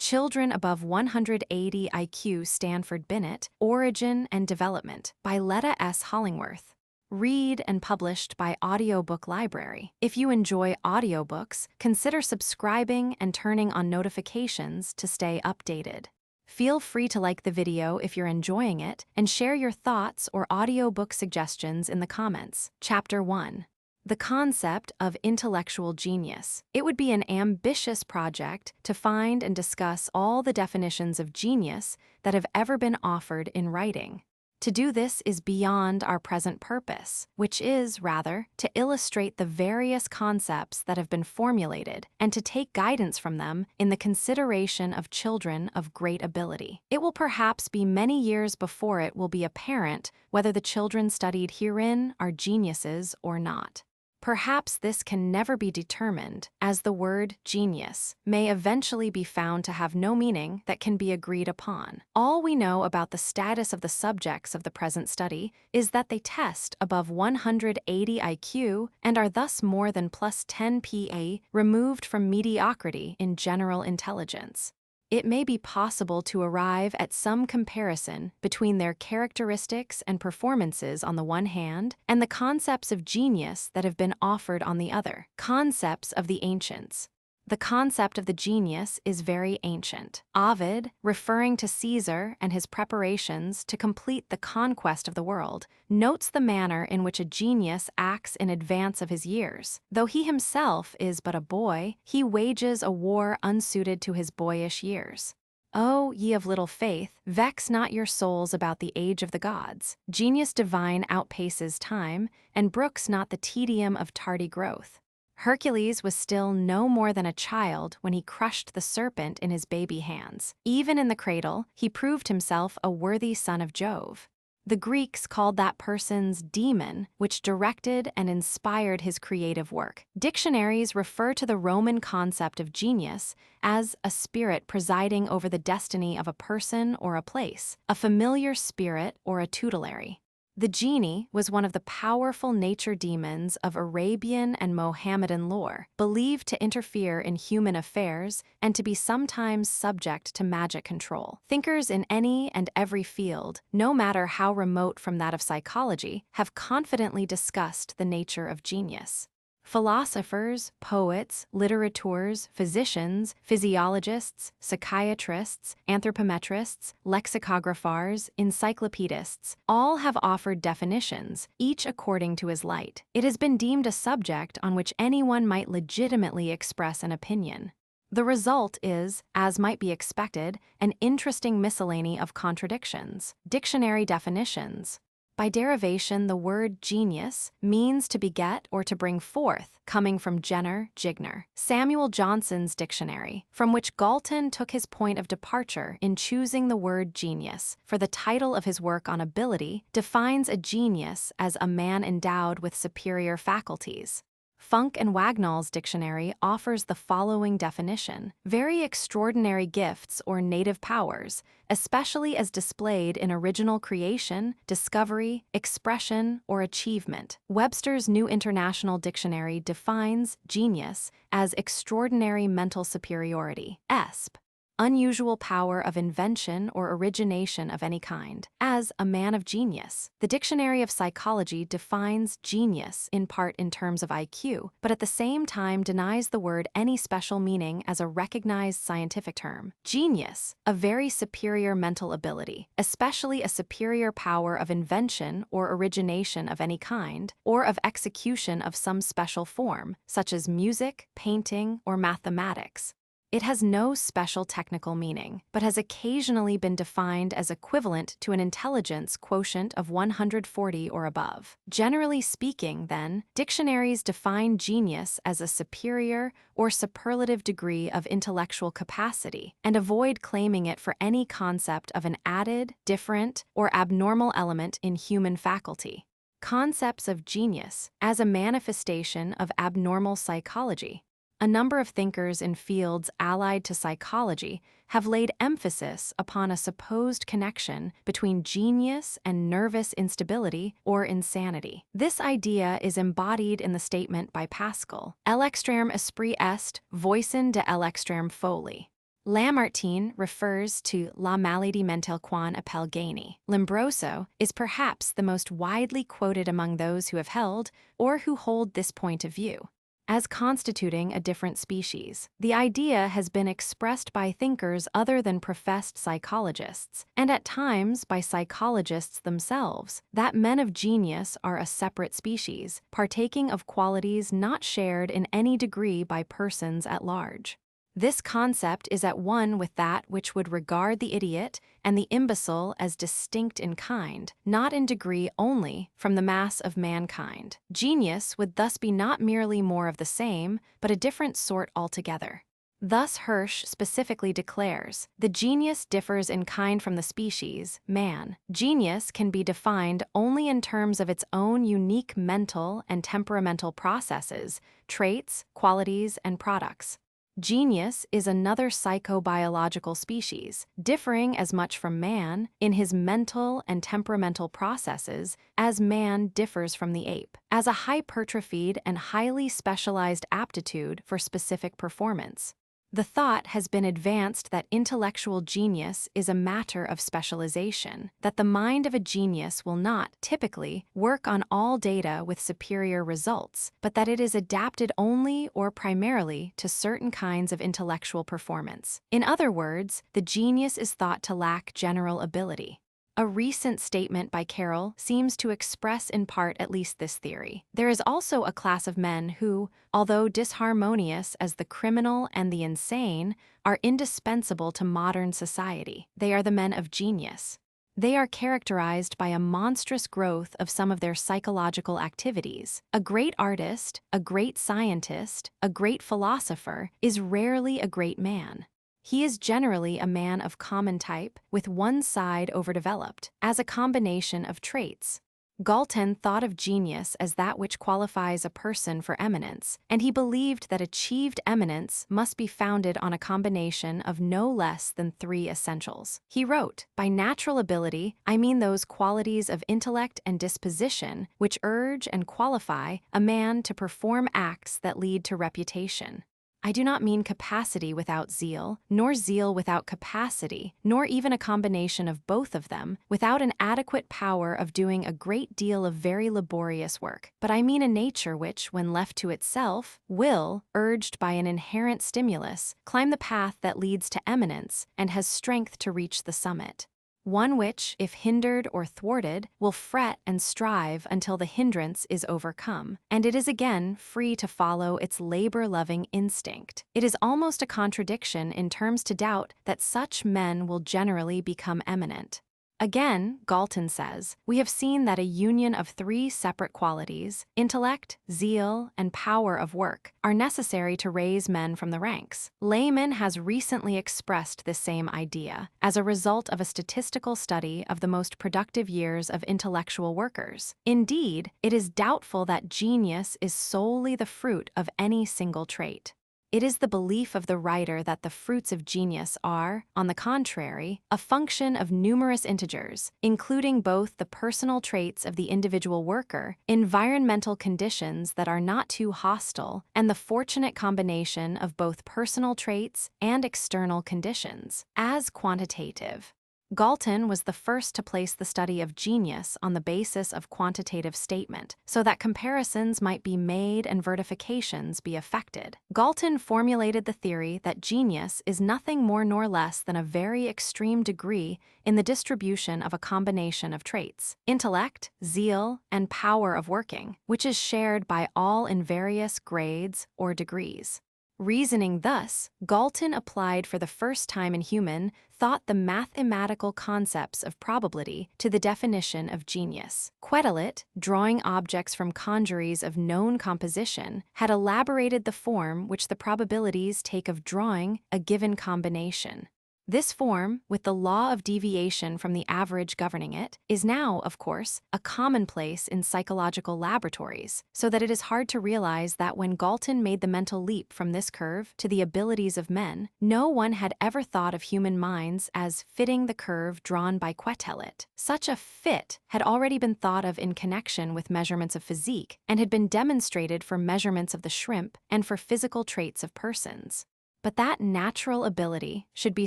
Children Above 180 IQ Stanford-Binet, Origin and Development by Leta S. Hollingworth. Read and published by Audiobook Library. If you enjoy audiobooks, consider subscribing and turning on notifications to stay updated. Feel free to like the video if you're enjoying it and share your thoughts or audiobook suggestions in the comments. Chapter 1. The concept of intellectual genius. It would be an ambitious project to find and discuss all the definitions of genius that have ever been offered in writing. To do this is beyond our present purpose, which is, rather, to illustrate the various concepts that have been formulated and to take guidance from them in the consideration of children of great ability. It will perhaps be many years before it will be apparent whether the children studied herein are geniuses or not. Perhaps this can never be determined, as the word genius may eventually be found to have no meaning that can be agreed upon. All we know about the status of the subjects of the present study is that they test above 180 IQ and are thus more than plus 10 PA removed from mediocrity in general intelligence. It may be possible to arrive at some comparison between their characteristics and performances on the one hand and the concepts of genius that have been offered on the other. Concepts of the ancients. The concept of the genius is very ancient. Ovid, referring to Caesar and his preparations to complete the conquest of the world, notes the manner in which a genius acts in advance of his years. Though he himself is but a boy, he wages a war unsuited to his boyish years. O ye of little faith, vex not your souls about the age of the gods. Genius divine outpaces time, and brooks not the tedium of tardy growth. Hercules was still no more than a child when he crushed the serpent in his baby hands. Even in the cradle, he proved himself a worthy son of Jove. The Greeks called that person's demon, which directed and inspired his creative work. Dictionaries refer to the Roman concept of genius as a spirit presiding over the destiny of a person or a place, a familiar spirit or a tutelary. The genie was one of the powerful nature demons of Arabian and Mohammedan lore, believed to interfere in human affairs and to be sometimes subject to magic control. Thinkers in any and every field, no matter how remote from that of psychology, have confidently discussed the nature of genius. Philosophers, poets, literateurs, physicians, physiologists, psychiatrists, anthropometrists, lexicographers, encyclopedists, all have offered definitions, each according to his light. It has been deemed a subject on which anyone might legitimately express an opinion. The result is, as might be expected, an interesting miscellany of contradictions. Dictionary definitions. By derivation, the word genius means to beget or to bring forth, coming from gener, gigner. Samuel Johnson's dictionary, from which Galton took his point of departure in choosing the word genius for the title of his work on ability, defines a genius as a man endowed with superior faculties. Funk and Wagnall's dictionary offers the following definition: very extraordinary gifts or native powers, especially as displayed in original creation, discovery, expression, or achievement. Webster's New International Dictionary defines genius as extraordinary mental superiority, ESP. Unusual power of invention or origination of any kind, as a man of genius. The Dictionary of Psychology defines genius in part in terms of IQ, but at the same time denies the word any special meaning as a recognized scientific term. Genius, a very superior mental ability, especially a superior power of invention or origination of any kind, or of execution of some special form, such as music, painting, or mathematics. It has no special technical meaning, but has occasionally been defined as equivalent to an intelligence quotient of 140 or above. Generally speaking, then, dictionaries define genius as a superior or superlative degree of intellectual capacity and avoid claiming it for any concept of an added, different, or abnormal element in human faculty. Concepts of genius as a manifestation of abnormal psychology. A number of thinkers in fields allied to psychology have laid emphasis upon a supposed connection between genius and nervous instability or insanity. This idea is embodied in the statement by Pascal, "L'extrême esprit est voisin de l'extrême folie." Lamartine refers to la maladie mentale qu'on appelle génie. Lombroso is perhaps the most widely quoted among those who have held or who hold this point of view, as constituting a different species. The idea has been expressed by thinkers other than professed psychologists, and at times by psychologists themselves, that men of genius are a separate species, partaking of qualities not shared in any degree by persons at large. This concept is at one with that which would regard the idiot and the imbecile as distinct in kind, not in degree only, from the mass of mankind. Genius would thus be not merely more of the same, but a different sort altogether. Thus Hirsch specifically declares, the genius differs in kind from the species, man. Genius can be defined only in terms of its own unique mental and temperamental processes, traits, qualities, and products. Genius is another psychobiological species, differing as much from man in his mental and temperamental processes as man differs from the ape, as a hypertrophied and highly specialized aptitude for specific performance. The thought has been advanced that intellectual genius is a matter of specialization, that the mind of a genius will not, typically, work on all data with superior results, but that it is adapted only or primarily to certain kinds of intellectual performance. In other words, the genius is thought to lack general ability. A recent statement by Carroll seems to express in part at least this theory. There is also a class of men who, although disharmonious as the criminal and the insane, are indispensable to modern society. They are the men of genius. They are characterized by a monstrous growth of some of their psychological activities. A great artist, a great scientist, a great philosopher is rarely a great man. He is generally a man of common type, with one side overdeveloped, as a combination of traits. Galton thought of genius as that which qualifies a person for eminence, and he believed that achieved eminence must be founded on a combination of no less than 3 essentials. He wrote, "By natural ability, I mean those qualities of intellect and disposition which urge and qualify a man to perform acts that lead to reputation. I do not mean capacity without zeal, nor zeal without capacity, nor even a combination of both of them, without an adequate power of doing a great deal of very laborious work. But I mean a nature which, when left to itself, will, urged by an inherent stimulus, climb the path that leads to eminence and has strength to reach the summit. One which, if hindered or thwarted, will fret and strive until the hindrance is overcome, and it is again free to follow its labor-loving instinct. It is almost a contradiction in terms to doubt that such men will generally become eminent." Again, Galton says, "We have seen that a union of 3 separate qualities, intellect, zeal, and power of work, are necessary to raise men from the ranks." Lehman has recently expressed this same idea as a result of a statistical study of the most productive years of intellectual workers. Indeed, it is doubtful that genius is solely the fruit of any single trait. It is the belief of the writer that the fruits of genius are, on the contrary, a function of numerous integers, including both the personal traits of the individual worker, environmental conditions that are not too hostile, and the fortunate combination of both personal traits and external conditions. As quantitative, Galton was the first to place the study of genius on the basis of quantitative statement, so that comparisons might be made and verifications be effected. Galton formulated the theory that genius is nothing more nor less than a very extreme degree in the distribution of a combination of traits, intellect, zeal, and power of working, which is shared by all in various grades or degrees. Reasoning thus, Galton applied for the first time in human thought the mathematical concepts of probability to the definition of genius. Quetelet, drawing objects from congeries of known composition, had elaborated the form which the probabilities take of drawing a given combination. This form, with the law of deviation from the average governing it, is now, of course, a commonplace in psychological laboratories, so that it is hard to realize that when Galton made the mental leap from this curve to the abilities of men, no one had ever thought of human minds as fitting the curve drawn by Quetelet. Such a fit had already been thought of in connection with measurements of physique, and had been demonstrated for measurements of the shrimp and for physical traits of persons. But that natural ability should be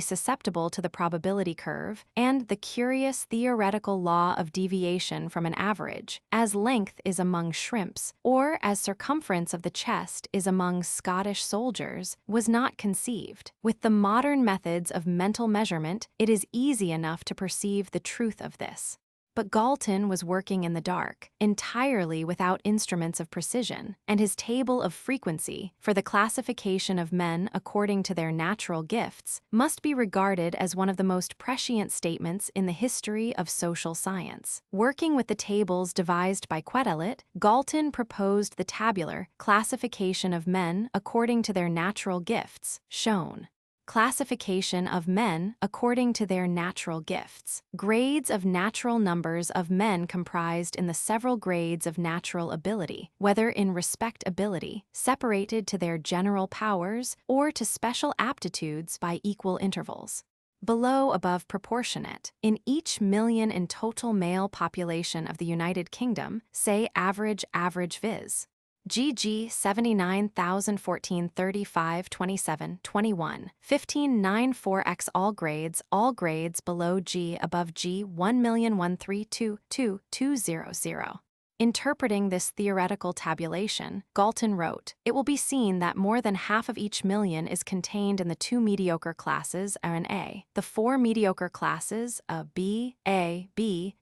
susceptible to the probability curve and the curious theoretical law of deviation from an average, as length is among shrimps, or as circumference of the chest is among Scottish soldiers, was not conceived. With the modern methods of mental measurement, it is easy enough to perceive the truth of this. But Galton was working in the dark, entirely without instruments of precision, and his table of frequency for the classification of men according to their natural gifts must be regarded as one of the most prescient statements in the history of social science. Working with the tables devised by Quetelet, Galton proposed the tabular classification of men according to their natural gifts, shown. Classification of men according to their natural gifts. Grades of natural numbers of men comprised in the several grades of natural ability, whether in respectability, separated to their general powers, or to special aptitudes by equal intervals. Below above proportionate. In each million in total male population of the United Kingdom, say average viz. GG 79,014 35 27 21 15 9 4x all grades below G above G 1,132,200. Interpreting this theoretical tabulation, Galton wrote, "It will be seen that more than half of each million is contained in the two mediocre classes A and A. The four mediocre classes A, B,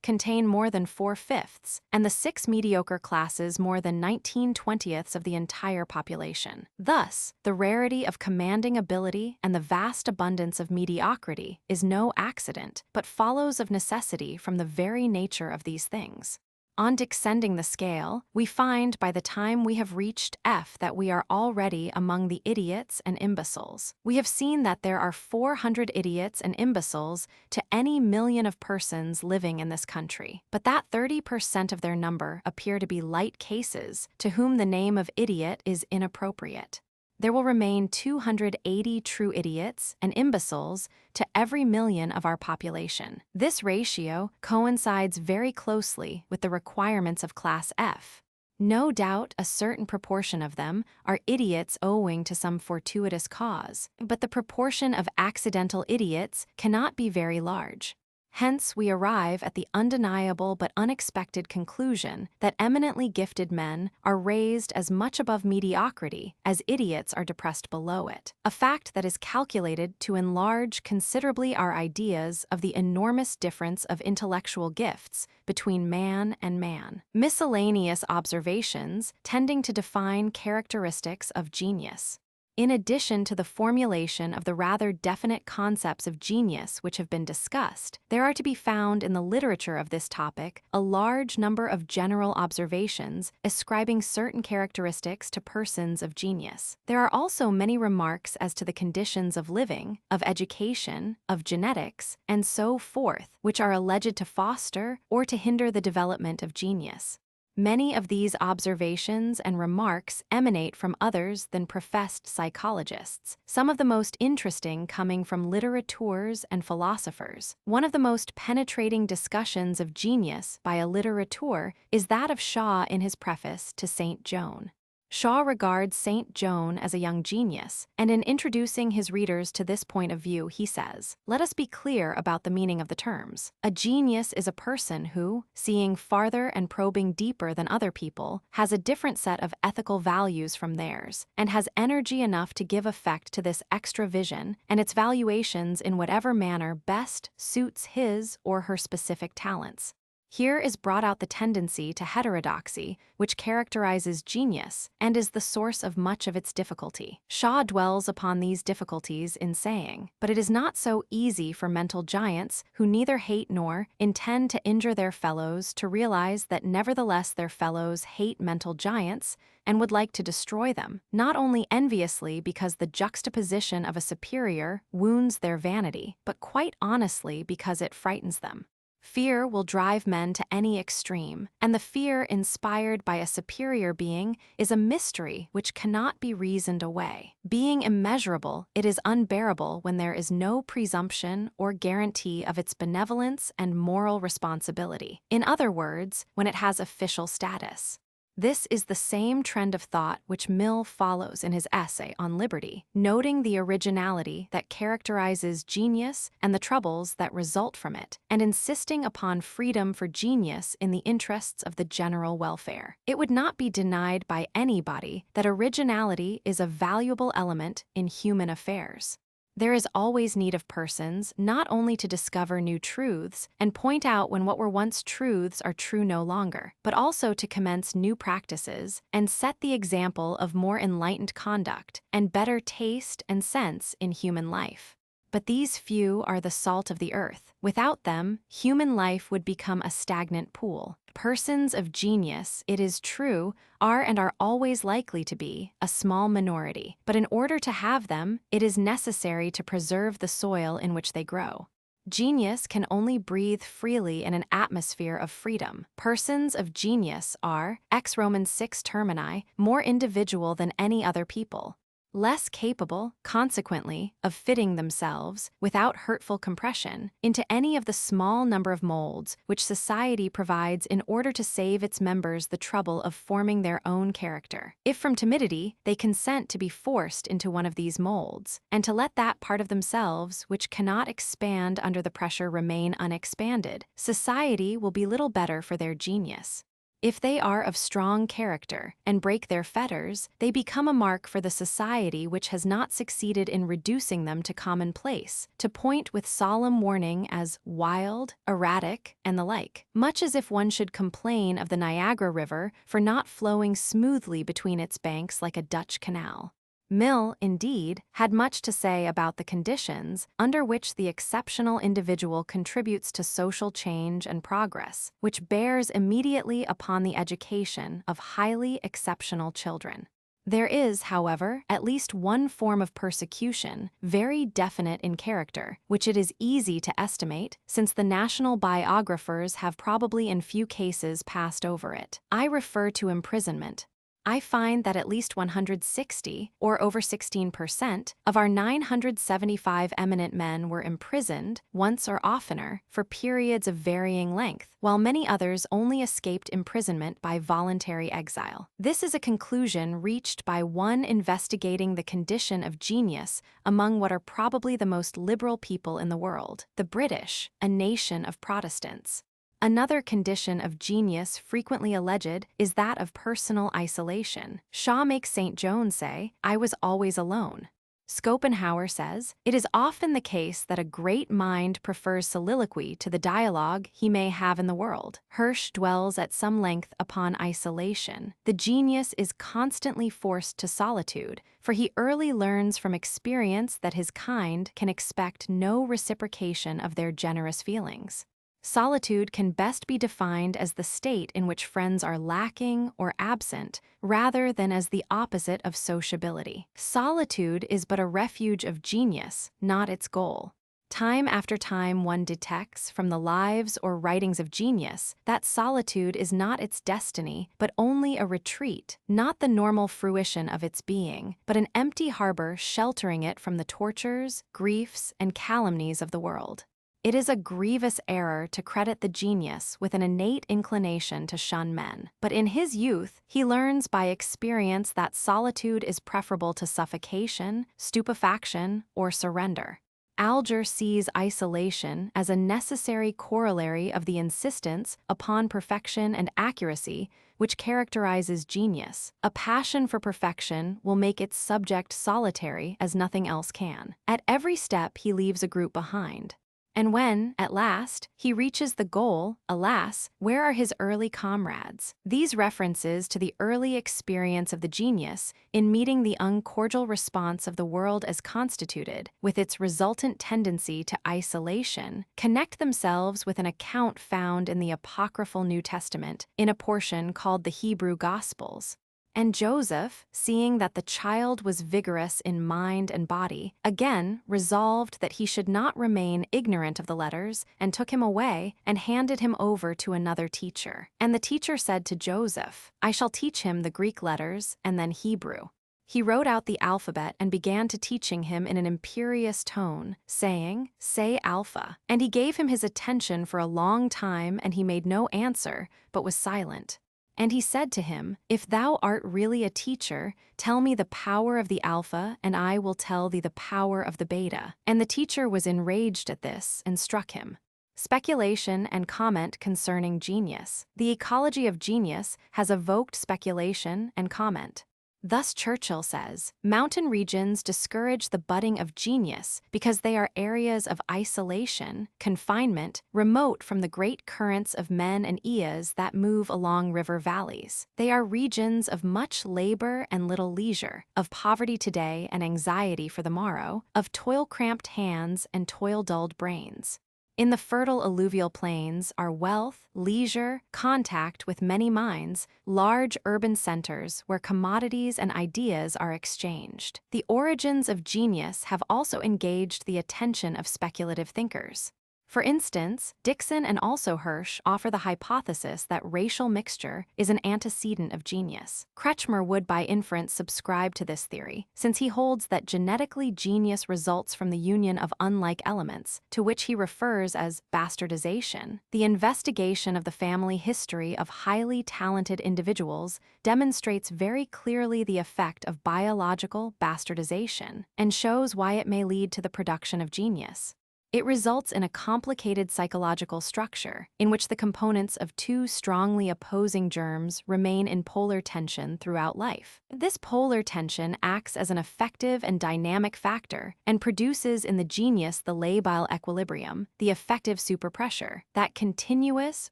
contain more than 4/5, and the six mediocre classes more than 19/20 of the entire population. Thus, the rarity of commanding ability and the vast abundance of mediocrity is no accident, but follows of necessity from the very nature of these things." On descending the scale, we find by the time we have reached F that we are already among the idiots and imbeciles. We have seen that there are 400 idiots and imbeciles to any million of persons living in this country, but that 30% of their number appear to be light cases to whom the name of idiot is inappropriate. There will remain 280 true idiots and imbeciles to every million of our population. This ratio coincides very closely with the requirements of Class F. No doubt a certain proportion of them are idiots owing to some fortuitous cause, but the proportion of accidental idiots cannot be very large. Hence, we arrive at the undeniable but unexpected conclusion that eminently gifted men are raised as much above mediocrity as idiots are depressed below it, a fact that is calculated to enlarge considerably our ideas of the enormous difference of intellectual gifts between man and man. Miscellaneous observations tending to define characteristics of genius. In addition to the formulation of the rather definite concepts of genius which have been discussed, there are to be found in the literature of this topic a large number of general observations ascribing certain characteristics to persons of genius. There are also many remarks as to the conditions of living, of education, of genetics, and so forth, which are alleged to foster or to hinder the development of genius. Many of these observations and remarks emanate from others than professed psychologists, some of the most interesting coming from littérateurs and philosophers. One of the most penetrating discussions of genius by a littérateur is that of Shaw in his preface to St. Joan. Shaw regards St. Joan as a young genius, and in introducing his readers to this point of view, he says, "Let us be clear about the meaning of the terms. A genius is a person who, seeing farther and probing deeper than other people, has a different set of ethical values from theirs, and has energy enough to give effect to this extra vision and its valuations in whatever manner best suits his or her specific talents." Here is brought out the tendency to heterodoxy, which characterizes genius and is the source of much of its difficulty. Shaw dwells upon these difficulties in saying, "But it is not so easy for mental giants who neither hate nor intend to injure their fellows to realize that nevertheless their fellows hate mental giants and would like to destroy them, not only enviously because the juxtaposition of a superior wounds their vanity, but quite honestly because it frightens them. Fear will drive men to any extreme, and the fear inspired by a superior being is a mystery which cannot be reasoned away. Being immeasurable, it is unbearable when there is no presumption or guarantee of its benevolence and moral responsibility. In other words, when it has official status. This is the same trend of thought which Mill follows in his essay on liberty, noting the originality that characterizes genius and the troubles that result from it, and insisting upon freedom for genius in the interests of the general welfare. It would not be denied by anybody that originality is a valuable element in human affairs. There is always need of persons not only to discover new truths and point out when what were once truths are true no longer, but also to commence new practices and set the example of more enlightened conduct and better taste and sense in human life. But these few are the salt of the earth. Without them, human life would become a stagnant pool. Persons of genius, it is true, are and are always likely to be a small minority, but in order to have them, it is necessary to preserve the soil in which they grow. Genius can only breathe freely in an atmosphere of freedom. Persons of genius are, ex Romans 6 termini, more individual than any other people, less capable, consequently, of fitting themselves, without hurtful compression, into any of the small number of molds which society provides in order to save its members the trouble of forming their own character. If from timidity they consent to be forced into one of these molds, and to let that part of themselves which cannot expand under the pressure remain unexpanded, society will be little better for their genius. If they are of strong character and break their fetters, they become a mark for the society which has not succeeded in reducing them to commonplace, to point with solemn warning as wild, erratic, and the like, much as if one should complain of the Niagara River for not flowing smoothly between its banks like a Dutch canal. Mill, indeed, had much to say about the conditions under which the exceptional individual contributes to social change and progress, which bears immediately upon the education of highly exceptional children. There is, however, at least one form of persecution, very definite in character, which it is easy to estimate, since the national biographers have probably in few cases passed over it. I refer to imprisonment. I find that at least 160, or over 16%, of our 975 eminent men were imprisoned, once or oftener, for periods of varying length, while many others only escaped imprisonment by voluntary exile. This is a conclusion reached by one investigating the condition of genius among what are probably the most liberal people in the world, the British, a nation of Protestants. Another condition of genius frequently alleged is that of personal isolation. Shaw makes St. John say, "I was always alone." Schopenhauer says, "It is often the case that a great mind prefers soliloquy to the dialogue he may have in the world." Hirsch dwells at some length upon isolation. The genius is constantly forced to solitude, for he early learns from experience that his kind can expect no reciprocation of their generous feelings. Solitude can best be defined as the state in which friends are lacking or absent, rather than as the opposite of sociability. Solitude is but a refuge of genius, not its goal. Time after time one detects from the lives or writings of genius that solitude is not its destiny, but only a retreat, not the normal fruition of its being, but an empty harbor sheltering it from the tortures, griefs, and calumnies of the world. It is a grievous error to credit the genius with an innate inclination to shun men. But in his youth, he learns by experience that solitude is preferable to suffocation, stupefaction, or surrender. Alger sees isolation as a necessary corollary of the insistence upon perfection and accuracy which characterizes genius. A passion for perfection will make its subject solitary as nothing else can. At every step he leaves a group behind. And when, at last, he reaches the goal, alas, where are his early comrades? These references to the early experience of the genius in meeting the uncordial response of the world as constituted, with its resultant tendency to isolation, connect themselves with an account found in the apocryphal New Testament in a portion called the Hebrew Gospels. And Joseph, seeing that the child was vigorous in mind and body, again resolved that he should not remain ignorant of the letters, and took him away and handed him over to another teacher. And the teacher said to Joseph, "I shall teach him the Greek letters and then Hebrew." He wrote out the alphabet and began to teaching him in an imperious tone, saying, "Say Alpha." And he gave him his attention for a long time, and he made no answer, but was silent. And he said to him, "If thou art really a teacher, tell me the power of the alpha, and I will tell thee the power of the beta." And the teacher was enraged at this and struck him. Speculation and comment concerning genius. The ecology of genius has evoked speculation and comment. Thus Churchill says, "Mountain regions discourage the budding of genius because they are areas of isolation, confinement, remote from the great currents of men and eas that move along river valleys. They are regions of much labor and little leisure, of poverty today and anxiety for the morrow, of toil-cramped hands and toil-dulled brains. In the fertile alluvial plains are wealth, leisure, contact with many minds, large urban centers where commodities and ideas are exchanged. The origins of genius have also engaged the attention of speculative thinkers. For instance, Dixon and also Hirsch offer the hypothesis that racial mixture is an antecedent of genius. Kretschmer would by inference subscribe to this theory, since he holds that genetically genius results from the union of unlike elements, to which he refers as bastardization. The investigation of the family history of highly talented individuals demonstrates very clearly the effect of biological bastardization and shows why it may lead to the production of genius. It results in a complicated psychological structure in which the components of two strongly opposing germs remain in polar tension throughout life. This polar tension acts as an effective and dynamic factor and produces in the genius the labile equilibrium, the effective superpressure, that continuous,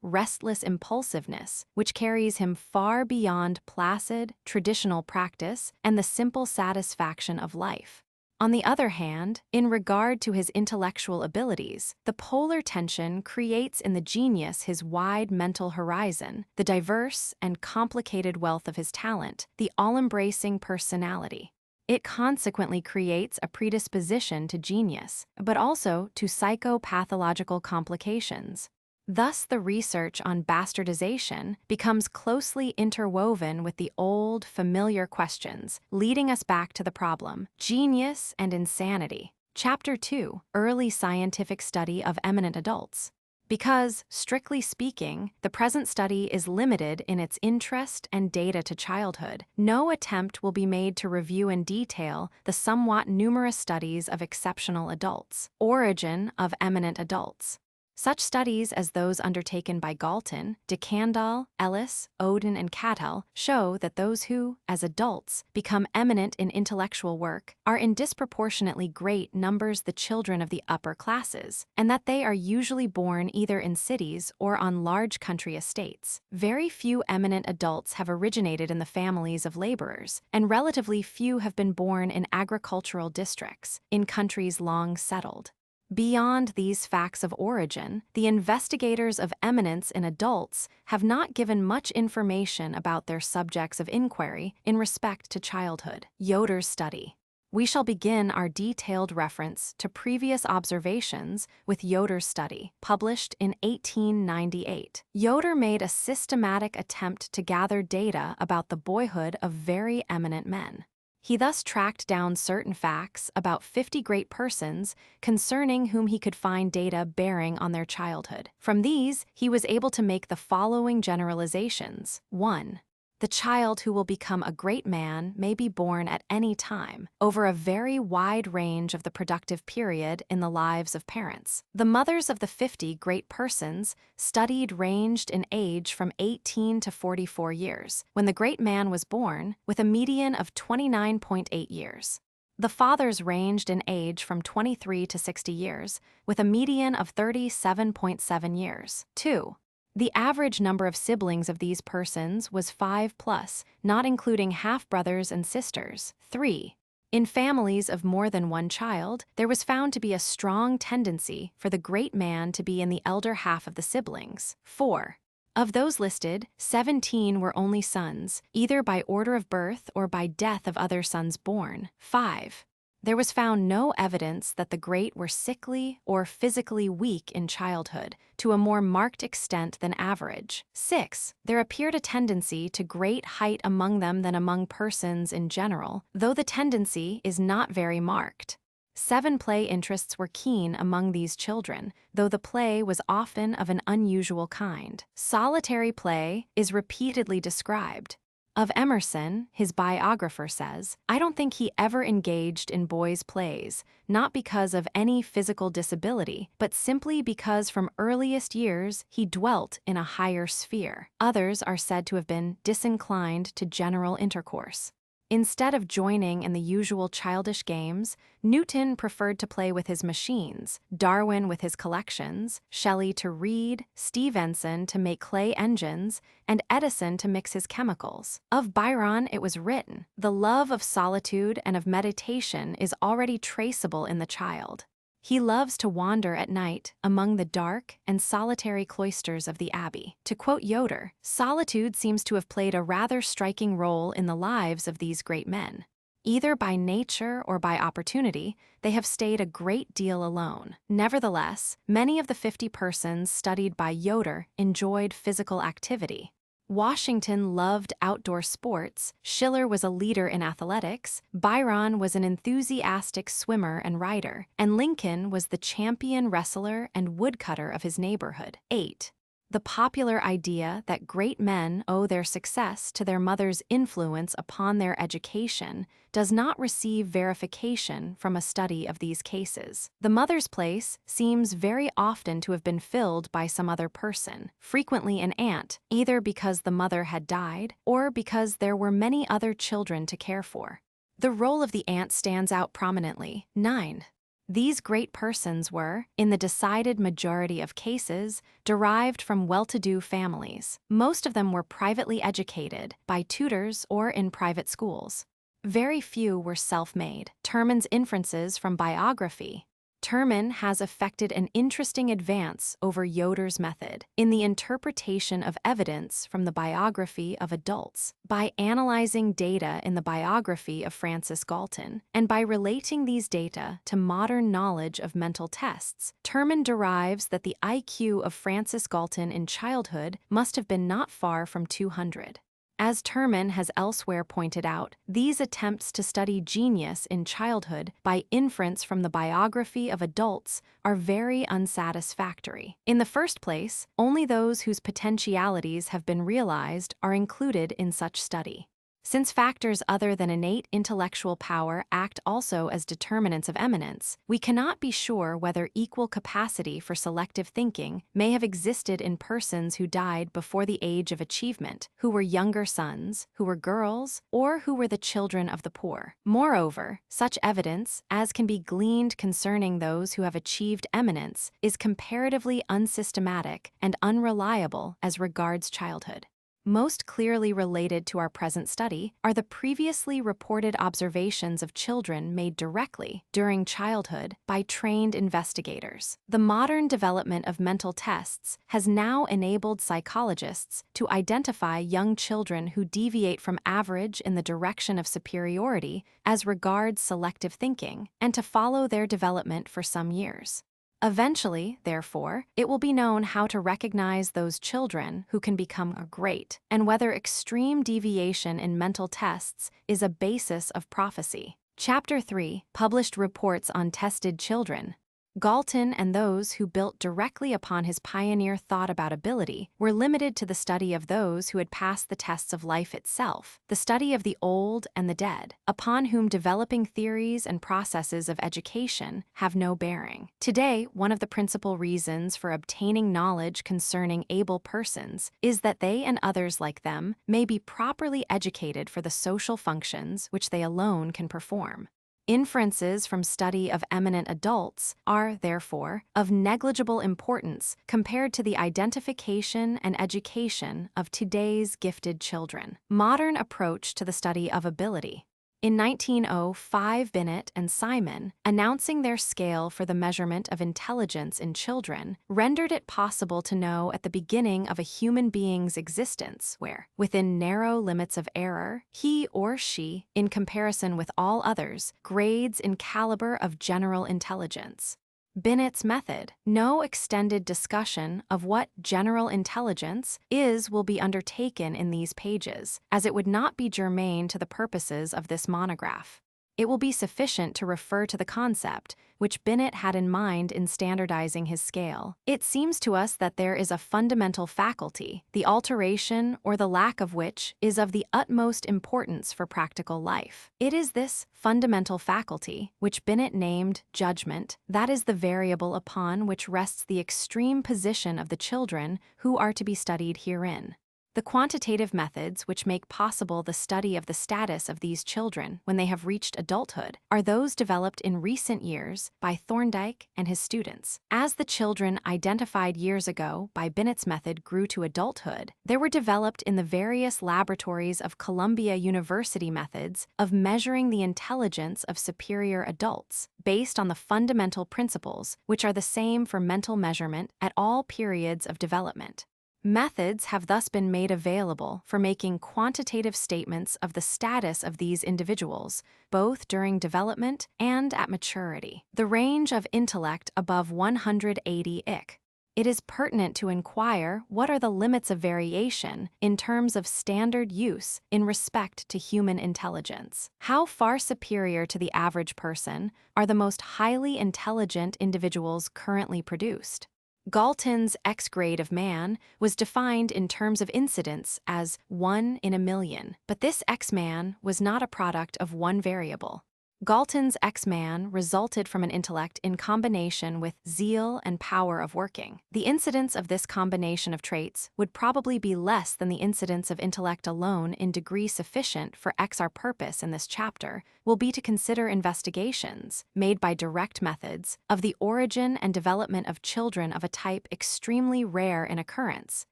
restless impulsiveness which carries him far beyond placid, traditional practice and the simple satisfaction of life. On the other hand, in regard to his intellectual abilities, the polar tension creates in the genius his wide mental horizon, the diverse and complicated wealth of his talent, the all-embracing personality. It consequently creates a predisposition to genius, but also to psychopathological complications. Thus, the research on bastardization becomes closely interwoven with the old, familiar questions, leading us back to the problem, genius and insanity. Chapter 2, Early Scientific Study of Eminent Adults. Because, strictly speaking, the present study is limited in its interest and data to childhood, no attempt will be made to review in detail the somewhat numerous studies of exceptional adults. Origin of eminent adults. Such studies as those undertaken by Galton, de Candolle, Ellis, Oden, and Cattell show that those who, as adults, become eminent in intellectual work are in disproportionately great numbers the children of the upper classes, and that they are usually born either in cities or on large country estates. Very few eminent adults have originated in the families of laborers, and relatively few have been born in agricultural districts, in countries long settled. Beyond these facts of origin, the investigators of eminence in adults have not given much information about their subjects of inquiry in respect to childhood. Yoder's study. We shall begin our detailed reference to previous observations with Yoder's study, published in 1898. Yoder made a systematic attempt to gather data about the boyhood of very eminent men. He thus tracked down certain facts about 50 great persons concerning whom he could find data bearing on their childhood. From these, he was able to make the following generalizations. 1. The child who will become a great man may be born at any time, over a very wide range of the productive period in the lives of parents. The mothers of the 50 great persons studied ranged in age from 18 to 44 years, when the great man was born, with a median of 29.8 years. The fathers ranged in age from 23 to 60 years, with a median of 37.7 years. 2. The average number of siblings of these persons was 5+, not including half-brothers and sisters. 3. In families of more than one child, there was found to be a strong tendency for the great man to be in the elder half of the siblings. 4. Of those listed, 17 were only sons, either by order of birth or by death of other sons born. 5. There was found no evidence that the great were sickly or physically weak in childhood, to a more marked extent than average. 6. There appeared a tendency to great height among them than among persons in general, though the tendency is not very marked. 7 play interests were keen among these children, though the play was often of an unusual kind. Solitary play is repeatedly described. Of Emerson, his biographer says, "I don't think he ever engaged in boys' plays, not because of any physical disability, but simply because from earliest years he dwelt in a higher sphere." Others are said to have been disinclined to general intercourse. Instead of joining in the usual childish games, Newton preferred to play with his machines, Darwin with his collections, Shelley to read, Stevenson to make clay engines, and Edison to mix his chemicals. Of Byron it was written, "The love of solitude and of meditation is already traceable in the child. He loves to wander at night among the dark and solitary cloisters of the abbey." To quote Yoder, solitude seems to have played a rather striking role in the lives of these great men. Either by nature or by opportunity, they have stayed a great deal alone. Nevertheless, many of the 50 persons studied by Yoder enjoyed physical activity. Washington loved outdoor sports, Schiller was a leader in athletics, Byron was an enthusiastic swimmer and rider, and Lincoln was the champion wrestler and woodcutter of his neighborhood. 8. The popular idea that great men owe their success to their mother's influence upon their education does not receive verification from a study of these cases. The mother's place seems very often to have been filled by some other person, frequently an aunt, either because the mother had died or because there were many other children to care for. The role of the aunt stands out prominently. 9. These great persons were, in the decided majority of cases, derived from well-to-do families. Most of them were privately educated, by tutors or in private schools. Very few were self-made. Terman's inferences from biography. Terman has effected an interesting advance over Yoder's method in the interpretation of evidence from the biography of adults. By analyzing data in the biography of Francis Galton, and by relating these data to modern knowledge of mental tests, Terman derives that the IQ of Francis Galton in childhood must have been not far from 200. As Terman has elsewhere pointed out, these attempts to study genius in childhood by inference from the biography of adults are very unsatisfactory. In the first place, only those whose potentialities have been realized are included in such study. Since factors other than innate intellectual power act also as determinants of eminence, we cannot be sure whether equal capacity for selective thinking may have existed in persons who died before the age of achievement, who were younger sons, who were girls, or who were the children of the poor. Moreover, such evidence, as can be gleaned concerning those who have achieved eminence, is comparatively unsystematic and unreliable as regards childhood. Most clearly related to our present study are the previously reported observations of children made directly during childhood by trained investigators. The modern development of mental tests has now enabled psychologists to identify young children who deviate from average in the direction of superiority as regards selective thinking, and to follow their development for some years. Eventually, therefore, it will be known how to recognize those children who can become great, and whether extreme deviation in mental tests is a basis of prophecy. Chapter 3. Published reports on tested children. Galton and those who built directly upon his pioneer thought about ability were limited to the study of those who had passed the tests of life itself, the study of the old and the dead, upon whom developing theories and processes of education have no bearing. Today, one of the principal reasons for obtaining knowledge concerning able persons is that they and others like them may be properly educated for the social functions which they alone can perform. Inferences from study of eminent adults are, therefore, of negligible importance compared to the identification and education of today's gifted children. Modern approach to the study of ability. In 1905, Binet and Simon, announcing their scale for the measurement of intelligence in children, rendered it possible to know at the beginning of a human being's existence where, within narrow limits of error, he or she, in comparison with all others, grades in caliber of general intelligence. Binet's method. No extended discussion of what general intelligence is will be undertaken in these pages, as it would not be germane to the purposes of this monograph. It will be sufficient to refer to the concept, which Binet had in mind in standardizing his scale. It seems to us that there is a fundamental faculty, the alteration or the lack of which is of the utmost importance for practical life. It is this fundamental faculty, which Binet named judgment, that is the variable upon which rests the extreme position of the children who are to be studied herein. The quantitative methods which make possible the study of the status of these children when they have reached adulthood are those developed in recent years by Thorndike and his students. As the children identified years ago by Binet's method grew to adulthood, there were developed in the various laboratories of Columbia University methods of measuring the intelligence of superior adults based on the fundamental principles which are the same for mental measurement at all periods of development. Methods have thus been made available for making quantitative statements of the status of these individuals, both during development and at maturity. The range of intellect above 180 IQ. It is pertinent to inquire what are the limits of variation in terms of standard use in respect to human intelligence. How far superior to the average person are the most highly intelligent individuals currently produced? Galton's X grade of man was defined in terms of incidence as 1 in a million, but this X-man was not a product of one variable. Galton's X-man resulted from an intellect in combination with zeal and power of working. The incidence of this combination of traits would probably be less than the incidence of intellect alone in degree sufficient for X. Our purpose in this chapter will be to consider investigations, made by direct methods, of the origin and development of children of a type extremely rare in occurrence,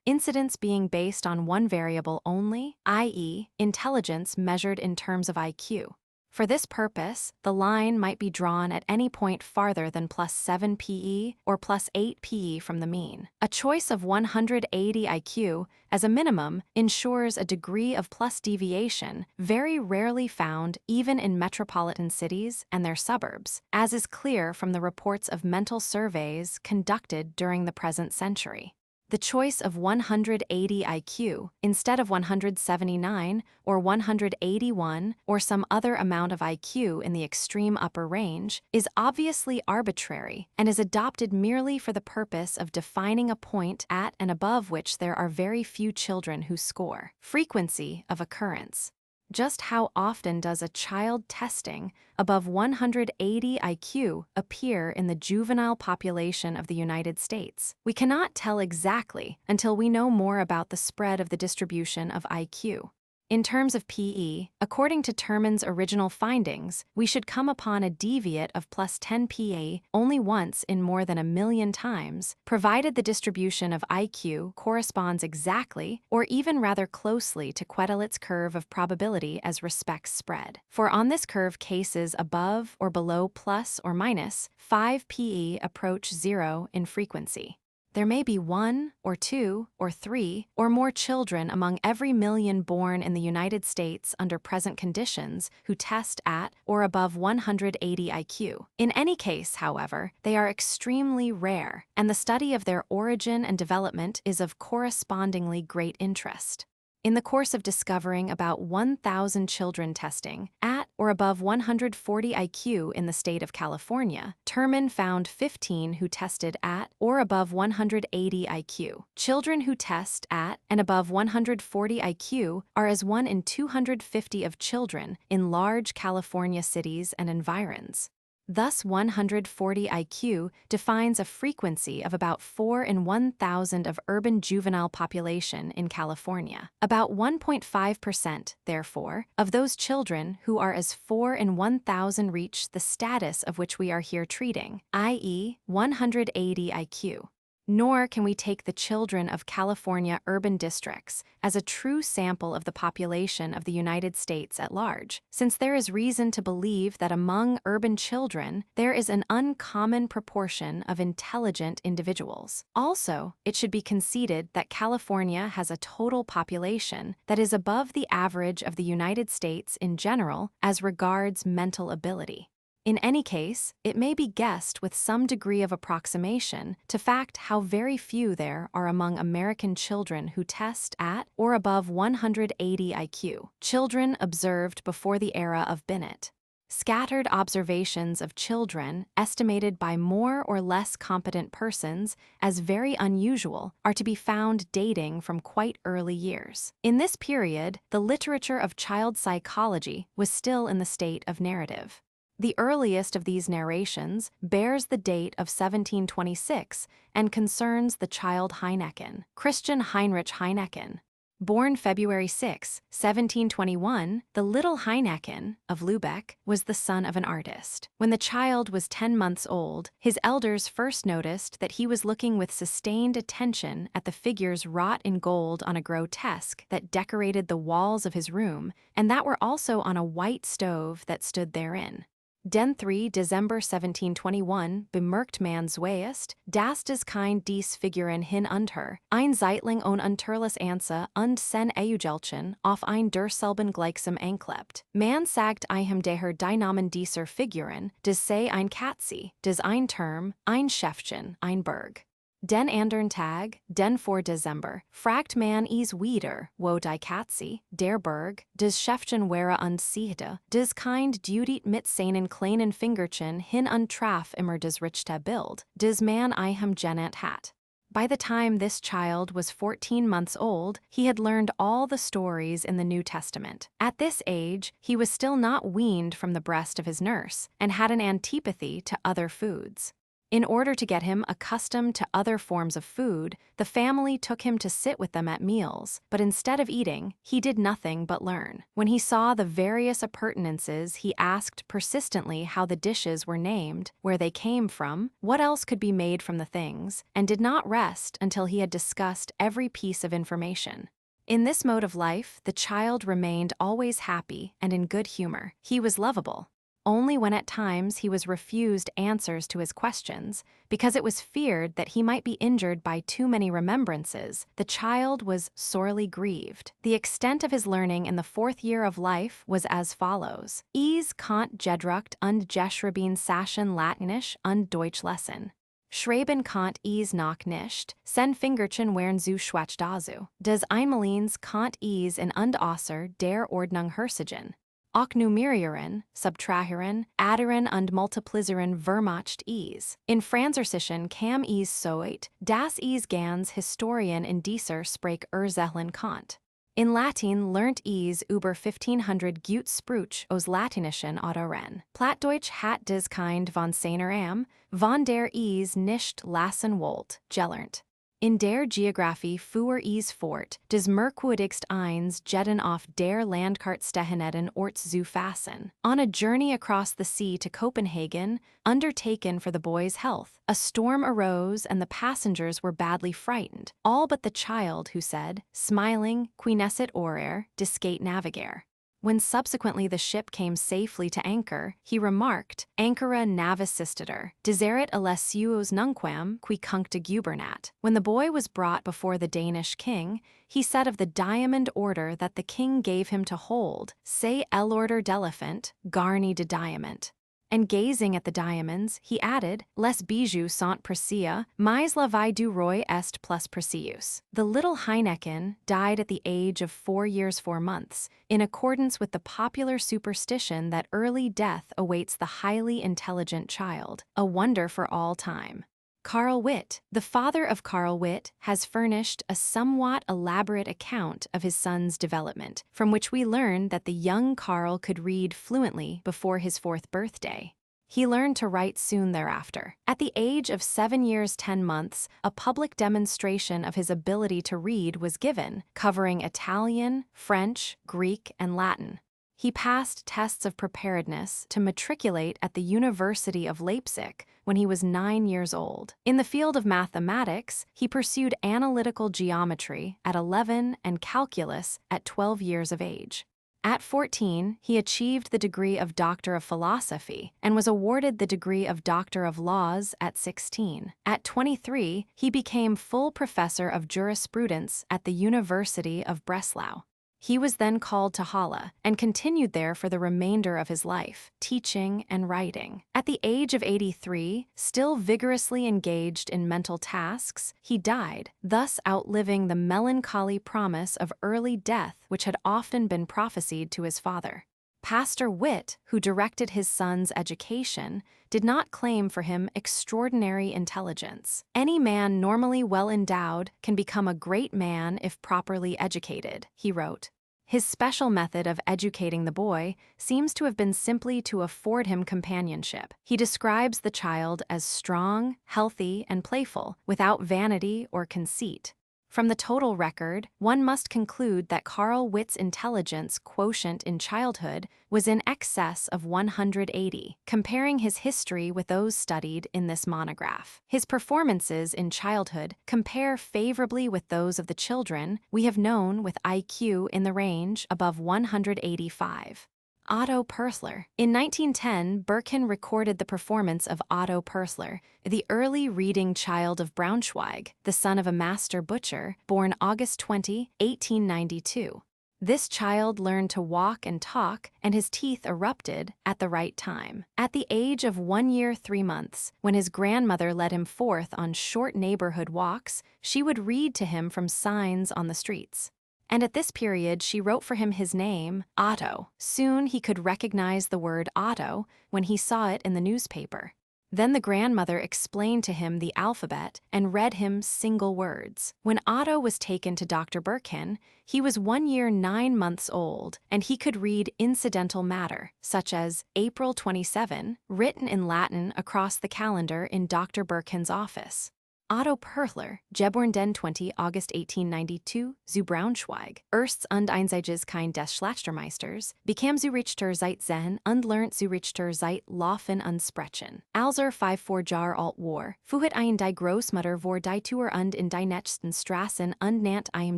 incidence being based on one variable only, i.e., intelligence measured in terms of IQ. For this purpose, the line might be drawn at any point farther than +7 PE or +8 PE from the mean. A choice of 180 IQ as a minimum ensures a degree of plus deviation very rarely found even in metropolitan cities and their suburbs, as is clear from the reports of mental surveys conducted during the present century. The choice of 180 IQ instead of 179 or 181 or some other amount of IQ in the extreme upper range is obviously arbitrary and is adopted merely for the purpose of defining a point at and above which there are very few children who score. Frequency of occurrence. Just how often does a child testing above 180 IQ appear in the juvenile population of the United States? We cannot tell exactly until we know more about the spread of the distribution of IQ. In terms of PE, according to Terman's original findings, we should come upon a deviate of +10 PE only once in more than 1,000,000 times, provided the distribution of IQ corresponds exactly or even rather closely to Quetelet's curve of probability as respects spread. For on this curve cases above or below ±5 PE approach 0 in frequency. There may be 1 or 2 or 3 or more children among every million born in the United States under present conditions who test at or above 180 IQ. In any case, however, they are extremely rare, and the study of their origin and development is of correspondingly great interest. In the course of discovering about 1,000 children testing at or above 140 IQ in the state of California, Terman found 15 who tested at or above 180 IQ. Children who test at and above 140 IQ are as 1 in 250 of children in large California cities and environs. Thus, 140 IQ defines a frequency of about 4 in 1,000 of urban juvenile population in California. About 1.5%, therefore, of those children who are as 4 in 1,000 reach the status of which we are here treating, i.e., 180 IQ. Nor can we take the children of California urban districts as a true sample of the population of the United States at large, since there is reason to believe that among urban children there is an uncommon proportion of intelligent individuals. Also, it should be conceded that California has a total population that is above the average of the United States in general as regards mental ability. In any case, it may be guessed with some degree of approximation to fact how very few there are among American children who test at or above 180 IQ, children observed before the era of Binet. Scattered observations of children, estimated by more or less competent persons as very unusual, are to be found dating from quite early years. In this period, the literature of child psychology was still in the state of narrative. The earliest of these narrations bears the date of 1726 and concerns the child Heinecken, Christian Heinrich Heinecken. Born February 6, 1721, the little Heinecken of Lübeck was the son of an artist. When the child was 10 months old, his elders first noticed that he was looking with sustained attention at the figures wrought in gold on a grotesque that decorated the walls of his room, and that were also on a white stove that stood therein. Den 3 December 1721 bemerkt man zuerst, dass des kind dies Figuren hin und her, ein Zeitling on unterles Anse und sen Eugelchen auf ein derselben gleichsam anklebt. Man sagt ihm daher die Namen dieser Figuren, des sei ein Katze, des ein Turm, ein Schäftchen, ein Berg. Den andern Tag, den 4 December, fragt man wieder, wo die Katze, der Berg, des Schäftchen wäre und siehte, des kind dutit mit seinen kleinen Fingerchen hin und traf immer des richte Bild, des man ihm genannt hat. By the time this child was 14 months old, he had learned all the stories in the New Testament. At this age, he was still not weaned from the breast of his nurse, and had an antipathy to other foods. In order to get him accustomed to other forms of food, the family took him to sit with them at meals, but instead of eating, he did nothing but learn. When he saw the various appurtenances, he asked persistently how the dishes were named, where they came from, what else could be made from the things, and did not rest until he had discussed every piece of information. In this mode of life, the child remained always happy and in good humor. He was lovable. Only when at times he was refused answers to his questions, because it was feared that he might be injured by too many remembrances, the child was sorely grieved. The extent of his learning in the 4th year of life was as follows. Es konnte gedruckt und geschrieben Sachen Latinisch und Deutsch lesen. Schreiben konnte es noch nicht, sen Fingerchen wären zu schwach dazu. Des Einmalins konnte es in und außer der Ordnung herzigen. Auch nummerieren, subtrahieren, addieren und multiplizieren vermacht es. In Französischen kam es soit, dass es ganz Historien in dieser Sprache erzählen konnt. In Latin lernt es über 1500 gut Spruch aus Latinischen Autoren. Plattdeutsch hat des kind von seiner von der es nicht lassen wollt, gelernt. In der Geographie fuhr es fort, des merkwürdigst eins jedden auf der Landkarte steheneden Ort zu fassen. On a journey across the sea to Copenhagen, undertaken for the boy's health, a storm arose and the passengers were badly frightened, all but the child who said, smiling, quiescit orer, discate navigare. When subsequently the ship came safely to anchor, he remarked, Ancora navis sisteter, deserit alessius nunquam qui cuncta gubernat. When the boy was brought before the Danish king, he said of the diamond order that the king gave him to hold, se l'order d'elephant, garni de diamant. And gazing at the diamonds, he added, Les bijoux sont précieux, mais la vie du roi est plus précieuse. The little Heinecken died at the age of 4 years 4 months, in accordance with the popular superstition that early death awaits the highly intelligent child, a wonder for all time. Carl Witt, the father of Carl Witt, has furnished a somewhat elaborate account of his son's development, from which we learn that the young Carl could read fluently before his 4th birthday. He learned to write soon thereafter. At the age of 7 years 10 months, a public demonstration of his ability to read was given, covering Italian, French, Greek, and Latin. He passed tests of preparedness to matriculate at the University of Leipzig when he was 9 years old. In the field of mathematics, he pursued analytical geometry at 11 and calculus at 12 years of age. At 14, he achieved the degree of Doctor of Philosophy and was awarded the degree of Doctor of Laws at 16. At 23, he became full professor of jurisprudence at the University of Breslau. He was then called to Halle and continued there for the remainder of his life, teaching and writing. At the age of 83, still vigorously engaged in mental tasks, he died, thus outliving the melancholy promise of early death which had often been prophesied to his father. Pastor Witt, who directed his son's education, did not claim for him extraordinary intelligence. Any man normally well endowed can become a great man if properly educated, he wrote. His special method of educating the boy seems to have been simply to afford him companionship. He describes the child as strong, healthy, and playful, without vanity or conceit. From the total record, one must conclude that Carl Witt's intelligence quotient in childhood was in excess of 180, comparing his history with those studied in this monograph. His performances in childhood compare favorably with those of the children we have known with IQ in the range above 185. Otto Perthler. In 1910, Birkin recorded the performance of Otto Perthler, the early reading child of Braunschweig, the son of a master butcher, born August 20, 1892. This child learned to walk and talk, and his teeth erupted at the right time. At the age of 1 year 3 months, when his grandmother led him forth on short neighborhood walks, she would read to him from signs on the streets. And at this period she wrote for him his name, Otto. Soon he could recognize the word Otto when he saw it in the newspaper. Then the grandmother explained to him the alphabet and read him single words. When Otto was taken to Dr. Birkin, he was 1 year 9 months old, and he could read incidental matter, such as April 27, written in Latin across the calendar in Dr. Birkin's office. Otto Perthler, geboren den 20 August 1892, zu Braunschweig, erst und einziges Kind des Schlachtmeisters, bekam zu Richter seit Zen und lernt zu Richter seit Laufen und Sprechen. Als 5 Jahr alt war, fuhet ein die Großmutter vor die Tür und in die nächsten Straßen und nannt ihm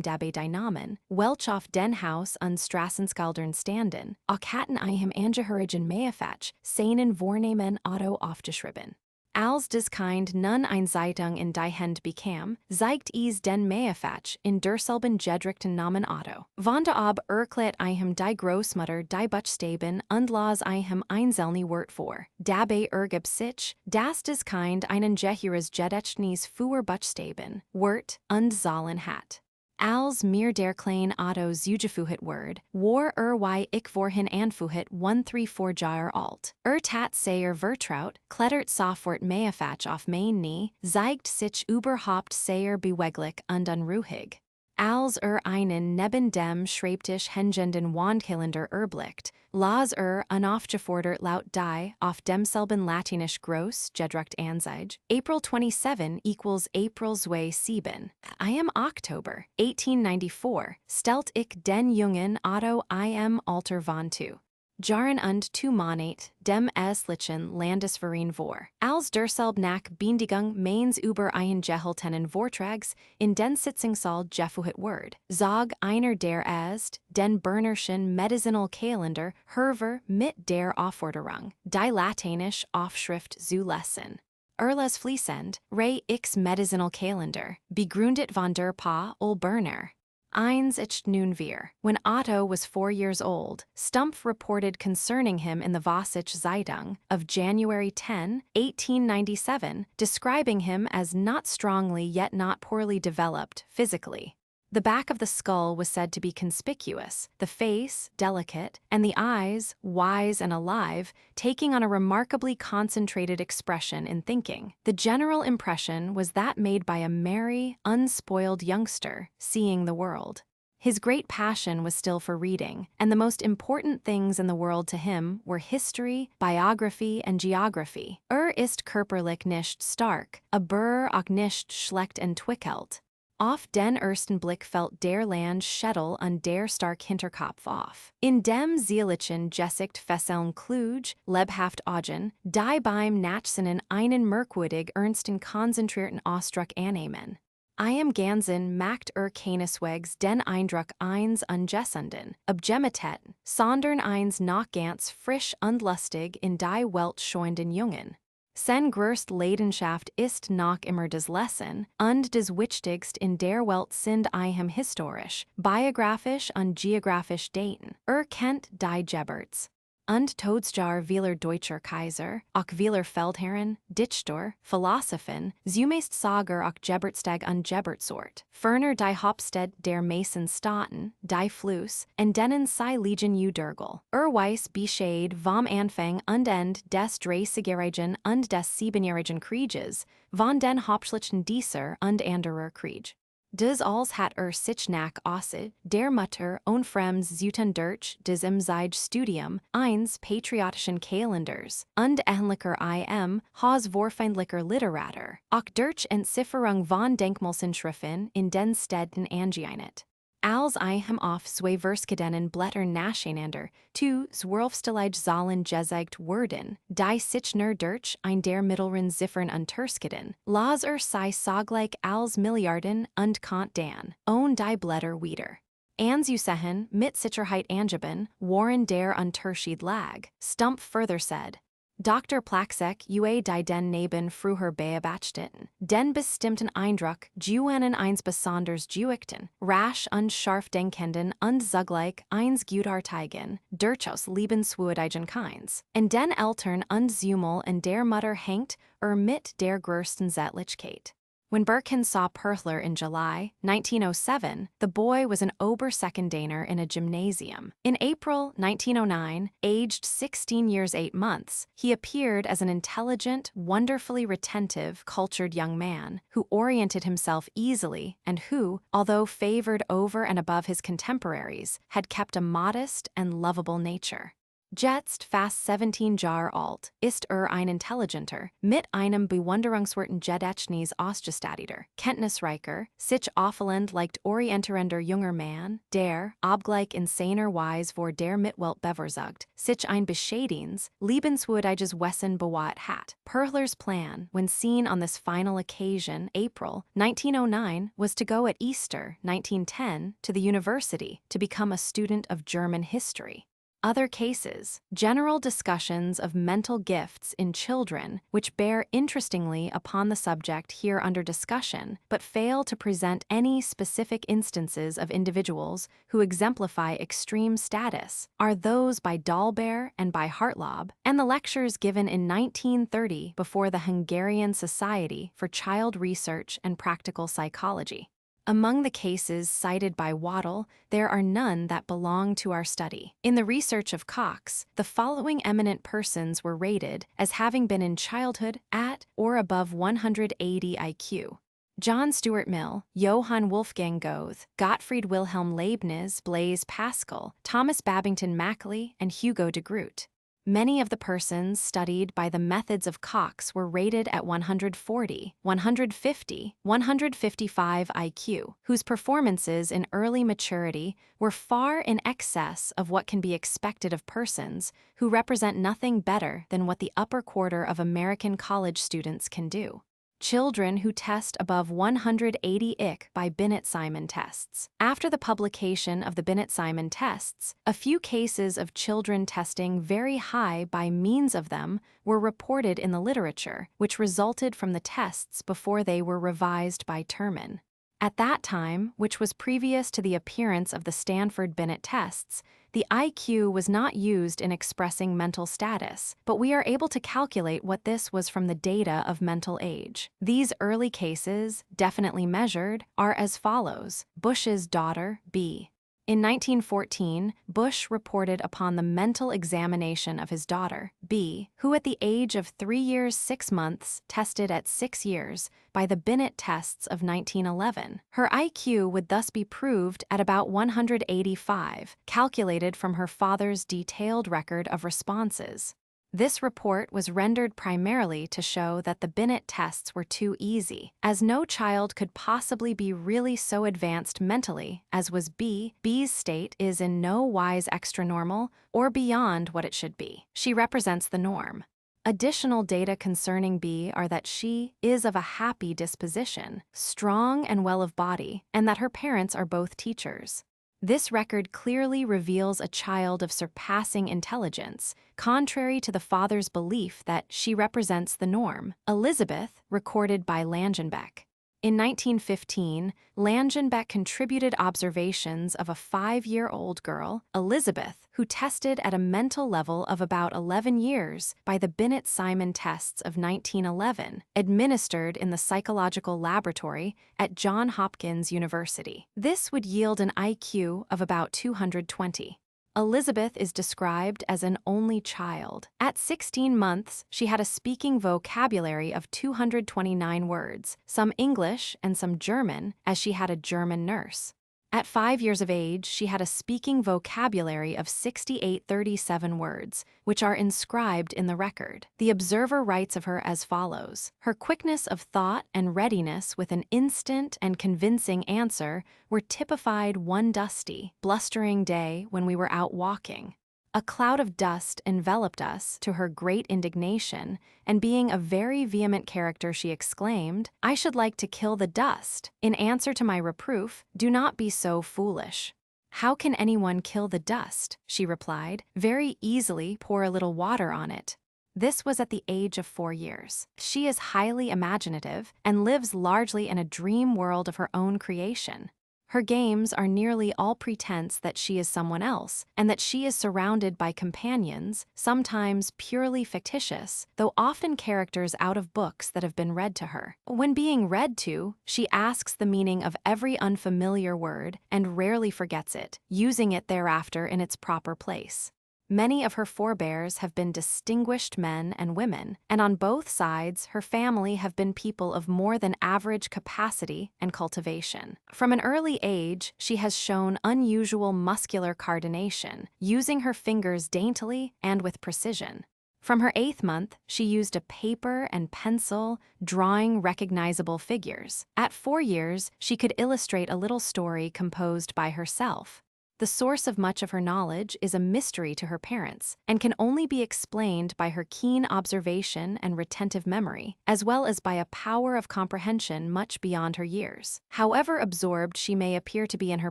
dabei die Namen, welch auf den Haus und Straßenskaldern standen, auch hatten ihm angehörigen Mehrfach seinen Vornamen Otto aufgeschrieben. Als des Kind nun ein Zeitung in die Hand bekam, zeigt es den Mehrfach in derselben gedruckten Namen Otto. Von der Ab erklärt ihm die Großmutter die Buchstaben und las ihm einzelne Wort vor. Dabei ergab sich, dass des Kind einen gehöriges Gedächtnis für Buchstaben, Wort und Zahlen hat. Als mir der kleine Otto zugefuhet word, war ich vorhin anfuhet 134 Jahre alt. Tat sehr vertraut, klettert sofort mehrfach auf mein nie, zeigt sich überhaupt sehr beweglich und unruhig. Als einen neben dem Schreibtisch hängenden Wandkalender erblickt, las unaufgefordert laut die auf demselben latinisch groß gedruckt Anzeige, April 27 equals April 7. I am October 1894, stellt ich den jungen Otto im Alter von 2 Jahren und 2 Monat dem Eslichen Landesverein vor. Als derselb nach Beendigung meines über einen gehaltenen Vortrags in den Sitzungssaal gefuhet word, zog einer der est, den Bernerschen Medizinalkalender herver mit der Aufforderung, die latinisch Aufschrift zu lesen. Les fließend, Ray X Medizinalkalender, begründet von der Pa ul Berner. Eins ich nun wir. When Otto was 4 years old, Stumpf reported concerning him in the Vossische Zeitung of January 10, 1897, describing him as not strongly yet not poorly developed physically. The back of the skull was said to be conspicuous, the face delicate, and the eyes, wise and alive, taking on a remarkably concentrated expression in thinking. The general impression was that made by a merry, unspoiled youngster seeing the world. His great passion was still for reading, and the most important things in the world to him were history, biography, and geography. Ist körperlich nicht stark, aber auch nicht schlecht entwickelt. Auf den ersten Blick fällt der Land Schädel und der stark Hinterkopf auf. In dem zierlichen Gesicht fesseln kluge, lebhaft Augen, die beim Nachsinnen einen merkwürdig ernsten konzentrierten Ausdruck annehmen. I am ganzen macht keineswegs den Eindruck eins ungesunden, Objemität, sondern eins noch ganz frisch und lustig in die Welt scheuenden Jungen. Sen größte Leidenschaft ist noch immer das Lesen, und das Wichtigst in der Welt sind ihm historisch, biografisch und geografisch Daten. Kennt die Geberts. und Todesjar vieler deutscher Kaiser, auch vieler Feldherren, Dichter, Philosophen, zumeist Sager auch Geburtstag und Geburtsort, ferner die Hauptstadt der Masonstaaten, die Fluss, und denen sei Legion Udurgel, Weiss Bescheid vom Anfang und End des Dreißigjährigen und des Siebenjährigen Krieges, von den Hauptschlichen dieser und anderer Krieg. Des als hat sich nach Ausse, der Mutter und Frems Zuten durch des im Studium, eins patriotischen Kalenders, und ähnlicher im, Haus vorfeindlicher Literatur, auch durch Entzifferung von Denkmalsinschriften in den Städten angeinet. Als hem auf zwei Verskadenen Blättern nacheinander, tu zwölfstellig Zahlen gezeigt wurden, die sich nur durch ein der mittleren Ziffern unterscheiden, las sei sogleich als Milliarden und Kant dan, und die Blätter wieder. Ansehen mit Sicherheit angeben, waren der Unterschied lag, Stump further said. Dr. Plaxek die den neben früher beobachteten, den bestimmten Eindruck einen eins besonders geüchten, rasch und scharf denkenden und zugleich eins gutartigen, durchaus liebenswürdigen Keins, und den Eltern und Zumel in der Mutter hängt mit der größten Zeitlichkeit. When Birkin saw Perthler in July 1907, the boy was an Obersekundaner in a gymnasium. In April 1909, aged 16 years 8 months, he appeared as an intelligent, wonderfully retentive, cultured young man who oriented himself easily and who, although favored over and above his contemporaries, had kept a modest and lovable nature. Jetzt fast 17 Jahre alt ist ein intelligenter, mit einem bewunderungswerten Gedächtnis ausgestatteter, kenntnisreicher, sich auffallend leicht orientierender junger Mann, der, obgleich in seiner Weise vor der Mitwelt bevorzugt, sich ein bescheidens, liebenswürdiges Wesen bewahrt hat. Perthler's plan, when seen on this final occasion, April 1909, was to go at Easter 1910 to the university to become a student of German history. Other cases, general discussions of mental gifts in children, which bear interestingly upon the subject here under discussion, but fail to present any specific instances of individuals who exemplify extreme status, are those by Dahlbeer and by Hartlaub, and the lectures given in 1930 before the Hungarian Society for Child Research and Practical Psychology. Among the cases cited by Waddell, there are none that belong to our study. In the research of Cox, the following eminent persons were rated as having been in childhood at or above 180 IQ. John Stuart Mill, Johann Wolfgang Goethe, Gottfried Wilhelm Leibniz, Blaise Pascal, Thomas Babington Macaulay, and Hugo de Groot. Many of the persons studied by the methods of Cox were rated at 140, 150, 155 IQ, whose performances in early maturity were far in excess of what can be expected of persons who represent nothing better than what the upper quarter of American college students can do. Children who test above 180 IQ by Binet-Simon tests. After the publication of the Binet-Simon tests, a few cases of children testing very high by means of them were reported in the literature, which resulted from the tests before they were revised by Terman. At that time, which was previous to the appearance of the Stanford-Binet tests, the IQ was not used in expressing mental status, but we are able to calculate what this was from the data of mental age. These early cases, definitely measured, are as follows. Bush's daughter, B. In 1914, Bush reported upon the mental examination of his daughter, B., who at the age of 3 years 6 months tested at 6 years by the Binet tests of 1911. Her IQ would thus be proved at about 185, calculated from her father's detailed record of responses. This report was rendered primarily to show that the Binet tests were too easy, as no child could possibly be really so advanced mentally as was B. B's state is in no wise extra-normal or beyond what it should be. She represents the norm. Additional data concerning B are that she is of a happy disposition, strong and well of body, and that her parents are both teachers. This record clearly reveals a child of surpassing intelligence, contrary to the father's belief that she represents the norm. Elizabeth, recorded by Langenbeck. In 1915, Langenbeck contributed observations of a 5-year-old girl, Elizabeth, who tested at a mental level of about 11 years by the Binet-Simon tests of 1911, administered in the psychological laboratory at Johns Hopkins University. This would yield an IQ of about 220. Elizabeth is described as an only child. At 16 months, she had a speaking vocabulary of 229 words, some English and some German, as she had a German nurse. At 5 years of age, she had a speaking vocabulary of 6,837 words, which are inscribed in the record. The observer writes of her as follows: "Her quickness of thought and readiness with an instant and convincing answer were typified one dusty, blustering day when we were out walking. A cloud of dust enveloped us, to her great indignation, and being a very vehement character, she exclaimed, 'I should like to kill the dust.' In answer to my reproof, 'Do not be so foolish.' 'How can anyone kill the dust?' she replied. 'Very easily pour a little water on it.' This was at the age of 4 years. She is highly imaginative and lives largely in a dream world of her own creation. Her games are nearly all pretense that she is someone else, and that she is surrounded by companions, sometimes purely fictitious, though often characters out of books that have been read to her. When being read to, she asks the meaning of every unfamiliar word and rarely forgets it, using it thereafter in its proper place. Many of her forebears have been distinguished men and women, and on both sides her family have been people of more than average capacity and cultivation. From an early age, she has shown unusual muscular coordination, using her fingers daintily and with precision. From her 8th month, she used a paper and pencil, drawing recognizable figures. At 4 years, she could illustrate a little story composed by herself. The source of much of her knowledge is a mystery to her parents, and can only be explained by her keen observation and retentive memory, as well as by a power of comprehension much beyond her years. However absorbed she may appear to be in her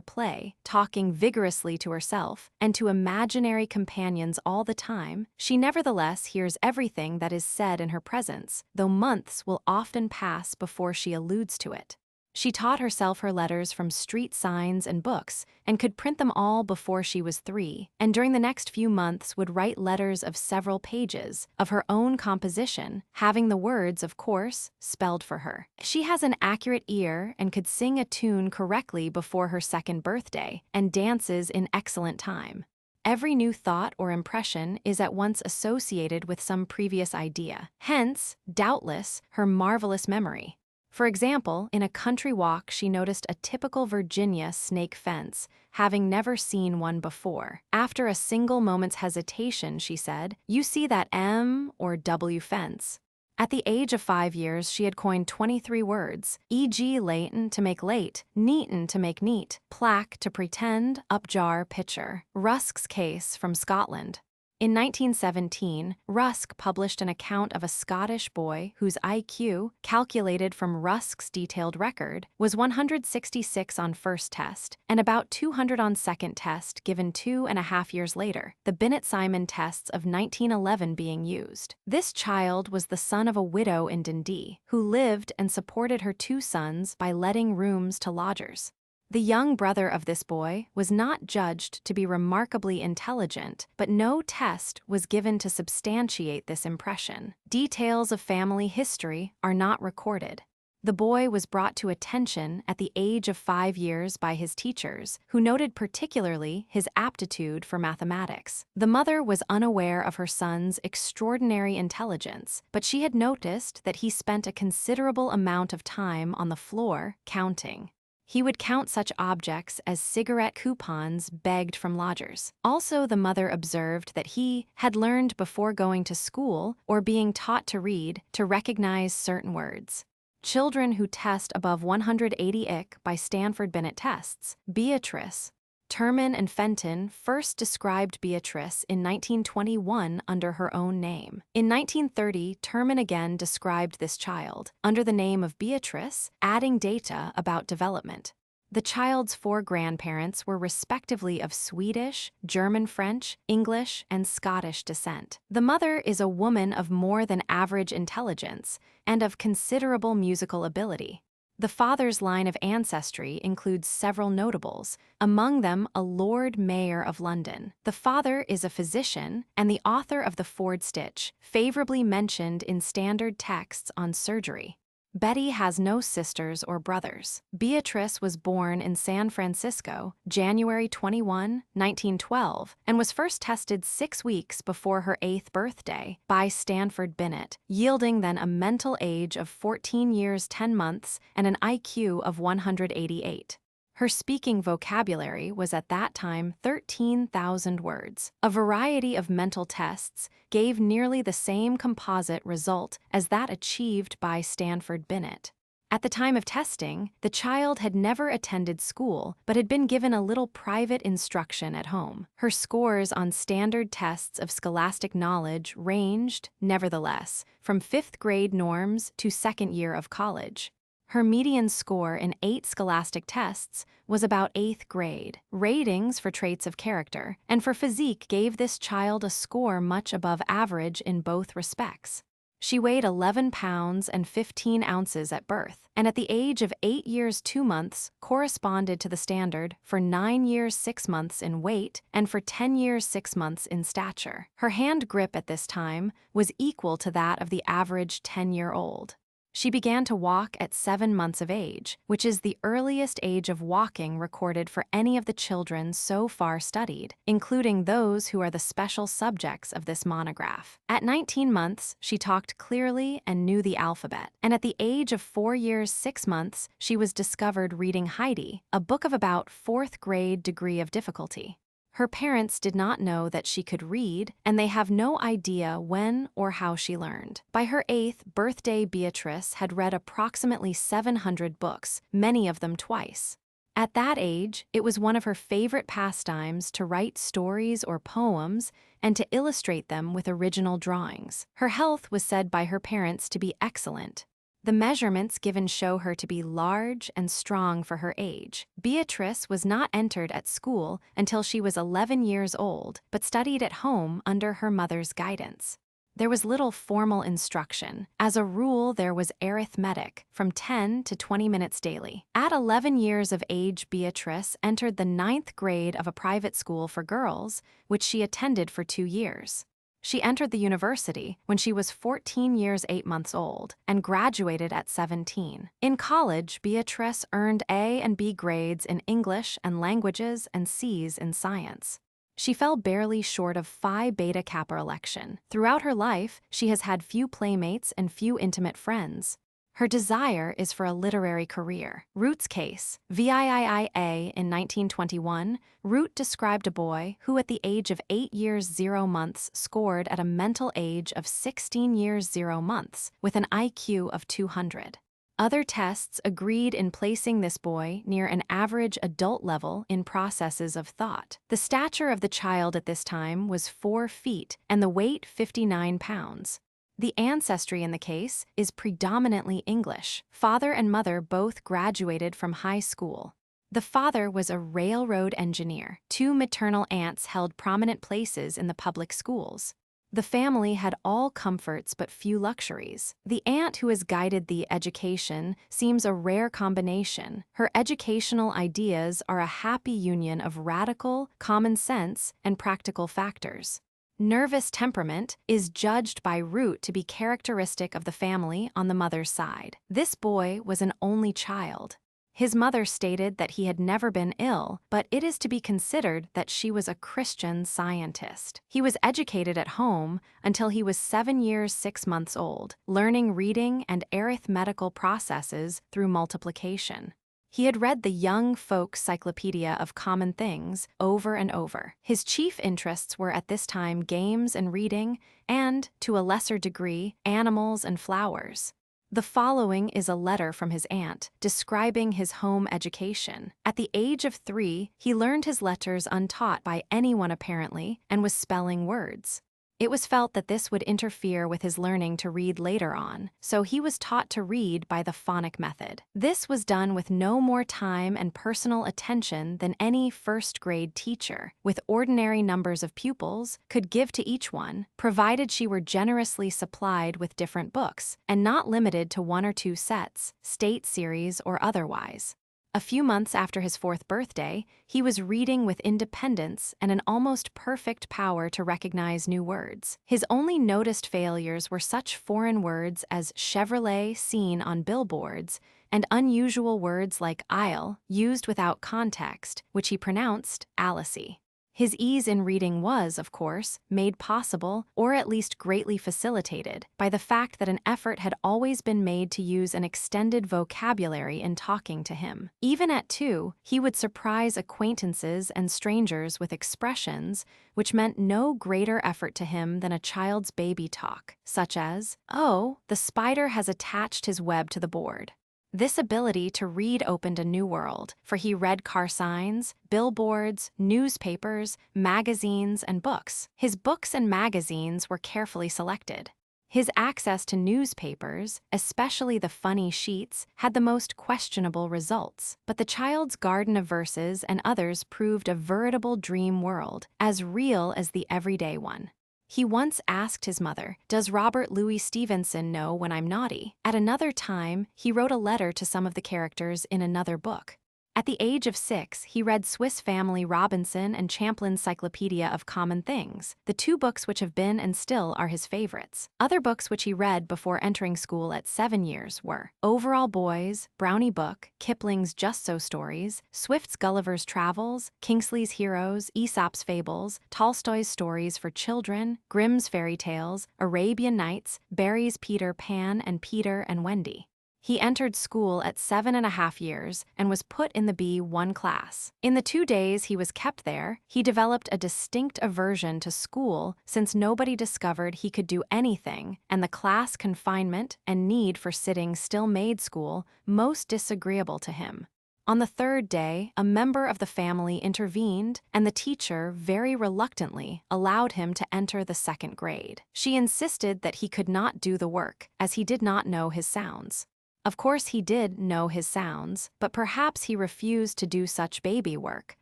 play, talking vigorously to herself, and to imaginary companions all the time, she nevertheless hears everything that is said in her presence, though months will often pass before she alludes to it. She taught herself her letters from street signs and books, and could print them all before she was 3, and during the next few months would write letters of several pages, of her own composition, having the words, of course, spelled for her. She has an accurate ear and could sing a tune correctly before her 2nd birthday, and dances in excellent time. Every new thought or impression is at once associated with some previous idea. Hence, doubtless, her marvelous memory. For example, in a country walk she noticed a typical Virginia snake fence, having never seen one before. After a single moment's hesitation, she said, "You see that M or W fence?" At the age of 5 years, she had coined 23 words, e.g. latent to make late, neaten to make neat, plaque to pretend, upjar picture. Rusk's case from Scotland. In 1917, Rusk published an account of a Scottish boy whose IQ, calculated from Rusk's detailed record, was 166 on first test and about 200 on second test given 2.5 years later, the Binet-Simon tests of 1911 being used. This child was the son of a widow in Dundee, who lived and supported her 2 sons by letting rooms to lodgers. The young brother of this boy was not judged to be remarkably intelligent, but no test was given to substantiate this impression. Details of family history are not recorded. The boy was brought to attention at the age of 5 years by his teachers, who noted particularly his aptitude for mathematics. The mother was unaware of her son's extraordinary intelligence, but she had noticed that he spent a considerable amount of time on the floor counting. He would count such objects as cigarette coupons begged from lodgers. Also, the mother observed that he had learned before going to school or being taught to read to recognize certain words. Children who test above 180 IQ by Stanford-Binet tests. Beatrice. Terman and Fenton first described Beatrice in 1921 under her own name. In 1930, Terman again described this child under the name of Beatrice, adding data about development. The child's 4 grandparents were respectively of Swedish, German-French, English, and Scottish descent. The mother is a woman of more than average intelligence and of considerable musical ability. The father's line of ancestry includes several notables, among them a Lord Mayor of London. The father is a physician and the author of the Ford Stitch, favorably mentioned in standard texts on surgery. Betty has no sisters or brothers. Beatrice was born in San Francisco, January 21, 1912, and was first tested 6 weeks before her 8th birthday by Stanford-Binet, yielding then a mental age of 14 years 10 months and an IQ of 188. Her speaking vocabulary was at that time 13,000 words. A variety of mental tests gave nearly the same composite result as that achieved by Stanford-Binet. At the time of testing, the child had never attended school but had been given a little private instruction at home. Her scores on standard tests of scholastic knowledge ranged, nevertheless, from 5th grade norms to 2nd year of college. Her median score in 8 scholastic tests was about 8th grade. Ratings for traits of character and for physique gave this child a score much above average in both respects. She weighed 11 pounds and 15 ounces at birth, and at the age of 8 years 2 months corresponded to the standard for 9 years 6 months in weight and for 10 years 6 months in stature. Her hand grip at this time was equal to that of the average 10-year-old. She began to walk at 7 months of age, which is the earliest age of walking recorded for any of the children so far studied, including those who are the special subjects of this monograph. At 19 months, she talked clearly and knew the alphabet, and at the age of 4 years 6 months, she was discovered reading Heidi, a book of about 4th grade degree of difficulty. Her parents did not know that she could read, and they have no idea when or how she learned. By her 8th birthday, Beatrice had read approximately 700 books, many of them twice. At that age, it was one of her favorite pastimes to write stories or poems and to illustrate them with original drawings. Her health was said by her parents to be excellent. The measurements given show her to be large and strong for her age. Beatrice was not entered at school until she was 11 years old, but studied at home under her mother's guidance. There was little formal instruction. As a rule, there was arithmetic, from 10 to 20 minutes daily. At 11 years of age, Beatrice entered the 9th grade of a private school for girls, which she attended for 2 years. She entered the university when she was 14 years 8 months old and graduated at 17. In college, Beatrice earned A and B grades in English and languages and C's in science. She fell barely short of Phi Beta Kappa election. Throughout her life, she has had few playmates and few intimate friends. Her desire is for a literary career. Root's case, VIIIA in 1921, Root described a boy who at the age of 8 years 0 months scored at a mental age of 16 years 0 months with an IQ of 200. Other tests agreed in placing this boy near an average adult level in processes of thought. The stature of the child at this time was 4 feet and the weight 59 pounds. The ancestry in the case is predominantly English. Father and mother both graduated from high school. The father was a railroad engineer. 2 maternal aunts held prominent places in the public schools. The family had all comforts but few luxuries. The aunt who has guided the education seems a rare combination. Her educational ideas are a happy union of radical, common sense, and practical factors. Nervous temperament is judged by Root to be characteristic of the family on the mother's side. This boy was an only child. His mother stated that he had never been ill, but it is to be considered that she was a Christian Scientist. He was educated at home until he was 7 years 6 months old, learning reading and arithmetical processes through multiplication. He had read the Young Folks' Cyclopedia of Common Things over and over. His chief interests were at this time games and reading, and, to a lesser degree, animals and flowers. The following is a letter from his aunt describing his home education. At the age of 3, he learned his letters untaught by anyone apparently and was spelling words. It was felt that this would interfere with his learning to read later on, so he was taught to read by the phonic method. This was done with no more time and personal attention than any first-grade teacher, with ordinary numbers of pupils, could give to each one, provided she were generously supplied with different books, and not limited to 1 or 2 sets, state series or otherwise. A few months after his 4th birthday, he was reading with independence and an almost perfect power to recognize new words. His only noticed failures were such foreign words as Chevrolet seen on billboards and unusual words like aisle, used without context, which he pronounced Alice. His ease in reading was, of course, made possible, or at least greatly facilitated, by the fact that an effort had always been made to use an extended vocabulary in talking to him. Even at 2, he would surprise acquaintances and strangers with expressions which meant no greater effort to him than a child's baby talk, such as, "Oh, the spider has attached his web to the board." This ability to read opened a new world, for he read car signs, billboards, newspapers, magazines, and books. His books and magazines were carefully selected. His access to newspapers, especially the funny sheets, had the most questionable results, but the child's garden of verses and others proved a veritable dream world, as real as the everyday one. He once asked his mother, "Does Robert Louis Stevenson know when I'm naughty?" At another time, he wrote a letter to some of the characters in another book. At the age of 6, he read Swiss Family Robinson and Champlin's Cyclopedia of Common Things, the 2 books which have been and still are his favorites. Other books which he read before entering school at 7 years were Overall Boys, Brownie Book, Kipling's Just So Stories, Swift's Gulliver's Travels, Kingsley's Heroes, Aesop's Fables, Tolstoy's Stories for Children, Grimm's Fairy Tales, Arabian Nights, Barrie's Peter Pan and Peter and Wendy. He entered school at 7.5 years and was put in the B1 class. In the 2 days he was kept there, he developed a distinct aversion to school since nobody discovered he could do anything, and the class confinement and need for sitting still made school most disagreeable to him. On the 3rd day, a member of the family intervened, and the teacher, very reluctantly, allowed him to enter the 2nd grade. She insisted that he could not do the work, as he did not know his sounds. Of course he did know his sounds, but perhaps he refused to do such baby work,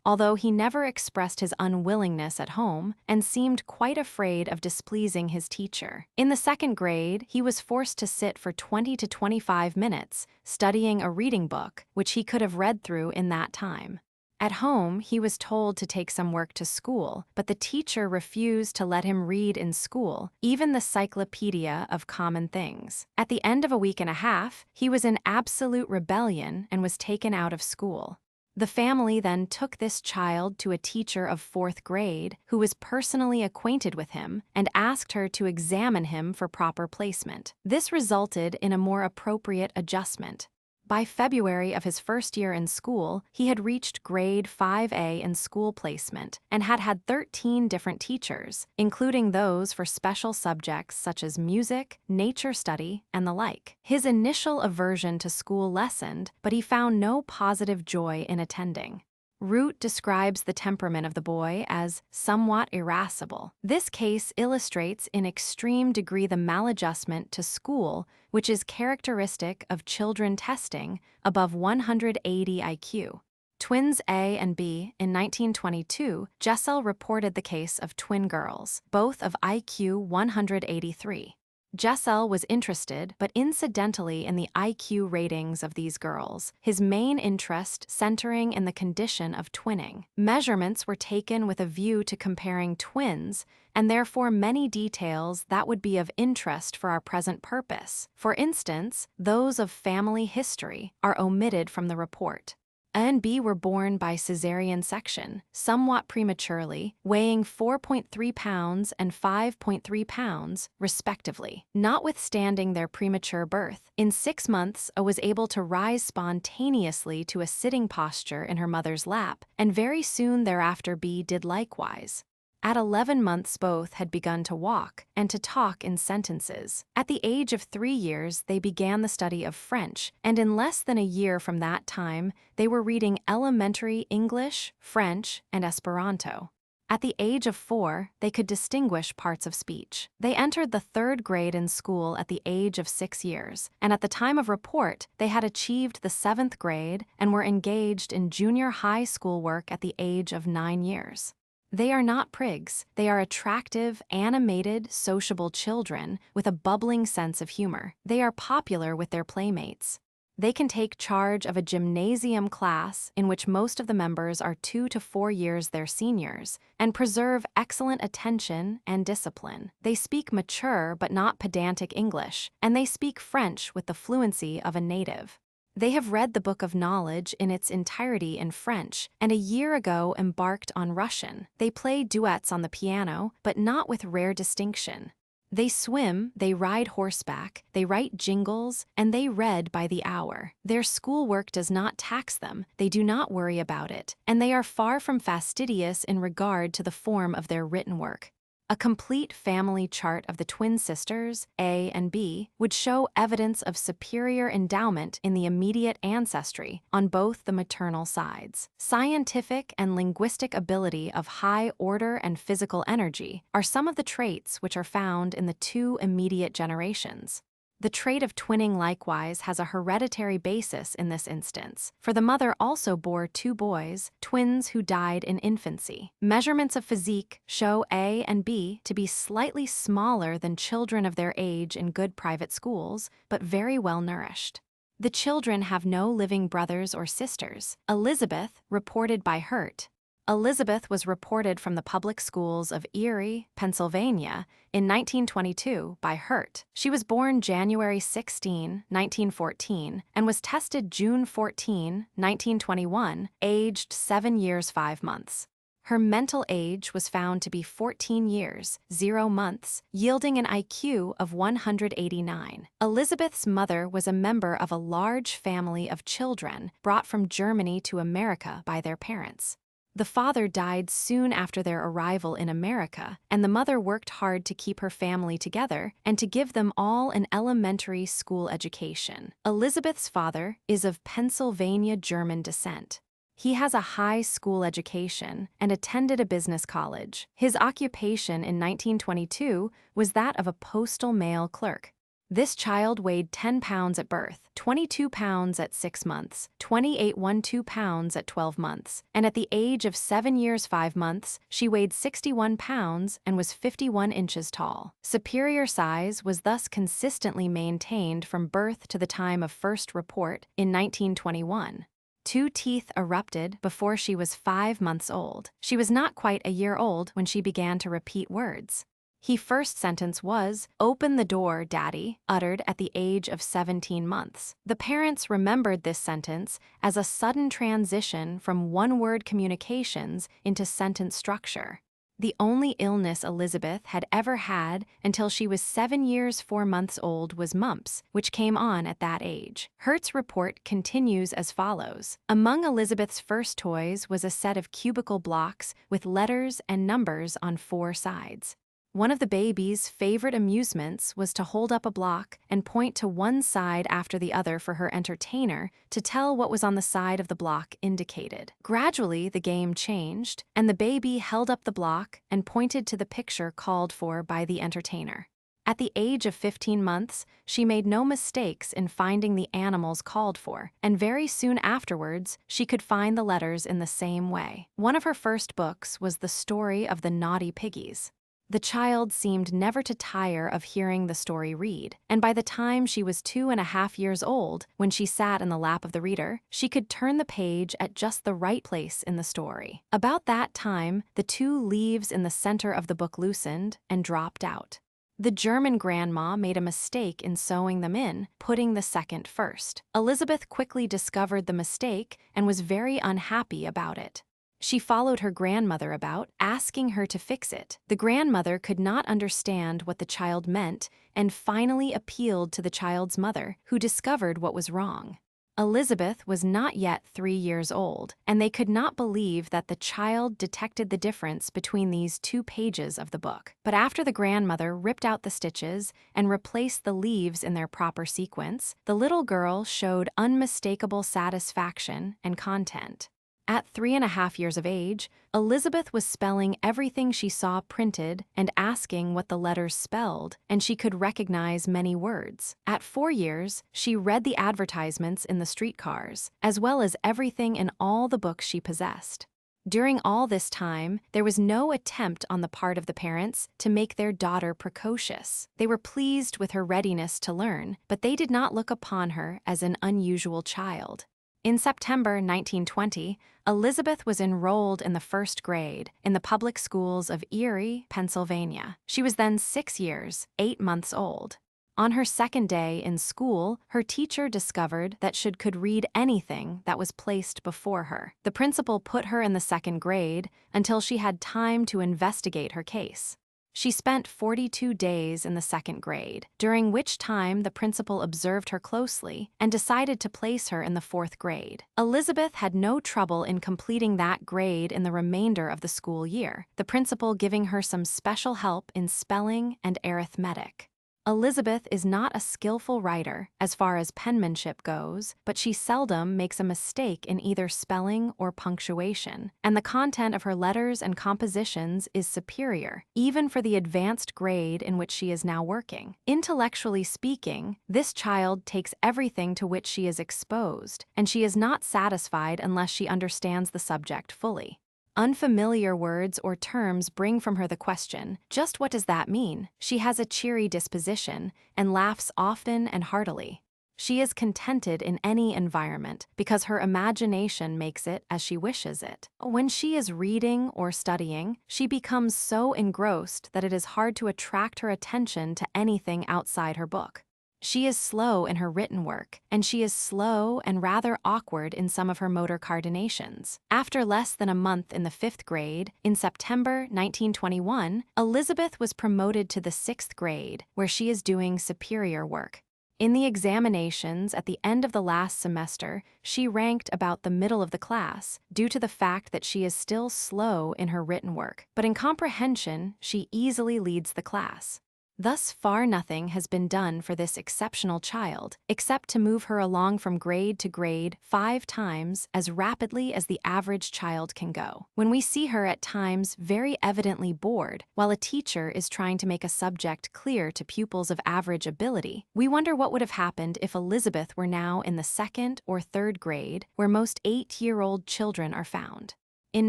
although he never expressed his unwillingness at home and seemed quite afraid of displeasing his teacher. In the 2nd grade, he was forced to sit for 20 to 25 minutes, studying a reading book, which he could have read through in that time. At home, he was told to take some work to school, but the teacher refused to let him read in school, even the Cyclopedia of Common Things. At the end of a week and a half, he was in absolute rebellion and was taken out of school. The family then took this child to a teacher of 4th grade who was personally acquainted with him and asked her to examine him for proper placement. This resulted in a more appropriate adjustment. By February of his first year in school, he had reached grade 5A in school placement and had 13 different teachers, including those for special subjects such as music, nature study, and the like. His initial aversion to school lessened, but he found no positive joy in attending. Root describes the temperament of the boy as somewhat irascible. This case illustrates in extreme degree the maladjustment to school which is characteristic of children testing above 180 IQ. Twins A and B in 1922, Jessel reported the case of twin girls, both of IQ 183. Jessel was interested, but incidentally, in the IQ ratings of these girls, his main interest centering in the condition of twinning. Measurements were taken with a view to comparing twins, and therefore many details that would be of interest for our present purpose, for instance, those of family history, are omitted from the report. A and B were born by cesarean section, somewhat prematurely, weighing 4.3 pounds and 5.3 pounds, respectively. Notwithstanding their premature birth, in 6 months A was able to rise spontaneously to a sitting posture in her mother's lap, and very soon thereafter B did likewise. At 11 months both had begun to walk and to talk in sentences. At the age of 3 years they began the study of French, and in less than a year from that time they were reading elementary English, French, and Esperanto. At the age of 4, they could distinguish parts of speech. They entered the 3rd grade in school at the age of 6 years, and at the time of report, they had achieved the 7th grade and were engaged in junior high school work at the age of 9 years. They are not prigs. They are attractive, animated, sociable children with a bubbling sense of humor. They are popular with their playmates. They can take charge of a gymnasium class in which most of the members are 2 to 4 years their seniors, and preserve excellent attention and discipline. They speak mature but not pedantic English, and they speak French with the fluency of a native. They have read the Book of Knowledge in its entirety in French, and a year ago embarked on Russian. They play duets on the piano, but not with rare distinction. They swim, they ride horseback, they write jingles, and they read by the hour. Their schoolwork does not tax them, they do not worry about it, and they are far from fastidious in regard to the form of their written work. A complete family chart of the twin sisters, A and B, would show evidence of superior endowment in the immediate ancestry on both the maternal sides. Scientific and linguistic ability of high order and physical energy are some of the traits which are found in the 2 immediate generations. The trait of twinning likewise has a hereditary basis in this instance, for the mother also bore 2 boys, twins who died in infancy. Measurements of physique show A and B to be slightly smaller than children of their age in good private schools, but very well nourished. The children have no living brothers or sisters. Elizabeth, reported by Hurt. Elizabeth was reported from the public schools of Erie, Pennsylvania, in 1922 by Hurt. She was born January 16, 1914, and was tested June 14, 1921, aged 7 years 5 months. Her mental age was found to be 14 years, 0 months, yielding an IQ of 189. Elizabeth's mother was a member of a large family of children brought from Germany to America by their parents. The father died soon after their arrival in America, and the mother worked hard to keep her family together and to give them all an elementary school education. Elizabeth's father is of Pennsylvania German descent. He has a high school education and attended a business college. His occupation in 1922 was that of a postal mail clerk. This child weighed 10 pounds at birth, 22 pounds at 6 months, 28.12 pounds at 12 months, and at the age of 7 years 5 months, she weighed 61 pounds and was 51 inches tall. Superior size was thus consistently maintained from birth to the time of first report in 1921. 2 teeth erupted before she was 5 months old. She was not quite a year old when she began to repeat words. His first sentence was, "Open the door, Daddy," uttered at the age of 17 months. The parents remembered this sentence as a sudden transition from one-word communications into sentence structure. The only illness Elizabeth had ever had until she was 7 years 4 months old was mumps, which came on at that age. Hurt's report continues as follows. Among Elizabeth's first toys was a set of cubical blocks with letters and numbers on 4 sides. One of the baby's favorite amusements was to hold up a block and point to one side after the other for her entertainer to tell what was on the side of the block indicated. Gradually, the game changed, and the baby held up the block and pointed to the picture called for by the entertainer. At the age of 15 months, she made no mistakes in finding the animals called for, and very soon afterwards, she could find the letters in the same way. One of her first books was The Story of the Naughty Piggies. The child seemed never to tire of hearing the story read, and by the time she was 2.5 years old, when she sat in the lap of the reader, she could turn the page at just the right place in the story. About that time, the 2 leaves in the center of the book loosened and dropped out. The German grandma made a mistake in sewing them in, putting the second first. Elizabeth quickly discovered the mistake and was very unhappy about it. She followed her grandmother about, asking her to fix it. The grandmother could not understand what the child meant and finally appealed to the child's mother, who discovered what was wrong. Elizabeth was not yet 3 years old, and they could not believe that the child detected the difference between these 2 pages of the book. But after the grandmother ripped out the stitches and replaced the leaves in their proper sequence, the little girl showed unmistakable satisfaction and content. At 3.5 years of age, Elizabeth was spelling everything she saw printed and asking what the letters spelled, and she could recognize many words. At 4 years, she read the advertisements in the streetcars, as well as everything in all the books she possessed. During all this time, there was no attempt on the part of the parents to make their daughter precocious. They were pleased with her readiness to learn, but they did not look upon her as an unusual child. In September 1920, Elizabeth was enrolled in the first grade in the public schools of Erie, Pennsylvania. She was then 6 years, 8 months old. On her second day in school, her teacher discovered that she could read anything that was placed before her. The principal put her in the second grade until she had time to investigate her case. She spent 42 days in the second grade, during which time the principal observed her closely and decided to place her in the fourth grade. Elizabeth had no trouble in completing that grade in the remainder of the school year, the principal giving her some special help in spelling and arithmetic. Elizabeth is not a skillful writer as far as penmanship goes, but she seldom makes a mistake in either spelling or punctuation, and the content of her letters and compositions is superior, even for the advanced grade in which she is now working. Intellectually speaking, this child takes everything to which she is exposed, and she is not satisfied unless she understands the subject fully. Unfamiliar words or terms bring from her the question, just what does that mean? She has a cheery disposition and laughs often and heartily. She is contented in any environment because her imagination makes it as she wishes it. When she is reading or studying, she becomes so engrossed that it is hard to attract her attention to anything outside her book. She is slow in her written work, and she is slow and rather awkward in some of her motor coordinations. After less than a month in the 5th grade, in September 1921, Elizabeth was promoted to the 6th grade, where she is doing superior work. In the examinations at the end of the last semester, she ranked about the middle of the class, due to the fact that she is still slow in her written work, but in comprehension, she easily leads the class. Thus far nothing has been done for this exceptional child, except to move her along from grade to grade 5 times as rapidly as the average child can go. When we see her at times very evidently bored, while a teacher is trying to make a subject clear to pupils of average ability, we wonder what would have happened if Elizabeth were now in the 2nd or 3rd grade, where most 8-year-old children are found. In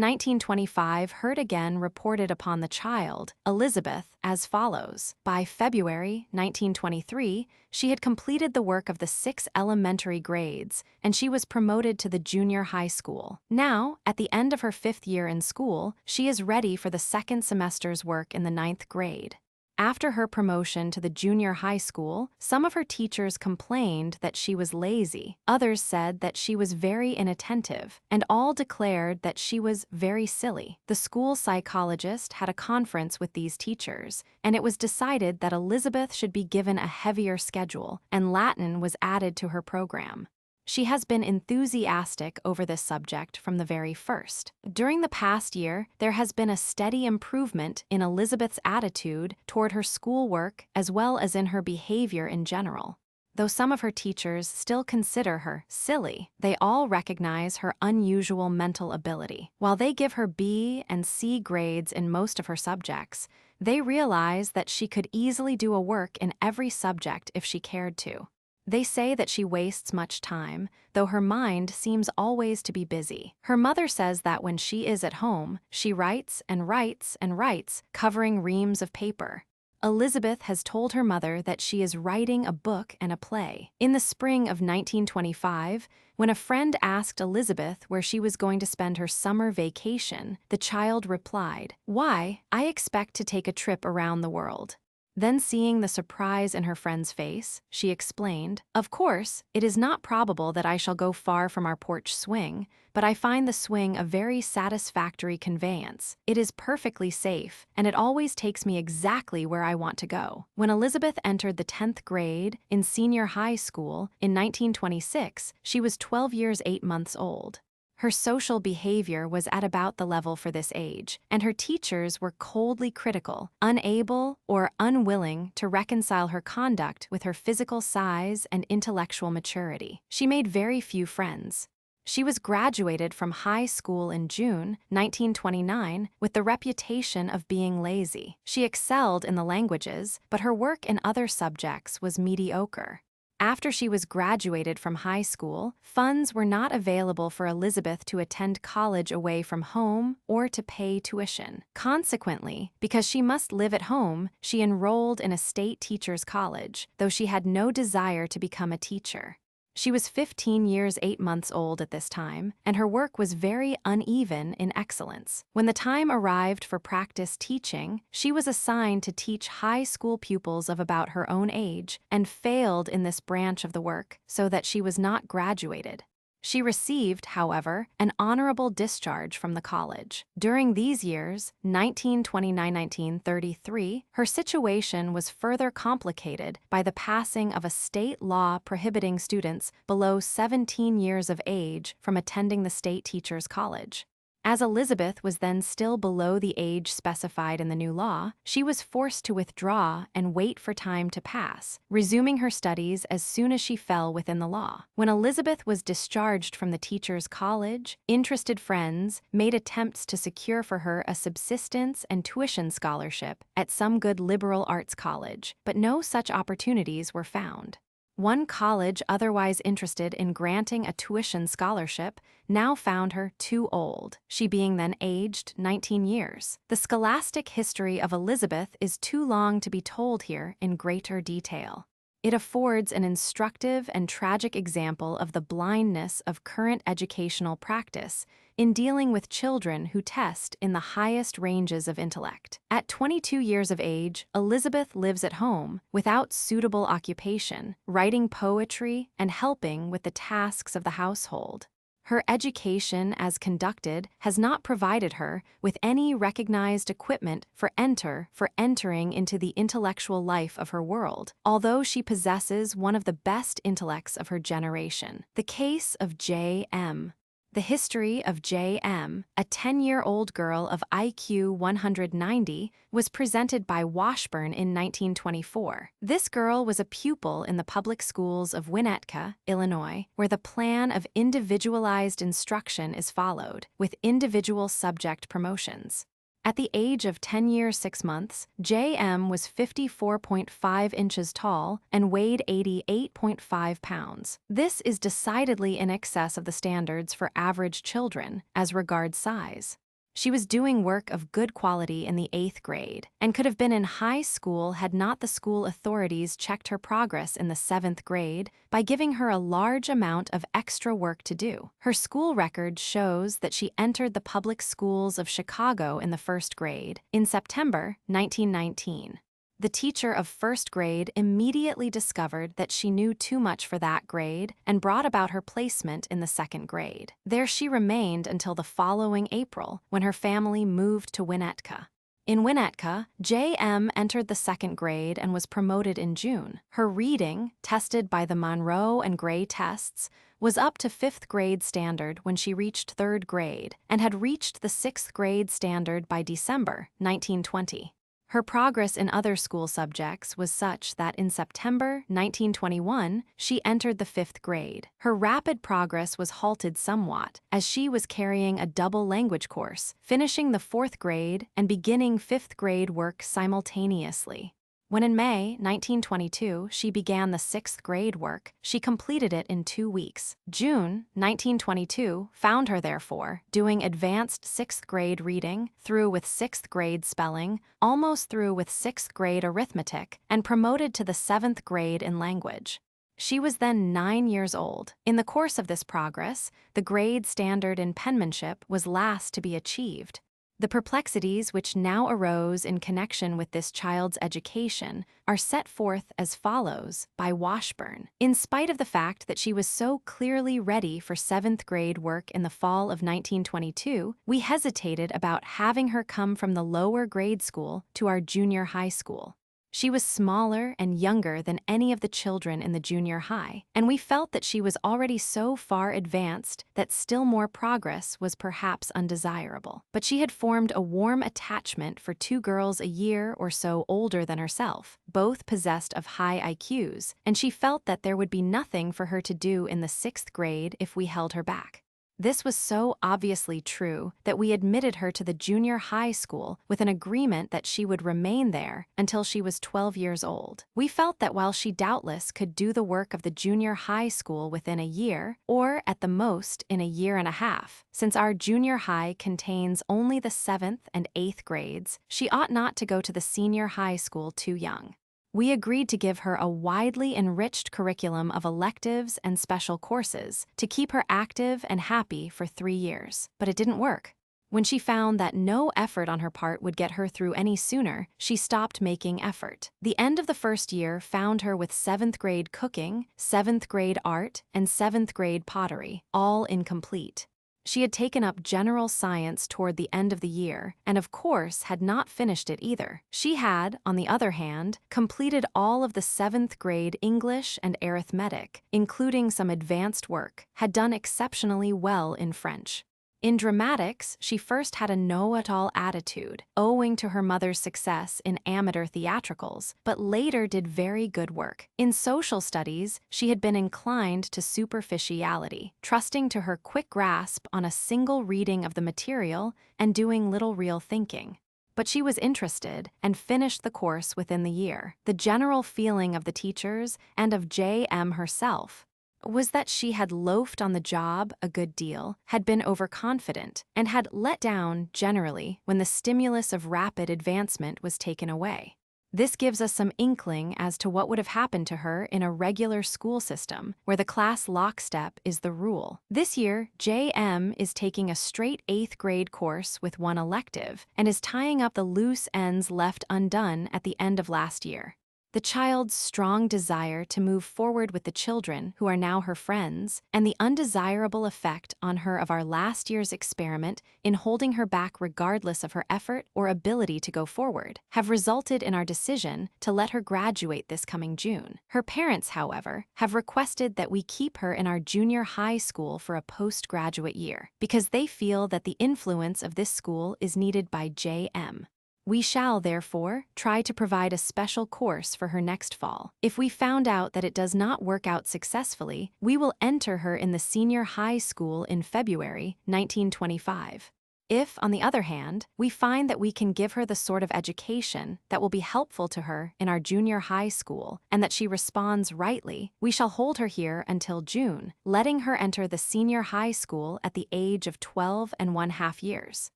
1925, Hurt again reported upon the child, Elizabeth, as follows. By February 1923, she had completed the work of the 6 elementary grades, and she was promoted to the junior high school. Now, at the end of her 5th year in school, she is ready for the 2nd semester's work in the 9th grade. After her promotion to the junior high school, some of her teachers complained that she was lazy, others said that she was very inattentive, and all declared that she was very silly. The school psychologist had a conference with these teachers, and it was decided that Elizabeth should be given a heavier schedule, and Latin was added to her program. She has been enthusiastic over this subject from the very first. During the past year, there has been a steady improvement in Elizabeth's attitude toward her schoolwork as well as in her behavior in general. Though some of her teachers still consider her silly, they all recognize her unusual mental ability. While they give her B and C grades in most of her subjects, they realize that she could easily do a work in every subject if she cared to. They say that she wastes much time, though her mind seems always to be busy. Her mother says that when she is at home, she writes and writes and writes, covering reams of paper. Elizabeth has told her mother that she is writing a book and a play. In the spring of 1925, when a friend asked Elizabeth where she was going to spend her summer vacation, the child replied, "Why, I expect to take a trip around the world." Then seeing the surprise in her friend's face, she explained, "Of course, it is not probable that I shall go far from our porch swing, but I find the swing a very satisfactory conveyance. It is perfectly safe, and it always takes me exactly where I want to go." When Elizabeth entered the 10th grade in senior high school in 1926, she was 12 years 8 months old. Her social behavior was at about the level for this age, and her teachers were coldly critical, unable or unwilling to reconcile her conduct with her physical size and intellectual maturity. She made very few friends. She was graduated from high school in June 1929 with the reputation of being lazy. She excelled in the languages, but her work in other subjects was mediocre. After she was graduated from high school, funds were not available for Elizabeth to attend college away from home or to pay tuition. Consequently, because she must live at home, she enrolled in a state teachers' college, though she had no desire to become a teacher. She was 15 years 8 months old at this time, and her work was very uneven in excellence. When the time arrived for practice teaching, she was assigned to teach high school pupils of about her own age and failed in this branch of the work, so that she was not graduated. She received, however, an honorable discharge from the college. During these years, 1929–1933, her situation was further complicated by the passing of a state law prohibiting students below 17 years of age from attending the state teachers' college. As Elizabeth was then still below the age specified in the new law, she was forced to withdraw and wait for time to pass, resuming her studies as soon as she fell within the law. When Elizabeth was discharged from the teachers' college, interested friends made attempts to secure for her a subsistence and tuition scholarship at some good liberal arts college, but no such opportunities were found. One college otherwise interested in granting a tuition scholarship now found her too old, she being then aged 19 years. The scholastic history of Elizabeth is too long to be told here in greater detail. It affords an instructive and tragic example of the blindness of current educational practice in dealing with children who test in the highest ranges of intellect. At 22 years of age, Elizabeth lives at home without suitable occupation, writing poetry and helping with the tasks of the household. Her education as conducted has not provided her with any recognized equipment for entering into the intellectual life of her world, although she possesses one of the best intellects of her generation. The case of J.M. The history of J.M., a 10-year-old girl of IQ 190, was presented by Washburn in 1924. This girl was a pupil in the public schools of Winnetka, Illinois, where the plan of individualized instruction is followed, with individual subject promotions. At the age of 10 years 6 months, J.M. was 54.5 inches tall and weighed 88.5 pounds. This is decidedly in excess of the standards for average children as regards size. She was doing work of good quality in the 8th grade and could have been in high school had not the school authorities checked her progress in the 7th grade by giving her a large amount of extra work to do. Her school record shows that she entered the public schools of Chicago in the 1st grade in September 1919. The teacher of 1st grade immediately discovered that she knew too much for that grade and brought about her placement in the 2nd grade. There she remained until the following April, when her family moved to Winnetka. In Winnetka, J.M. entered the 2nd grade and was promoted in June. Her reading, tested by the Monroe and Gray tests, was up to 5th grade standard when she reached 3rd grade and had reached the 6th grade standard by December 1920. Her progress in other school subjects was such that in September 1921, she entered the 5th grade. Her rapid progress was halted somewhat, as she was carrying a double language course, finishing the 4th grade and beginning 5th grade work simultaneously. When in May 1922 she began the 6th grade work, she completed it in 2 weeks. June 1922 found her, therefore, doing advanced 6th grade reading, through with 6th grade spelling, almost through with 6th grade arithmetic, and promoted to the 7th grade in language. She was then 9 years old. In the course of this progress, the grade standard in penmanship was last to be achieved. The perplexities which now arose in connection with this child's education are set forth as follows by Washburn. In spite of the fact that she was so clearly ready for 7th grade work in the fall of 1922, we hesitated about having her come from the lower grade school to our junior high school. She was smaller and younger than any of the children in the junior high, and we felt that she was already so far advanced that still more progress was perhaps undesirable. But she had formed a warm attachment for 2 girls a year or so older than herself, both possessed of high IQs, and she felt that there would be nothing for her to do in the 6th grade if we held her back. This was so obviously true that we admitted her to the junior high school with an agreement that she would remain there until she was 12 years old. We felt that while she doubtless could do the work of the junior high school within a year, or at the most in a year and a half, since our junior high contains only the 7th and 8th grades, she ought not to go to the senior high school too young. We agreed to give her a widely enriched curriculum of electives and special courses to keep her active and happy for 3 years, but it didn't work. When she found that no effort on her part would get her through any sooner, she stopped making effort. The end of the first year found her with 7th grade cooking, 7th grade art, and 7th grade pottery, all incomplete. She had taken up general science toward the end of the year, and of course had not finished it either. She had, on the other hand, completed all of the 7th grade English and arithmetic, including some advanced work, had done exceptionally well in French. In dramatics, she first had a know-it-all attitude, owing to her mother's success in amateur theatricals, but later did very good work. In social studies, she had been inclined to superficiality, trusting to her quick grasp on a single reading of the material and doing little real thinking. But she was interested and finished the course within the year. The general feeling of the teachers and of J.M. herself was that she had loafed on the job a good deal, had been overconfident, and had let down generally when the stimulus of rapid advancement was taken away. This gives us some inkling as to what would have happened to her in a regular school system, where the class lockstep is the rule. This year, J.M. is taking a straight 8th grade course with one elective, and is tying up the loose ends left undone at the end of last year. The child's strong desire to move forward with the children who are now her friends, and the undesirable effect on her of our last year's experiment in holding her back regardless of her effort or ability to go forward, have resulted in our decision to let her graduate this coming June. Her parents, however, have requested that we keep her in our junior high school for a postgraduate year, because they feel that the influence of this school is needed by J.M. We shall, therefore, try to provide a special course for her next fall. If we found out that it does not work out successfully, we will enter her in the senior high school in February 1925. If, on the other hand, we find that we can give her the sort of education that will be helpful to her in our junior high school, and that she responds rightly, we shall hold her here until June, letting her enter the senior high school at the age of 12½ years.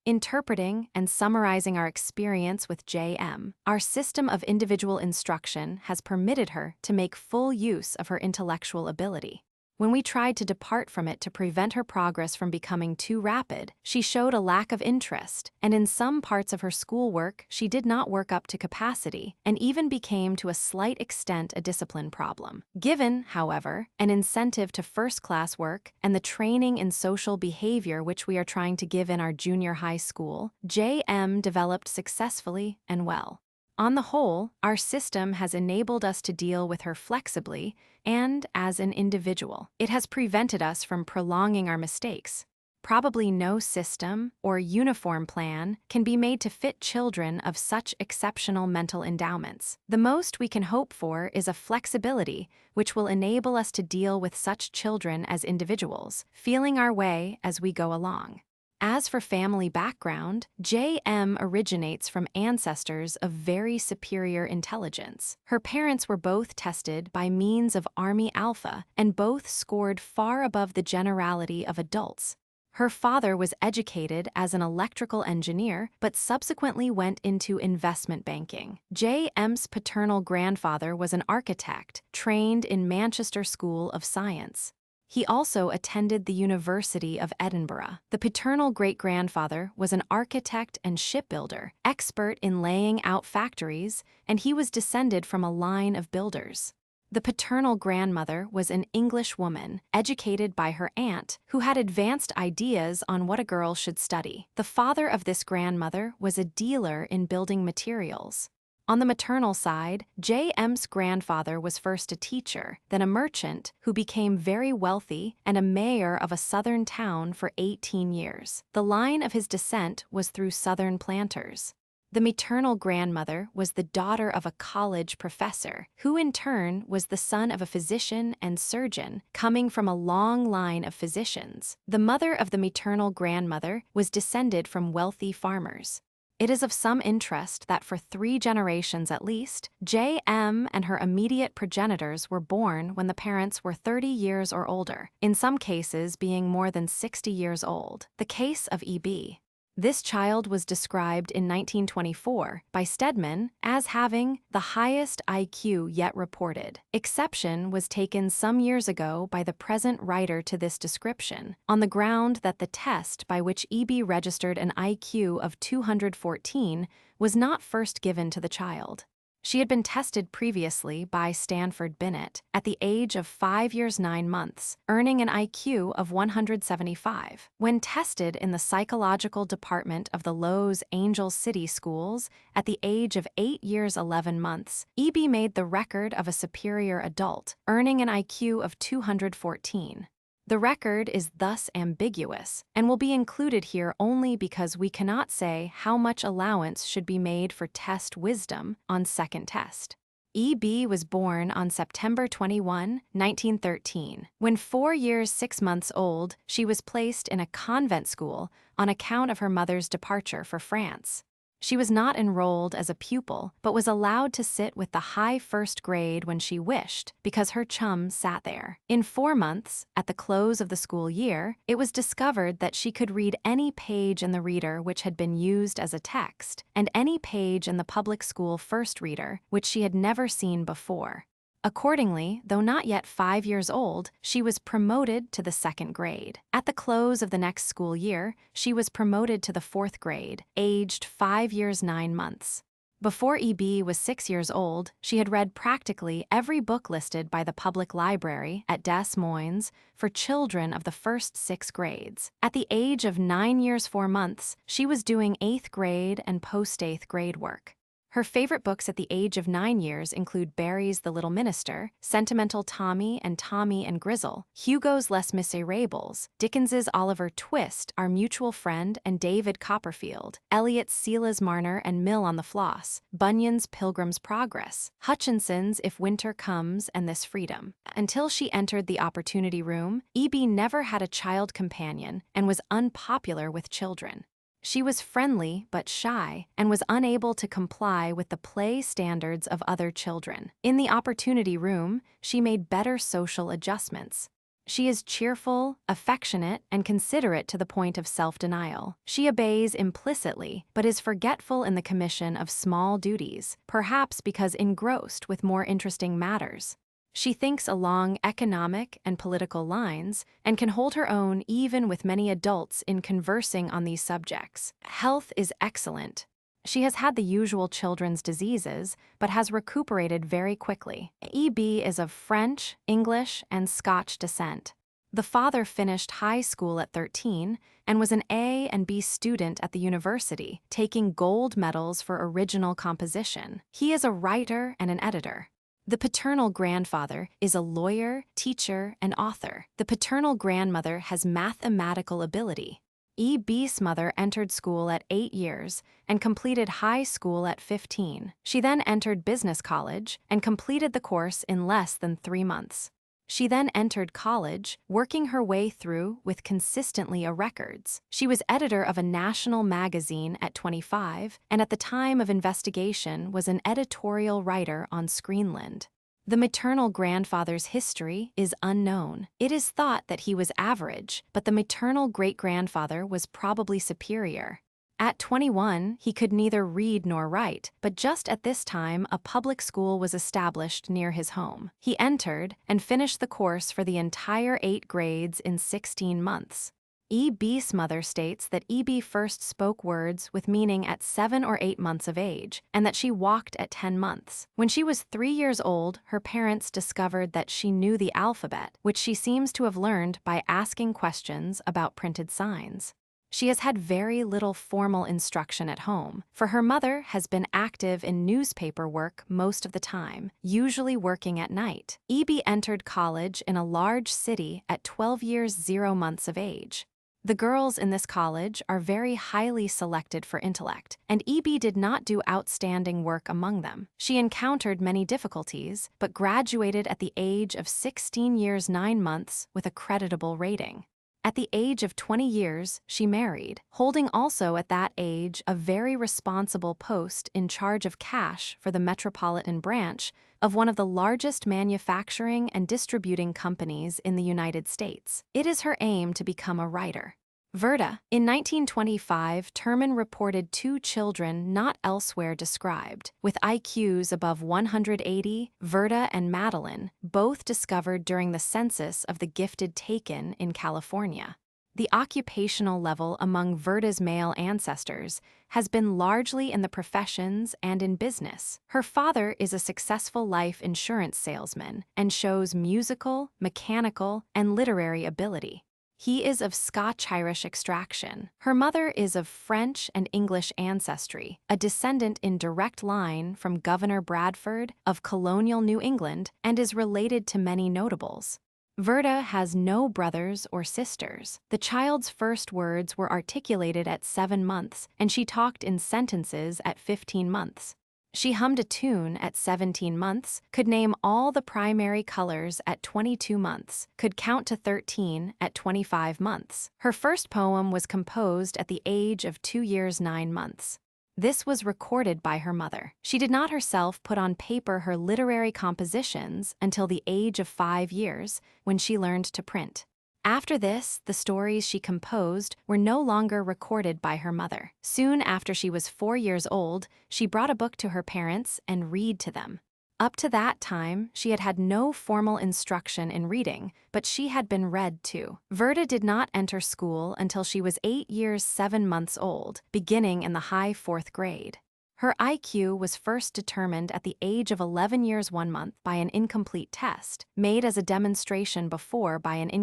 Interpreting and summarizing our experience with J.M., our system of individual instruction has permitted her to make full use of her intellectual ability. When we tried to depart from it to prevent her progress from becoming too rapid, she showed a lack of interest, and in some parts of her schoolwork she did not work up to capacity, and even became to a slight extent a discipline problem. Given, however, an incentive to first-class work and the training in social behavior which we are trying to give in our junior high school, J.M. developed successfully and well. On the whole, our system has enabled us to deal with her flexibly and as an individual. It has prevented us from prolonging our mistakes. Probably no system or uniform plan can be made to fit children of such exceptional mental endowments. The most we can hope for is a flexibility which will enable us to deal with such children as individuals, feeling our way as we go along. As for family background, J.M. originates from ancestors of very superior intelligence. Her parents were both tested by means of Army Alpha, and both scored far above the generality of adults. Her father was educated as an electrical engineer, but subsequently went into investment banking. J.M.'s paternal grandfather was an architect, trained in Manchester School of Science. He also attended the University of Edinburgh. The paternal great-grandfather was an architect and shipbuilder, expert in laying out factories, and he was descended from a line of builders. The paternal grandmother was an English woman, educated by her aunt, who had advanced ideas on what a girl should study. The father of this grandmother was a dealer in building materials. On the maternal side, J.M.'s grandfather was first a teacher, then a merchant, who became very wealthy and a mayor of a southern town for 18 years. The line of his descent was through southern planters. The maternal grandmother was the daughter of a college professor, who in turn was the son of a physician and surgeon, coming from a long line of physicians. The mother of the maternal grandmother was descended from wealthy farmers. It is of some interest that for 3 generations at least, J.M. and her immediate progenitors were born when the parents were 30 years or older, in some cases being more than 60 years old. The case of E.B. This child was described in 1924 by Stedman as having the highest IQ yet reported. Exception was taken some years ago by the present writer to this description, on the ground that the test by which E.B. registered an IQ of 214 was not first given to the child. She had been tested previously by Stanford-Binet at the age of 5 years 9 months, earning an IQ of 175. When tested in the psychological department of the Lowe's Angel City schools at the age of 8 years 11 months, E.B. made the record of a superior adult, earning an IQ of 214. The record is thus ambiguous, and will be included here only because we cannot say how much allowance should be made for test wisdom on second test. E.B. was born on September 21, 1913. When 4 years 6 months old, she was placed in a convent school on account of her mother's departure for France. She was not enrolled as a pupil, but was allowed to sit with the high first grade when she wished, because her chum sat there. In 4 months, at the close of the school year, it was discovered that she could read any page in the reader which had been used as a text, and any page in the public school first reader which she had never seen before. Accordingly, though not yet 5 years old, she was promoted to the 2nd grade. At the close of the next school year, she was promoted to the 4th grade, aged 5 years 9 months. Before E.B. was 6 years old, she had read practically every book listed by the public library at Des Moines for children of the first 6 grades. At the age of 9 years 4 months, she was doing 8th grade and post-8th grade work. Her favorite books at the age of 9 years include Barrie's The Little Minister, Sentimental Tommy and Grizzle, Hugo's Les Miserables, Dickens's Oliver Twist, Our Mutual Friend and David Copperfield, Eliot's Silas Marner and Mill on the Floss, Bunyan's Pilgrim's Progress, Hutchinson's If Winter Comes and This Freedom. Until she entered the Opportunity Room, E.B. never had a child companion and was unpopular with children. She was friendly but shy and was unable to comply with the play standards of other children. In the Opportunity Room, she made better social adjustments. She is cheerful, affectionate, and considerate to the point of self-denial. She obeys implicitly, but is forgetful in the commission of small duties, perhaps because engrossed with more interesting matters. She thinks along economic and political lines and can hold her own even with many adults in conversing on these subjects. Health is excellent. She has had the usual children's diseases, but has recuperated very quickly. E.B. is of French, English, and Scotch descent. The father finished high school at 13 and was an A and B student at the university, taking gold medals for original composition. He is a writer and an editor. The paternal grandfather is a lawyer, teacher, and author. The paternal grandmother has mathematical ability. E.B.'s mother entered school at 8 years and completed high school at 15. She then entered business college and completed the course in less than 3 months. She then entered college, working her way through with consistently a records. She was editor of a national magazine at 25, and at the time of investigation was an editorial writer on Screenland. The maternal grandfather's history is unknown. It is thought that he was average, but the maternal great-grandfather was probably superior. At 21, he could neither read nor write, but just at this time a public school was established near his home. He entered and finished the course for the entire 8 grades in 16 months. E.B.'s mother states that E.B. first spoke words with meaning at 7 or 8 months of age, and that she walked at 10 months. When she was 3 years old, her parents discovered that she knew the alphabet, which she seems to have learned by asking questions about printed signs. She has had very little formal instruction at home, for her mother has been active in newspaper work most of the time, usually working at night. E.B. entered college in a large city at 12 years 0 months of age. The girls in this college are very highly selected for intellect, and EB did not do outstanding work among them. She encountered many difficulties, but graduated at the age of 16 years 9 months with a creditable rating. At the age of 20 years, she married, holding also at that age a very responsible post in charge of cash for the metropolitan branch of one of the largest manufacturing and distributing companies in the United States. It is her aim to become a writer. Verda. In 1925, Terman reported 2 children not elsewhere described, with IQs above 180, Verda and Madeline, both discovered during the census of the gifted taken in California. The occupational level among Verda's male ancestors has been largely in the professions and in business. Her father is a successful life insurance salesman and shows musical, mechanical, and literary ability. He is of Scotch-Irish extraction. Her mother is of French and English ancestry, a descendant in direct line from Governor Bradford of colonial New England, and is related to many notables. Verda has no brothers or sisters. The child's first words were articulated at 7 months, and she talked in sentences at 15 months. She hummed a tune at 17 months, could name all the primary colors at 22 months, could count to 13 at 25 months. Her first poem was composed at the age of 2 years 9 months. This was recorded by her mother. She did not herself put on paper her literary compositions until the age of 5 years, when she learned to print. After this, the stories she composed were no longer recorded by her mother. Soon after she was 4 years old, she brought a book to her parents and read to them. Up to that time, she had had no formal instruction in reading, but she had been read to. Verda did not enter school until she was 8 years 7 months old, beginning in the high 4th grade. Her IQ was first determined at the age of 11 years 1 month by an incomplete test, made as a demonstration before a group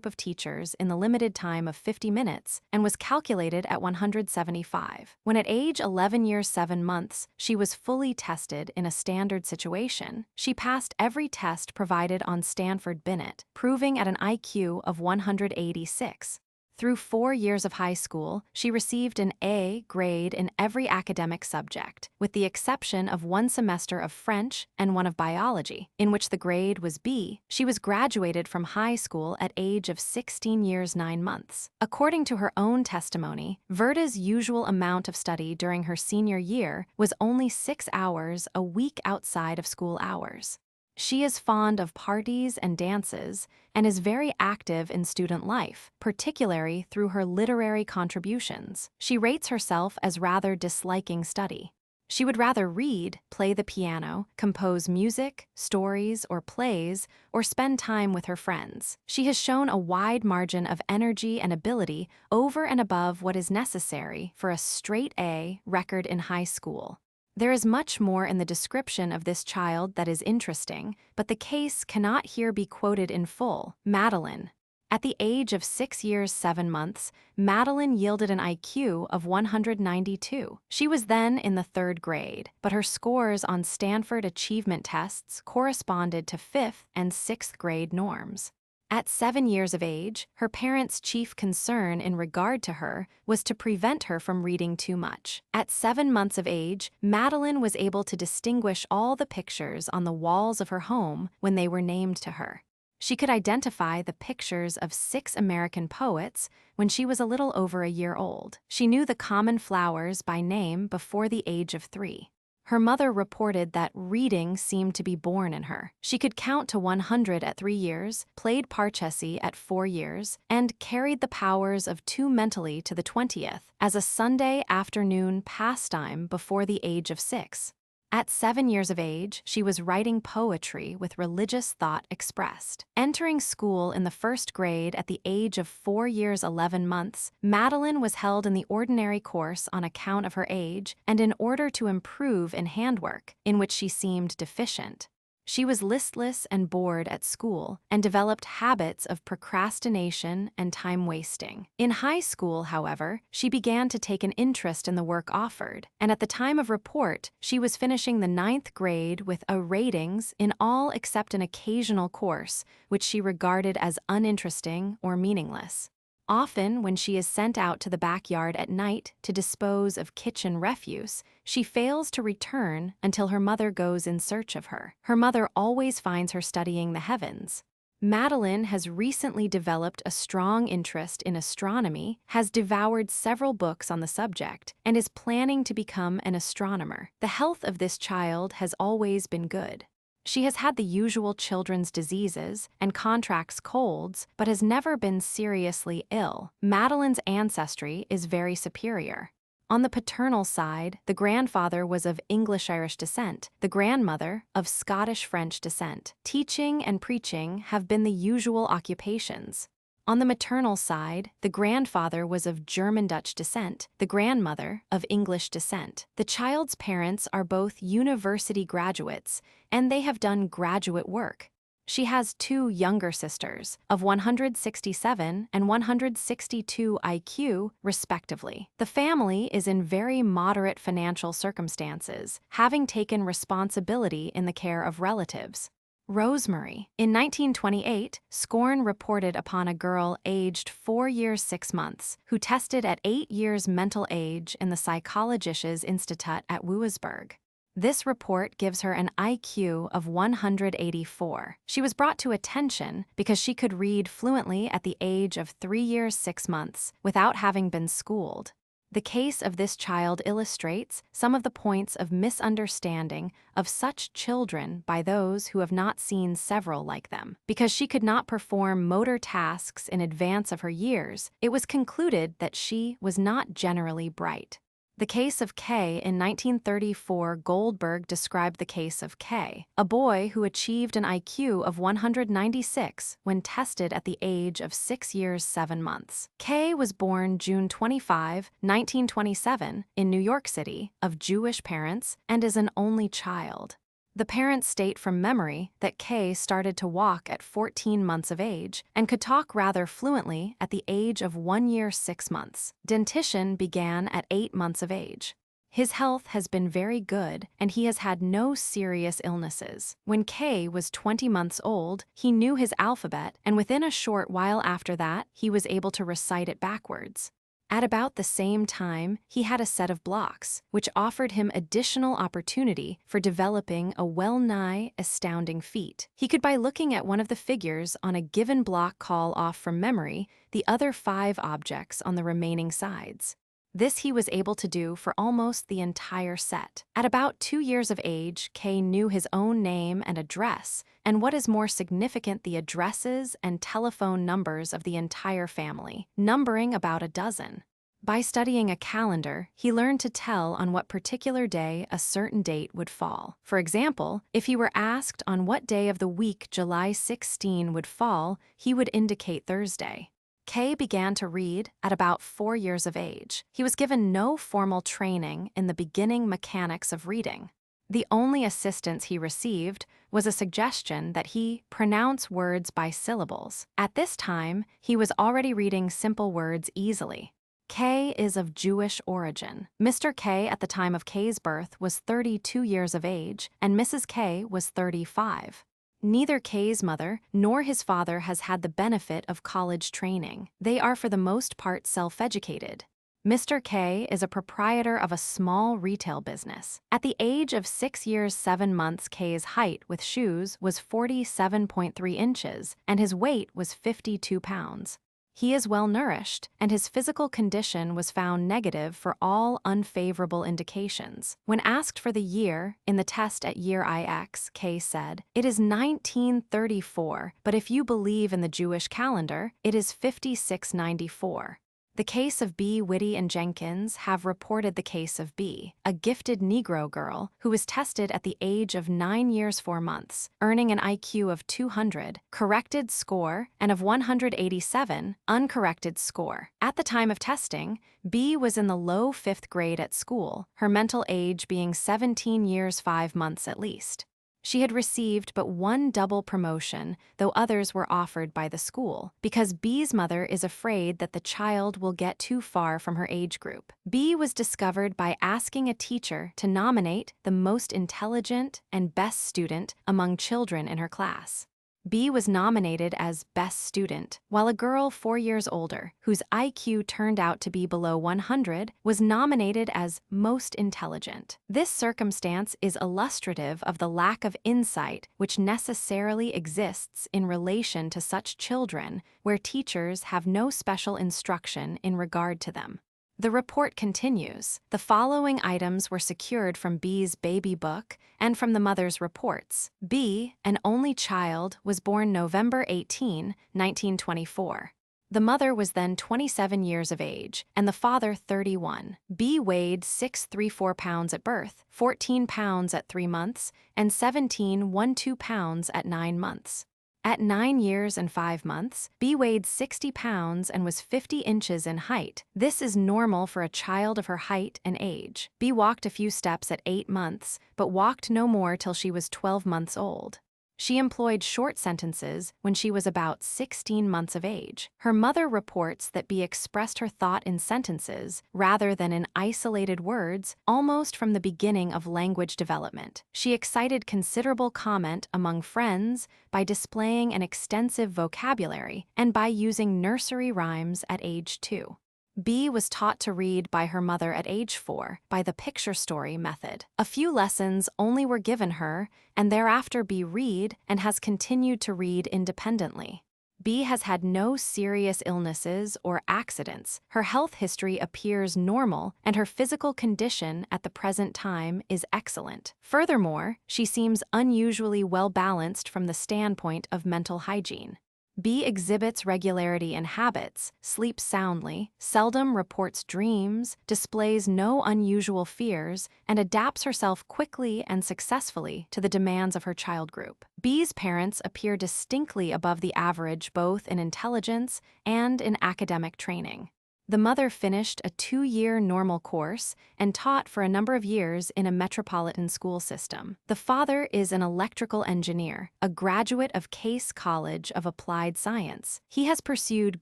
of teachers in the limited time of 50 minutes, and was calculated at 175. When at age 11 years 7 months, she was fully tested in a standard situation, she passed every test provided on Stanford-Binet, proving at an IQ of 186. Through 4 years of high school, she received an A grade in every academic subject, with the exception of 1 semester of French and 1 of biology, in which the grade was B. She was graduated from high school at age of 16 years 9 months. According to her own testimony, Verda's usual amount of study during her senior year was only 6 hours a week outside of school hours. She is fond of parties and dances and is very active in student life, particularly through her literary contributions. She rates herself as rather disliking study. She would rather read, play the piano, compose music, stories, or plays, or spend time with her friends. She has shown a wide margin of energy and ability over and above what is necessary for a straight A record in high school. There is much more in the description of this child that is interesting, but the case cannot here be quoted in full. Madeline. At the age of 6 years 7 months, Madeline yielded an IQ of 192. She was then in the 3rd grade, but her scores on Stanford achievement tests corresponded to 5th and 6th grade norms. At 7 years of age, her parents' chief concern in regard to her was to prevent her from reading too much. At 7 months of age, Madeline was able to distinguish all the pictures on the walls of her home when they were named to her. She could identify the pictures of 6 American poets when she was a little over a year old. She knew the common flowers by name before the age of 3. Her mother reported that reading seemed to be born in her. She could count to 100 at 3 years, played parchesi at 4 years, and carried the powers of 2 mentally to the 20th as a Sunday afternoon pastime before the age of 6. At 7 years of age, she was writing poetry with religious thought expressed. Entering school in the 1st grade at the age of 4 years 11 months, Madeline was held in the ordinary course on account of her age and in order to improve in handwork, in which she seemed deficient. She was listless and bored at school and developed habits of procrastination and time wasting. In high school, however, she began to take an interest in the work offered, and at the time of report, she was finishing the 9th grade with A ratings in all except an occasional course, which she regarded as uninteresting or meaningless. Often, when she is sent out to the backyard at night to dispose of kitchen refuse, she fails to return until her mother goes in search of her. Her mother always finds her studying the heavens. Madeline has recently developed a strong interest in astronomy, has devoured several books on the subject, and is planning to become an astronomer. The health of this child has always been good. She has had the usual children's diseases and contracts colds, but has never been seriously ill. Madeline's ancestry is very superior. On the paternal side, the grandfather was of English-Irish descent, the grandmother of Scottish-French descent. Teaching and preaching have been the usual occupations. On the maternal side, the grandfather was of German-Dutch descent, the grandmother of English descent. The child's parents are both university graduates, and they have done graduate work. She has 2 younger sisters, of 167 and 162 IQ, respectively. The family is in very moderate financial circumstances, having taken responsibility in the care of relatives. Rosemary. In 1928, Scorn reported upon a girl aged 4 years 6 months who tested at 8 years mental age in the Psychologisches Institut at Wurzburg. This report gives her an IQ of 184. She was brought to attention because she could read fluently at the age of 3 years 6 months without having been schooled. The case of this child illustrates some of the points of misunderstanding of such children by those who have not seen several like them. Because she could not perform motor tasks in advance of her years, it was concluded that she was not generally bright. The case of K. In 1934, Goldberg described the case of K., a boy who achieved an IQ of 196 when tested at the age of 6 years 7 months. K. was born June 25, 1927, in New York City, of Jewish parents, and is an only child. The parents state from memory that Kay started to walk at 14 months of age and could talk rather fluently at the age of 1 year 6 months. Dentition began at 8 months of age. His health has been very good and he has had no serious illnesses. When Kay was 20 months old, he knew his alphabet, and within a short while after that, he was able to recite it backwards. At about the same time, he had a set of blocks, which offered him additional opportunity for developing a well-nigh astounding feat. He could, by looking at one of the figures on a given block, call off from memory the other 5 objects on the remaining sides. This he was able to do for almost the entire set. At about 2 years of age, Kay knew his own name and address, and what is more significant, the addresses and telephone numbers of the entire family, numbering about a dozen. By studying a calendar, he learned to tell on what particular day a certain date would fall. For example, if he were asked on what day of the week July 16 would fall, he would indicate Thursday. Kay began to read at about 4 years of age. He was given no formal training in the beginning mechanics of reading. The only assistance he received was a suggestion that he pronounce words by syllables. At this time, he was already reading simple words easily. Kay is of Jewish origin. Mr. Kay at the time of Kay's birth was 32 years of age, and Mrs. Kay was 35. Neither Kay's mother nor his father has had the benefit of college training. They are for the most part self-educated. Mr. Kay is a proprietor of a small retail business. At the age of 6 years 7 months, Kay's height with shoes was 47.3 inches, and his weight was 52 pounds. He is well nourished, and his physical condition was found negative for all unfavorable indications. When asked for the year in the test at year IX, Kay said, "It is 1934, but if you believe in the Jewish calendar, it is 5694. The case of B. Whitty and Jenkins have reported the case of B., a gifted Negro girl who was tested at the age of 9 years 4 months, earning an IQ of 200, corrected score, and of 187, uncorrected score. At the time of testing, B was in the low 5th grade at school, her mental age being 17 years 5 months at least. She had received but one double promotion, though others were offered by the school, because B's mother is afraid that the child will get too far from her age group. B was discovered by asking a teacher to nominate the most intelligent and best student among children in her class. B was nominated as Best Student, while a girl 4 years older, whose IQ turned out to be below 100, was nominated as Most Intelligent. This circumstance is illustrative of the lack of insight which necessarily exists in relation to such children, where teachers have no special instruction in regard to them. The report continues. The following items were secured from B's baby book and from the mother's reports. B, an only child, was born November 18, 1924. The mother was then 27 years of age, and the father 31. B weighed 634 pounds at birth, 14 pounds at 3 months, and 17.12 pounds at 9 months. At 9 years and 5 months, B weighed 60 pounds and was 50 inches in height. This is normal for a child of her height and age. B walked a few steps at 8 months, but walked no more till she was 12 months old. She employed short sentences when she was about 16 months of age. Her mother reports that B expressed her thought in sentences rather than in isolated words almost from the beginning of language development. She excited considerable comment among friends by displaying an extensive vocabulary and by using nursery rhymes at age 2. B was taught to read by her mother at age 4 by the picture story method. A few lessons only were given her, and thereafter B read and has continued to read independently. B has had no serious illnesses or accidents. Her health history appears normal, and her physical condition at the present time is excellent. Furthermore, she seems unusually well-balanced from the standpoint of mental hygiene. B exhibits regularity in habits, sleeps soundly, seldom reports dreams, displays no unusual fears, and adapts herself quickly and successfully to the demands of her child group. B's parents appear distinctly above the average both in intelligence and in academic training. The mother finished a 2-year normal course and taught for a number of years in a metropolitan school system. The father is an electrical engineer, a graduate of Case College of Applied Science. He has pursued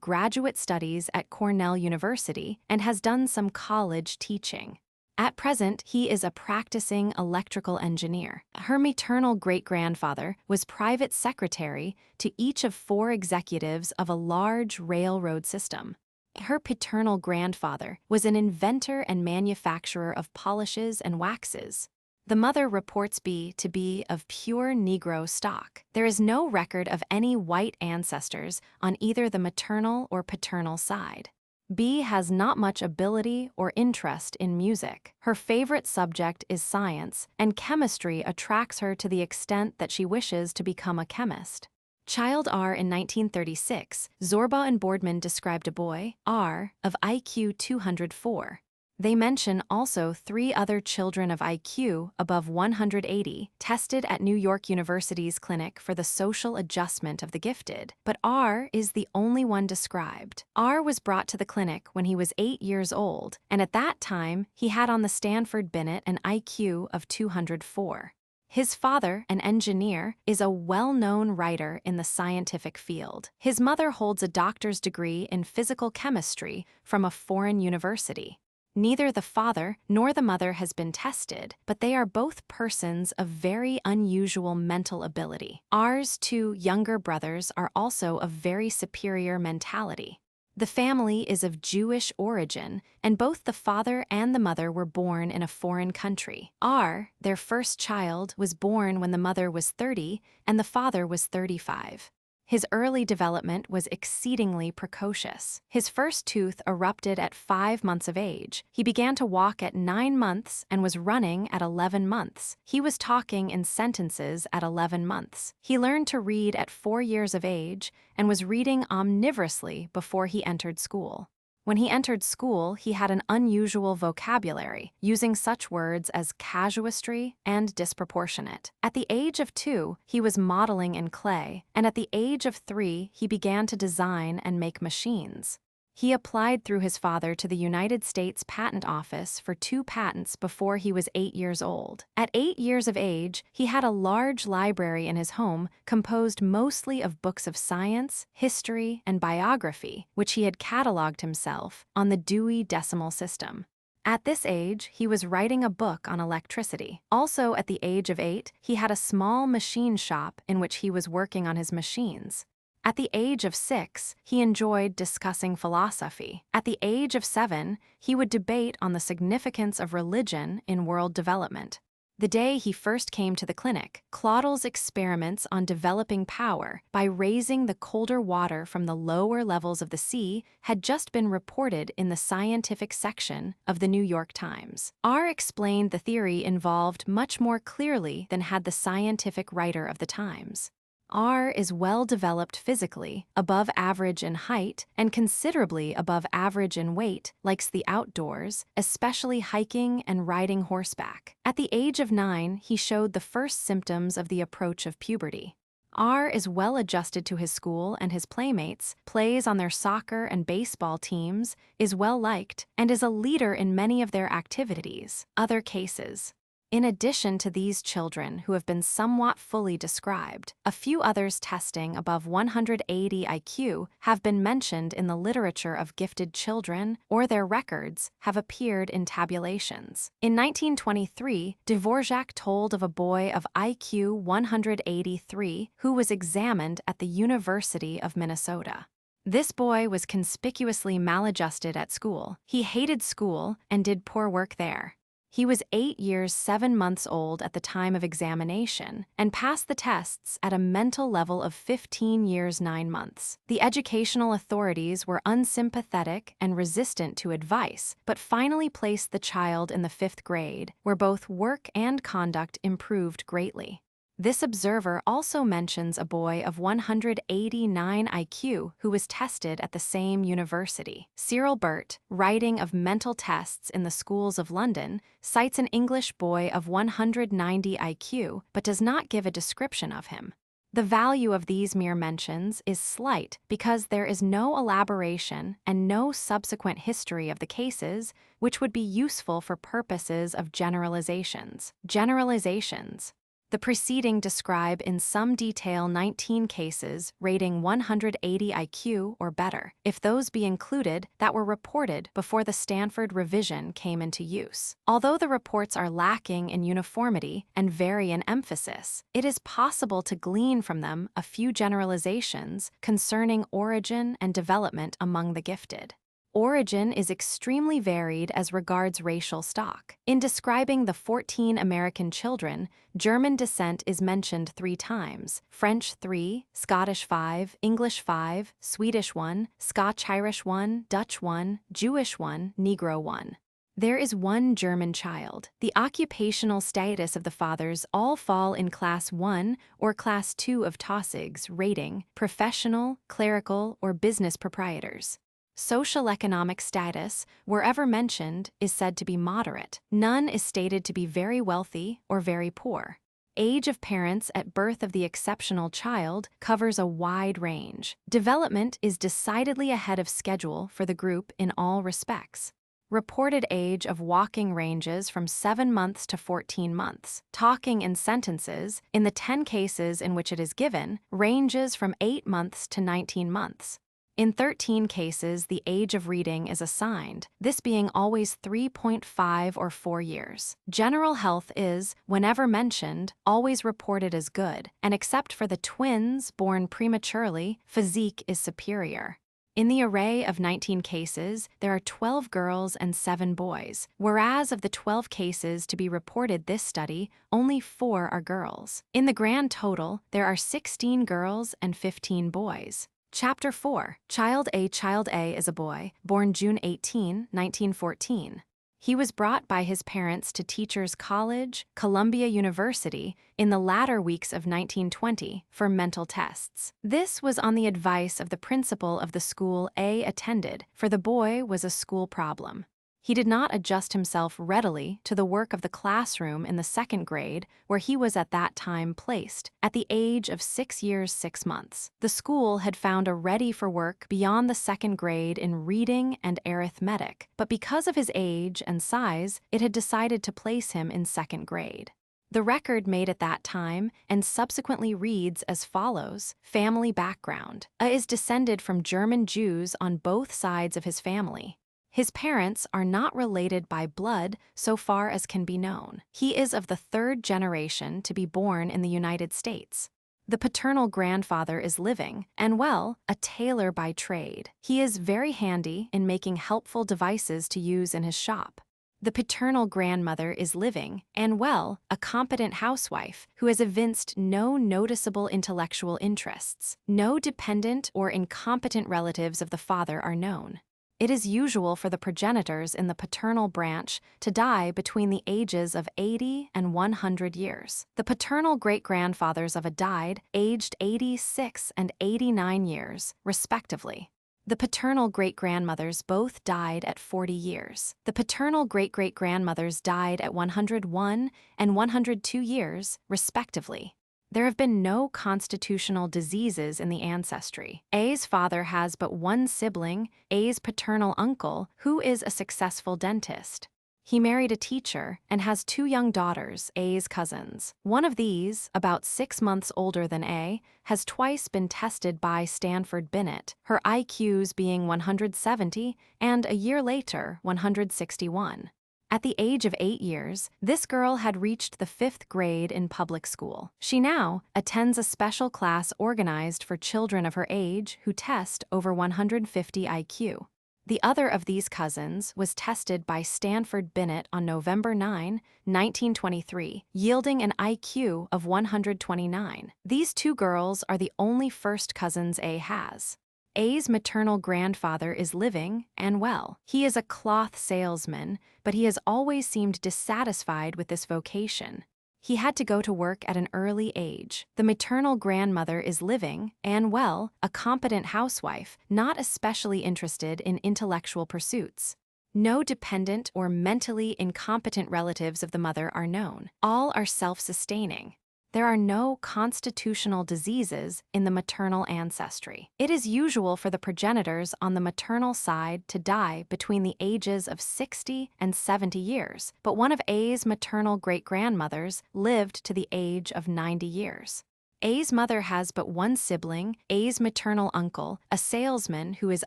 graduate studies at Cornell University and has done some college teaching. At present, he is a practicing electrical engineer. Her maternal great-grandfather was private secretary to each of 4 executives of a large railroad system. Her paternal grandfather was an inventor and manufacturer of polishes and waxes. The mother reports B to be of pure Negro stock. There is no record of any white ancestors on either the maternal or paternal side. B has not much ability or interest in music. Her favorite subject is science, and chemistry attracts her to the extent that she wishes to become a chemist. Child R in 1936, Zorba and Boardman described a boy, R, of IQ 204. They mention also 3 other children of IQ above 180 tested at New York University's Clinic for the Social Adjustment of the Gifted, but R is the only one described. R was brought to the clinic when he was 8 years old, and at that time he had on the Stanford-Binet an IQ of 204. His father, an engineer, is a well-known writer in the scientific field. His mother holds a doctor's degree in physical chemistry from a foreign university. Neither the father nor the mother has been tested, but they are both persons of very unusual mental ability. R's 2 younger brothers are also of very superior mentality. The family is of Jewish origin, and both the father and the mother were born in a foreign country. R, their first child, was born when the mother was 30 and the father was 35. His early development was exceedingly precocious. His first tooth erupted at 5 months of age. He began to walk at 9 months and was running at 11 months. He was talking in sentences at 11 months. He learned to read at 4 years of age and was reading omnivorously before he entered school. When he entered school, he had an unusual vocabulary, using such words as casuistry and disproportionate. At the age of 2, he was modeling in clay, and at the age of 3, he began to design and make machines. He applied through his father to the United States Patent Office for 2 patents before he was 8 years old. At 8 years of age, he had a large library in his home composed mostly of books of science, history, and biography, which he had cataloged himself on the Dewey Decimal System. At this age, he was writing a book on electricity. Also, at the age of 8, he had a small machine shop in which he was working on his machines. At the age of 6, he enjoyed discussing philosophy. At the age of 7, he would debate on the significance of religion in world development. The day he first came to the clinic, Claudel's experiments on developing power by raising the colder water from the lower levels of the sea had just been reported in the scientific section of the New York Times. R explained the theory involved much more clearly than had the scientific writer of the Times. R is well developed physically, above average in height, and considerably above average in weight, likes the outdoors, especially hiking and riding horseback. At the age of 9, he showed the first symptoms of the approach of puberty. R is well adjusted to his school and his playmates, plays on their soccer and baseball teams, is well liked, and is a leader in many of their activities. Other cases. In addition to these children who have been somewhat fully described, a few others testing above 180 IQ have been mentioned in the literature of gifted children, or their records have appeared in tabulations. In 1923, Dvorak told of a boy of IQ 183 who was examined at the University of Minnesota. This boy was conspicuously maladjusted at school. He hated school and did poor work there. He was 8 years 7 months old at the time of examination and passed the tests at a mental level of 15 years 9 months. The educational authorities were unsympathetic and resistant to advice, but finally placed the child in the 5th grade, where both work and conduct improved greatly. This observer also mentions a boy of 189 IQ who was tested at the same university. Cyril Burt, writing of mental tests in the schools of London, cites an English boy of 190 IQ but does not give a description of him. The value of these mere mentions is slight because there is no elaboration and no subsequent history of the cases, which would be useful for purposes of generalizations. Generalizations. The preceding describe in some detail 19 cases rating 180 IQ or better, if those be included that were reported before the Stanford revision came into use. Although the reports are lacking in uniformity and vary in emphasis, it is possible to glean from them a few generalizations concerning origin and development among the gifted. Origin is extremely varied as regards racial stock. In describing the 14 American children, German descent is mentioned 3 times, French 3, Scottish 5, English 5, Swedish 1, Scotch-Irish 1, Dutch 1, Jewish 1, Negro 1. There is 1 German child. The occupational status of the fathers all fall in Class 1 or Class 2 of Tausig's rating, professional, clerical, or business proprietors. Social economic status, wherever mentioned, is said to be moderate. None is stated to be very wealthy or very poor. Age of parents at birth of the exceptional child covers a wide range. Development is decidedly ahead of schedule for the group in all respects. Reported age of walking ranges from 7 months to 14 months. Talking in sentences, in the 10 cases in which it is given, ranges from 8 months to 19 months. In 13 cases, the age of reading is assigned, this being always 3.5 or 4 years. General health is, whenever mentioned, always reported as good, and except for the twins born prematurely, physique is superior. In the array of 19 cases, there are 12 girls and 7 boys, whereas of the 12 cases to be reported this study, only 4 are girls. In the grand total, there are 16 girls and 15 boys. Chapter 4. Child A is a boy, born June 18, 1914. He was brought by his parents to Teachers College, Columbia University, in the latter weeks of 1920 for mental tests. This was on the advice of the principal of the school A attended, for the boy was a school problem. He did not adjust himself readily to the work of the classroom in the second grade, where he was at that time placed, at the age of 6 years 6 months. The school had found a ready for work beyond the second grade in reading and arithmetic, but because of his age and size, it had decided to place him in second grade. The record made at that time and subsequently reads as follows: family background. A is descended from German Jews on both sides of his family. His parents are not related by blood so far as can be known. He is of the third generation to be born in the United States. The paternal grandfather is living and well, a tailor by trade. He is very handy in making helpful devices to use in his shop. The paternal grandmother is living and well, a competent housewife who has evinced no noticeable intellectual interests. No dependent or incompetent relatives of the father are known. It is usual for the progenitors in the paternal branch to die between the ages of 80 and 100 years. The paternal great-grandfathers of a died aged 86 and 89 years, respectively. The paternal great-grandmothers both died at 40 years. The paternal great-great-grandmothers died at 101 and 102 years, respectively. There have been no constitutional diseases in the ancestry. A's father has but one sibling, A's paternal uncle, who is a successful dentist. He married a teacher and has 2 young daughters, A's cousins. One of these, about 6 months older than A, has twice been tested by Stanford-Binet, her IQs being 170 and a year later 161. At the age of 8 years, this girl had reached the 5th grade in public school. She now attends a special class organized for children of her age who test over 150 IQ. The other of these cousins was tested by Stanford-Binet on November 9, 1923, yielding an IQ of 129. These 2 girls are the only first cousins A has. A's maternal grandfather is living and well. He is a cloth salesman, but he has always seemed dissatisfied with this vocation. He had to go to work at an early age. The maternal grandmother is living and well, a competent housewife, not especially interested in intellectual pursuits. No dependent or mentally incompetent relatives of the mother are known. All are self-sustaining. There are no constitutional diseases in the maternal ancestry. It is usual for the progenitors on the maternal side to die between the ages of 60 and 70 years, but one of A's maternal great-grandmothers lived to the age of 90 years. A's mother has but one sibling, A's maternal uncle, a salesman who is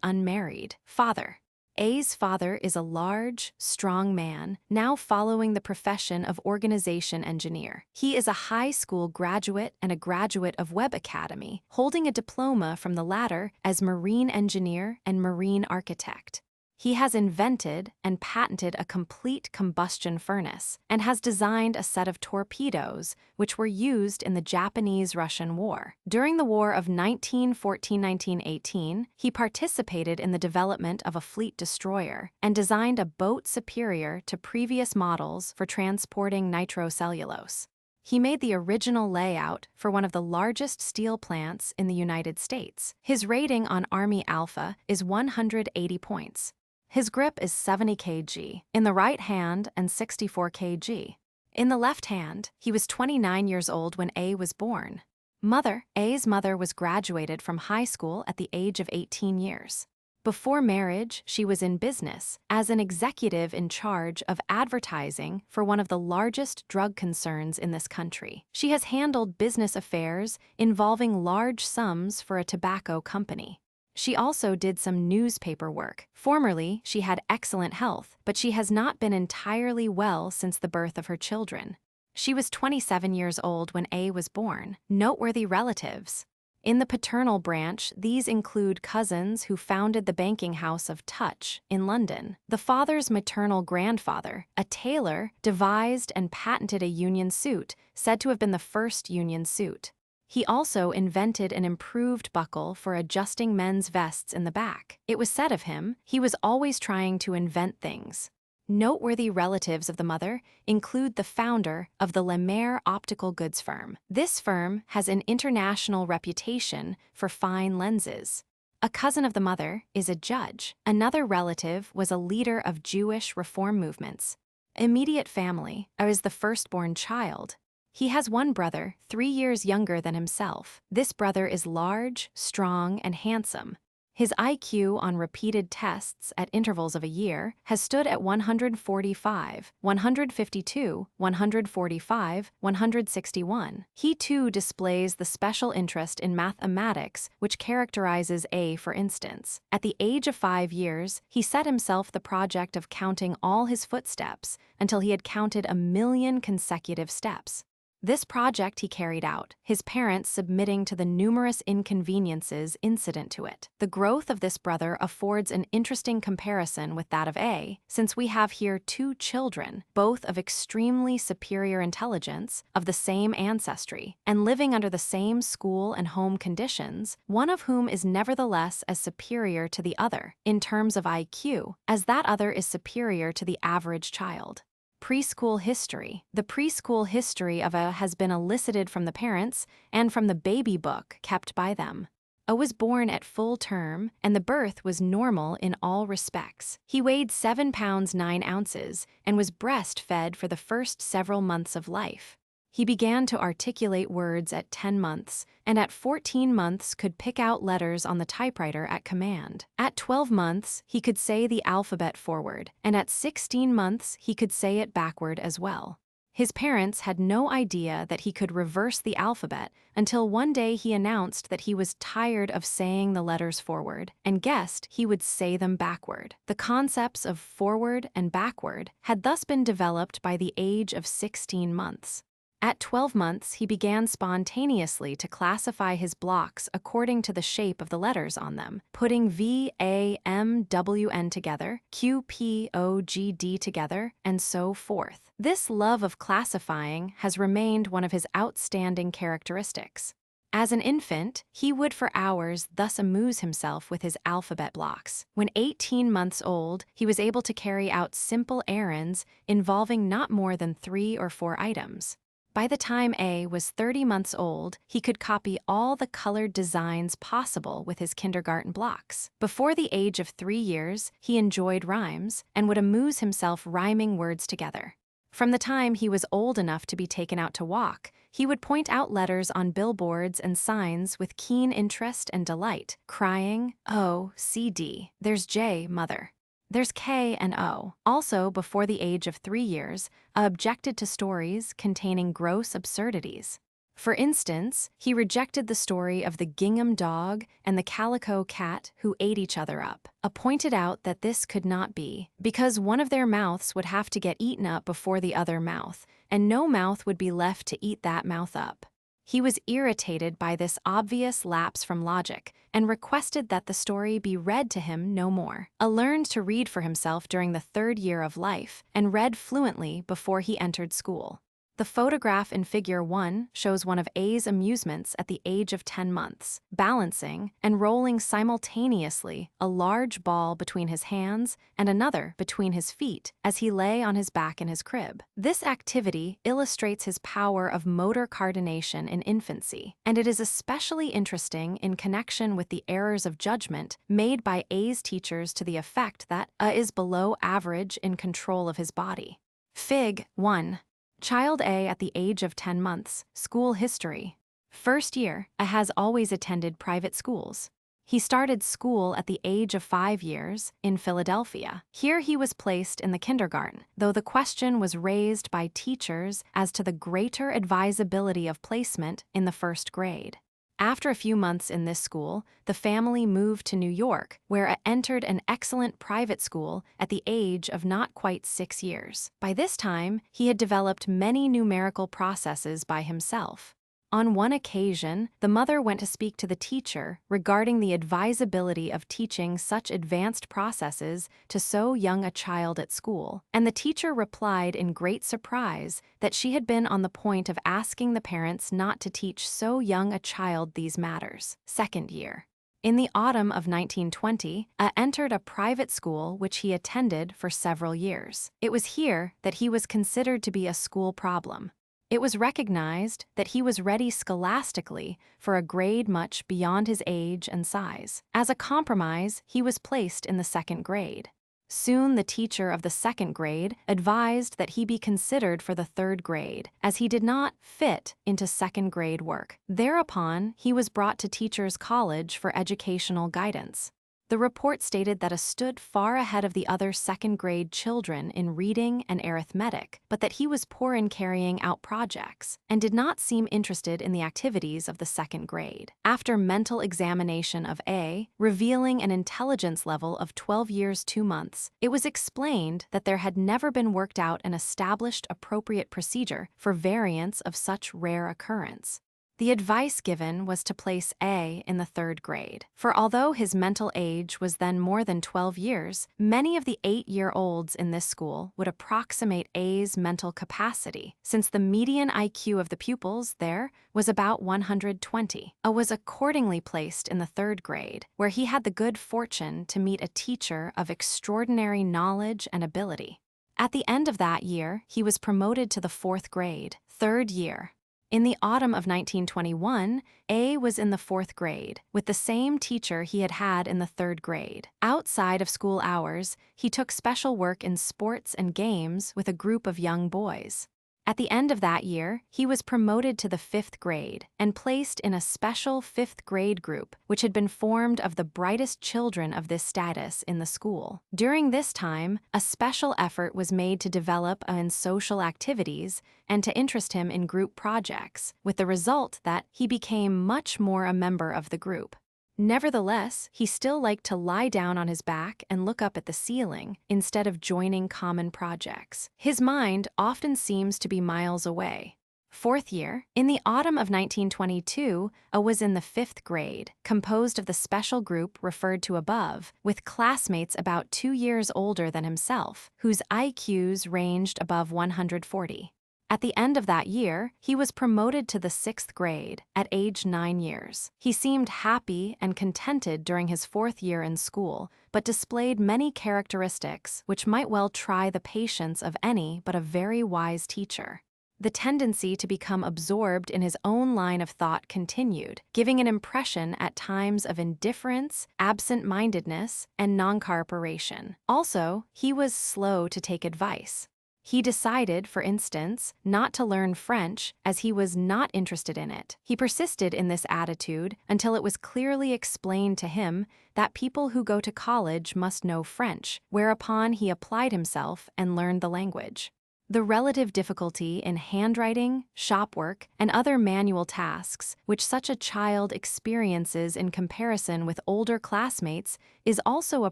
unmarried. Father. A's father is a large, strong man, now following the profession of organization engineer. He is a high school graduate and a graduate of Webb Academy, holding a diploma from the latter as marine engineer and marine architect. He has invented and patented a complete combustion furnace and has designed a set of torpedoes which were used in the Japanese-Russian War. During the War of 1914–1918, he participated in the development of a fleet destroyer and designed a boat superior to previous models for transporting nitrocellulose. He made the original layout for one of the largest steel plants in the United States. His rating on Army Alpha is 180 points. His grip is 70 kg in the right hand and 64 kg. In the left hand, he was 29 years old when A was born. Mother. A's mother was graduated from high school at the age of 18 years. Before marriage, she was in business as an executive in charge of advertising for one of the largest drug concerns in this country. She has handled business affairs involving large sums for a tobacco company. She also did some newspaper work. Formerly, she had excellent health, but she has not been entirely well since the birth of her children. She was 27 years old when A was born. Noteworthy relatives. In the paternal branch, these include cousins who founded the banking house of Touch in London. The father's maternal grandfather, a tailor, devised and patented a union suit, said to have been the first union suit. He also invented an improved buckle for adjusting men's vests in the back. It was said of him, he was always trying to invent things. Noteworthy relatives of the mother include the founder of the Lemaire optical goods firm. This firm has an international reputation for fine lenses. A cousin of the mother is a judge. Another relative was a leader of Jewish reform movements. Immediate family is the firstborn child. He has one brother, 3 years younger than himself. This brother is large, strong, and handsome. His IQ on repeated tests at intervals of a year has stood at 145, 152, 145, 161. He too displays the special interest in mathematics which characterizes A, for instance. At the age of 5 years, he set himself the project of counting all his footsteps until he had counted 1,000,000 consecutive steps. This project he carried out, his parents submitting to the numerous inconveniences incident to it. The growth of this brother affords an interesting comparison with that of A, since we have here 2 children, both of extremely superior intelligence, of the same ancestry, and living under the same school and home conditions, one of whom is nevertheless as superior to the other, in terms of IQ, as that other is superior to the average child. Preschool history. The preschool history of A has been elicited from the parents and from the baby book kept by them. A was born at full term, and the birth was normal in all respects. He weighed 7 pounds 9 ounces and was breastfed for the first several months of life. He began to articulate words at 10 months, and at 14 months could pick out letters on the typewriter at command. At 12 months, he could say the alphabet forward, and at 16 months, he could say it backward as well. His parents had no idea that he could reverse the alphabet until one day he announced that he was tired of saying the letters forward and guessed he would say them backward. The concepts of forward and backward had thus been developed by the age of 16 months. At 12 months, he began spontaneously to classify his blocks according to the shape of the letters on them, putting V, A, M, W, N together, Q, P, O, G, D together, and so forth. This love of classifying has remained one of his outstanding characteristics. As an infant, he would for hours thus amuse himself with his alphabet blocks. When 18 months old, he was able to carry out simple errands involving not more than 3 or 4 items. By the time A was 30 months old, he could copy all the colored designs possible with his kindergarten blocks. Before the age of 3 years, he enjoyed rhymes and would amuse himself rhyming words together. From the time he was old enough to be taken out to walk, he would point out letters on billboards and signs with keen interest and delight, crying, "O, C, D, there's J, mother. There's K and O." Also, before the age of 3 years, objected to stories containing gross absurdities. For instance, he rejected the story of the gingham dog and the calico cat who ate each other up. Pointed out that this could not be, because one of their mouths would have to get eaten up before the other mouth, and no mouth would be left to eat that mouth up. He was irritated by this obvious lapse from logic and requested that the story be read to him no more. A learned to read for himself during the 3rd year of life and read fluently before he entered school. The photograph in Figure 1 shows one of A's amusements at the age of 10 months, balancing and rolling simultaneously a large ball between his hands and another between his feet as he lay on his back in his crib. This activity illustrates his power of motor coordination in infancy, and it is especially interesting in connection with the errors of judgment made by A's teachers to the effect that A is below average in control of his body. Fig. 1. Child A at the age of 10 months, school history. First year, A has always attended private schools. He started school at the age of 5 years in Philadelphia. Here he was placed in the kindergarten, though the question was raised by teachers as to the greater advisability of placement in the 1st grade. After a few months in this school, the family moved to New York, where A entered an excellent private school at the age of not quite 6 years. By this time, he had developed many numerical processes by himself. On one occasion, the mother went to speak to the teacher regarding the advisability of teaching such advanced processes to so young a child at school, and the teacher replied in great surprise that she had been on the point of asking the parents not to teach so young a child these matters. 2nd year. In the autumn of 1920, A entered a private school which he attended for several years. It was here that he was considered to be a school problem. It was recognized that he was ready scholastically for a grade much beyond his age and size. As a compromise, he was placed in the second grade. Soon the teacher of the second grade advised that he be considered for the third grade, as he did not fit into second grade work. Thereupon, he was brought to Teachers' College for educational guidance. The report stated that A stood far ahead of the other second-grade children in reading and arithmetic, but that he was poor in carrying out projects and did not seem interested in the activities of the second grade. After mental examination of A, revealing an intelligence level of 12 years 2 months, it was explained that there had never been worked out an established appropriate procedure for variants of such rare occurrence. The advice given was to place A in the third grade, for although his mental age was then more than 12 years, many of the 8-year-olds in this school would approximate A's mental capacity, since the median IQ of the pupils there was about 120. A was accordingly placed in the third grade, where he had the good fortune to meet a teacher of extraordinary knowledge and ability. At the end of that year, he was promoted to the fourth grade, third year. In the autumn of 1921, A was in the fourth grade, with the same teacher he had had in the third grade. Outside of school hours, he took special work in sports and games with a group of young boys. At the end of that year, he was promoted to the fifth grade and placed in a special fifth grade group, which had been formed of the brightest children of this status in the school. During this time, a special effort was made to develop in social activities and to interest him in group projects, with the result that he became much more a member of the group. Nevertheless, he still liked to lie down on his back and look up at the ceiling instead of joining common projects. His mind often seems to be miles away. Fourth year, in the autumn of 1922, A was in the fifth grade, composed of the special group referred to above, with classmates about 2 years older than himself, whose IQs ranged above 140. At the end of that year, he was promoted to the sixth grade at age 9 years. He seemed happy and contented during his fourth year in school, but displayed many characteristics which might well try the patience of any but a very wise teacher. The tendency to become absorbed in his own line of thought continued, giving an impression at times of indifference, absent-mindedness, and non-cooperation. Also, he was slow to take advice. He decided, for instance, not to learn French as he was not interested in it. He persisted in this attitude until it was clearly explained to him that people who go to college must know French, whereupon he applied himself and learned the language. The relative difficulty in handwriting, shop work, and other manual tasks which such a child experiences in comparison with older classmates is also a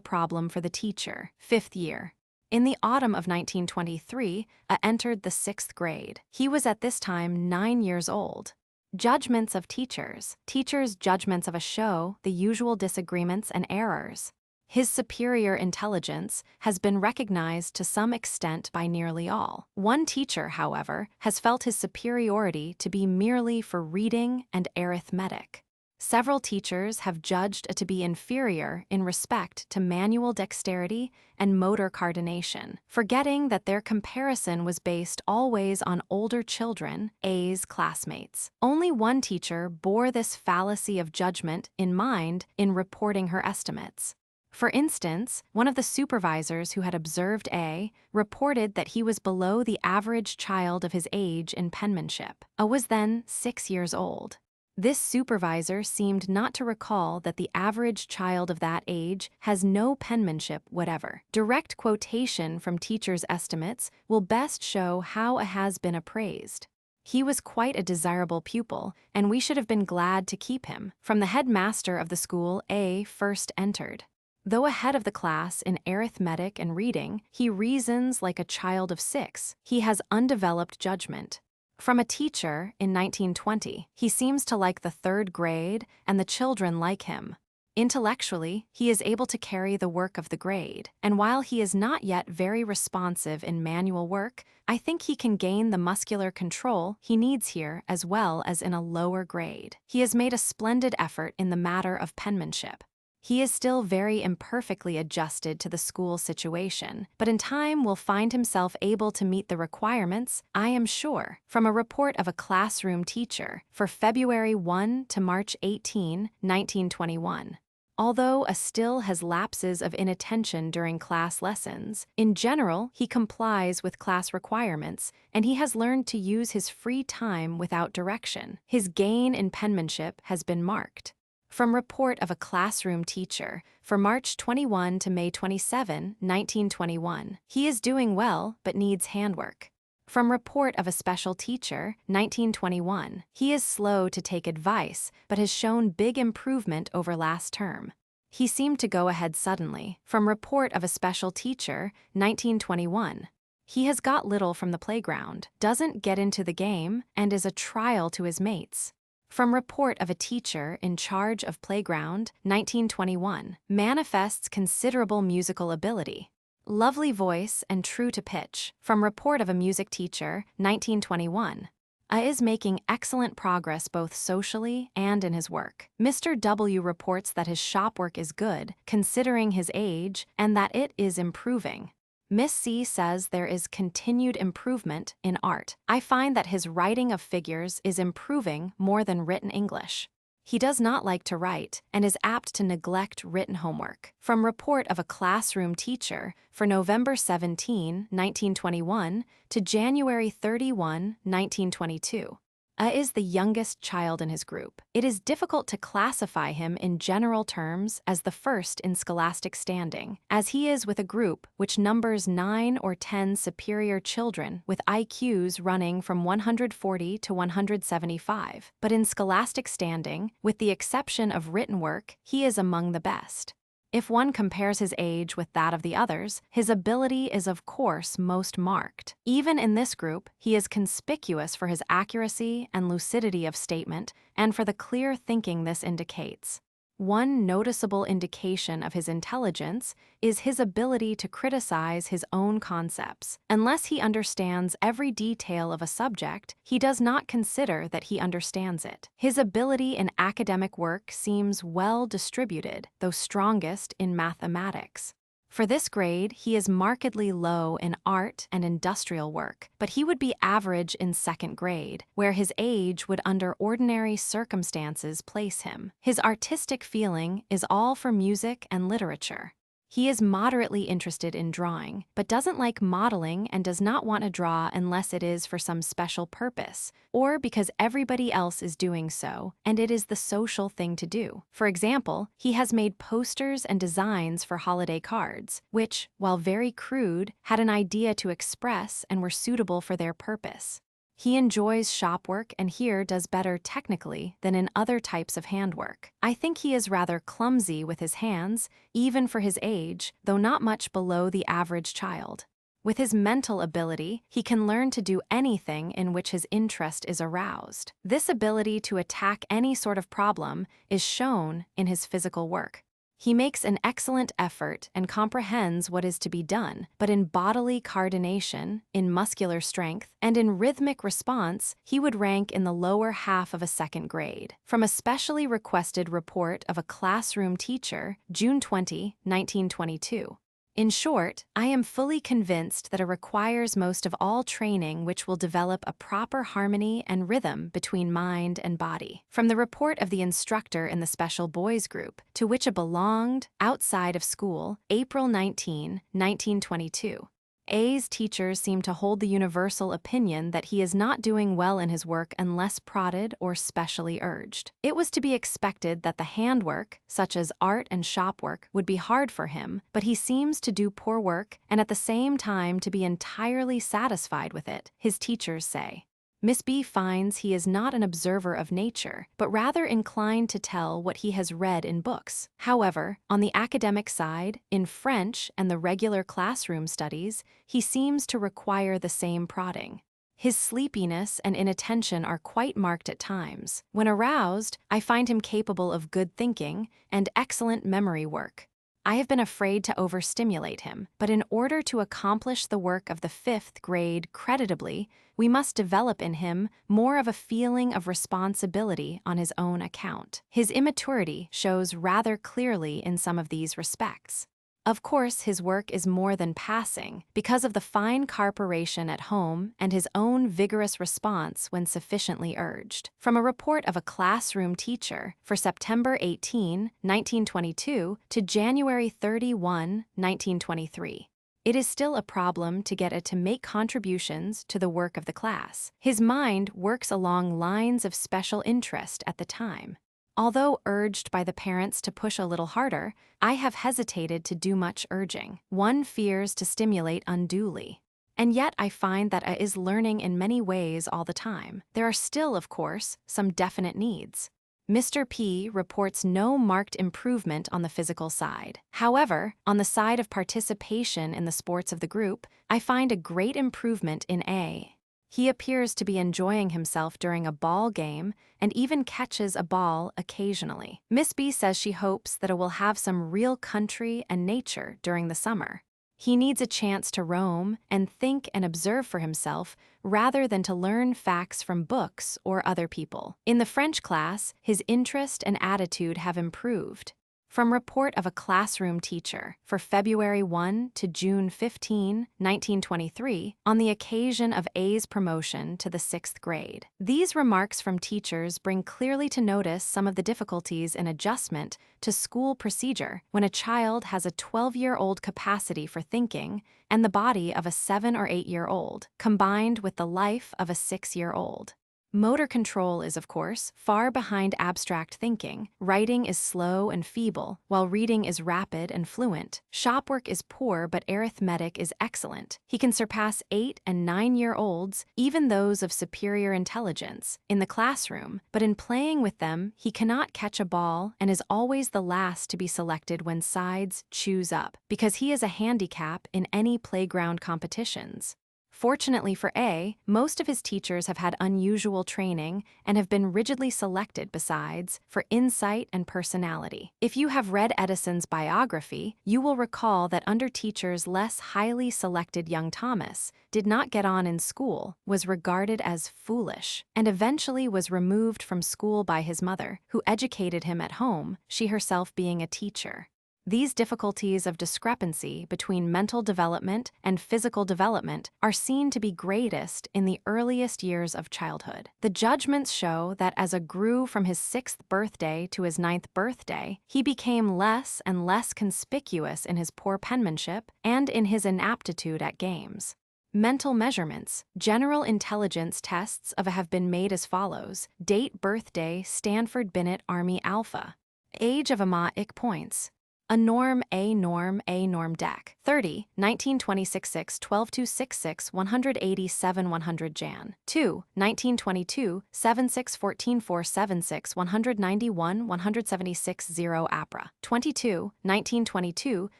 problem for the teacher. Fifth year. In the autumn of 1923, A entered the sixth grade. He was at this time 9 years old. Judgments of teachers. Teachers' judgments of a show the usual disagreements and errors. His superior intelligence has been recognized to some extent by nearly all. One teacher, however, has felt his superiority to be merely for reading and arithmetic. Several teachers have judged it to be inferior in respect to manual dexterity and motor coordination, forgetting that their comparison was based always on older children, A's classmates. Only one teacher bore this fallacy of judgment in mind in reporting her estimates. For instance, one of the supervisors who had observed A reported that he was below the average child of his age in penmanship. A was then 6 years old. This supervisor seemed not to recall that the average child of that age has no penmanship whatever. Direct quotation from teachers' estimates will best show how A has been appraised. He was quite a desirable pupil, and we should have been glad to keep him. From the headmaster of the school, A first entered. Though ahead of the class in arithmetic and reading, he reasons like a child of 6. He has undeveloped judgment. From a teacher in 1920, he seems to like the third grade, and the children like him. Intellectually, he is able to carry the work of the grade, and while he is not yet very responsive in manual work, I think he can gain the muscular control he needs here as well as in a lower grade. He has made a splendid effort in the matter of penmanship. He is still very imperfectly adjusted to the school situation, but in time will find himself able to meet the requirements, I am sure. From a report of a classroom teacher for February 1 to March 18, 1921. Although A still has lapses of inattention during class lessons, in general he complies with class requirements and he has learned to use his free time without direction. His gain in penmanship has been marked. From report of a classroom teacher for March 21 to May 27, 1921. He is doing well but needs handwork. From report of a special teacher, 1921. He is slow to take advice but has shown big improvement over last term. He seemed to go ahead suddenly. From report of a special teacher, 1921. He has got little from the playground, doesn't get into the game, and is a trial to his mates. From report of a teacher in charge of playground, 1921, manifests considerable musical ability. Lovely voice and true to pitch. From report of a music teacher, 1921. Is making excellent progress both socially and in his work. Mr. W reports that his shop work is good, considering his age, and that it is improving. Miss C says there is continued improvement in art. I find that his writing of figures is improving more than written English. He does not like to write and is apt to neglect written homework. From report of a classroom teacher for November 17, 1921 to January 31, 1922. Is the youngest child in his group. It is difficult to classify him in general terms as the first in scholastic standing, as he is with a group which numbers 9 or 10 superior children with IQs running from 140 to 175, but in scholastic standing, with the exception of written work, he is among the best. If one compares his age with that of the others, his ability is of course most marked. Even in this group, he is conspicuous for his accuracy and lucidity of statement and for the clear thinking this indicates. One noticeable indication of his intelligence is his ability to criticize his own concepts. Unless he understands every detail of a subject, he does not consider that he understands it. His ability in academic work seems well distributed, though strongest in mathematics. For this grade, he is markedly low in art and industrial work, but he would be average in second grade, where his age would under ordinary circumstances place him. His artistic feeling is all for music and literature. He is moderately interested in drawing, but doesn't like modeling and does not want to draw unless it is for some special purpose, or because everybody else is doing so, and it is the social thing to do. For example, he has made posters and designs for holiday cards, which, while very crude, had an idea to express and were suitable for their purpose. He enjoys shop work and here does better technically than in other types of handwork. I think he is rather clumsy with his hands, even for his age, though not much below the average child. With his mental ability, he can learn to do anything in which his interest is aroused. This ability to attack any sort of problem is shown in his physical work. He makes an excellent effort and comprehends what is to be done, but in bodily coordination, in muscular strength, and in rhythmic response, he would rank in the lower half of a second grade. From a specially requested report of a classroom teacher, June 20, 1922. In short, I am fully convinced that it requires most of all training which will develop a proper harmony and rhythm between mind and body. From the report of the instructor in the special boys group, to which it belonged, outside of school, April 19, 1922. A's teachers seem to hold the universal opinion that he is not doing well in his work unless prodded or specially urged. It was to be expected that the handwork, such as art and shop work, would be hard for him, but he seems to do poor work and at the same time to be entirely satisfied with it, his teachers say. Miss B finds he is not an observer of nature, but rather inclined to tell what he has read in books. However, on the academic side, in French and the regular classroom studies, he seems to require the same prodding. His sleepiness and inattention are quite marked at times. When aroused, I find him capable of good thinking and excellent memory work. I have been afraid to overstimulate him, but in order to accomplish the work of the 5th grade creditably, we must develop in him more of a feeling of responsibility on his own account. His immaturity shows rather clearly in some of these respects. Of course, his work is more than passing because of the fine carburation at home and his own vigorous response when sufficiently urged. From a report of a classroom teacher for September 18, 1922 to January 31, 1923. It is still a problem to get it to make contributions to the work of the class. His mind works along lines of special interest at the time. Although urged by the parents to push a little harder, I have hesitated to do much urging. One fears to stimulate unduly. And yet I find that A is learning in many ways all the time. There are still, of course, some definite needs. Mr. P reports no marked improvement on the physical side. However, on the side of participation in the sports of the group, I find a great improvement in A. He appears to be enjoying himself during a ball game and even catches a ball occasionally. Miss B says she hopes that it will have some real country and nature during the summer. He needs a chance to roam and think and observe for himself rather than to learn facts from books or other people. In the French class, his interest and attitude have improved. From report of a classroom teacher for February 1 to June 15, 1923, on the occasion of A's promotion to the 6th grade. These remarks from teachers bring clearly to notice some of the difficulties in adjustment to school procedure when a child has a 12-year-old capacity for thinking and the body of a 7- or 8-year-old, combined with the life of a 6-year-old. Motor control is, of course, far behind abstract thinking. Writing is slow and feeble, while reading is rapid and fluent. Shopwork is poor, but arithmetic is excellent. He can surpass 8- and 9-year-olds, even those of superior intelligence, in the classroom, but in playing with them, he cannot catch a ball and is always the last to be selected when sides choose up, because he is a handicap in any playground competitions. Fortunately for A, most of his teachers have had unusual training and have been rigidly selected besides for insight and personality. If you have read Edison's biography, you will recall that under teachers less highly selected young Thomas did not get on in school, was regarded as foolish, and eventually was removed from school by his mother, who educated him at home, she herself being a teacher. These difficulties of discrepancy between mental development and physical development are seen to be greatest in the earliest years of childhood. The judgments show that as A grew from his 6th birthday to his 9th birthday, he became less and less conspicuous in his poor penmanship and in his inaptitude at games. Mental measurements, general intelligence tests of A have been made as follows: date birthday Stanford-Binet Army Alpha, age of IQ points. A norm deck. 30, 1926 12-266 187 100 Jan. 2, 1922 76 14 476 191 176 0 APRA. 22, 1922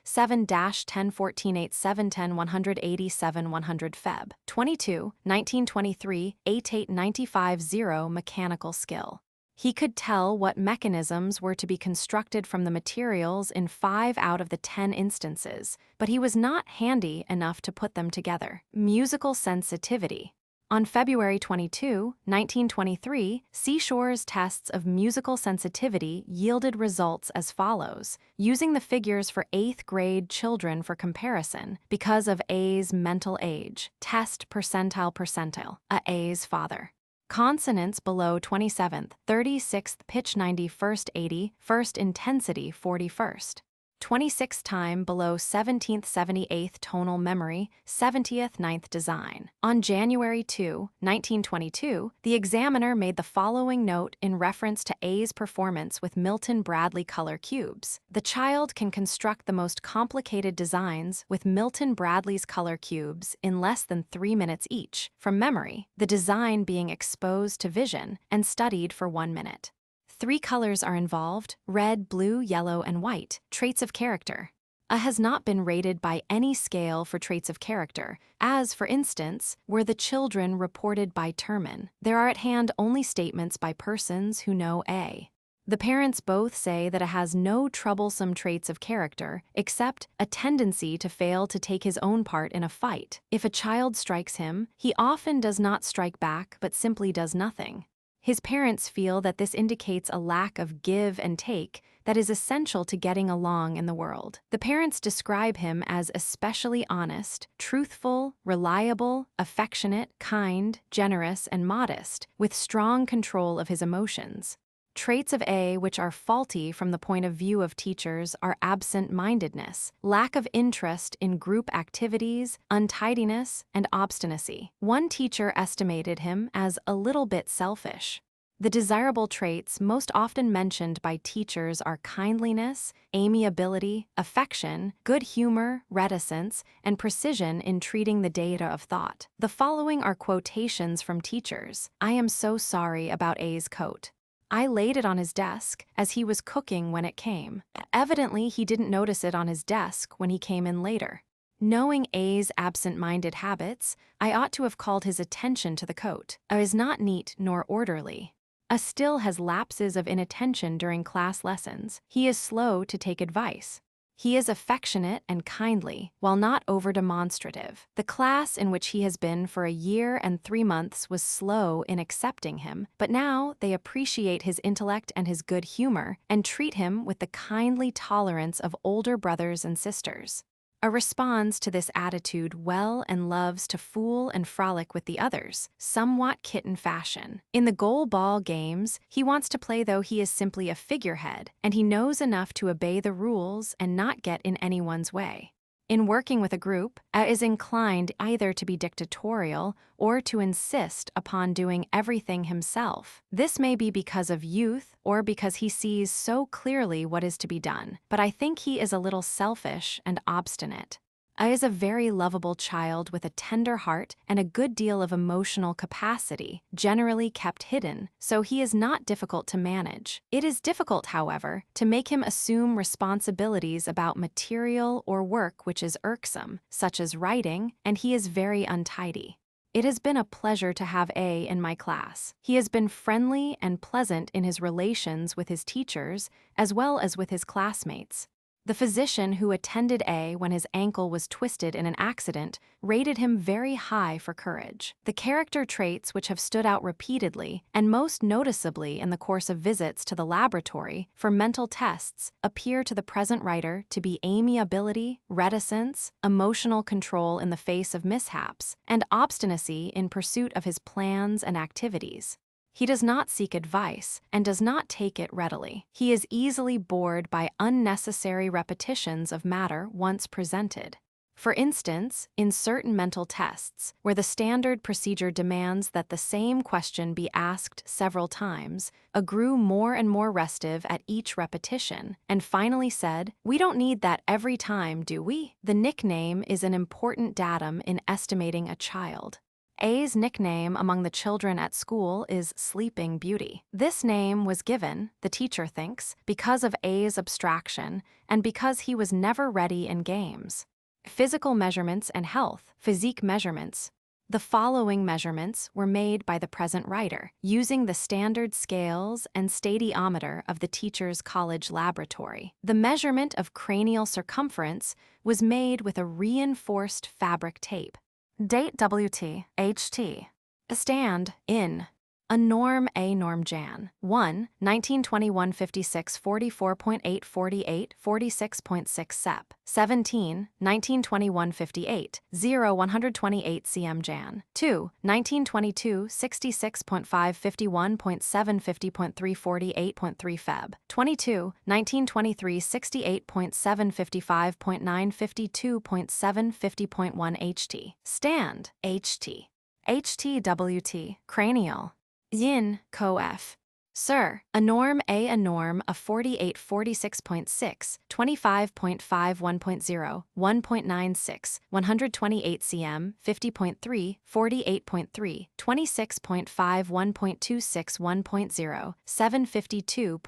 7-10 14 87 10 187 100 Feb. 22, 1923 88 95 0 Mechanical skill. He could tell what mechanisms were to be constructed from the materials in 5 out of the 10 instances, but he was not handy enough to put them together. Musical sensitivity. On February 22, 1923, Seashore's tests of musical sensitivity yielded results as follows, using the figures for 8th grade children for comparison because of A's mental age. Test percentile. A's father. Consonants below 27th, 36th pitch 91st 80, 1st intensity 41st. 26th time below 17th 78th tonal memory, 70th 9th design. On January 2, 1922, the examiner made the following note in reference to A's performance with Milton Bradley color cubes. The child can construct the most complicated designs with Milton Bradley's color cubes in less than 3 minutes each, from memory, the design being exposed to vision and studied for 1 minute. 3 colors are involved: red, blue, yellow, and white. Traits of character. A has not been rated by any scale for traits of character, as, for instance, were the children reported by Terman. There are at hand only statements by persons who know A. The parents both say that A has no troublesome traits of character, except a tendency to fail to take his own part in a fight. If a child strikes him, he often does not strike back but simply does nothing. His parents feel that this indicates a lack of give and take that is essential to getting along in the world. The parents describe him as especially honest, truthful, reliable, affectionate, kind, generous, and modest, with strong control of his emotions. Traits of A which are faulty from the point of view of teachers are absent-mindedness, lack of interest in group activities, untidiness, and obstinacy. One teacher estimated him as a little bit selfish. The desirable traits most often mentioned by teachers are kindliness, amiability, affection, good humor, reticence, and precision in treating the data of thought. The following are quotations from teachers. "I am so sorry about A's coat. I laid it on his desk as he was cooking when it came. Evidently, he didn't notice it on his desk when he came in later. Knowing A's absent-minded habits, I ought to have called his attention to the coat. A is not neat nor orderly. A still has lapses of inattention during class lessons. He is slow to take advice. He is affectionate and kindly, while not over-demonstrative. The class in which he has been for a year and 3 months was slow in accepting him, but now they appreciate his intellect and his good humor and treat him with the kindly tolerance of older brothers and sisters. A responds to this attitude well and loves to fool and frolic with the others, somewhat kitten fashion. In the goal ball games, he wants to play though he is simply a figurehead, and he knows enough to obey the rules and not get in anyone's way. In working with a group, A is inclined either to be dictatorial or to insist upon doing everything himself. This may be because of youth or because he sees so clearly what is to be done, but I think he is a little selfish and obstinate. A is a very lovable child with a tender heart and a good deal of emotional capacity, generally kept hidden, so he is not difficult to manage. It is difficult, however, to make him assume responsibilities about material or work which is irksome, such as writing, and he is very untidy. It has been a pleasure to have A in my class. He has been friendly and pleasant in his relations with his teachers, as well as with his classmates. The physician who attended A when his ankle was twisted in an accident rated him very high for courage. The character traits which have stood out repeatedly, and most noticeably in the course of visits to the laboratory for mental tests, appear to the present writer to be amiability, reticence, emotional control in the face of mishaps, and obstinacy in pursuit of his plans and activities. He does not seek advice and does not take it readily. He is easily bored by unnecessary repetitions of matter once presented. For instance, in certain mental tests, where the standard procedure demands that the same question be asked several times, A grew more and more restive at each repetition, and finally said, "We don't need that every time, do we?" The nickname is an important datum in estimating a child. A's nickname among the children at school is Sleeping Beauty. This name was given, the teacher thinks, because of A's abstraction and because he was never ready in games. Physical measurements and health, physique measurements. The following measurements were made by the present writer, using the standard scales and stadiometer of the teacher's college laboratory. The measurement of cranial circumference was made with a reinforced fabric tape. Date WT, HT. Stand, in. A norm Jan. 1, 1921 56 44.8 48 46.6 sep. 17, 1921 58 0 128 cm Jan. 2, 1922 66.5 51.7 50.3 48.3 Feb. 22, 1923 68.7 55.9 52.7 50.1 HT. Stand, HT. HTWT, cranial. Yin, co-F. Sir, a norm of 48 46.6, 25.5 1.0, 1.96, 128 cm, 50.3, 48.3, 26.5 1.26 1.0, 752.7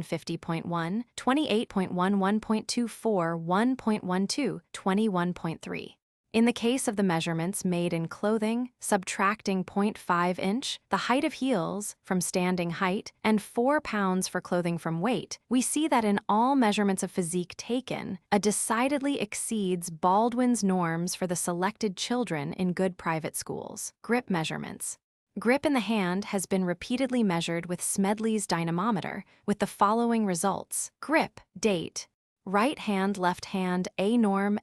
50.1, 28.1 1.24 1.12, 21.3. In the case of the measurements made in clothing, subtracting 0.5 inch, the height of heels from standing height, and 4 pounds for clothing from weight, we see that in all measurements of physique taken, a decidedly exceeds Baldwin's norms for the selected children in good private schools. Grip measurements. Grip in the hand has been repeatedly measured with Smedley's dynamometer, with the following results. Grip, date. Right hand, left hand, A norm,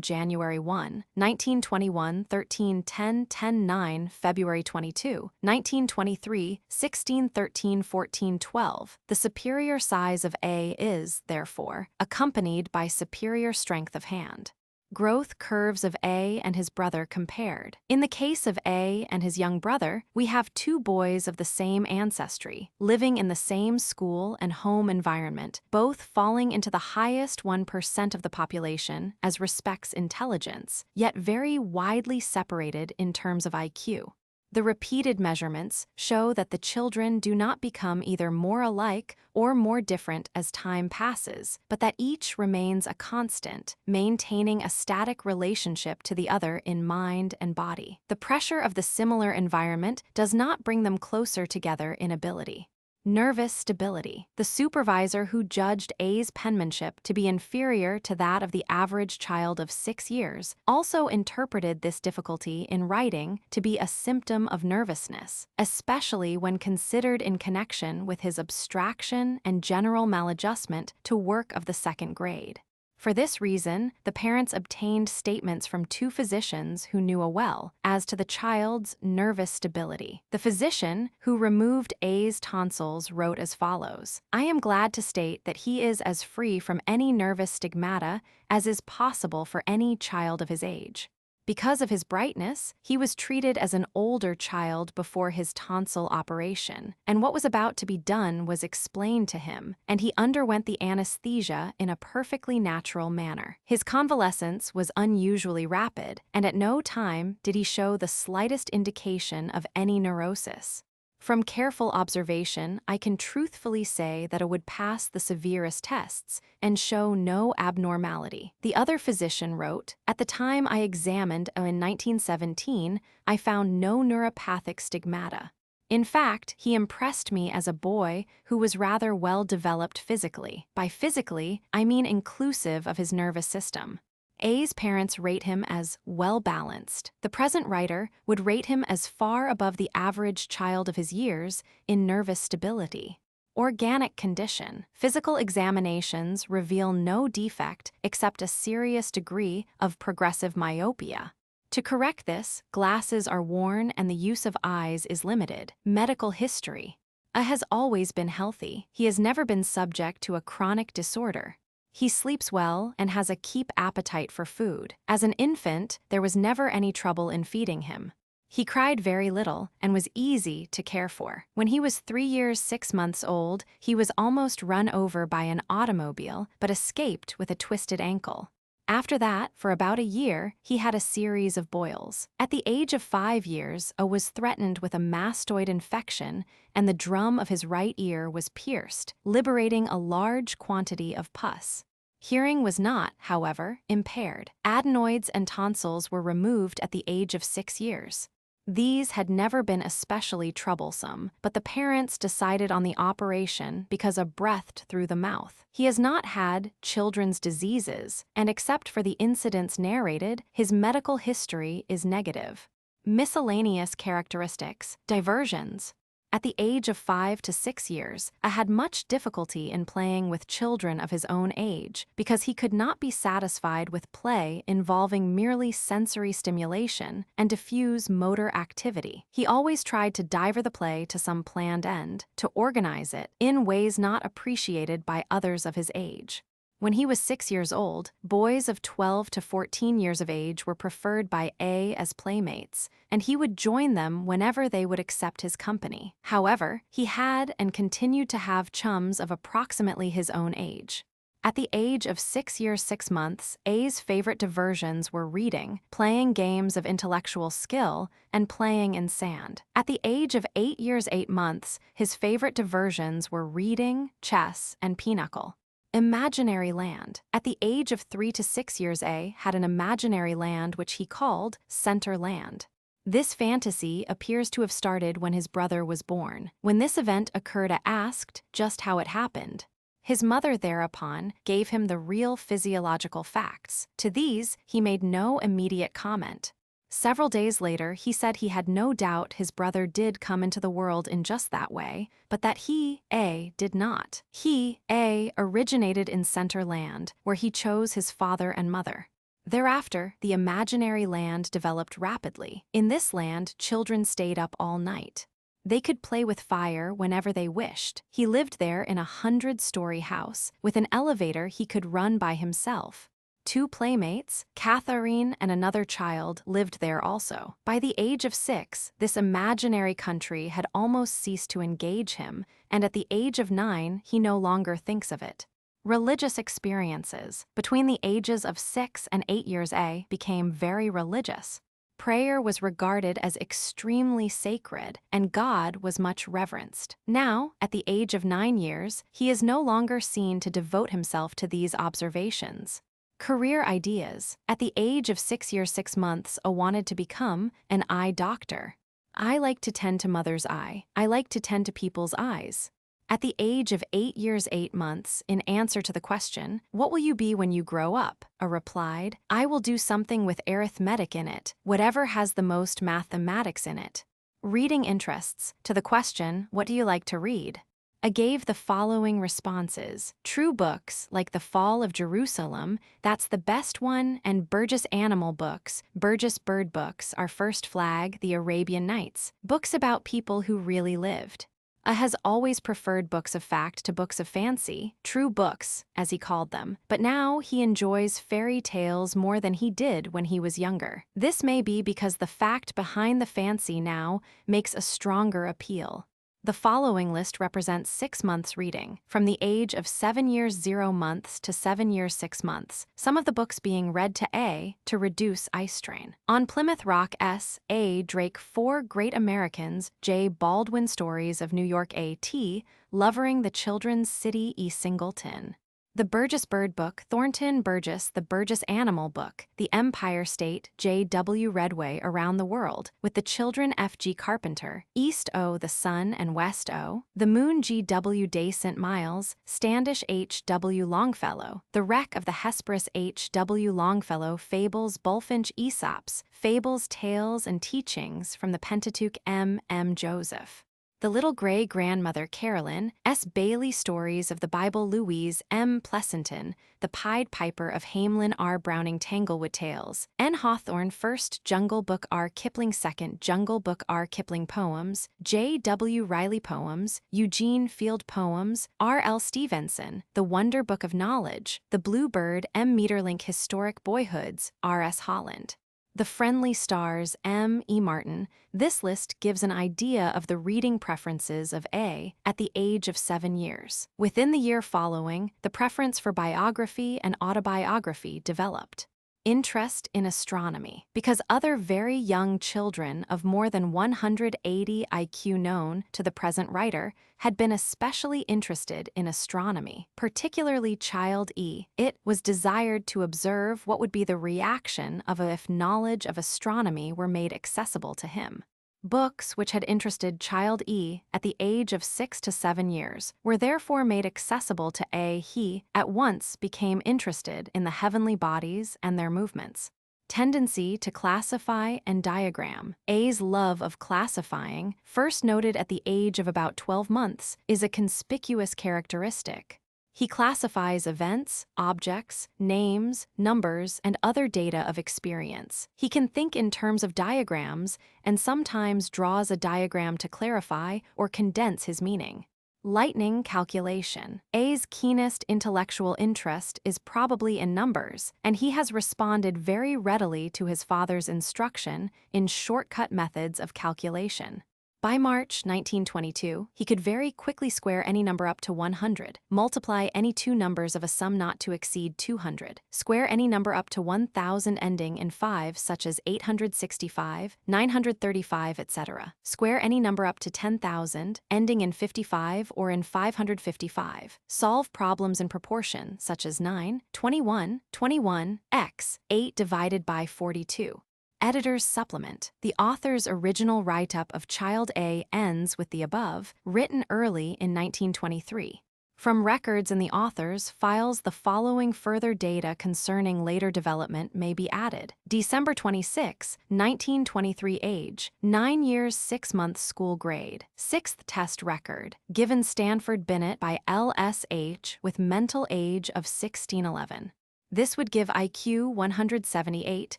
January 1, 1921, 13, 10, 10, 9, February 22, 1923, 16, 13, 14, 12. The superior size of A is, therefore, accompanied by superior strength of hand. Growth curves of A and his brother compared. In the case of A and his young brother, we have two boys of the same ancestry, living in the same school and home environment, both falling into the highest 1% of the population as respects intelligence, yet very widely separated in terms of IQ. The repeated measurements show that the children do not become either more alike or more different as time passes, but that each remains a constant, maintaining a static relationship to the other in mind and body. The pressure of the similar environment does not bring them closer together in ability. Nervous stability. The supervisor who judged A's penmanship to be inferior to that of the average child of 6 years also interpreted this difficulty in writing to be a symptom of nervousness, especially when considered in connection with his abstraction and general maladjustment to work of the second grade. For this reason, the parents obtained statements from two physicians who knew well as to the child's nervous stability. The physician who removed A's tonsils wrote as follows: "I am glad to state that he is as free from any nervous stigmata as is possible for any child of his age. Because of his brightness, he was treated as an older child before his tonsil operation, and what was about to be done was explained to him, and he underwent the anesthesia in a perfectly natural manner. His convalescence was unusually rapid, and at no time did he show the slightest indication of any neurosis. From careful observation, I can truthfully say that it would pass the severest tests and show no abnormality." The other physician wrote, "At the time I examined in 1917, I found no neuropathic stigmata. In fact, he impressed me as a boy who was rather well developed physically. By physically, I mean inclusive of his nervous system." A's parents rate him as well-balanced. The present writer would rate him as far above the average child of his years in nervous stability. Organic condition. Physical examinations reveal no defect except a serious degree of progressive myopia. To correct this, glasses are worn and the use of eyes is limited. Medical history. A has always been healthy. He has never been subject to a chronic disorder. He sleeps well and has a keep appetite for food. As an infant, there was never any trouble in feeding him. He cried very little and was easy to care for. When he was 3 years 6 months old, he was almost run over by an automobile but escaped with a twisted ankle. After that, for about a year, he had a series of boils. At the age of 5 years, A was threatened with a mastoid infection and the drum of his right ear was pierced, liberating a large quantity of pus. Hearing was not, however, impaired. Adenoids and tonsils were removed at the age of 6 years. These had never been especially troublesome, but the parents decided on the operation because a breathed through the mouth. He has not had children's diseases, and except for the incidents narrated, his medical history is negative. Miscellaneous characteristics. Diversions. At the age of 5 to 6 years, A had much difficulty in playing with children of his own age because he could not be satisfied with play involving merely sensory stimulation and diffuse motor activity. He always tried to diver the play to some planned end, to organize it in ways not appreciated by others of his age. When he was 6 years old, boys of 12 to 14 years of age were preferred by A as playmates, and he would join them whenever they would accept his company. However, he had and continued to have chums of approximately his own age. At the age of 6 years 6 months, A's favorite diversions were reading, playing games of intellectual skill, and playing in sand. At the age of 8 years 8 months, his favorite diversions were reading, chess, and pinochle. Imaginary land. At the age of 3 to 6 years, A had an imaginary land which he called Center Land. This fantasy appears to have started when his brother was born. When this event occurred, A asked just how it happened. His mother thereupon gave him the real physiological facts. To these, he made no immediate comment. Several days later, he said he had no doubt his brother did come into the world in just that way, but that he, A, did not. He, A, originated in Center Land, where he chose his father and mother. Thereafter, the imaginary land developed rapidly. In this land, children stayed up all night. They could play with fire whenever they wished. He lived there in a 100-story house, with an elevator he could run by himself. 2 playmates, Catherine and another child, lived there also. By the age of 6, this imaginary country had almost ceased to engage him, and at the age of 9, he no longer thinks of it. Religious experiences. Between the ages of 6 and 8 years, A became very religious. Prayer was regarded as extremely sacred, and God was much reverenced. Now, at the age of 9 years, he is no longer seen to devote himself to these observations. Career ideas. At the age of 6 years 6 months, A wanted to become an eye doctor. I like to tend to mother's eye. I like to tend to people's eyes. At the age of 8 years 8 months, in answer to the question, "What will you be when you grow up?" A replied, "I will do something with arithmetic in it, whatever has the most mathematics in it." Reading interests. To the question, "What do you like to read?" A gave the following responses. True books, like The Fall of Jerusalem, that's the best one, and Burgess Animal Books, Burgess Bird Books, Our First Flag, The Arabian Nights, books about people who really lived. A has always preferred books of fact to books of fancy, true books, as he called them, but now he enjoys fairy tales more than he did when he was younger. This may be because the fact behind the fancy now makes a stronger appeal. The following list represents 6 months reading, from the age of 7 years 0 months to 7 years 6 months, some of the books being read to A to reduce eye strain. On Plymouth Rock, S. A. Drake, 4 Great Americans, J. Baldwin Stories of New York, A. T. Lovering the Children's City, E. Singleton. The Burgess Bird Book, Thornton Burgess, The Burgess Animal Book, The Empire State, J. W. Redway, Around the World, with the Children, F. G. Carpenter, East O. The Sun and West O. The Moon, G. W. Day St. Miles, Standish, H. W. Longfellow, The Wreck of the Hesperus, H. W. Longfellow, Fables, Bulfinch, Aesop's, Fables, Tales, and Teachings from the Pentateuch, M. M. Joseph. The Little Gray Grandmother, Carolyn, S. Bailey, Stories of the Bible, Louise M. Pleasanton, The Pied Piper of Hamelin, R. Browning, Tanglewood Tales, N. Hawthorne, 1st Jungle Book, R. Kipling, 2nd Jungle Book, R. Kipling Poems, J. W. Riley Poems, Eugene Field Poems, R. L. Stevenson, The Wonder Book of Knowledge, The Blue Bird, M. Meterlink, Historic Boyhoods, R. S. Holland. The Friendly Stars, M. E. Martin. This list gives an idea of the reading preferences of A at the age of 7 years. Within the year following, the preference for biography and autobiography developed. Interest in astronomy. Because other very young children of more than 180 IQ known to the present writer had been especially interested in astronomy, particularly child E, it was desired to observe what would be the reaction of if knowledge of astronomy were made accessible to him. Books which had interested child E at the age of 6 to 7 years were therefore made accessible to A. He at once became interested in the heavenly bodies and their movements. Tendency to classify and diagram. A's love of classifying, first noted at the age of about 12 months, is a conspicuous characteristic. He classifies events, objects, names, numbers, and other data of experience. He can think in terms of diagrams and sometimes draws a diagram to clarify or condense his meaning. Lightning calculation. A's keenest intellectual interest is probably in numbers, and he has responded very readily to his father's instruction in shortcut methods of calculation. By March 1922, he could very quickly square any number up to 100, multiply any two numbers of a sum not to exceed 200, square any number up to 1,000 ending in 5 such as 865, 935, etc., square any number up to 10,000, ending in 55 or in 555, solve problems in proportion such as 9, 21, 21, x, 8 divided by 42. Editor's supplement. The author's original write-up of Child A ends with the above, written early in 1923. From records in the author's files, the following further data concerning later development may be added. December 26, 1923 age, 9 years 6 months school grade, 6th test record, given Stanford-Binet by LSH with mental age of 1611. This would give IQ 178,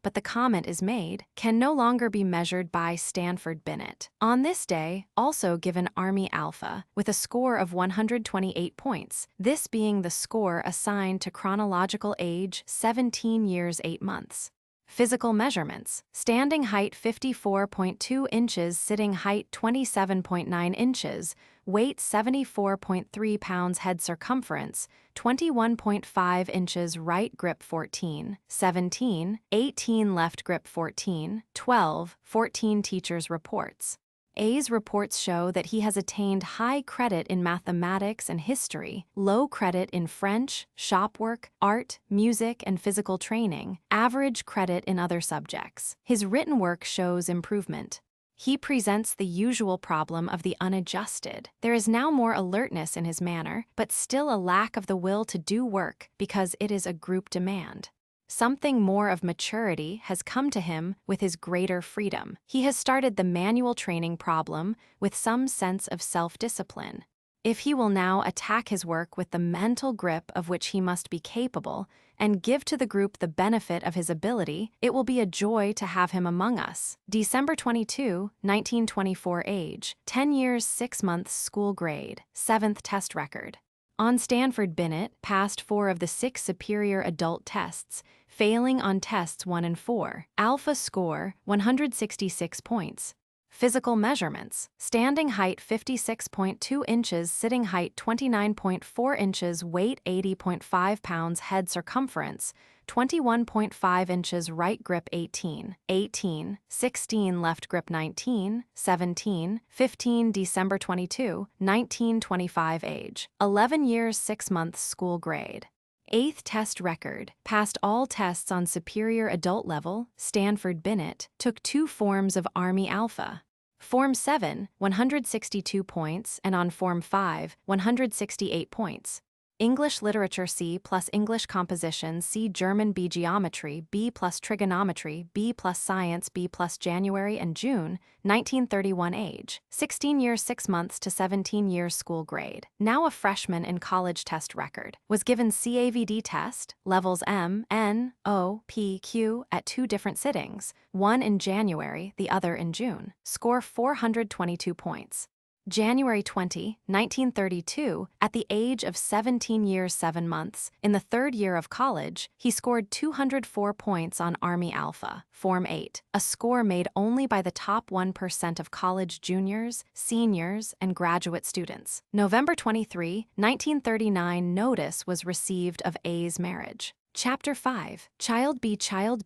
but the comment is made, can no longer be measured by Stanford-Binet. On this day, also given Army Alpha, with a score of 128 points, this being the score assigned to chronological age 17 years 8 months. Physical measurements. Standing height 54.2 inches, sitting height 27.9 inches, weight 74.3 pounds, head circumference 21.5 inches, right grip 14, 17, 18 left grip 14, 12, 14 teachers' reports. A's reports show that he has attained high credit in mathematics and history, low credit in French, shop work, art, music, and physical training, average credit in other subjects. His written work shows improvement. He presents the usual problem of the unadjusted. There is now more alertness in his manner, but still a lack of the will to do work because it is a group demand. Something more of maturity has come to him with his greater freedom. He has started the manual training problem with some sense of self-discipline. If he will now attack his work with the mental grip of which he must be capable and give to the group the benefit of his ability, it will be a joy to have him among us. December 22, 1924 age, 10 years 6 months school grade, 7th test record. On Stanford-Binet, passed 4 of the 6 superior adult tests, failing on tests 1 and 4. Alpha score, 166 points. Physical measurements. Standing height 56.2 inches, sitting height 29.4 inches, weight 80.5 pounds, head circumference 21.5 inches, right grip 18, 18, 16 left grip 19, 17, 15 December 22, 1925 age, 11 years 6 months school grade. 8th test record, passed all tests on superior adult level, Stanford-Binet, took 2 forms of Army Alpha. Form 7, 162 points, and on Form 5, 168 points. English literature C plus English composition C, German B, geometry B plus trigonometry B plus science B plus January and June, 1931 age, 16 years 6 months to 17 years school grade. Now a freshman in college test record, was given CAVD test, levels M, N, O, P, Q at 2 different sittings, one in January, the other in June. Score 422 points. January 20, 1932, at the age of 17 years 7 months, in the 3rd year of college, he scored 204 points on Army Alpha, Form 8, a score made only by the top 1% of college juniors, seniors, and graduate students. November 23, 1939, notice was received of A's marriage. Chapter 5. Child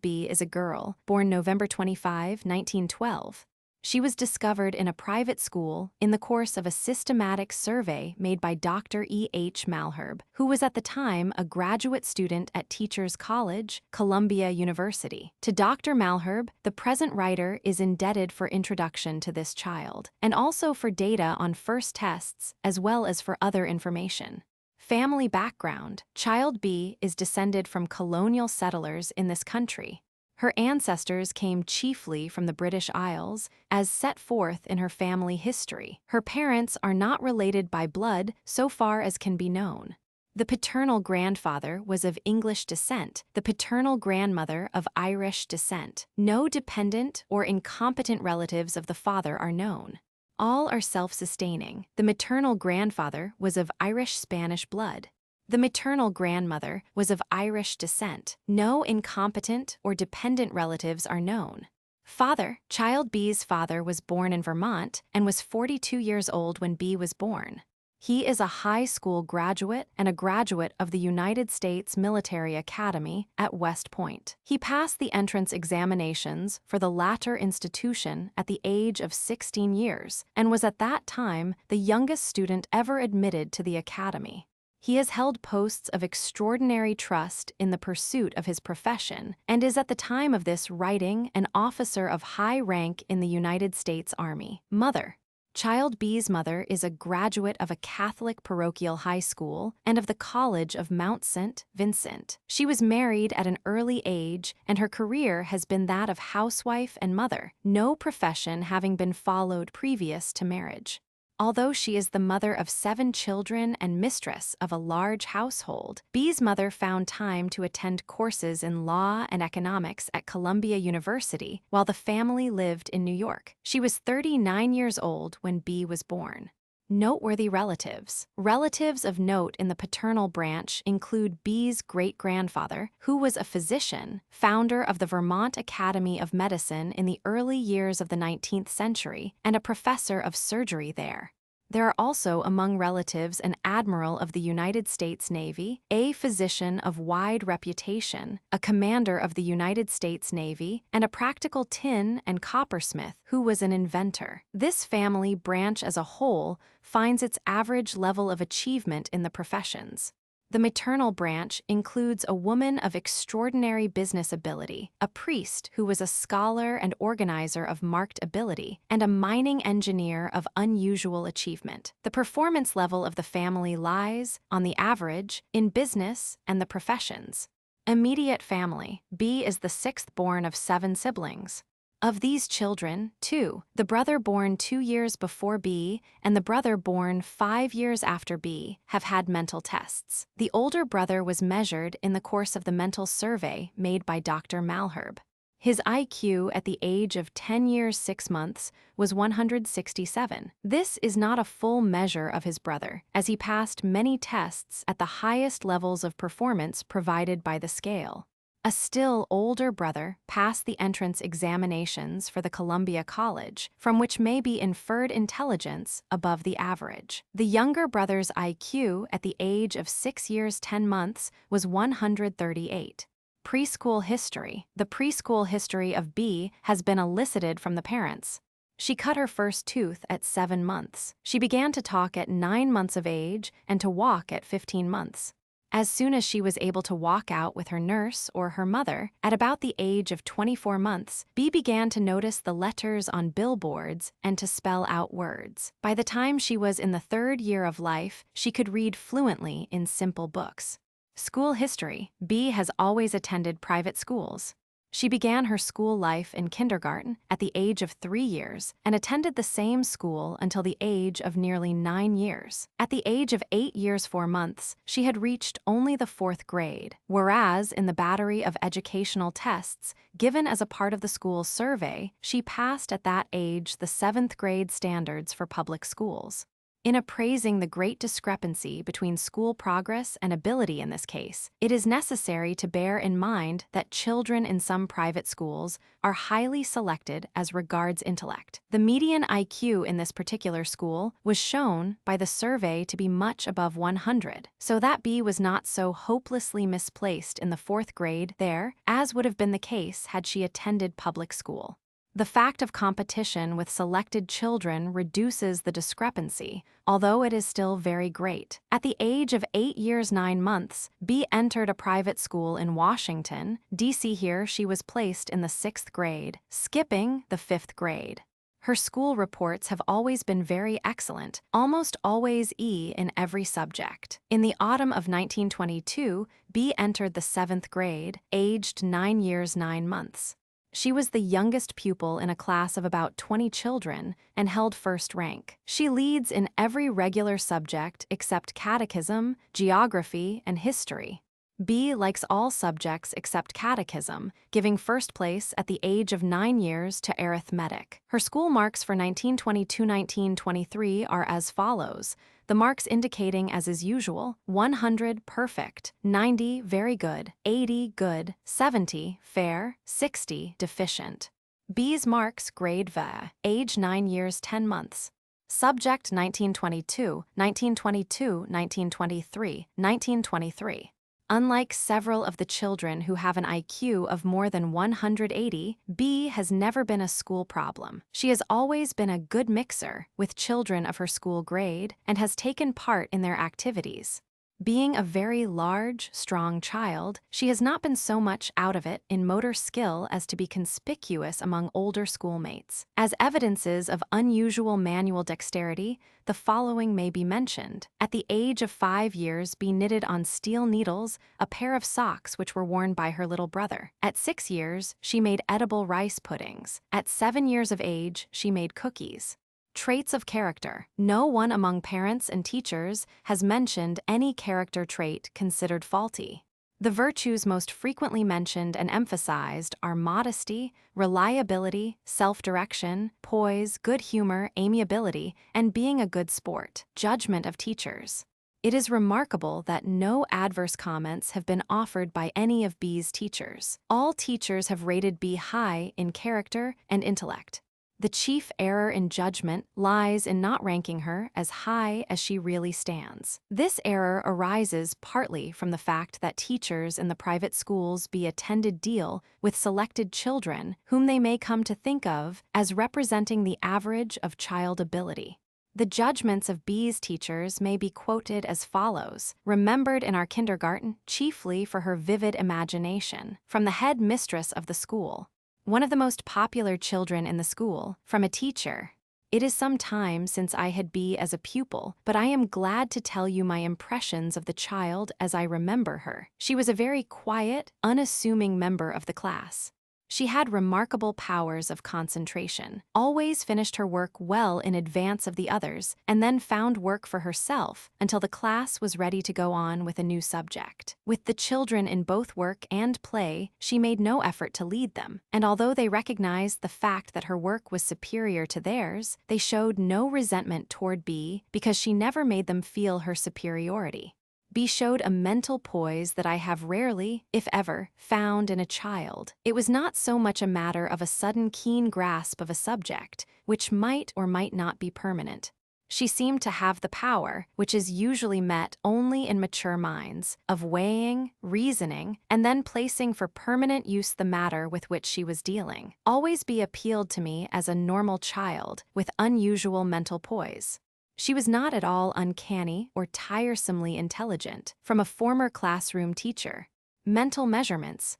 B is a girl, born November 25, 1912. She was discovered in a private school in the course of a systematic survey made by Dr. E. H. Malherbe, who was at the time a graduate student at Teachers College, Columbia University. To Dr. Malherbe, the present writer is indebted for introduction to this child, and also for data on first tests, as well as for other information. Family background. Child B is descended from colonial settlers in this country. Her ancestors came chiefly from the British Isles, as set forth in her family history. Her parents are not related by blood so far as can be known. The paternal grandfather was of English descent, the paternal grandmother of Irish descent. No dependent or incompetent relatives of the father are known. All are self-sustaining. The maternal grandfather was of Irish-Spanish blood. The maternal grandmother was of Irish descent. No incompetent or dependent relatives are known. Father. Child B's father was born in Vermont and was 42 years old when B was born. He is a high school graduate and a graduate of the United States Military Academy at West Point. He passed the entrance examinations for the latter institution at the age of 16 years and was at that time the youngest student ever admitted to the academy. He has held posts of extraordinary trust in the pursuit of his profession and is at the time of this writing an officer of high rank in the United States Army. Mother. Child B's mother is a graduate of a Catholic parochial high school and of the College of Mount St. Vincent. She was married at an early age, and her career has been that of housewife and mother, no profession having been followed previous to marriage. Although she is the mother of 7 children and mistress of a large household, B's mother found time to attend courses in law and economics at Columbia University while the family lived in New York. She was 39 years old when B was born. Noteworthy relatives. Relatives of note in the paternal branch include B's great-grandfather, who was a physician, founder of the Vermont Academy of Medicine in the early years of the 19th century, and a professor of surgery there. There are also among relatives an admiral of the United States Navy, a physician of wide reputation, a commander of the United States Navy, and a practical tin and coppersmith who was an inventor. This family branch as a whole finds its average level of achievement in the professions. The maternal branch includes a woman of extraordinary business ability, a priest who was a scholar and organizer of marked ability, and a mining engineer of unusual achievement. The performance level of the family lies, on the average, in business and the professions. Immediate family. B is the 6th born of 7 siblings. Of these children, 2, the brother born 2 years before B and the brother born 5 years after B, have had mental tests. The older brother was measured in the course of the mental survey made by Dr. Malherbe. His IQ at the age of 10 years 6 months was 167. This is not a full measure of his brother, as he passed many tests at the highest levels of performance provided by the scale. A still older brother passed the entrance examinations for the Columbia College, from which may be inferred intelligence above the average. The younger brother's IQ at the age of 6 years 10 months was 138. Preschool history. The preschool history of B has been elicited from the parents. She cut her first tooth at 7 months. She began to talk at 9 months of age and to walk at 15 months. As soon as she was able to walk out with her nurse or her mother, at about the age of 24 months, B began to notice the letters on billboards and to spell out words. By the time she was in the 3rd year of life, she could read fluently in simple books. School history. B has always attended private schools. She began her school life in kindergarten at the age of 3 years and attended the same school until the age of nearly 9 years. At the age of 8 years 4 months, she had reached only the 4th grade, whereas in the battery of educational tests given as a part of the school survey, she passed at that age the 7th grade standards for public schools. In appraising the great discrepancy between school progress and ability in this case, it is necessary to bear in mind that children in some private schools are highly selected as regards intellect. The median IQ in this particular school was shown by the survey to be much above 100, so that B was not so hopelessly misplaced in the 4th grade there as would have been the case had she attended public school. The fact of competition with selected children reduces the discrepancy, although it is still very great. At the age of 8 years 9 months, B entered a private school in Washington, D.C. Here she was placed in the 6th grade, skipping the 5th grade. Her school reports have always been very excellent, almost always E in every subject. In the autumn of 1922, B entered the 7th grade, aged 9 years 9 months. She was the youngest pupil in a class of about 20 children and held first rank. She leads in every regular subject except catechism, geography, and history. B likes all subjects except catechism, giving first place at the age of 9 years to arithmetic. Her school marks for 1922-1923 are as follows, the marks indicating as is usual, 100 perfect, 90 very good, 80 good, 70 fair, 60 deficient. B's marks grade V, age 9 years 10 months. Subject 1922, 1922, 1923, 1923. Unlike several of the children who have an IQ of more than 180, B has never been a school problem. She has always been a good mixer with children of her school grade and has taken part in their activities. Being a very large, strong child, she has not been so much out of it in motor skill as to be conspicuous among older schoolmates. As evidences of unusual manual dexterity, the following may be mentioned. At the age of 5 years, B knitted on steel needles a pair of socks which were worn by her little brother. At 6 years, she made edible rice puddings. At 7 years of age, she made cookies. Traits of character. No one among parents and teachers has mentioned any character trait considered faulty. The virtues most frequently mentioned and emphasized are modesty, reliability, self-direction, poise, good humor, amiability, and being a good sport. Judgment of teachers. It is remarkable that no adverse comments have been offered by any of B's teachers. All teachers have rated B high in character and intellect. The chief error in judgment lies in not ranking her as high as she really stands. This error arises partly from the fact that teachers in the private schools B attended deal with selected children whom they may come to think of as representing the average of child ability. The judgments of B's teachers may be quoted as follows, remembered in our kindergarten chiefly for her vivid imagination, from the head mistress of the school. One of the most popular children in the school, from a teacher. It is some time since I had B as a pupil, but I am glad to tell you my impressions of the child as I remember her. She was a very quiet, unassuming member of the class. She had remarkable powers of concentration, always finished her work well in advance of the others, and then found work for herself until the class was ready to go on with a new subject. With the children in both work and play, she made no effort to lead them, and although they recognized the fact that her work was superior to theirs, they showed no resentment toward B because she never made them feel her superiority. B showed a mental poise that I have rarely, if ever, found in a child. It was not so much a matter of a sudden keen grasp of a subject, which might or might not be permanent. She seemed to have the power, which is usually met only in mature minds, of weighing, reasoning, and then placing for permanent use the matter with which she was dealing. Always B appealed to me as a normal child with unusual mental poise. She was not at all uncanny or tiresomely intelligent, from a former classroom teacher. Mental measurements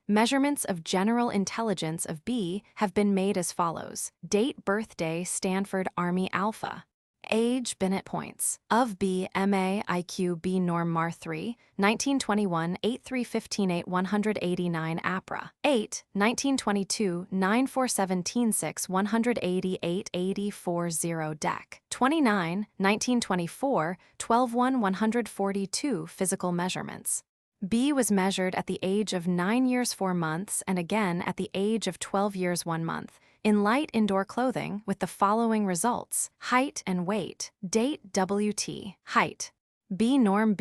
of general intelligence of B have been made as follows. Date birthday Stanford Army Alpha. Age Binet points. Of B, MA, IQ, B norm MAR 3, 1921, 8315 8 189 APRA. 8, 1922, 9417 6 188 8040 DEC. 29, 1924, 121 142 Physical measurements. B was measured at the age of 9 years 4 months and again at the age of 12 years 1 month. In light indoor clothing with the following results. Height and weight. Date WT. Height. B norm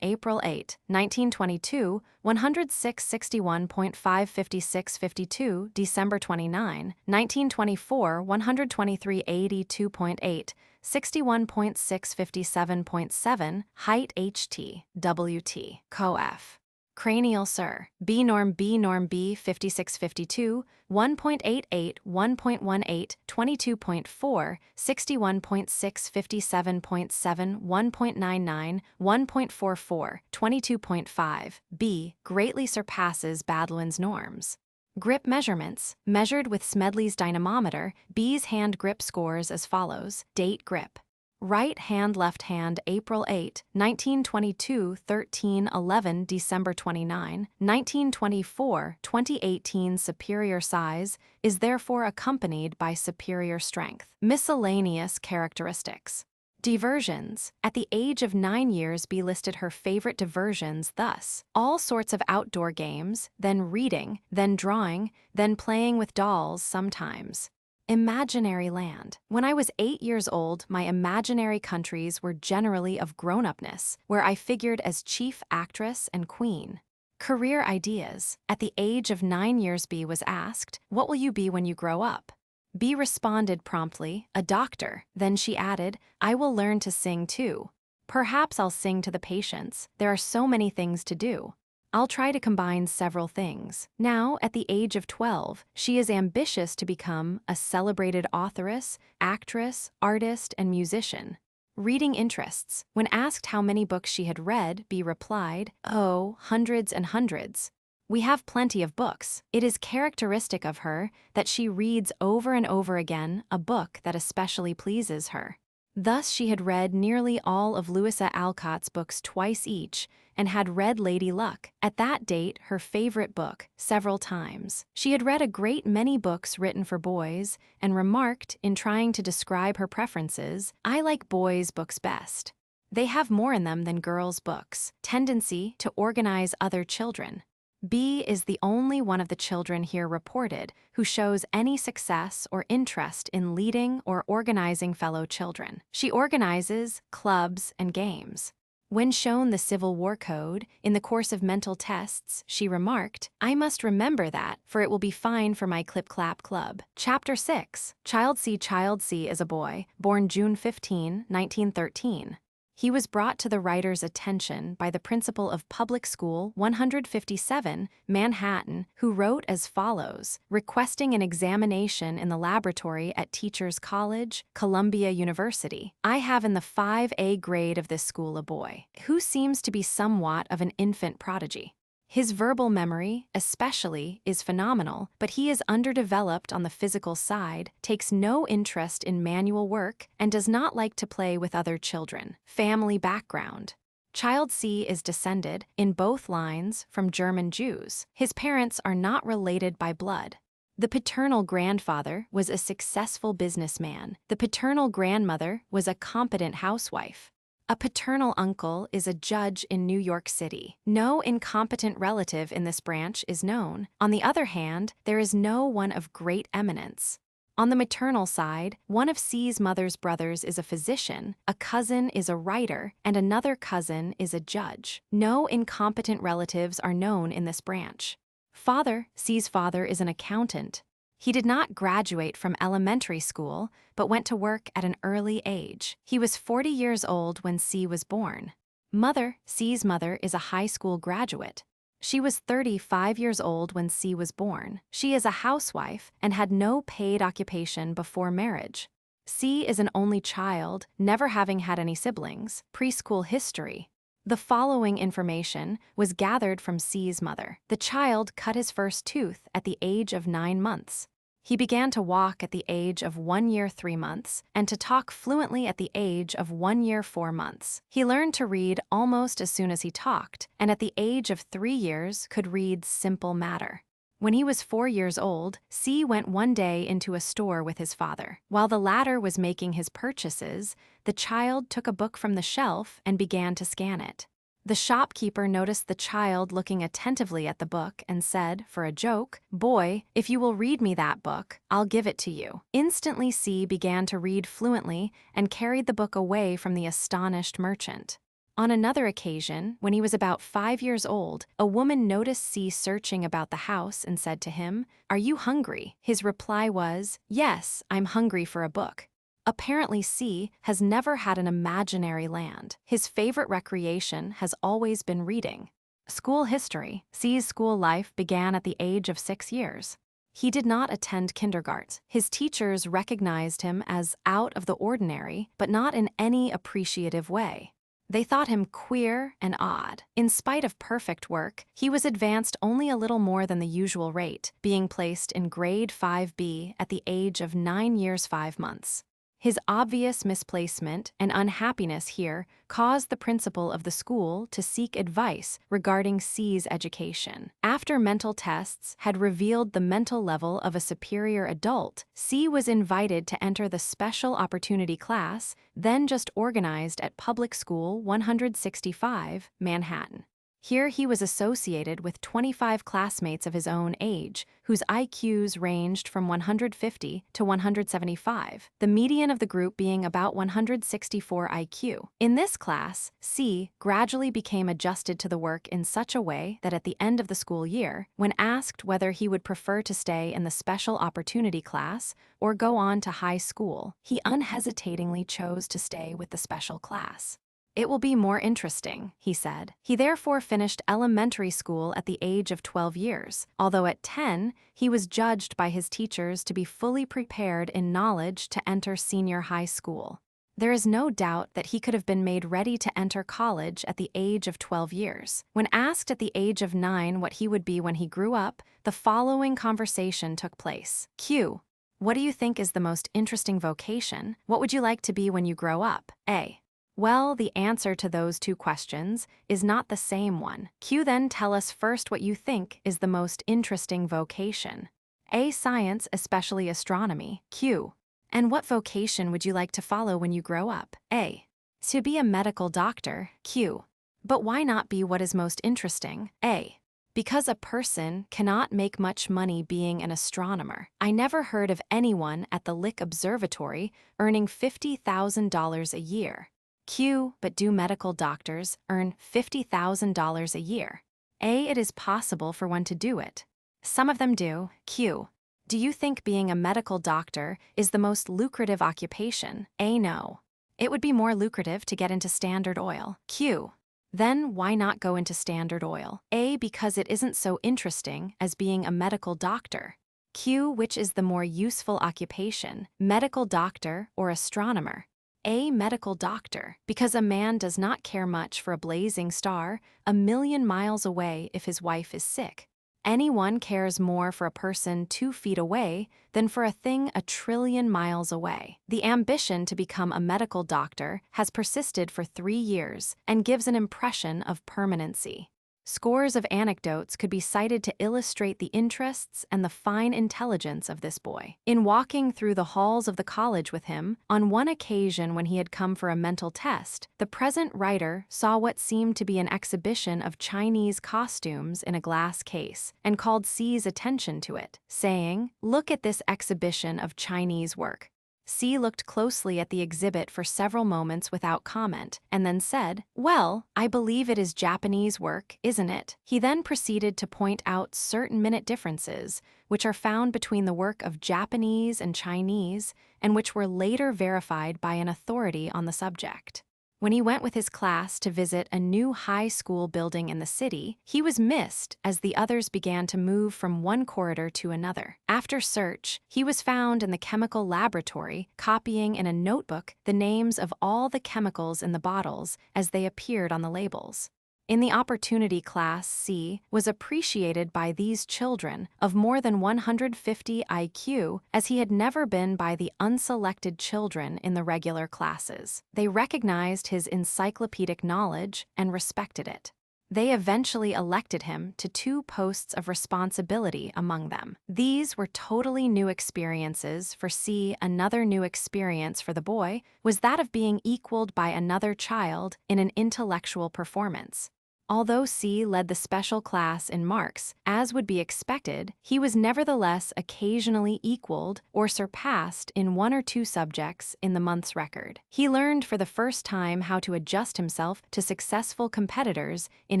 April 8, 1922, 106.61.556.52 December 29, 1924, 123.82.8, 61.657.7 Height HT. WT. Coef. Cranial Sir. B norm B 5652, 1.88, 1.18, 22.4, 61.657.7, 1.99, 1.44, 22.5. B greatly surpasses Badlin's norms. Grip measurements. Measured with Smedley's dynamometer, B's hand grip scores as follows. Date grip. Right hand, left hand, April 8, 1922, 13:11, December 29, 1924, 2018 superior size is therefore accompanied by superior strength. Miscellaneous characteristics. Diversions. At the age of 9 years, B listed her favorite diversions thus: all sorts of outdoor games, then reading, then drawing, then playing with dolls sometimes. Imaginary land. When I was 8 years old, my imaginary countries were generally of grown-upness, where I figured as chief actress and queen. Career ideas. At the age of 9 years, B was asked, "What will you be when you grow up?" B responded promptly, "A doctor." Then she added, "I will learn to sing too. Perhaps I'll sing to the patients. There are so many things to do. I'll try to combine several things." Now, at the age of 12, she is ambitious to become a celebrated authoress, actress, artist, and musician. Reading interests. When asked how many books she had read, B replied, "Oh, hundreds and hundreds. We have plenty of books." It is characteristic of her that she reads over and over again a book that especially pleases her. Thus, she had read nearly all of Louisa Alcott's books twice each and had read Lady Luck, at that date her favorite book, several times. She had read a great many books written for boys and remarked, in trying to describe her preferences, "I like boys' books best. They have more in them than girls' books." Tendency to organize other children. B is the only one of the children here reported who shows any success or interest in leading or organizing fellow children. She organizes clubs and games. When shown the Civil War Code in the course of mental tests, she remarked, "I must remember that, for it will be fine for my Clip-Clap Club." Chapter 6. Child C. Child C is a boy, born June 15, 1913. He was brought to the writer's attention by the principal of Public School 157, Manhattan, who wrote as follows, requesting an examination in the laboratory at Teachers College, Columbia University. "I have in the 5A grade of this school a boy who seems to be somewhat of an infant prodigy. His verbal memory, especially, is phenomenal, but he is underdeveloped on the physical side, takes no interest in manual work, and does not like to play with other children." Family background. Child C is descended, in both lines, from German Jews. His parents are not related by blood. The paternal grandfather was a successful businessman. The paternal grandmother was a competent housewife. A paternal uncle is a judge in New York City. No incompetent relative in this branch is known. On the other hand, there is no one of great eminence. On the maternal side, one of C's mother's brothers is a physician, a cousin is a writer, and another cousin is a judge. No incompetent relatives are known in this branch. Father. C's father is an accountant. He did not graduate from elementary school, but went to work at an early age. He was 40 years old when C was born. Mother. C's mother is a high school graduate. She was 35 years old when C was born. She is a housewife and had no paid occupation before marriage. C is an only child, never having had any siblings. Preschool history. The following information was gathered from C's mother. The child cut his first tooth at the age of 9 months. He began to walk at the age of 1 year 3 months and to talk fluently at the age of 1 year 4 months. He learned to read almost as soon as he talked, and at the age of 3 years could read simple matter. When he was 4 years old, C went one day into a store with his father. While the latter was making his purchases, the child took a book from the shelf and began to scan it. The shopkeeper noticed the child looking attentively at the book and said, for a joke, "Boy, if you will read me that book, I'll give it to you." Instantly, C began to read fluently and carried the book away from the astonished merchant. On another occasion, when he was about 5 years old, a woman noticed C searching about the house and said to him, "Are you hungry?" His reply was, "Yes, I'm hungry for a book." Apparently, C has never had an imaginary land. His favorite recreation has always been reading. School history. C's school life began at the age of 6 years. He did not attend kindergarten. His teachers recognized him as out of the ordinary, but not in any appreciative way. They thought him queer and odd. In spite of perfect work, he was advanced only a little more than the usual rate, being placed in grade 5B at the age of 9 years 5 months. His obvious misplacement and unhappiness here caused the principal of the school to seek advice regarding C's education. After mental tests had revealed the mental level of a superior adult, C was invited to enter the special opportunity class, then just organized at Public School 165, Manhattan. Here he was associated with 25 classmates of his own age, whose IQs ranged from 150 to 175, the median of the group being about 164 IQ. In this class, C gradually became adjusted to the work in such a way that at the end of the school year, when asked whether he would prefer to stay in the special opportunity class or go on to high school, he unhesitatingly chose to stay with the special class. "It will be more interesting," he said. He therefore finished elementary school at the age of 12 years, although at 10, he was judged by his teachers to be fully prepared in knowledge to enter senior high school. There is no doubt that he could have been made ready to enter college at the age of 12 years. When asked at the age of 9 what he would be when he grew up, the following conversation took place. Q. What do you think is the most interesting vocation? What would you like to be when you grow up? A. Well, the answer to those two questions is not the same one. Q. Then tell us first what you think is the most interesting vocation. A. Science, especially astronomy. Q. And what vocation would you like to follow when you grow up? A. To be a medical doctor. Q. But why not be what is most interesting? A. Because a person cannot make much money being an astronomer. I never heard of anyone at the Lick Observatory earning $50,000 a year. Q. But do medical doctors earn $50,000 a year? A. It is possible for one to do it. Some of them do. Q. Do you think being a medical doctor is the most lucrative occupation? A. No. It would be more lucrative to get into Standard Oil. Q. Then why not go into Standard Oil? A. Because it isn't so interesting as being a medical doctor. Q. Which is the more useful occupation, medical doctor or astronomer? A. Medical doctor, because a man does not care much for a blazing star a million miles away if his wife is sick. Anyone cares more for a person 2 feet away than for a thing a trillion miles away. The ambition to become a medical doctor has persisted for 3 years and gives an impression of permanency. Scores of anecdotes could be cited to illustrate the interests and the fine intelligence of this boy. In walking through the halls of the college with him, on one occasion when he had come for a mental test, the present writer saw what seemed to be an exhibition of Chinese costumes in a glass case and called C's attention to it, saying, "Look at this exhibition of Chinese work." C looked closely at the exhibit for several moments without comment, and then said, "Well, I believe it is Japanese work, isn't it?" He then proceeded to point out certain minute differences, which are found between the work of Japanese and Chinese, and which were later verified by an authority on the subject. When he went with his class to visit a new high school building in the city, he was missed as the others began to move from one corridor to another. After search, he was found in the chemical laboratory copying in a notebook the names of all the chemicals in the bottles as they appeared on the labels. In the opportunity class, C was appreciated by these children of more than 150 IQ as he had never been by the unselected children in the regular classes. They recognized his encyclopedic knowledge and respected it. They eventually elected him to 2 posts of responsibility among them. These were totally new experiences for C. Another new experience for the boy was that of being equaled by another child in an intellectual performance. Although C led the special class in marks, as would be expected, he was nevertheless occasionally equaled or surpassed in 1 or 2 subjects in the month's record. He learned for the first time how to adjust himself to successful competitors in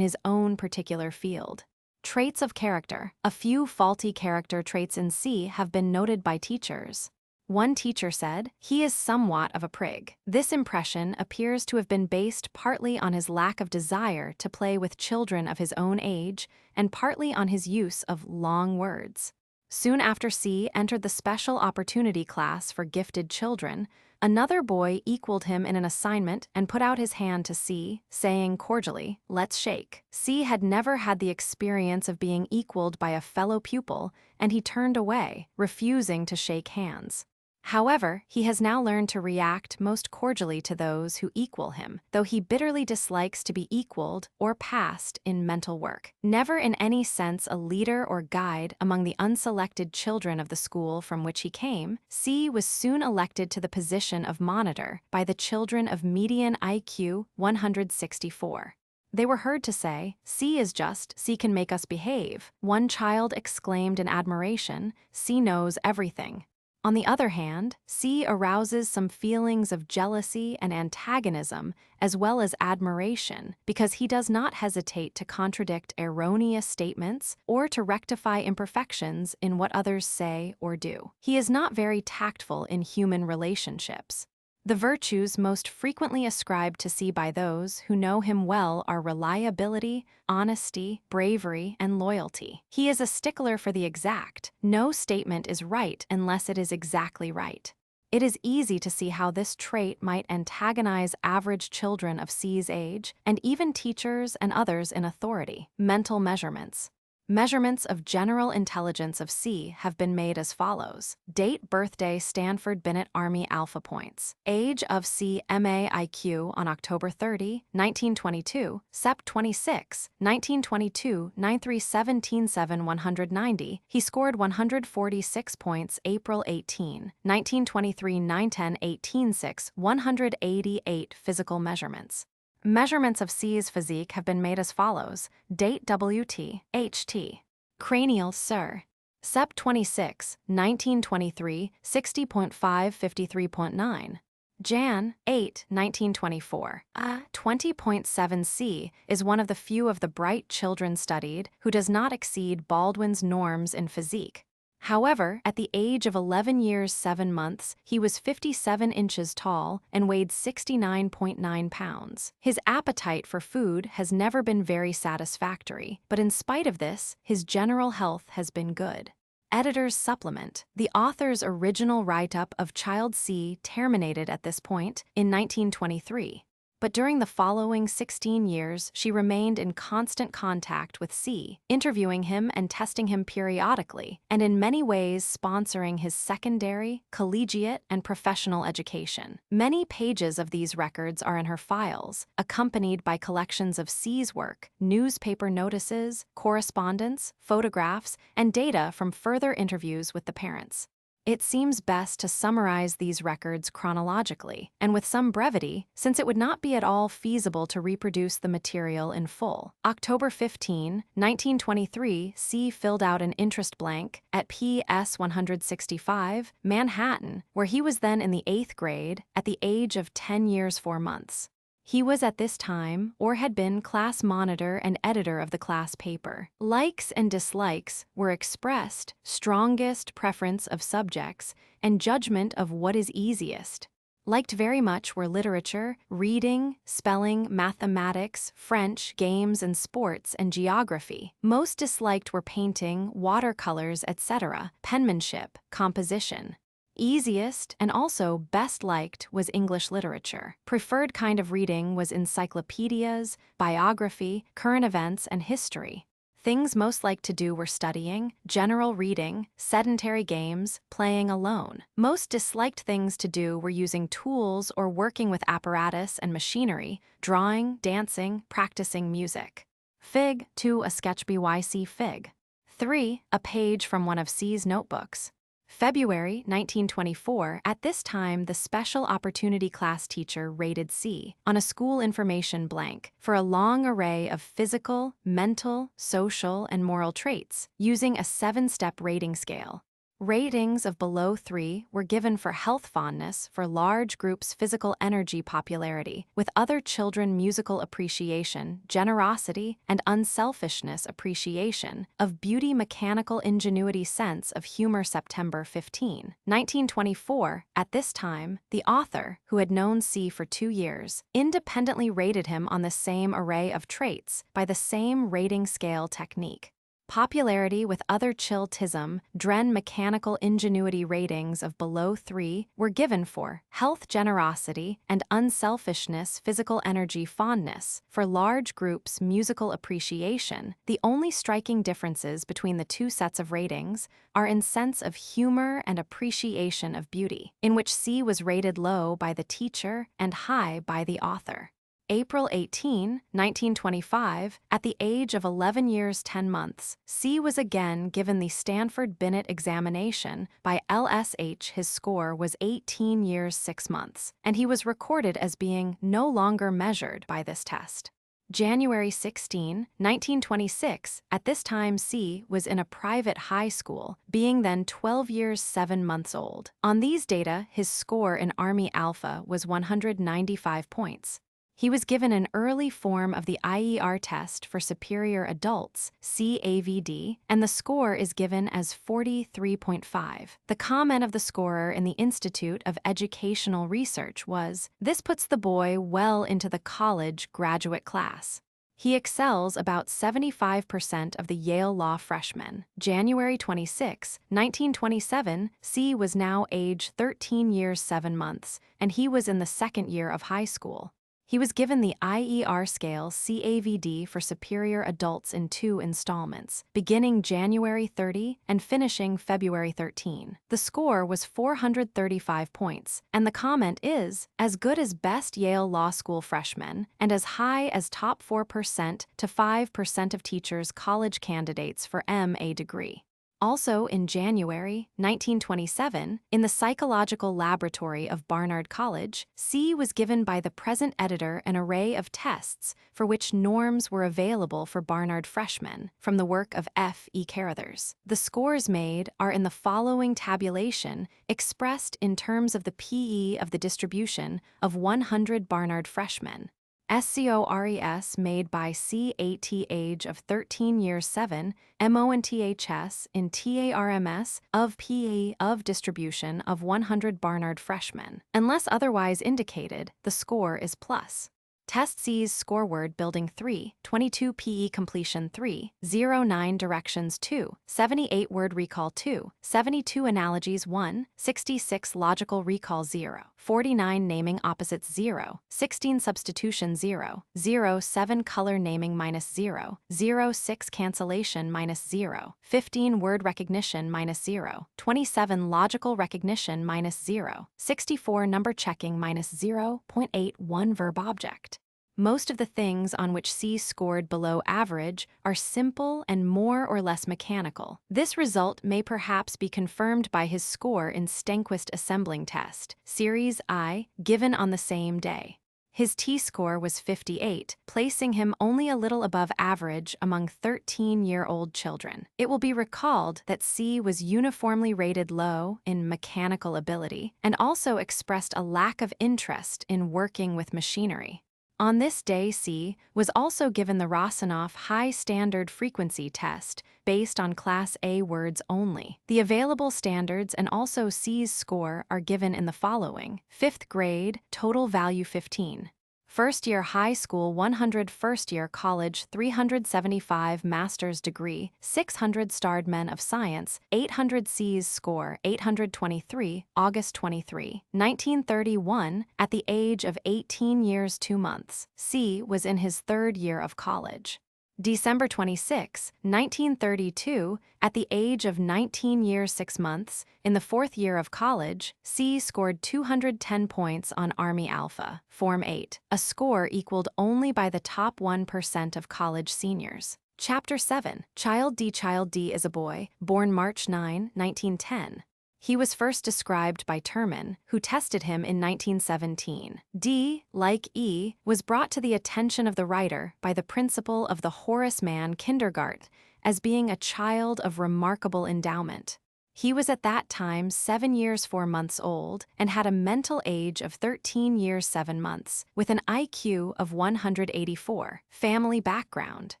his own particular field. Traits of character. A few faulty character traits in C have been noted by teachers. One teacher said, "He is somewhat of a prig." This impression appears to have been based partly on his lack of desire to play with children of his own age and partly on his use of long words. Soon after C entered the special opportunity class for gifted children, another boy equaled him in an assignment and put out his hand to C, saying cordially, "Let's shake." C had never had the experience of being equaled by a fellow pupil, and he turned away, refusing to shake hands. However, he has now learned to react most cordially to those who equal him, though he bitterly dislikes to be equaled or passed in mental work. Never in any sense a leader or guide among the unselected children of the school from which he came, C was soon elected to the position of monitor by the children of median IQ 164. They were heard to say, "C is just, C can make us behave." One child exclaimed in admiration, "C knows everything." On the other hand, C arouses some feelings of jealousy and antagonism, as well as admiration, because he does not hesitate to contradict erroneous statements or to rectify imperfections in what others say or do. He is not very tactful in human relationships. The virtues most frequently ascribed to C by those who know him well are reliability, honesty, bravery, and loyalty. He is a stickler for the exact. No statement is right unless it is exactly right. It is easy to see how this trait might antagonize average children of C's age and even teachers and others in authority. Mental measurements. Measurements of general intelligence of C have been made as follows. Date birthday Stanford-Binet Army alpha points. Age of C MA IQ on October 30, 1922, Sep 26, 1922, 93777 190. He scored 146 points April 18, 1923 910 186 188 physical measurements. Measurements of C's physique have been made as follows. Date WT, HT. Cranial Sir. Sep 26, 1923, 60.5, 53.9. Jan 8, 1924. 20.7 C is one of the few of the bright children studied who does not exceed Baldwin's norms in physique. However, at the age of 11 years 7 months, he was 57 inches tall and weighed 69.9 pounds. His appetite for food has never been very satisfactory, but in spite of this, his general health has been good. Editor's Supplement. The author's original write-up of Child C terminated at this point in 1923. But during the following 16 years, she remained in constant contact with C, interviewing him and testing him periodically, and in many ways sponsoring his secondary, collegiate, and professional education. Many pages of these records are in her files, accompanied by collections of C's work, newspaper notices, correspondence, photographs, and data from further interviews with the parents. It seems best to summarize these records chronologically, and with some brevity, since it would not be at all feasible to reproduce the material in full. October 15, 1923, C filled out an interest blank at PS 165, Manhattan, where he was then in the 8th grade, at the age of 10 years 4 months. He was at this time, or had been, class monitor and editor of the class paper. Likes and dislikes were expressed, strongest preference of subjects, and judgment of what is easiest. Liked very much were literature, reading, spelling, mathematics, French, games and sports, and geography. Most disliked were painting, watercolors, etc., penmanship, composition. Easiest and also best liked was English literature. Preferred kind of reading was encyclopedias, biography, current events, and history. Things most liked to do were studying, general reading, sedentary games, playing alone. Most disliked things to do were using tools or working with apparatus and machinery, drawing, dancing, practicing music. Fig. 2. A sketch BYC Fig. 3. A page from one of C's notebooks. February 1924, at this time the special opportunity class teacher rated C on a school information blank for a long array of physical, mental, social, and moral traits using a 7-step rating scale. Ratings of below 3 were given for health fondness for large groups physical energy popularity, with other children musical appreciation, generosity, and unselfishness appreciation, of beauty mechanical ingenuity sense of humor September 15, 1924. At this time, the author, who had known C for 2 years, independently rated him on the same array of traits by the same rating scale technique. Popularity with other chiltism, Dren mechanical ingenuity ratings of below 3 were given for health generosity and unselfishness physical energy fondness for large groups musical appreciation. The only striking differences between the two sets of ratings are in sense of humor and appreciation of beauty, in which C was rated low by the teacher and high by the author. April 18, 1925, at the age of 11 years 10 months, C was again given the Stanford-Binet examination by LSH. His score was 18 years 6 months, and he was recorded as being no longer measured by this test. January 16, 1926, at this time C was in a private high school, being then 12 years 7 months old. On these data, his score in Army Alpha was 195 points. He was given an early form of the IER test for superior adults, CAVD, and the score is given as 43.5. The comment of the scorer in the Institute of Educational Research was, "This puts the boy well into the college graduate class." He excels about 75% of the Yale Law freshmen. January 26, 1927, C was now age 13 years 7 months, and he was in the second year of high school. He was given the IER scale CAVD for superior adults in 2 installments, beginning January 30 and finishing February 13. The score was 435 points, and the comment is, as good as best Yale Law School freshman and as high as top 4% to 5% of teachers' college candidates for MA degree. Also in January 1927, in the Psychological Laboratory of Barnard College, C was given by the present editor an array of tests for which norms were available for Barnard freshmen from the work of F. E. Carruthers. The scores made are in the following tabulation expressed in terms of the PE of the distribution of 100 Barnard freshmen. SCORES made by C8T age of 13 years 7, MONTHS in TARMS of PE of distribution of 100 Barnard freshmen. Unless otherwise indicated, the score is plus. Test C's score word building 3, 22 PE completion 3, 09 directions 2, 78 word recall 2, 72 analogies 1, 66 logical recall 0, 49 naming opposites 0, 16 substitution 0, 07 color naming -0, 06 cancellation -0, 15 word recognition -0, 27 logical recognition -0, 64 number checking -0.81 verb object. Most of the things on which C scored below average are simple and more or less mechanical. This result may perhaps be confirmed by his score in Stenquist assembling test, Series I, given on the same day. His T-score was 58, placing him only a little above average among 13-year-old children. It will be recalled that C was uniformly rated low in mechanical ability and also expressed a lack of interest in working with machinery. On this day, C was also given the Rossinoff High Standard Frequency Test, based on Class A words only. The available standards and also C's score are given in the following: 5th grade, total value 15. First year high school 100, first year college 375, master's degree 600, starred men of science 800. C's score 823, August 23, 1931, at the age of 18 years 2 months. C was in his 3rd year of college. December 26, 1932, at the age of 19 years 6 months, in the 4th year of college, C scored 210 points on Army Alpha, Form 8, a score equaled only by the top 1% of college seniors. Chapter 7, Child D is a boy, born March 9, 1910. He was first described by Terman, who tested him in 1917. D, like E, was brought to the attention of the writer by the principal of the Horace Mann Kindergarten as being a child of remarkable endowment. He was at that time 7 years 4 months old and had a mental age of 13 years 7 months, with an IQ of 184. Family background.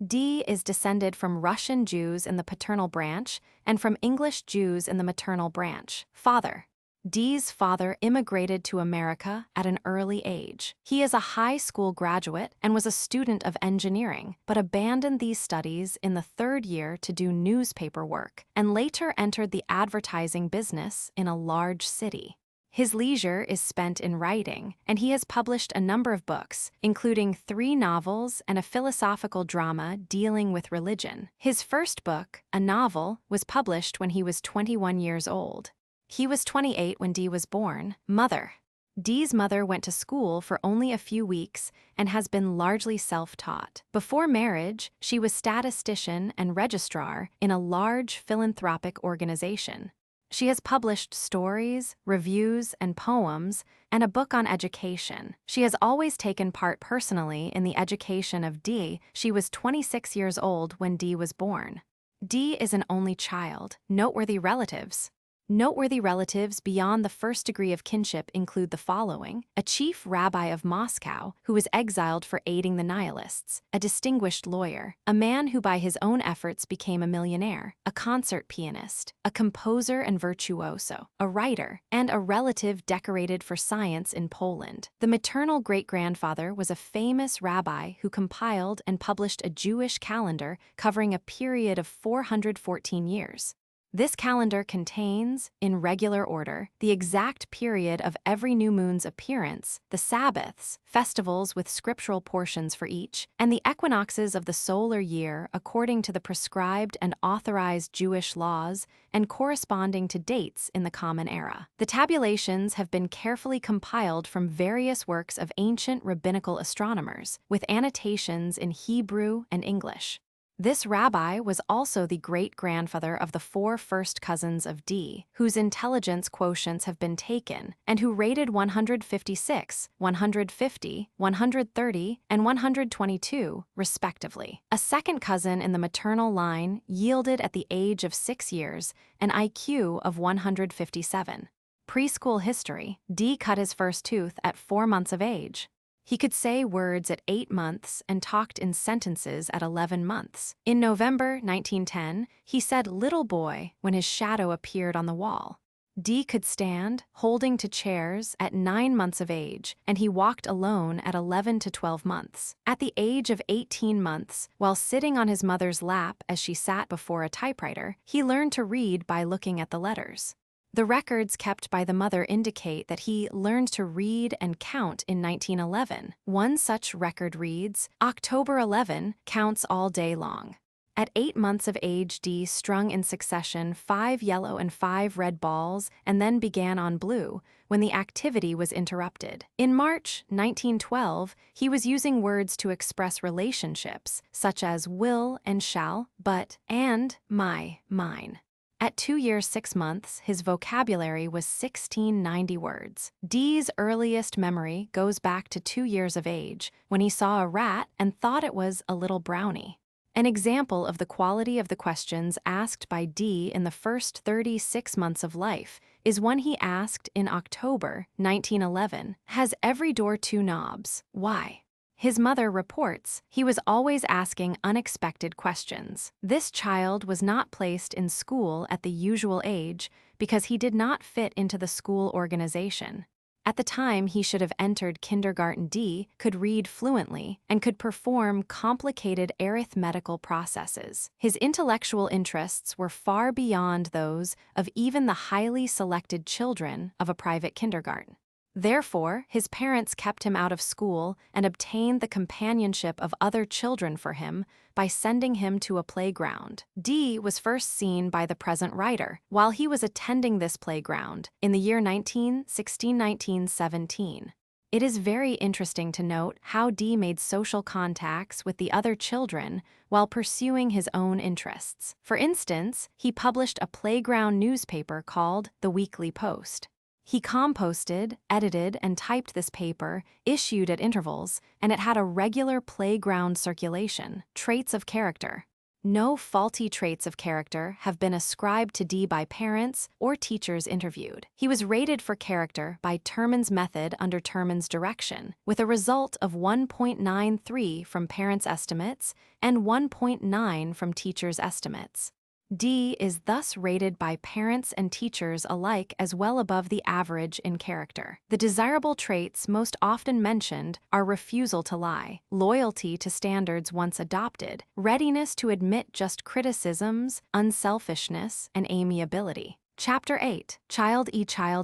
D is descended from Russian Jews in the paternal branch and from English Jews in the maternal branch. Father. D's father immigrated to America at an early age. He is a high school graduate and was a student of engineering, but abandoned these studies in the 3rd year to do newspaper work, and later entered the advertising business in a large city. His leisure is spent in writing, and he has published a number of books, including 3 novels and a philosophical drama dealing with religion. His first book, a novel, was published when he was 21 years old. He was 28 when D was born. Mother. D's mother went to school for only a few weeks and has been largely self-taught. Before marriage, she was statistician and registrar in a large philanthropic organization. She has published stories, reviews, and poems, and a book on education. She has always taken part personally in the education of Dee. She was 26 years old when Dee was born. Dee is an only child. Noteworthy relatives. Noteworthy relatives beyond the first degree of kinship include the following: a chief rabbi of Moscow who was exiled for aiding the nihilists, a distinguished lawyer, a man who by his own efforts became a millionaire, a concert pianist, a composer and virtuoso, a writer, and a relative decorated for science in Poland. The maternal great-grandfather was a famous rabbi who compiled and published a Jewish calendar covering a period of 414 years. This calendar contains, in regular order, the exact period of every new moon's appearance, the Sabbaths, festivals with scriptural portions for each, and the equinoxes of the solar year according to the prescribed and authorized Jewish laws and corresponding to dates in the Common Era. The tabulations have been carefully compiled from various works of ancient rabbinical astronomers, with annotations in Hebrew and English. This rabbi was also the great-grandfather of the 4 first cousins of Dee, whose intelligence quotients have been taken, and who rated 156, 150, 130, and 122, respectively. A second cousin in the maternal line yielded at the age of 6 years an IQ of 157. Preschool history: Dee cut his first tooth at 4 months of age. He could say words at 8 months and talked in sentences at 11 months. In November 1910, he said "little boy" when his shadow appeared on the wall. Dee could stand, holding to chairs, at 9 months of age, and he walked alone at 11 to 12 months. At the age of 18 months, while sitting on his mother's lap as she sat before a typewriter, he learned to read by looking at the letters. The records kept by the mother indicate that he learned to read and count in 1911. One such record reads, "October 11, counts all day long." At 8 months of age, Dee strung in succession 5 yellow and 5 red balls and then began on blue, when the activity was interrupted. In March 1912, he was using words to express relationships, such as will and shall, but, and, my, mine. At 2 years 6 months, his vocabulary was 1690 words. Dee's earliest memory goes back to 2 years of age, when he saw a rat and thought it was a little brownie. An example of the quality of the questions asked by Dee in the first 36 months of life is one he asked in October 1911, "Has every door 2 knobs? Why?" His mother reports he was always asking unexpected questions. This child was not placed in school at the usual age because he did not fit into the school organization. At the time he should have entered kindergarten, Dee could read fluently and could perform complicated arithmetical processes. His intellectual interests were far beyond those of even the highly selected children of a private kindergarten. Therefore, his parents kept him out of school and obtained the companionship of other children for him by sending him to a playground. Dee was first seen by the present writer while he was attending this playground in the year 1917. It is very interesting to note how Dee made social contacts with the other children while pursuing his own interests. For instance, he published a playground newspaper called The Weekly Post. He composted, edited, and typed this paper, issued at intervals, and it had a regular playground circulation. Traits of character. No faulty traits of character have been ascribed to Dee by parents or teachers interviewed. He was rated for character by Terman's method under Terman's direction, with a result of 1.93 from parents' estimates and 1.9 from teachers' estimates. Dee is thus rated by parents and teachers alike as well above the average in character. The desirable traits most often mentioned are refusal to lie, loyalty to standards once adopted, readiness to admit just criticisms, unselfishness, and amiability. Chapter 8. Child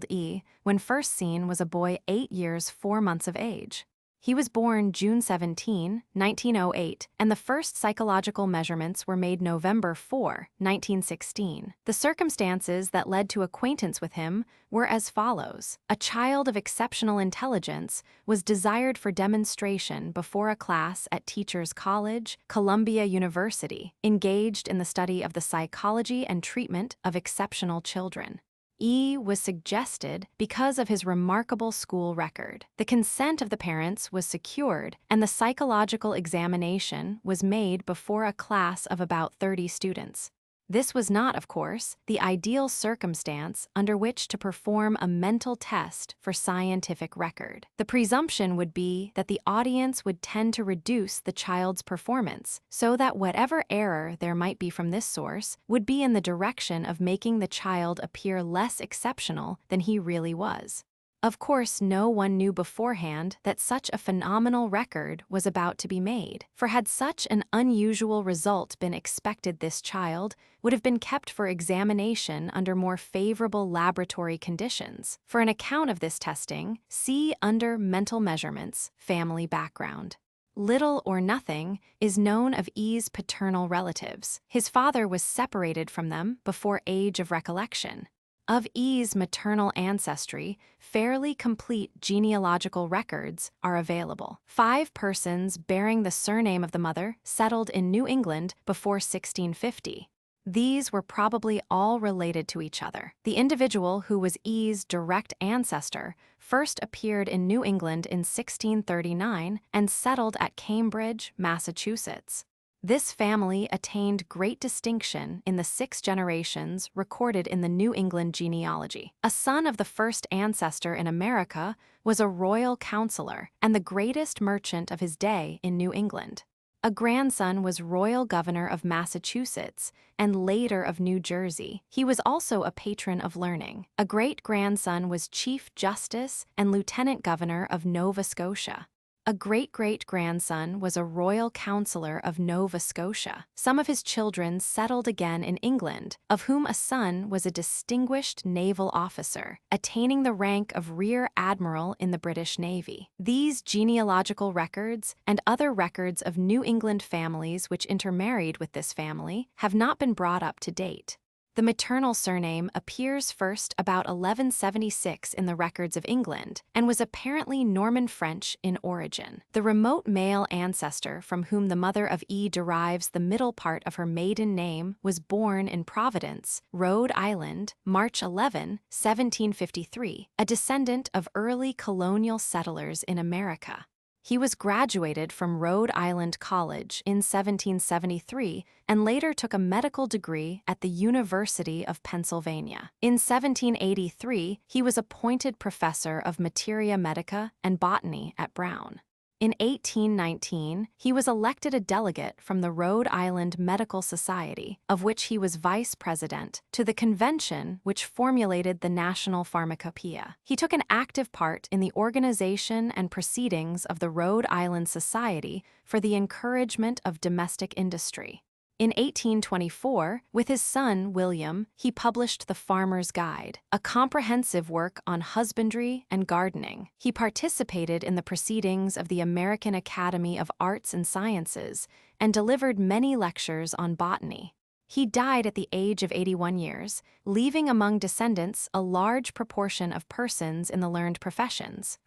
E. When first seen was a boy 8 years 4 months of age. He was born June 17, 1908, and the first psychological measurements were made November 4, 1916. The circumstances that led to acquaintance with him were as follows. A child of exceptional intelligence was desired for demonstration before a class at Teachers College, Columbia University, engaged in the study of the psychology and treatment of exceptional children. E was suggested because of his remarkable school record. The consent of the parents was secured, and the psychological examination was made before a class of about 30 students. This was not, of course, the ideal circumstance under which to perform a mental test for scientific record. The presumption would be that the audience would tend to reduce the child's performance, so that whatever error there might be from this source would be in the direction of making the child appear less exceptional than he really was. Of course, no one knew beforehand that such a phenomenal record was about to be made, for had such an unusual result been expected, this child would have been kept for examination under more favorable laboratory conditions. For an account of this testing, see under Mental Measurements, Family Background. Little or nothing is known of E's paternal relatives. His father was separated from them before age of recollection. Of E's maternal ancestry, fairly complete genealogical records are available. 5 persons bearing the surname of the mother settled in New England before 1650. These were probably all related to each other. The individual who was E's direct ancestor first appeared in New England in 1639 and settled at Cambridge, Massachusetts. This family attained great distinction in the 6 generations recorded in the New England genealogy. A son of the first ancestor in America was a royal counselor and the greatest merchant of his day in New England. A grandson was royal governor of Massachusetts and later of New Jersey. He was also a patron of learning. A great-grandson was chief justice and lieutenant governor of Nova Scotia. A great-great-grandson was a royal counselor of Nova Scotia. Some of his children settled again in England, of whom a son was a distinguished naval officer, attaining the rank of Rear Admiral in the British Navy. These genealogical records and other records of New England families which intermarried with this family have not been brought up to date. The maternal surname appears first about 1176 in the records of England and was apparently Norman French in origin. The remote male ancestor from whom the mother of E derives the middle part of her maiden name was born in Providence, Rhode Island, March 11, 1753, a descendant of early colonial settlers in America. He was graduated from Rhode Island College in 1773 and later took a medical degree at the University of Pennsylvania. In 1783, he was appointed professor of materia medica and botany at Brown. In 1819, he was elected a delegate from the Rhode Island Medical Society, of which he was vice president, to the convention which formulated the National Pharmacopoeia. He took an active part in the organization and proceedings of the Rhode Island Society for the encouragement of domestic industry. In 1824, with his son William, he published The Farmer's Guide, a comprehensive work on husbandry and gardening. He participated in the proceedings of the American Academy of Arts and Sciences and delivered many lectures on botany. He died at the age of 81 years, leaving among descendants a large proportion of persons in the learned professions.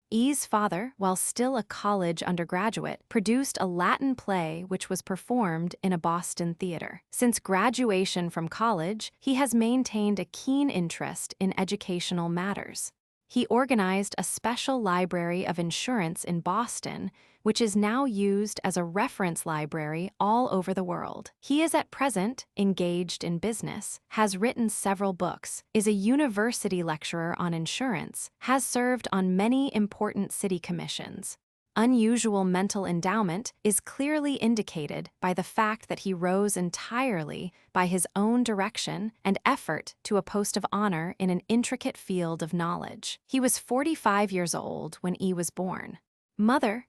E's father, while still a college undergraduate, produced a Latin play which was performed in a Boston theater. Since graduation from college, he has maintained a keen interest in educational matters. He organized a special library of insurance in Boston, which is now used as a reference library all over the world. He is at present engaged in business, has written several books, is a university lecturer on insurance, has served on many important city commissions. Unusual mental endowment is clearly indicated by the fact that he rose entirely by his own direction and effort to a post of honor in an intricate field of knowledge. He was 45 years old when E was born.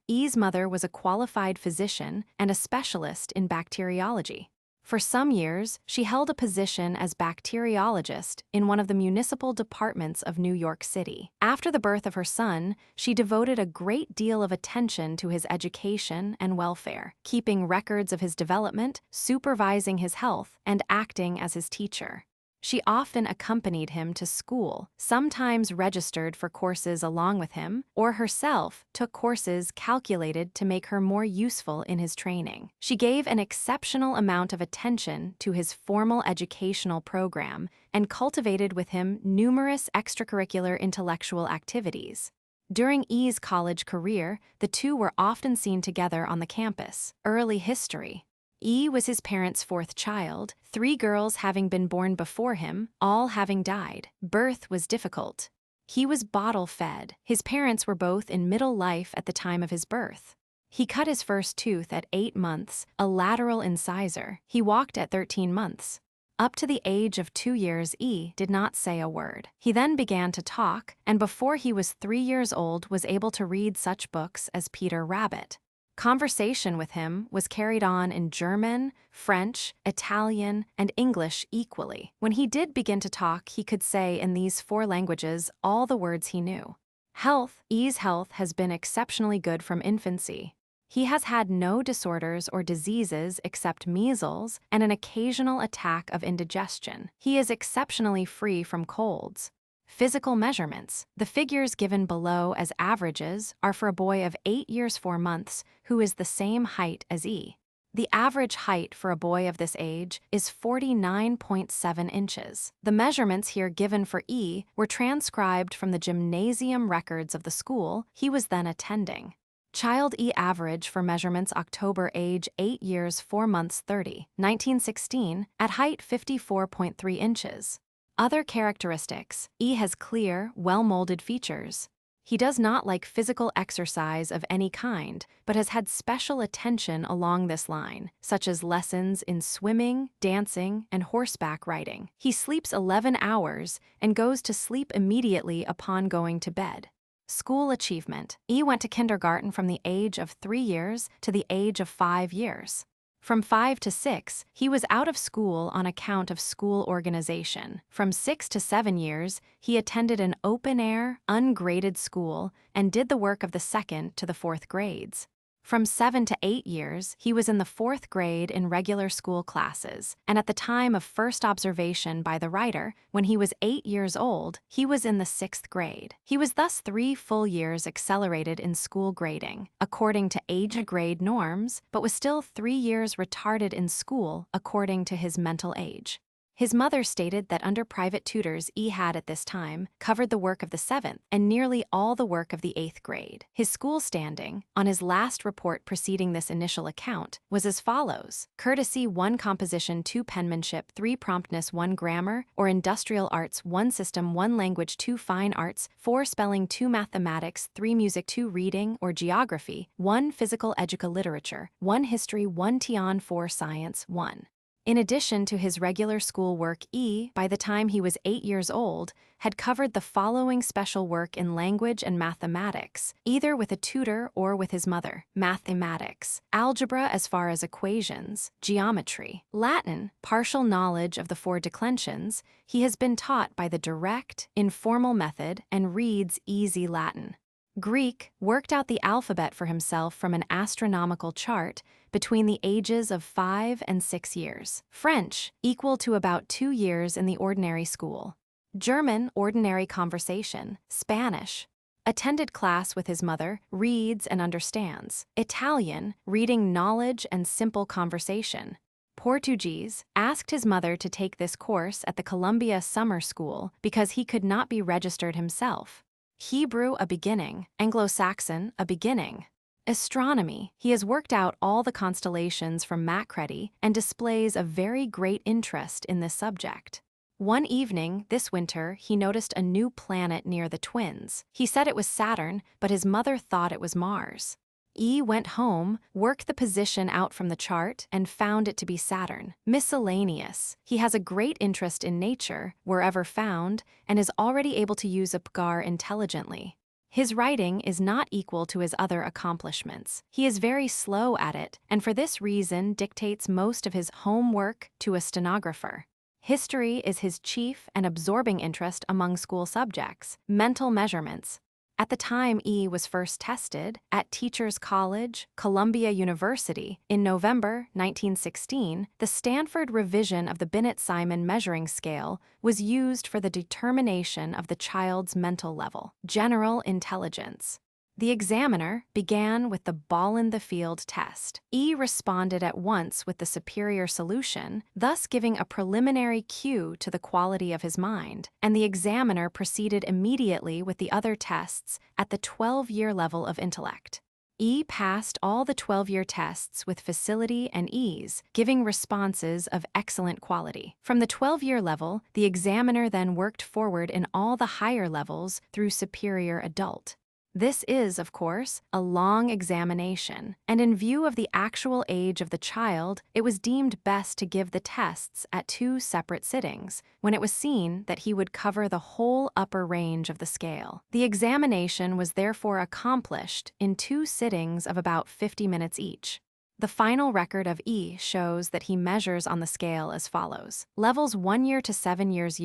E's mother was a qualified physician and a specialist in bacteriology. For some years, she held a position as bacteriologist in one of the municipal departments of New York City. After the birth of her son, she devoted a great deal of attention to his education and welfare, keeping records of his development, supervising his health, and acting as his teacher. She often accompanied him to school, sometimes registered for courses along with him, or herself took courses calculated to make her more useful in his training. She gave an exceptional amount of attention to his formal educational program and cultivated with him numerous extracurricular intellectual activities. During E's college career, the two were often seen together on the campus. Early history. E was his parents' fourth child, 3 girls having been born before him, all having died. Birth was difficult. He was bottle-fed. His parents were both in middle life at the time of his birth. He cut his first tooth at 8 months, a lateral incisor. He walked at 13 months. Up to the age of 2 years, E did not say a word. He then began to talk, and before he was 3 years old was able to read such books as Peter Rabbit. Conversation with him was carried on in German, French, Italian, and English equally. When he did begin to talk, he could say in these 4 languages all the words he knew. Health. E's health has been exceptionally good from infancy. He has had no disorders or diseases except measles and an occasional attack of indigestion. He is exceptionally free from colds. Physical measurements. The figures given below as averages are for a boy of 8 years 4 months who is the same height as E. The average height for a boy of this age is 49.7 inches. The measurements here given for E were transcribed from the gymnasium records of the school he was then attending. Child E average for measurements October age 8 years 4 months 30, 1916, at height 54.3 inches. Other characteristics. E has clear, well-molded features. He does not like physical exercise of any kind, but has had special attention along this line, such as lessons in swimming, dancing, and horseback riding. He sleeps 11 hours and goes to sleep immediately upon going to bed. School achievement. E went to kindergarten from the age of 3 years to the age of 5 years. From 5 to 6, he was out of school on account of school organization. From 6 to 7 years, he attended an open-air, ungraded school and did the work of the 2nd to the 4th grades. From 7 to 8 years, he was in the 4th grade in regular school classes, and at the time of first observation by the writer, when he was 8 years old, he was in the 6th grade. He was thus 3 full years accelerated in school grading, according to age grade norms, but was still 3 years retarded in school according to his mental age. His mother stated that under private tutors E had at this time covered the work of the 7th and nearly all the work of the 8th grade. His school standing, on his last report preceding this initial account, was as follows: courtesy 1 composition 2 penmanship 3 promptness 1 grammar or industrial arts 1 system 1 language 2 fine arts 4 spelling 2 mathematics 3 music 2 reading or geography 1 physical educa literature 1 history 1 tian 4 science 1. In addition to his regular school work, E, by the time he was 8 years old, had covered the following special work in language and mathematics, either with a tutor or with his mother: mathematics, algebra as far as equations, geometry, Latin, partial knowledge of the 4 declensions. He has been taught by the direct, informal method and reads easy Latin. Greek, worked out the alphabet for himself from an astronomical chart between the ages of 5 and 6 years. French, equal to about 2 years in the ordinary school. German, ordinary conversation. Spanish, attended class with his mother, reads and understands. Italian, reading knowledge and simple conversation. Portuguese, asked his mother to take this course at the Columbia Summer School because he could not be registered himself. Hebrew, a beginning. Anglo-Saxon, a beginning. Astronomy, he has worked out all the constellations from Macready and displays a very great interest in this subject. One evening, this winter, he noticed a new planet near the twins. He said it was Saturn, but his mother thought it was Mars. E went home, worked the position out from the chart, and found it to be Saturn. Miscellaneous. He has a great interest in nature, wherever found, and is already able to use a pgar intelligently. His writing is not equal to his other accomplishments. He is very slow at it, and for this reason dictates most of his homework to a stenographer. History is his chief and absorbing interest among school subjects. Mental measurements. At the time E was first tested, at Teachers College, Columbia University, in November 1916, the Stanford revision of the Binet-Simon measuring scale was used for the determination of the child's mental level, general intelligence. The examiner began with the ball-in-the-field test. E responded at once with the superior solution, thus giving a preliminary cue to the quality of his mind, and the examiner proceeded immediately with the other tests at the 12-year level of intellect. E passed all the 12-year tests with facility and ease, giving responses of excellent quality. From the 12-year level, the examiner then worked forward in all the higher levels through superior adult. This is, of course, a long examination, and in view of the actual age of the child, it was deemed best to give the tests at 2 separate sittings, when it was seen that he would cover the whole upper range of the scale. The examination was therefore accomplished in 2 sittings of about 50 minutes each. The final record of E shows that he measures on the scale as follows. Levels 1 year to 7 years,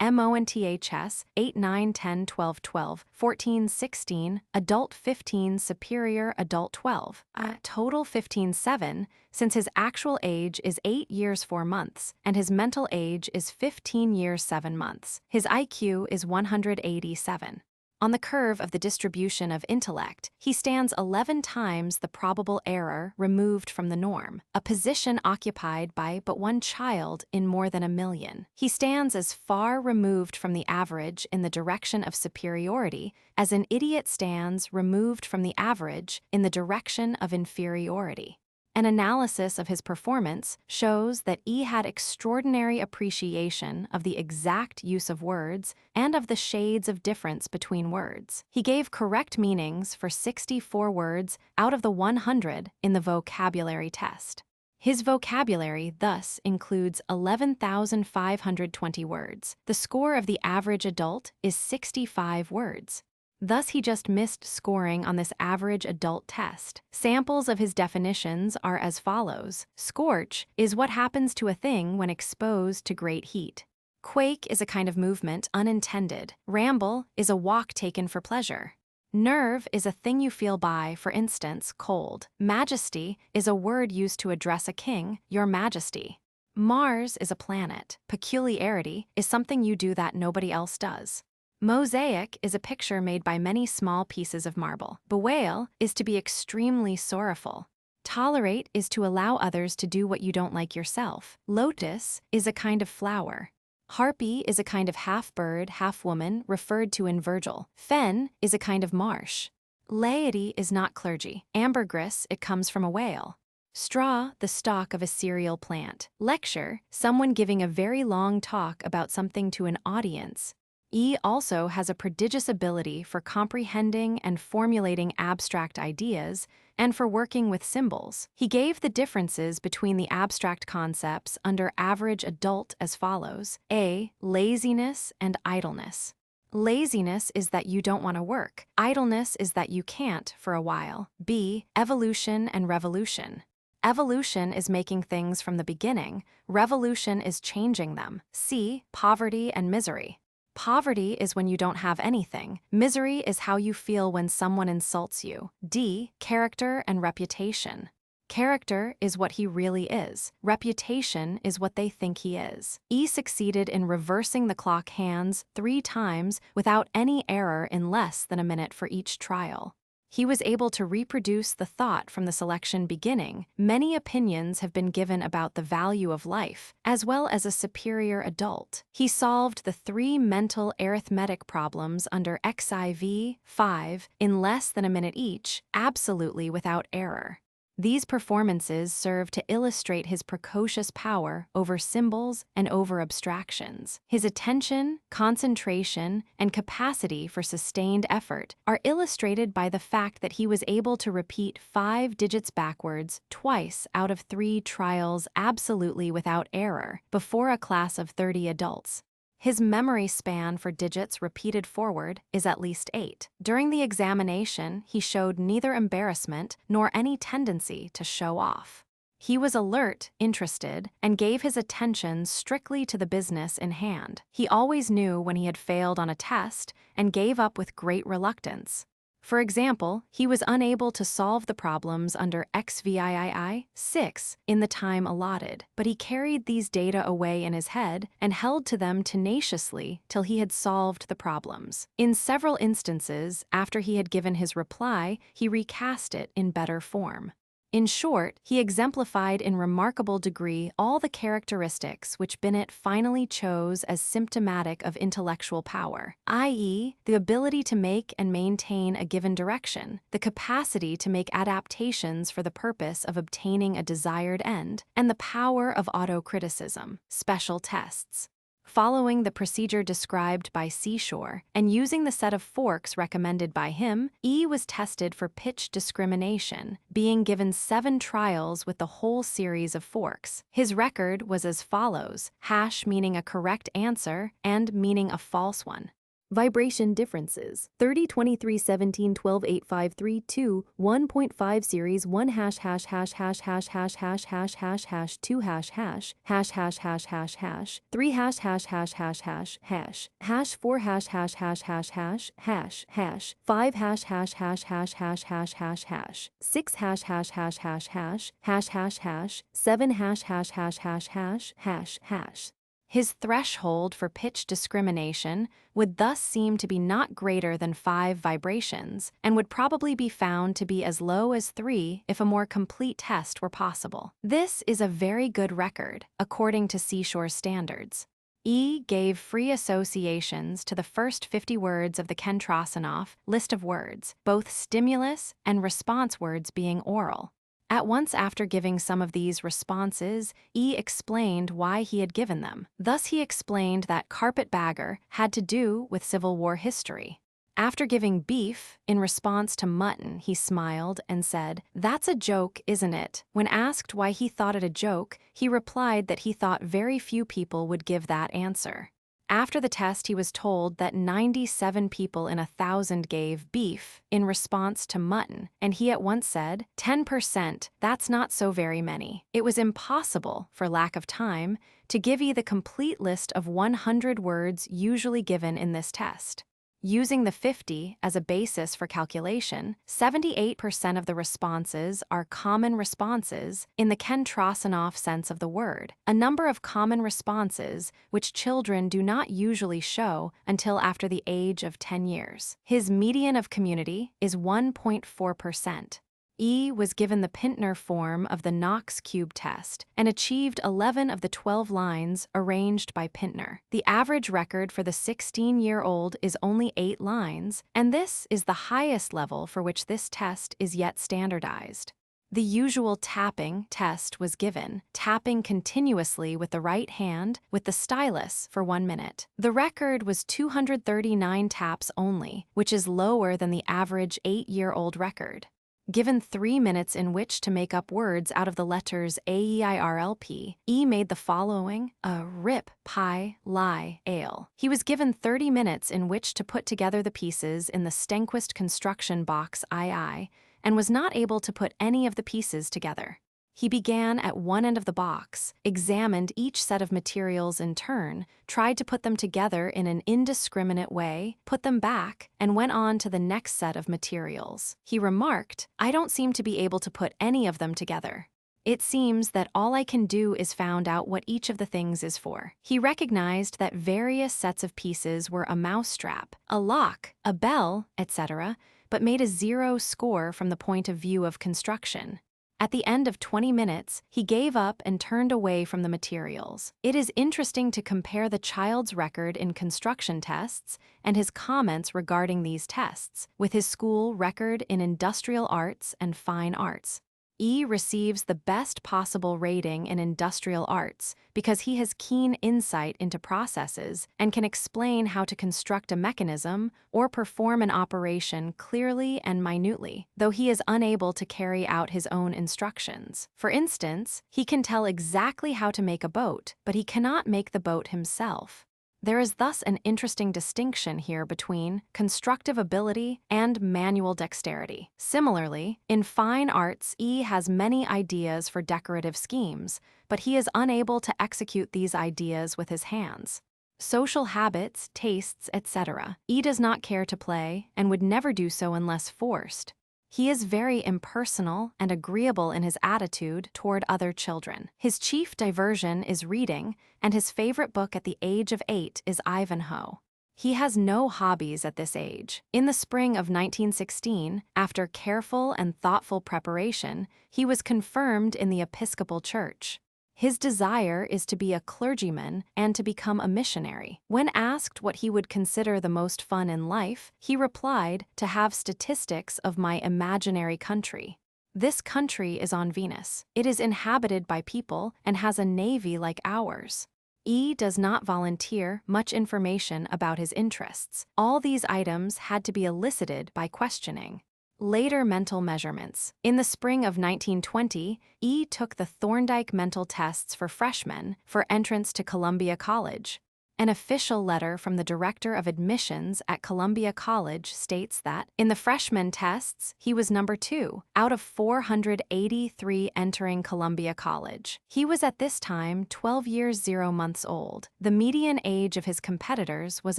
MONTHS, 8, 9, 10, 12, 12, 14, 16, adult 15, superior adult 12, total 15, 7, since his actual age is 8 years 4 months, and his mental age is 15 years 7 months. His IQ is 187. On the curve of the distribution of intellect, he stands 11 times the probable error removed from the norm, a position occupied by but 1 child in more than 1 million. He stands as far removed from the average in the direction of superiority as an idiot stands removed from the average in the direction of inferiority. An analysis of his performance shows that E had extraordinary appreciation of the exact use of words and of the shades of difference between words. He gave correct meanings for 64 words out of the 100 in the vocabulary test. His vocabulary thus includes 11,520 words. The score of the average adult is 65 words. Thus, he just missed scoring on this average adult test. Samples of his definitions are as follows. Scorch is what happens to a thing when exposed to great heat. Quake is a kind of movement unintended. Ramble is a walk taken for pleasure. Nerve is a thing you feel by, for instance, cold. Majesty is a word used to address a king, Your Majesty. Mars is a planet. Peculiarity is something you do that nobody else does. Mosaic is a picture made by many small pieces of marble. Bewail is to be extremely sorrowful. Tolerate is to allow others to do what you don't like yourself. Lotus is a kind of flower. Harpy is a kind of half-bird, half-woman referred to in Virgil. Fen is a kind of marsh. Laity is not clergy. Ambergris, it comes from a whale. Straw, the stalk of a cereal plant. Lecture, someone giving a very long talk about something to an audience. E also has a prodigious ability for comprehending and formulating abstract ideas and for working with symbols. He gave the differences between the abstract concepts under average adult as follows. A. Laziness and idleness. Laziness is that you don't want to work. Idleness is that you can't for a while. B. Evolution and revolution. Evolution is making things from the beginning. Revolution is changing them. C. Poverty and misery. Poverty is when you don't have anything. Misery is how you feel when someone insults you. D. Character and reputation. Character is what he really is. Reputation is what they think he is. E succeeded in reversing the clock hands 3 times without any error in less than a minute for each trial. He was able to reproduce the thought from the selection beginning. Many opinions have been given about the value of life, as well as a superior adult. He solved the 3 mental arithmetic problems under XIV 5 in less than a minute each, absolutely without error. These performances serve to illustrate his precocious power over symbols and over abstractions. His attention, concentration, and capacity for sustained effort are illustrated by the fact that he was able to repeat 5 digits backwards twice out of 3 trials absolutely without error before a class of 30 adults. His memory span for digits repeated forward is at least 8. During the examination, he showed neither embarrassment nor any tendency to show off. He was alert, interested, and gave his attention strictly to the business in hand. He always knew when he had failed on a test and gave up with great reluctance. For example, he was unable to solve the problems under XVII 6 in the time allotted, but he carried these data away in his head and held to them tenaciously till he had solved the problems. In several instances, after he had given his reply, he recast it in better form. In short, he exemplified in remarkable degree all the characteristics which Binet finally chose as symptomatic of intellectual power, i.e., the ability to make and maintain a given direction, the capacity to make adaptations for the purpose of obtaining a desired end, and the power of autocriticism, special tests. Following the procedure described by Seashore, and using the set of forks recommended by him, E was tested for pitch discrimination, being given 7 trials with the whole series of forks. His record was as follows: hash meaning a correct answer and meaning a false one. Vibration differences: 30 23 17 12 8 5 3 2 1.5 series 1 hash hash hash hash hash hash hash hash hash hash 2 hash hash hash hash hash hash hash 3 hash hash hash hash hash hash hash 4 hash hash hash hash hash hash hash 5 hash hash hash hash hash hash hash hash 6 hash hash hash hash hash hash hash hash 7 hash hash hash hash hash hash hash. His threshold for pitch discrimination would thus seem to be not greater than 5 vibrations, and would probably be found to be as low as 3 if a more complete test were possible. This is a very good record, according to Seashore's standards. E gave free associations to the first 50 words of the Kentrosanoff list of words, both stimulus and response words being oral. At once after giving some of these responses, E explained why he had given them. Thus he explained that carpetbagger had to do with Civil War history. After giving beef, in response to mutton, he smiled and said, "That's a joke, isn't it?" When asked why he thought it a joke, he replied that he thought very few people would give that answer. After the test, he was told that 97 people in 1,000 gave beef in response to mutton, and he at once said, 10%, that's not so very many. It was impossible, for lack of time, to give you the complete list of 100 words usually given in this test. Using the 50 as a basis for calculation, 78% of the responses are common responses in the Kentrosanoff sense of the word, a number of common responses which children do not usually show until after the age of 10 years. His median of community is 1.4%. E was given the Pintner form of the Knox cube test and achieved 11 of the 12 lines arranged by Pintner. The average record for the 16-year-old is only 8 lines, and this is the highest level for which this test is yet standardized. The usual tapping test was given, tapping continuously with the right hand with the stylus for 1 minute. The record was 239 taps only, which is lower than the average 8-year-old record. Given 3 minutes in which to make up words out of the letters AEIRLP, E made the following: a rip, pie, lie, ale. He was given 30 minutes in which to put together the pieces in the Stenquist construction box II, and was not able to put any of the pieces together. He began at one end of the box, examined each set of materials in turn, tried to put them together in an indiscriminate way, put them back, and went on to the next set of materials. He remarked, "I don't seem to be able to put any of them together. It seems that all I can do is find out what each of the things is for." He recognized that various sets of pieces were a mousetrap, a lock, a bell, etc., but made a 0 score from the point of view of construction. At the end of 20 minutes, he gave up and turned away from the materials. It is interesting to compare the child's record in construction tests and his comments regarding these tests with his school record in industrial arts and fine arts. E receives the best possible rating in industrial arts because he has keen insight into processes and can explain how to construct a mechanism or perform an operation clearly and minutely, though he is unable to carry out his own instructions. For instance, he can tell exactly how to make a boat, but he cannot make the boat himself. There is thus an interesting distinction here between constructive ability and manual dexterity. Similarly, in fine arts, E has many ideas for decorative schemes, but he is unable to execute these ideas with his hands. Social habits, tastes, etc. E does not care to play and would never do so unless forced. He is very impersonal and agreeable in his attitude toward other children. His chief diversion is reading, and his favorite book at the age of 8 is Ivanhoe. He has no hobbies at this age. In the spring of 1916, after careful and thoughtful preparation, he was confirmed in the Episcopal Church. His desire is to be a clergyman and to become a missionary. When asked what he would consider the most fun in life, he replied, "To have statistics of my imaginary country." This country is on Venus. It is inhabited by people and has a navy like ours. E does not volunteer much information about his interests. All these items had to be elicited by questioning. Later mental measurements. In the spring of 1920, E took the Thorndike mental tests for freshmen for entrance to Columbia College. An official letter from the director of admissions at Columbia College states that, in the freshman tests, he was number 2 out of 483 entering Columbia College. He was at this time 12 years 0 months old. The median age of his competitors was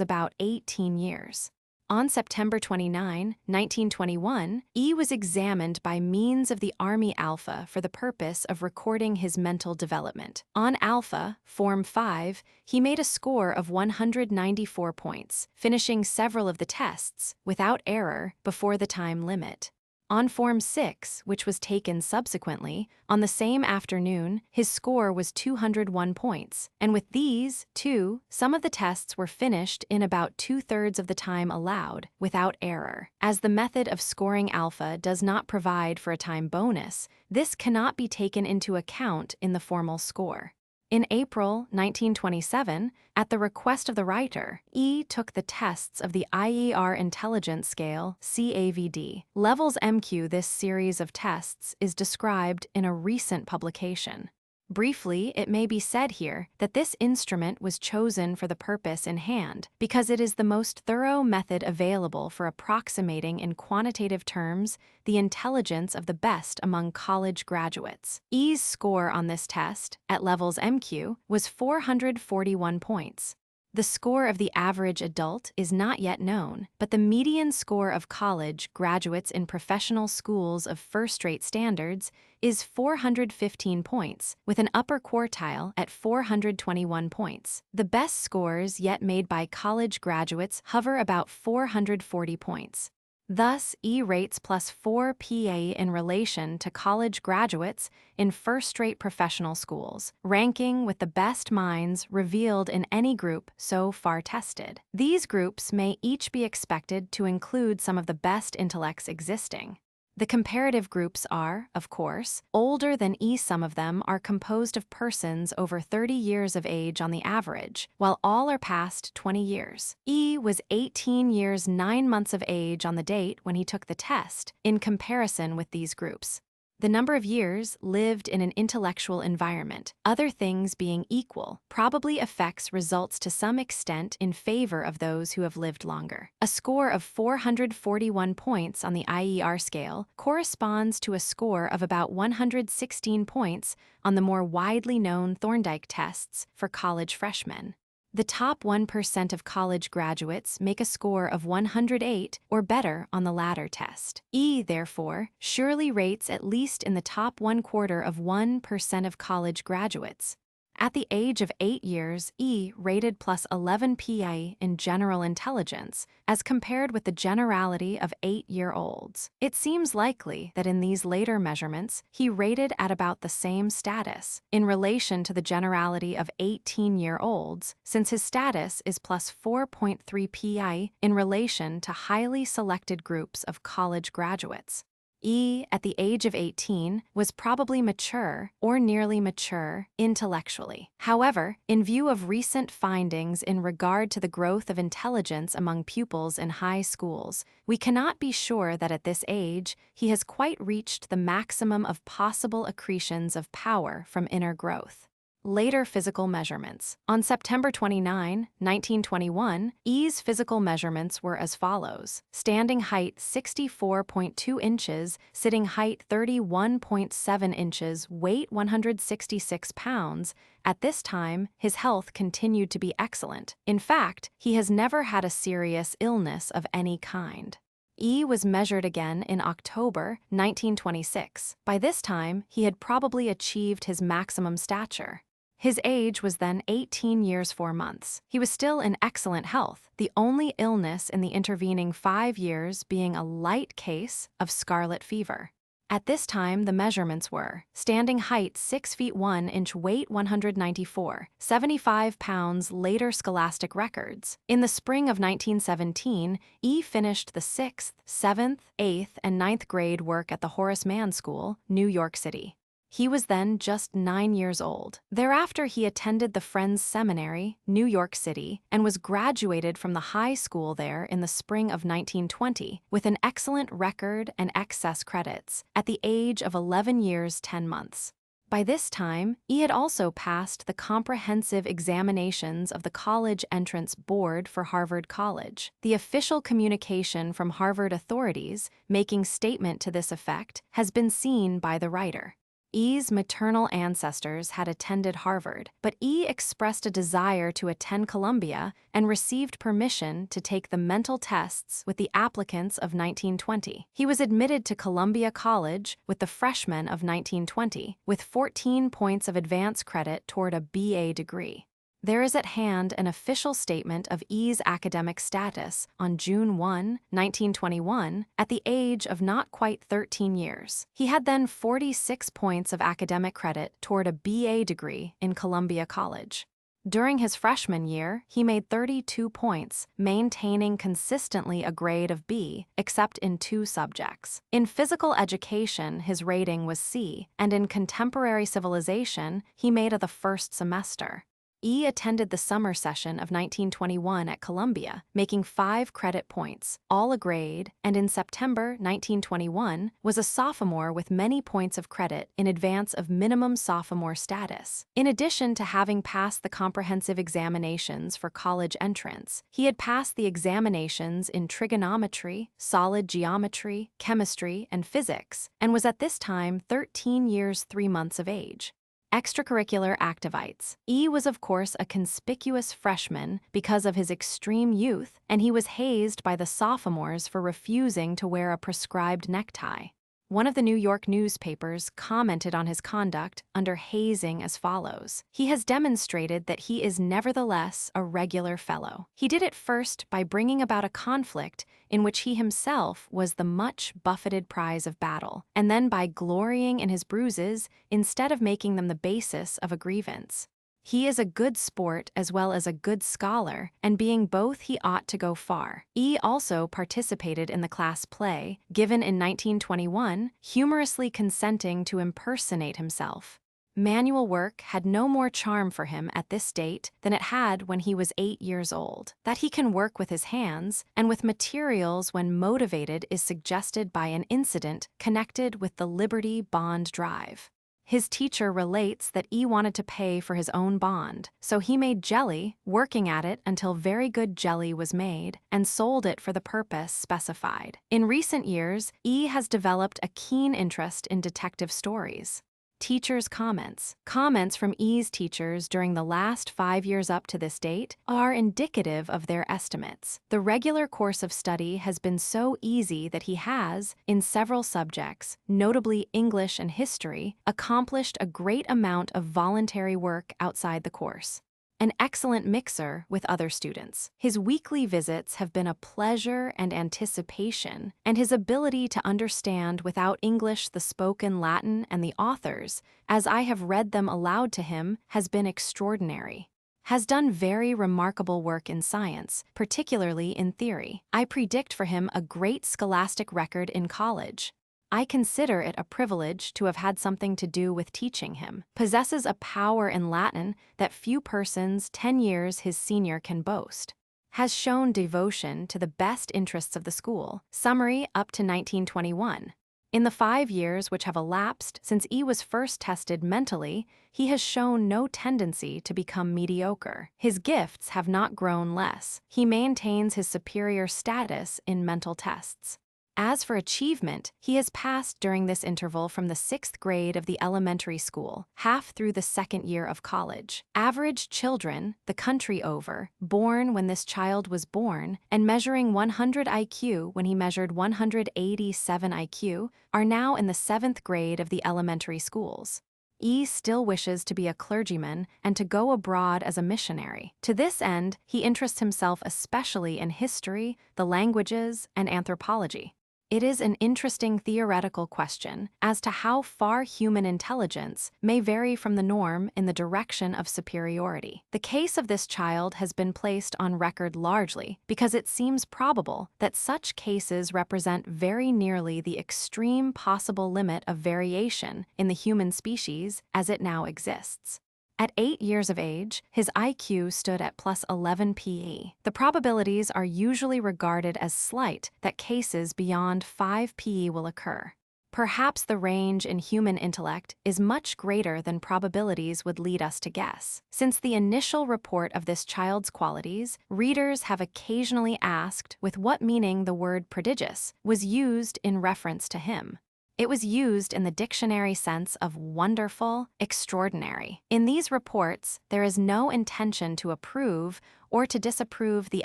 about 18 years. On September 29, 1921, E was examined by means of the Army Alpha for the purpose of recording his mental development. On Alpha, Form 5, he made a score of 194 points, finishing several of the tests, without error, before the time limit. On Form 6, which was taken subsequently, on the same afternoon, his score was 201 points, and with these, too, some of the tests were finished in about 2/3 of the time allowed, without error. As the method of scoring alpha does not provide for a time bonus, this cannot be taken into account in the formal score. In April 1927, at the request of the writer, E took the tests of the IER Intelligence Scale, CAVD. Levels MQ. This series of tests is described in a recent publication. Briefly, it may be said here that this instrument was chosen for the purpose in hand because it is the most thorough method available for approximating in quantitative terms the intelligence of the best among college graduates. E's score on this test, at levels MQ, was 441 points. The score of the average adult is not yet known, but the median score of college graduates in professional schools of first-rate standards is 415 points, with an upper quartile at 421 points. The best scores yet made by college graduates hover about 440 points. Thus, E rates plus 4 PA in relation to college graduates in first-rate professional schools, ranking with the best minds revealed in any group so far tested. These groups may each be expected to include some of the best intellects existing. The comparative groups are, of course, older than E. Some of them are composed of persons over 30 years of age on the average, while all are past 20 years. E was 18 years 9 months of age on the date when he took the test, in comparison with these groups. The number of years lived in an intellectual environment, other things being equal, probably affects results to some extent in favor of those who have lived longer. A score of 441 points on the IER scale corresponds to a score of about 116 points on the more widely known Thorndike tests for college freshmen. The top 1% of college graduates make a score of 108 or better on the latter test. E, therefore, surely rates at least in the top 1/4 of 1% of college graduates. At the age of 8 years, E rated plus 11 PA in general intelligence, as compared with the generality of 8-year-olds. It seems likely that in these later measurements, he rated at about the same status, in relation to the generality of 18-year-olds, since his status is plus 4.3 PA in relation to highly selected groups of college graduates. E, at the age of 18, was probably mature, or nearly mature, intellectually. However, in view of recent findings in regard to the growth of intelligence among pupils in high schools, we cannot be sure that at this age he has quite reached the maximum of possible accretions of power from inner growth. Later physical measurements. On September 29, 1921, E's physical measurements were as follows: standing height 64.2 inches, sitting height 31.7 inches, weight 166 pounds. At this time, his health continued to be excellent. In fact, he has never had a serious illness of any kind. E was measured again in October 1926. By this time, he had probably achieved his maximum stature. His age was then 18 years 4 months. He was still in excellent health, the only illness in the intervening 5 years being a light case of scarlet fever. At this time, the measurements were: standing height 6 feet 1 inch, weight 194, 75 pounds. Later scholastic records. In the spring of 1917, E finished the 6th, 7th, 8th, and 9th grade work at the Horace Mann School, New York City. He was then just 9 years old. Thereafter, he attended the Friends Seminary, New York City, and was graduated from the high school there in the spring of 1920 with an excellent record and excess credits at the age of 11 years 10 months. By this time, E had also passed the comprehensive examinations of the College Entrance Board for Harvard College. The official communication from Harvard authorities making statement to this effect has been seen by the writer. E's maternal ancestors had attended Harvard, but E expressed a desire to attend Columbia and received permission to take the mental tests with the applicants of 1920. He was admitted to Columbia College with the freshmen of 1920, with 14 points of advance credit toward a BA degree. There is at hand an official statement of E's academic status on June 1, 1921, at the age of not quite 13 years. He had then 46 points of academic credit toward a BA degree in Columbia College. During his freshman year, he made 32 points, maintaining consistently a grade of B, except in 2 subjects. In physical education, his rating was C, and in contemporary civilization, he made the first semester. E attended the summer session of 1921 at Columbia, making 5 credit points, all a grade, and in September 1921 was a sophomore with many points of credit in advance of minimum sophomore status. In addition to having passed the comprehensive examinations for college entrance, he had passed the examinations in trigonometry, solid geometry, chemistry, and physics, and was at this time 13 years 3 months of age. Extracurricular activities. E was of course a conspicuous freshman because of his extreme youth, and he was hazed by the sophomores for refusing to wear a prescribed necktie. One of the New York newspapers commented on his conduct under hazing as follows: "He has demonstrated that he is nevertheless a regular fellow. He did it first by bringing about a conflict in which he himself was the much buffeted prize of battle, and then by glorying in his bruises instead of making them the basis of a grievance. He is a good sport as well as a good scholar, and being both he ought to go far." E also participated in the class play, given in 1921, humorously consenting to impersonate himself. Manual work had no more charm for him at this date than it had when he was 8 years old. That he can work with his hands and with materials when motivated is suggested by an incident connected with the Liberty Bond drive. His teacher relates that E wanted to pay for his own bond, so he made jelly, working at it until very good jelly was made, and sold it for the purpose specified. In recent years, E has developed a keen interest in detective stories. Teachers' comments. Comments from E's teachers during the last 5 years up to this date are indicative of their estimates. The regular course of study has been so easy that he has, in several subjects, notably English and history, accomplished a great amount of voluntary work outside the course. An excellent mixer with other students. His weekly visits have been a pleasure and anticipation, and his ability to understand without English the spoken Latin and the authors, as I have read them aloud to him, has been extraordinary. Has done very remarkable work in science, particularly in theory. I predict for him a great scholastic record in college. I consider it a privilege to have had something to do with teaching him. Possesses a power in Latin that few persons 10 years his senior can boast. Has shown devotion to the best interests of the school. Summary up to 1921. In the 5 years which have elapsed since E was first tested mentally, he has shown no tendency to become mediocre. His gifts have not grown less. He maintains his superior status in mental tests. As for achievement, he has passed during this interval from the 6th grade of the elementary school, half through the 2nd year of college. Average children, the country over, born when this child was born, and measuring 100 IQ when he measured 187 IQ, are now in the 7th grade of the elementary schools. E still wishes to be a clergyman and to go abroad as a missionary. To this end, he interests himself especially in history, the languages, and anthropology. It is an interesting theoretical question as to how far human intelligence may vary from the norm in the direction of superiority. The case of this child has been placed on record largely because it seems probable that such cases represent very nearly the extreme possible limit of variation in the human species as it now exists. At 8 years of age, his IQ stood at plus 11 PE. The probabilities are usually regarded as slight that cases beyond 5 PE will occur. Perhaps the range in human intellect is much greater than probabilities would lead us to guess. Since the initial report of this child's qualities, readers have occasionally asked with what meaning the word prodigious was used in reference to him. It was used in the dictionary sense of wonderful, extraordinary. In these reports, there is no intention to approve or to disapprove the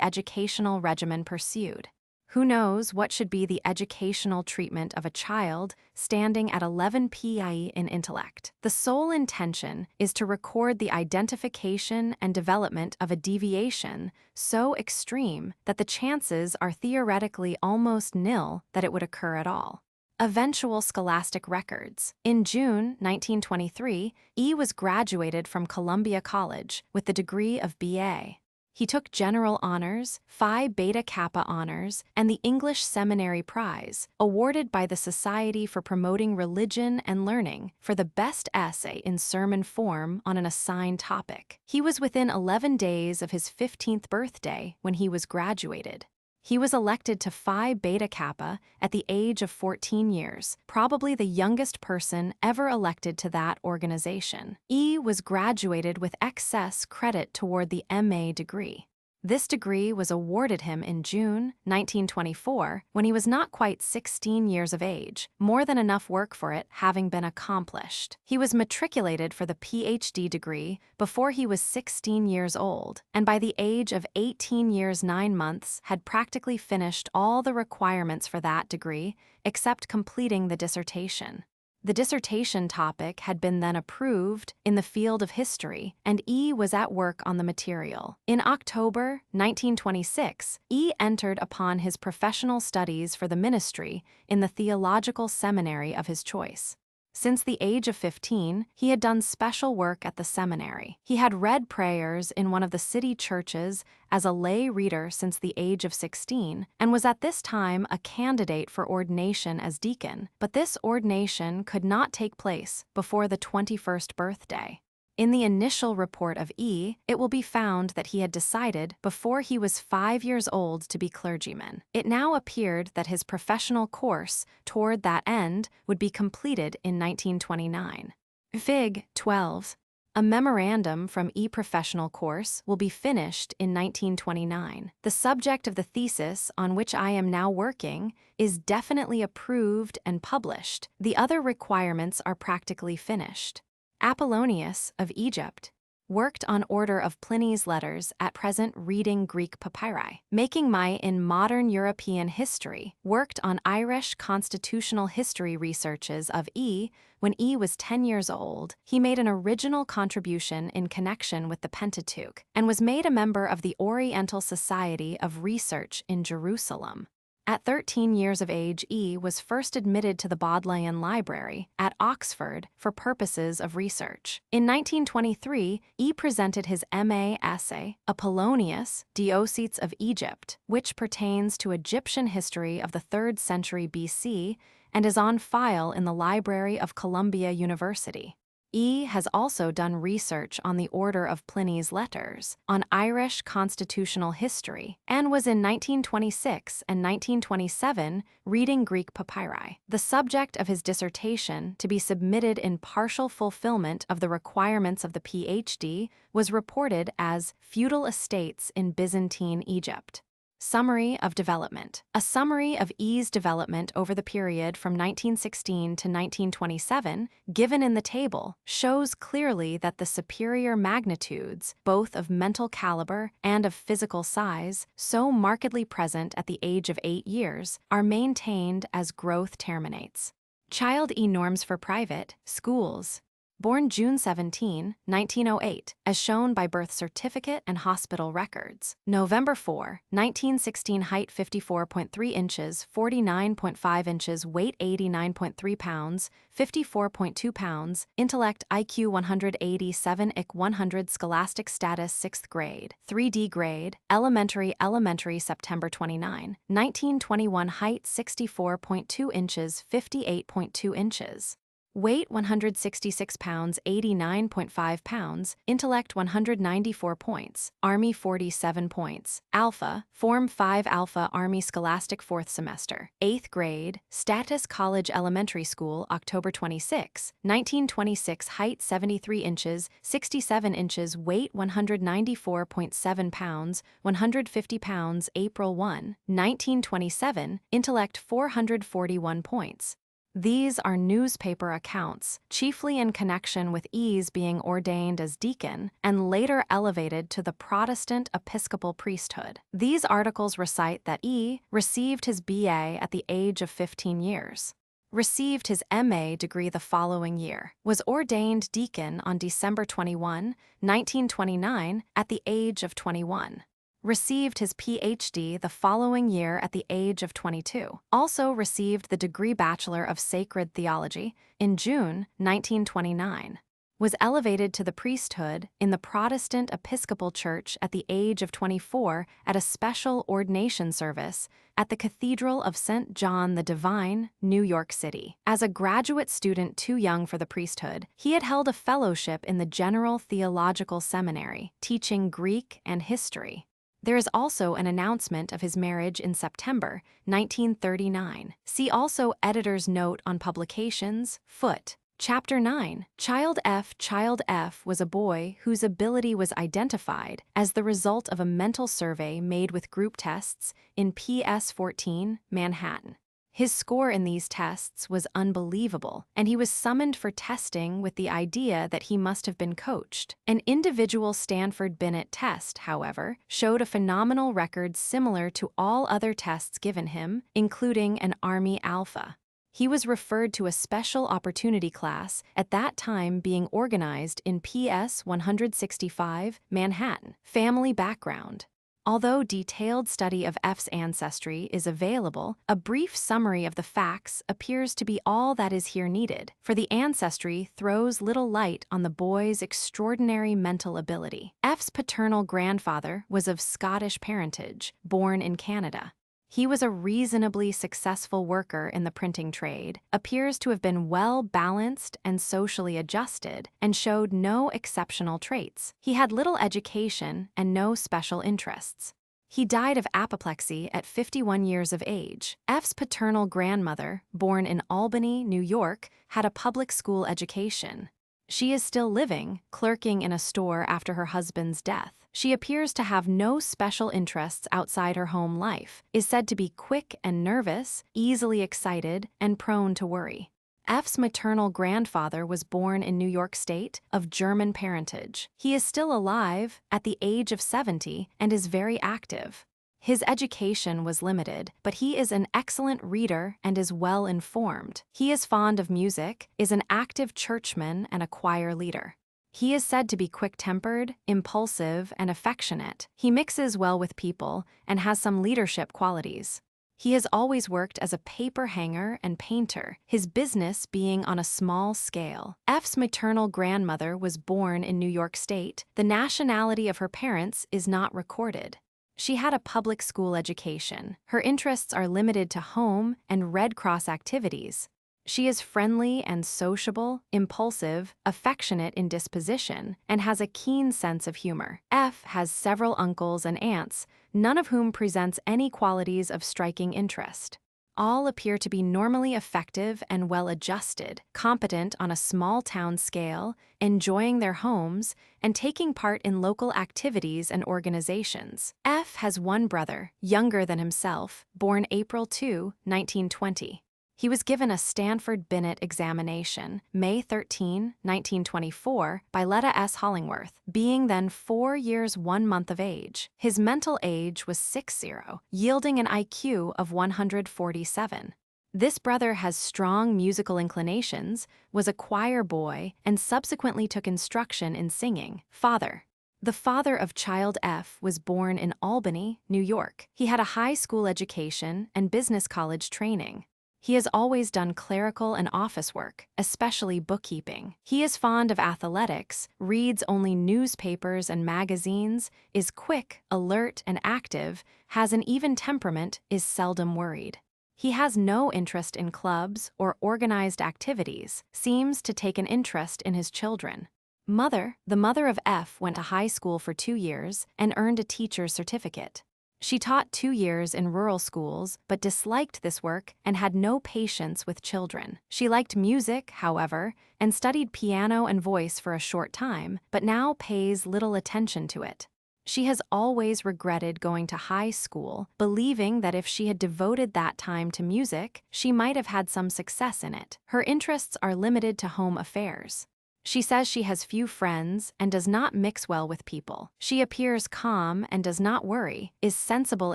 educational regimen pursued. Who knows what should be the educational treatment of a child standing at 11 PE in intellect? The sole intention is to record the identification and development of a deviation so extreme that the chances are theoretically almost nil that it would occur at all. Eventual scholastic records. In June 1923, E was graduated from Columbia College with the degree of BA. He took General Honors, Phi Beta Kappa Honors, and the English Seminary Prize, awarded by the Society for Promoting Religion and Learning, for the best essay in sermon form on an assigned topic. He was within 11 days of his 15th birthday when he was graduated. He was elected to Phi Beta Kappa at the age of 14 years, probably the youngest person ever elected to that organization. E was graduated with excess credit toward the MA degree. This degree was awarded him in June 1924 when he was not quite 16 years of age, more than enough work for it having been accomplished. He was matriculated for the PhD degree before he was 16 years old, and by the age of 18 years 9 months had practically finished all the requirements for that degree except completing the dissertation. The dissertation topic had been then approved in the field of history, and E was at work on the material. In October 1926, E entered upon his professional studies for the ministry in the theological seminary of his choice. Since the age of 15, he had done special work at the seminary. He had read prayers in one of the city churches as a lay reader since the age of 16, and was at this time a candidate for ordination as deacon, but this ordination could not take place before the 21st birthday. In the initial report of E, it will be found that he had decided before he was 5 years old to be clergyman. It now appeared that his professional course toward that end would be completed in 1929. Fig. 12. A memorandum from E professional course will be finished in 1929. The subject of the thesis on which I am now working is definitely approved and published. The other requirements are practically finished. Apollonius of Egypt worked on order of Pliny's letters, at present reading Greek papyri. Making my in modern European history worked on Irish constitutional history researches of E. When E was 10 years old, he made an original contribution in connection with the Pentateuch and was made a member of the Oriental Society of Research in Jerusalem. At 13 years of age, E was first admitted to the Bodleian Library at Oxford for purposes of research. In 1923, E presented his MA essay, Apollonius, Diocetes of Egypt, which pertains to Egyptian history of the 3rd century BC and is on file in the library of Columbia University. E has also done research on the order of Pliny's letters, on Irish constitutional history, and was in 1926 and 1927 reading Greek papyri. The subject of his dissertation, to be submitted in partial fulfillment of the requirements of the PhD, was reported as Feudal Estates in Byzantine Egypt. Summary of development. A summary of E's development over the period from 1916 to 1927, given in the table, shows clearly that the superior magnitudes, both of mental caliber and of physical size, so markedly present at the age of 8 years, are maintained as growth terminates. Child E norms for private schools. Born June 17, 1908, as shown by birth certificate and hospital records. November 4, 1916, height 54.3 inches, 49.5 inches, weight 89.3 pounds, 54.2 pounds, intellect IQ 187, IQ 100, scholastic status 6th grade, 3D grade, elementary, September 29, 1921, height 64.2 inches, 58.2 inches. Weight 166 pounds, 89.5 pounds, intellect 194 points, Army 47 points, Alpha, Form 5 Alpha, Army Scholastic 4th semester, 8th grade, Status College Elementary School, October 26, 1926, height 73 inches, 67 inches, weight 194.7 pounds, 150 pounds, April 1, 1927, intellect 441 points. These are newspaper accounts, chiefly in connection with E's being ordained as deacon and later elevated to the Protestant Episcopal priesthood. These articles recite that E received his BA at the age of 15 years, received his MA degree the following year, was ordained deacon on December 21, 1929, at the age of 21. Received his PhD the following year at the age of 22. Also received the degree Bachelor of Sacred Theology in June 1929. Was elevated to the priesthood in the Protestant Episcopal Church at the age of 24 at a special ordination service at the Cathedral of St. John the Divine, New York City. As a graduate student too young for the priesthood, he had held a fellowship in the General Theological Seminary, teaching Greek and history. There is also an announcement of his marriage in September 1939. See also editor's note on publications, foot. Chapter 9. Child F was a boy whose ability was identified as the result of a mental survey made with group tests in PS14, Manhattan. His score in these tests was unbelievable, and he was summoned for testing with the idea that he must have been coached. An individual Stanford-Binet test, however, showed a phenomenal record similar to all other tests given him, including an Army Alpha. He was referred to a special opportunity class, at that time being organized in PS 165, Manhattan. Family background. Although detailed study of F's ancestry is available, a brief summary of the facts appears to be all that is here needed, for the ancestry throws little light on the boy's extraordinary mental ability. F's paternal grandfather was of Scottish parentage, born in Canada. He was a reasonably successful worker in the printing trade, appears to have been well-balanced and socially adjusted, and showed no exceptional traits. He had little education and no special interests. He died of apoplexy at 51 years of age. F's paternal grandmother, born in Albany, New York, had a public school education. She is still living, clerking in a store after her husband's death. She appears to have no special interests outside her home life, is said to be quick and nervous, easily excited, and prone to worry. F's maternal grandfather was born in New York State, of German parentage. He is still alive, at the age of 70, and is very active. His education was limited, but he is an excellent reader and is well informed. He is fond of music, is an active churchman and a choir leader. He is said to be quick-tempered, impulsive, and affectionate. He mixes well with people and has some leadership qualities. He has always worked as a paper hanger and painter, his business being on a small scale. F's maternal grandmother was born in New York State. The nationality of her parents is not recorded. She had a public school education. Her interests are limited to home and Red Cross activities. She is friendly and sociable, impulsive, affectionate in disposition, and has a keen sense of humor. F has several uncles and aunts, none of whom presents any qualities of striking interest. All appear to be normally effective and well-adjusted, competent on a small-town scale, enjoying their homes, and taking part in local activities and organizations. F has one brother, younger than himself, born April 2, 1920. He was given a Stanford-Binet examination, May 13, 1924, by Leta S. Hollingworth, being then 4 years 1 month of age. His mental age was 60, yielding an IQ of 147. This brother has strong musical inclinations, was a choir boy, and subsequently took instruction in singing. Father. The father of child F was born in Albany, New York. He had a high school education and business college training. He has always done clerical and office work, especially bookkeeping. He is fond of athletics, reads only newspapers and magazines, is quick, alert, and active, has an even temperament, is seldom worried. He has no interest in clubs or organized activities, seems to take an interest in his children. Mother, the mother of F, went to high school for 2 years and earned a teacher's certificate. She taught 2 years in rural schools, but disliked this work and had no patience with children. She liked music, however, and studied piano and voice for a short time, but now pays little attention to it. She has always regretted going to high school, believing that if she had devoted that time to music, she might have had some success in it. Her interests are limited to home affairs. She says she has few friends and does not mix well with people. She appears calm and does not worry, is sensible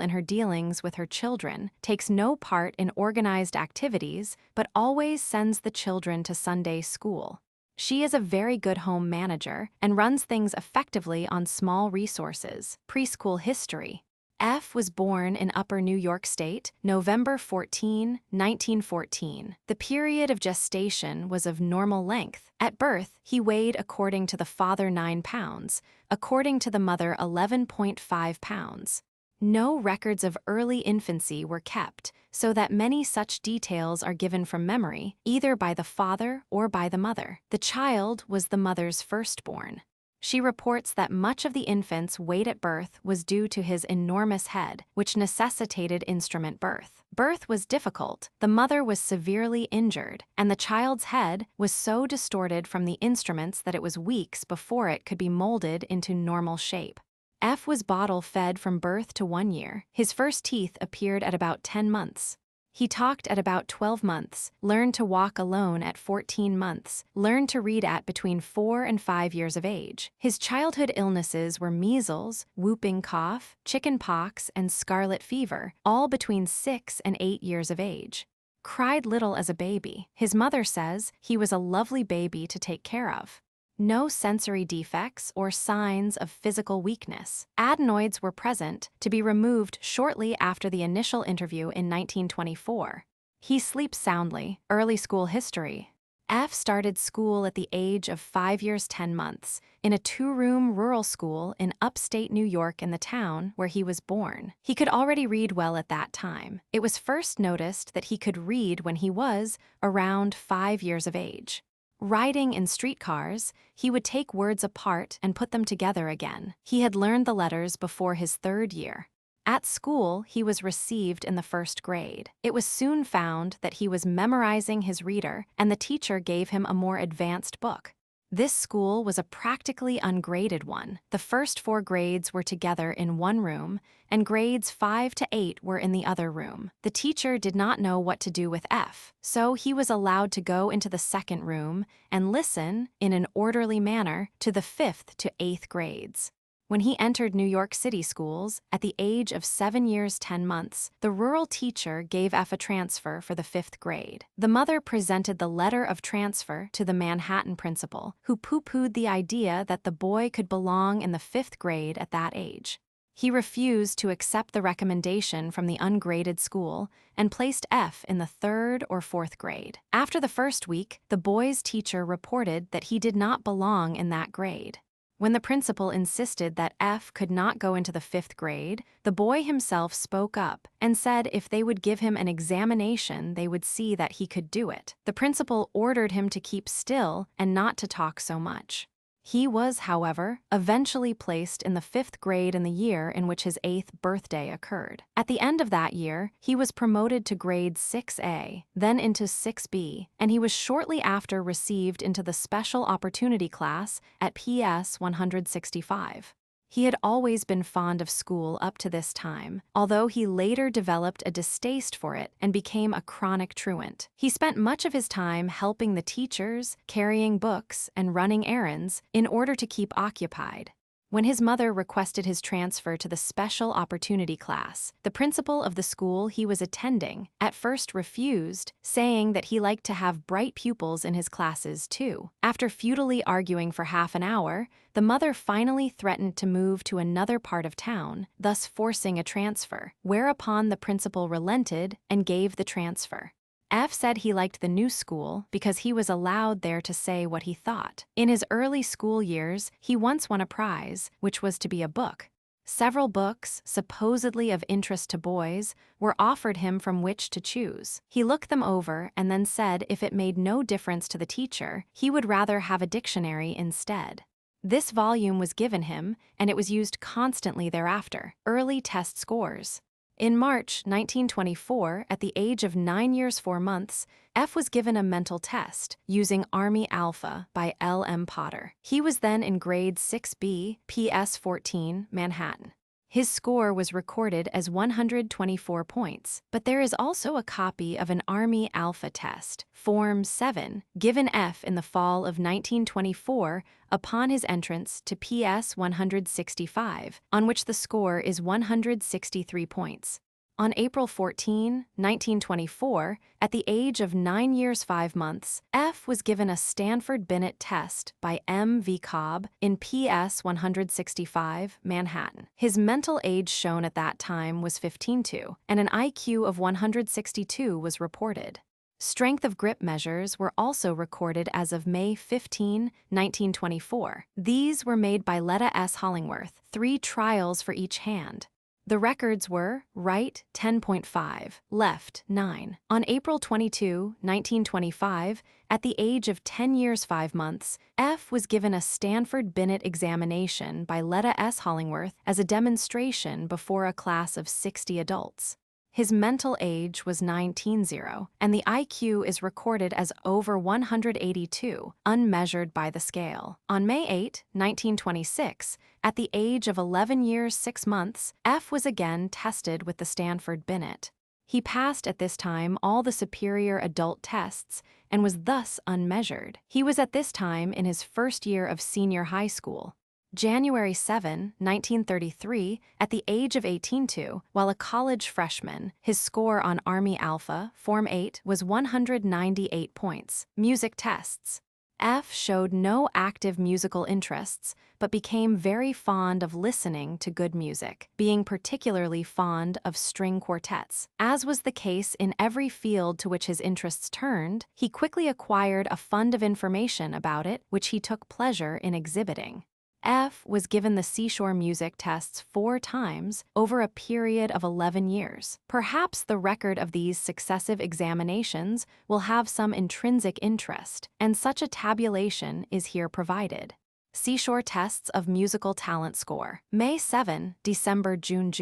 in her dealings with her children, takes no part in organized activities, but always sends the children to Sunday school. She is a very good home manager and runs things effectively on small resources. Preschool history. F was born in Upper New York State, November 14, 1914. The period of gestation was of normal length. At birth, he weighed according to the father 9 pounds, according to the mother 11.5 pounds. No records of early infancy were kept, so that many such details are given from memory, either by the father or by the mother. The child was the mother's firstborn. She reports that much of the infant's weight at birth was due to his enormous head, which necessitated instrument birth. Birth was difficult, the mother was severely injured, and the child's head was so distorted from the instruments that it was weeks before it could be molded into normal shape. F was bottle-fed from birth to 1 year. His first teeth appeared at about 10 months. He talked at about 12 months, learned to walk alone at 14 months, learned to read at between 4 and 5 years of age. His childhood illnesses were measles, whooping cough, chicken pox, and scarlet fever, all between 6 and 8 years of age. Cried little as a baby. His mother says he was a lovely baby to take care of. No sensory defects or signs of physical weakness. Adenoids were present, to be removed shortly after the initial interview in 1924. He sleeps soundly. Early school history. F started school at the age of 5 years 10 months, in a 2-room rural school in upstate New York in the town where he was born. He could already read well at that time. It was first noticed that he could read when he was around 5 years of age. Riding in streetcars, he would take words apart and put them together again. He had learned the letters before his 3rd year. At school, he was received in the 1st grade. It was soon found that he was memorizing his reader, and the teacher gave him a more advanced book. This school was a practically ungraded one. The first 4 grades were together in one room, and grades 5 to 8 were in the other room. The teacher did not know what to do with F, so he was allowed to go into the 2nd room and listen, in an orderly manner, to the 5th to 8th grades. When he entered New York City schools, at the age of 7 years 10 months, the rural teacher gave F a transfer for the 5th grade. The mother presented the letter of transfer to the Manhattan principal, who pooh-poohed the idea that the boy could belong in the 5th grade at that age. He refused to accept the recommendation from the ungraded school and placed F in the 3rd or 4th grade. After the first week, the boy's teacher reported that he did not belong in that grade. When the principal insisted that F could not go into the 5th grade, the boy himself spoke up and said if they would give him an examination, they would see that he could do it. The principal ordered him to keep still and not to talk so much. He was, however, eventually placed in the 5th grade in the year in which his 8th birthday occurred. At the end of that year, he was promoted to grade 6A, then into 6B, and he was shortly after received into the Special Opportunity class at PS 165. He had always been fond of school up to this time, although he later developed a distaste for it and became a chronic truant. He spent much of his time helping the teachers, carrying books, and running errands in order to keep occupied. When his mother requested his transfer to the Special Opportunity class, the principal of the school he was attending at first refused, saying that he liked to have bright pupils in his classes too. After futilely arguing for half an hour, the mother finally threatened to move to another part of town, thus forcing a transfer, whereupon the principal relented and gave the transfer. F said he liked the new school because he was allowed there to say what he thought. In his early school years, he once won a prize, which was to be a book. Several books, supposedly of interest to boys, were offered him from which to choose. He looked them over and then said if it made no difference to the teacher, he would rather have a dictionary instead. This volume was given him, and it was used constantly thereafter. Early test scores. In March 1924, at the age of 9 years 4 months, F was given a mental test using Army Alpha by L.M. Potter. He was then in grade 6B, PS 14, Manhattan. His score was recorded as 124 points, but there is also a copy of an Army Alpha test, Form 7, given F in the fall of 1924 upon his entrance to PS 165, on which the score is 163 points. On April 14, 1924, at the age of 9 years 5 months, F was given a Stanford-Binet test by M. V. Cobb in PS 165, Manhattan. His mental age shown at that time was 15.2, and an IQ of 162 was reported. Strength of grip measures were also recorded as of May 15, 1924. These were made by Leta S. Hollingworth, 3 trials for each hand. The records were right 10.5, left 9. On April 22, 1925, at the age of 10 years 5 months, F was given a Stanford-Binet examination by Leta S. Hollingworth as a demonstration before a class of 60 adults. His mental age was 19.0, and the IQ is recorded as over 182, unmeasured by the scale. On May 8, 1926, at the age of 11 years 6 months, F was again tested with the Stanford-Binet. He passed at this time all the superior adult tests and was thus unmeasured. He was at this time in his first year of senior high school. January 7, 1933, at the age of 18.2, while a college freshman, his score on Army Alpha, Form 8, was 198 points. Music tests. F showed no active musical interests, but became very fond of listening to good music, being particularly fond of string quartets. As was the case in every field to which his interests turned, he quickly acquired a fund of information about it, which he took pleasure in exhibiting. F was given the seashore music tests 4 times over a period of 11 years. Perhaps the record of these successive examinations will have some intrinsic interest, and such a tabulation is here provided. Seashore tests of musical talent score. May 7, December, June,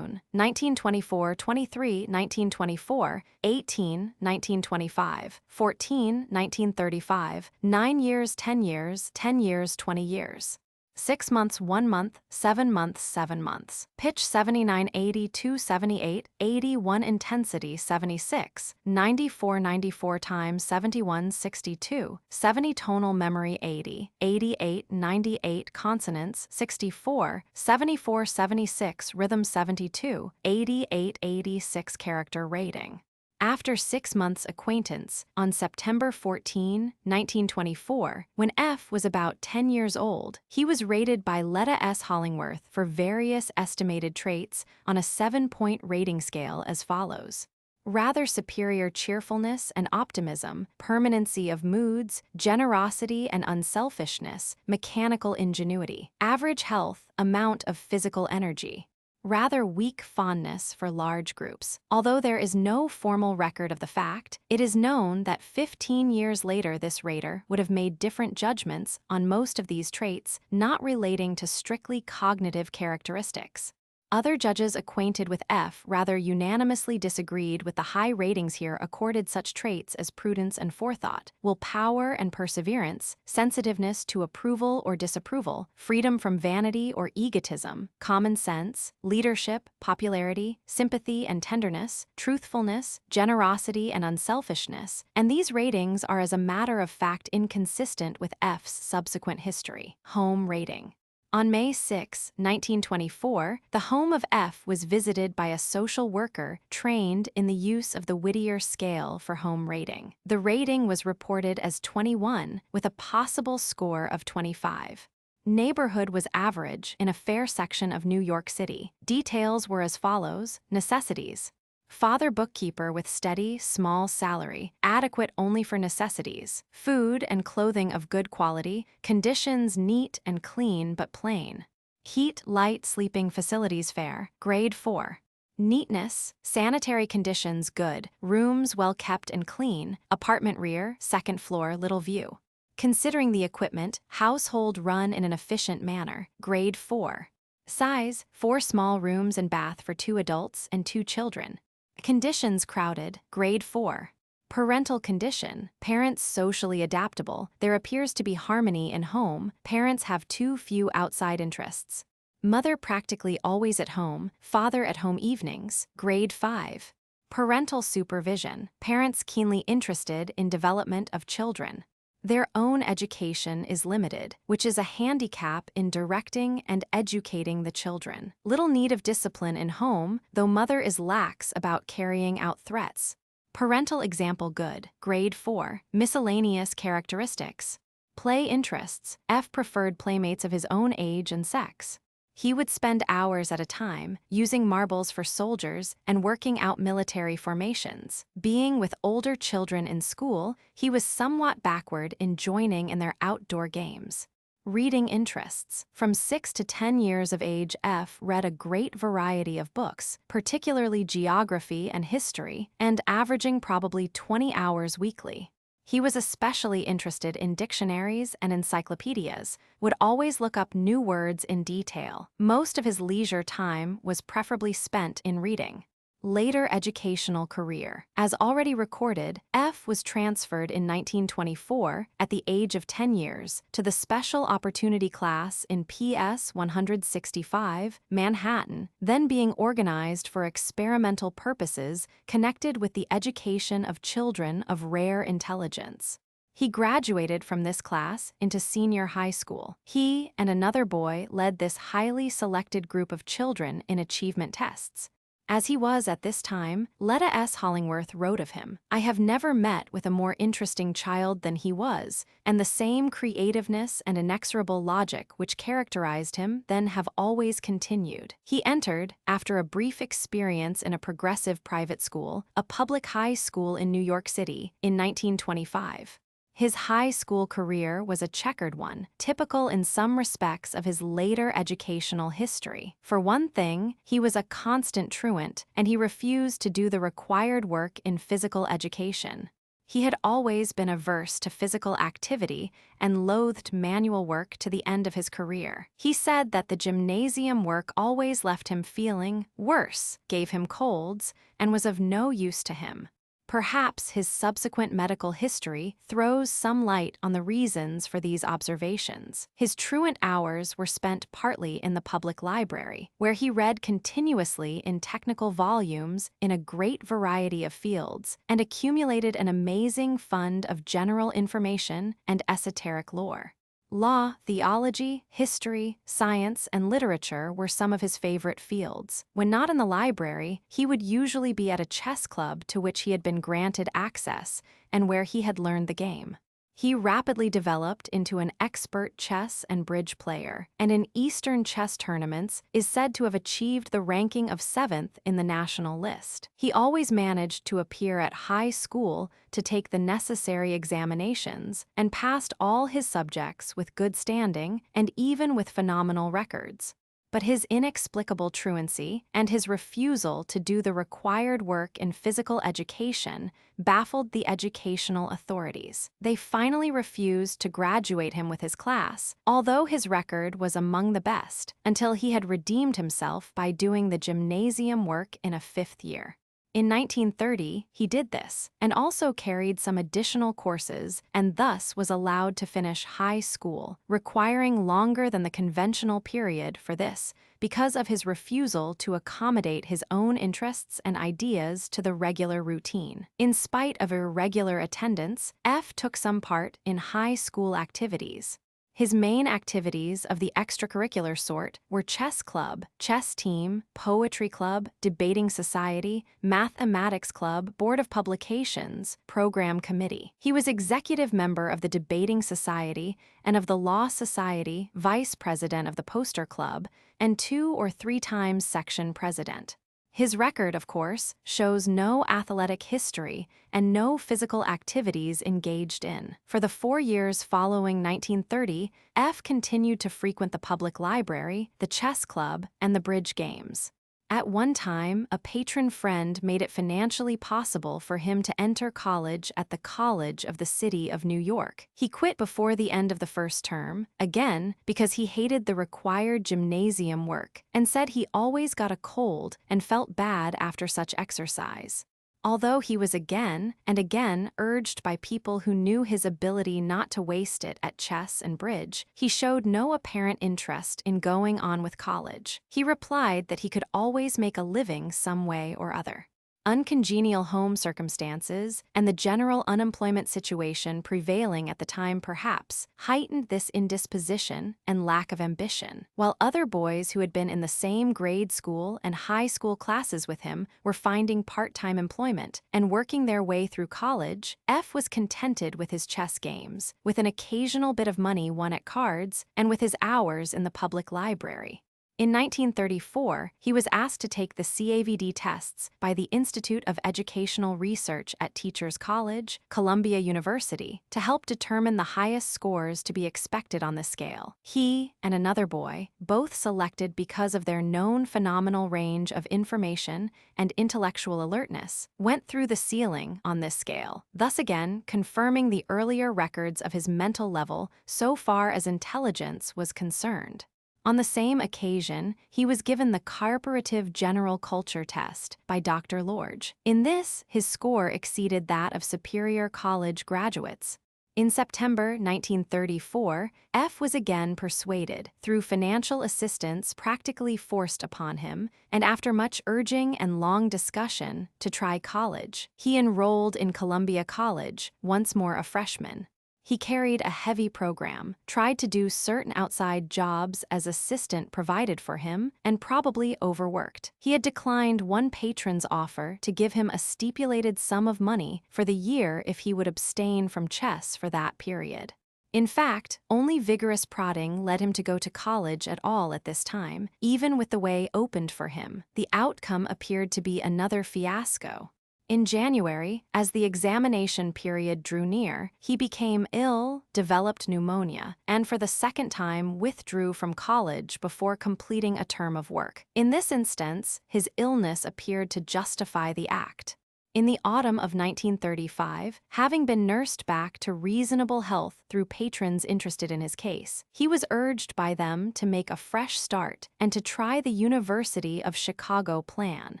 1924, 23, 1924, 18, 1925, 14, 1935, 9 years, 10 years, 10 years, 20 years. 6 months, 1 month, 7 months, 7 months. Pitch 79, 82, 78, 81, intensity 76, 94, 94 times 71, 62, 70, tonal memory 80, 88, 98, consonants 64, 74, 76, rhythm 72, 88, 86, character rating. After 6 months' acquaintance, on September 14, 1924, when F was about 10 years old, he was rated by Leta S. Hollingworth for various estimated traits on a 7-point rating scale as follows. rather superior cheerfulness and optimism, permanency of moods, generosity and unselfishness, mechanical ingenuity, average health, amount of physical energy, rather weak fondness for large groups. Although there is no formal record of the fact, it is known that 15 years later this rater would have made different judgments on most of these traits not relating to strictly cognitive characteristics. Other judges acquainted with F rather unanimously disagreed with the high ratings here accorded such traits as prudence and forethought, willpower and perseverance, sensitiveness to approval or disapproval, freedom from vanity or egotism, common sense, leadership, popularity, sympathy and tenderness, truthfulness, generosity and unselfishness, and these ratings are as a matter of fact inconsistent with F's subsequent history. Home rating. On May 6, 1924, the home of F was visited by a social worker trained in the use of the Whittier scale for home rating. The rating was reported as 21, with a possible score of 25. Neighborhood was average in a fair section of New York City. Details were as follows: necessities. Father bookkeeper with steady, small salary, adequate only for necessities, food and clothing of good quality, conditions neat and clean but plain. Heat, light, sleeping facilities fair, grade 4. Neatness, sanitary conditions good, rooms well kept and clean, apartment rear, second floor, little view. Considering the equipment, household run in an efficient manner, grade 4. Size, 4 small rooms and bath for 2 adults and 2 children. Conditions crowded, grade 4. Parental condition, parents socially adaptable, there appears to be harmony in home, parents have too few outside interests. Mother practically always at home, father at home evenings, grade 5. Parental supervision, parents keenly interested in development of children. Their own education is limited, which is a handicap in directing and educating the children. Little need of discipline in home, though mother is lax about carrying out threats. Parental example good, grade 4. Miscellaneous characteristics. Play interests, F preferred playmates of his own age and sex. He would spend hours at a time, using marbles for soldiers and working out military formations. Being with older children in school, he was somewhat backward in joining in their outdoor games. Reading interests. From 6 to 10 years of age, F read a great variety of books, particularly geography and history, and averaging probably 20 hours weekly. He was especially interested in dictionaries and encyclopedias, would always look up new words in detail. Most of his leisure time was preferably spent in reading. Later educational career. As already recorded, F was transferred in 1924, at the age of 10 years, to the Special Opportunity Class in PS 165, Manhattan, then being organized for experimental purposes connected with the education of children of rare intelligence. He graduated from this class into senior high school. He and another boy led this highly selected group of children in achievement tests. As he was at this time, Leta S. Hollingworth wrote of him, "I have never met with a more interesting child than he was, and the same creativeness and inexorable logic which characterized him then have always continued." He entered, after a brief experience in a progressive private school, a public high school in New York City, in 1925. His high school career was a checkered one, typical in some respects of his later educational history. For one thing, he was a constant truant, and he refused to do the required work in physical education. He had always been averse to physical activity and loathed manual work to the end of his career. He said that the gymnasium work always left him feeling worse, gave him colds, and was of no use to him. Perhaps his subsequent medical history throws some light on the reasons for these observations. His truant hours were spent partly in the public library, where he read continuously in technical volumes in a great variety of fields and accumulated an amazing fund of general information and esoteric lore. Law, theology, history, science, and literature were some of his favorite fields. When not in the library, he would usually be at a chess club to which he had been granted access and where he had learned the game. He rapidly developed into an expert chess and bridge player, and in Eastern chess tournaments is said to have achieved the ranking of 7th in the national list. He always managed to appear at high school to take the necessary examinations and passed all his subjects with good standing and even with phenomenal records. But his inexplicable truancy and his refusal to do the required work in physical education baffled the educational authorities. They finally refused to graduate him with his class, although his record was among the best, until he had redeemed himself by doing the gymnasium work in a 5th year. In 1930, he did this, and also carried some additional courses, and thus was allowed to finish high school, requiring longer than the conventional period for this, because of his refusal to accommodate his own interests and ideas to the regular routine. In spite of irregular attendance, F took some part in high school activities. His main activities of the extracurricular sort were chess club, chess team, poetry club, debating society, mathematics club, board of publications, program committee. He was executive member of the debating society and of the law society, vice president of the poster club, and 2 or 3 times section president. His record, of course, shows no athletic history and no physical activities engaged in. For the 4 years following 1930, F continued to frequent the public library, the chess club, and the bridge games. At one time, a patron friend made it financially possible for him to enter college at the College of the City of New York. He quit before the end of the first term, again because he hated the required gymnasium work, and said he always got a cold and felt bad after such exercise. Although he was again and again urged by people who knew his ability not to waste it at chess and bridge, he showed no apparent interest in going on with college. He replied that he could always make a living some way or other. Uncongenial home circumstances and the general unemployment situation prevailing at the time perhaps heightened this indisposition and lack of ambition. While other boys who had been in the same grade school and high school classes with him were finding part-time employment and working their way through college, F was contented with his chess games, with an occasional bit of money won at cards, and with his hours in the public library. In 1934, he was asked to take the CAVD tests by the Institute of Educational Research at Teachers College, Columbia University, to help determine the highest scores to be expected on the scale. He and another boy, both selected because of their known phenomenal range of information and intellectual alertness, went through the ceiling on this scale, thus again confirming the earlier records of his mental level so far as intelligence was concerned. On the same occasion, he was given the Comparative General Culture Test by Dr. Lorge. In this, his score exceeded that of Superior College graduates. In September 1934, F was again persuaded, through financial assistance practically forced upon him, and after much urging and long discussion, to try college. He enrolled in Columbia College, once more a freshman. He carried a heavy program, tried to do certain outside jobs as assistant provided for him, and probably overworked. He had declined one patron's offer to give him a stipulated sum of money for the year if he would abstain from chess for that period. In fact, only vigorous prodding led him to go to college at all at this time, even with the way opened for him. The outcome appeared to be another fiasco. In January, as the examination period drew near, he became ill, developed pneumonia, and for the second time withdrew from college before completing a term of work. In this instance, his illness appeared to justify the act. In the autumn of 1935, having been nursed back to reasonable health through patrons interested in his case, he was urged by them to make a fresh start and to try the University of Chicago plan,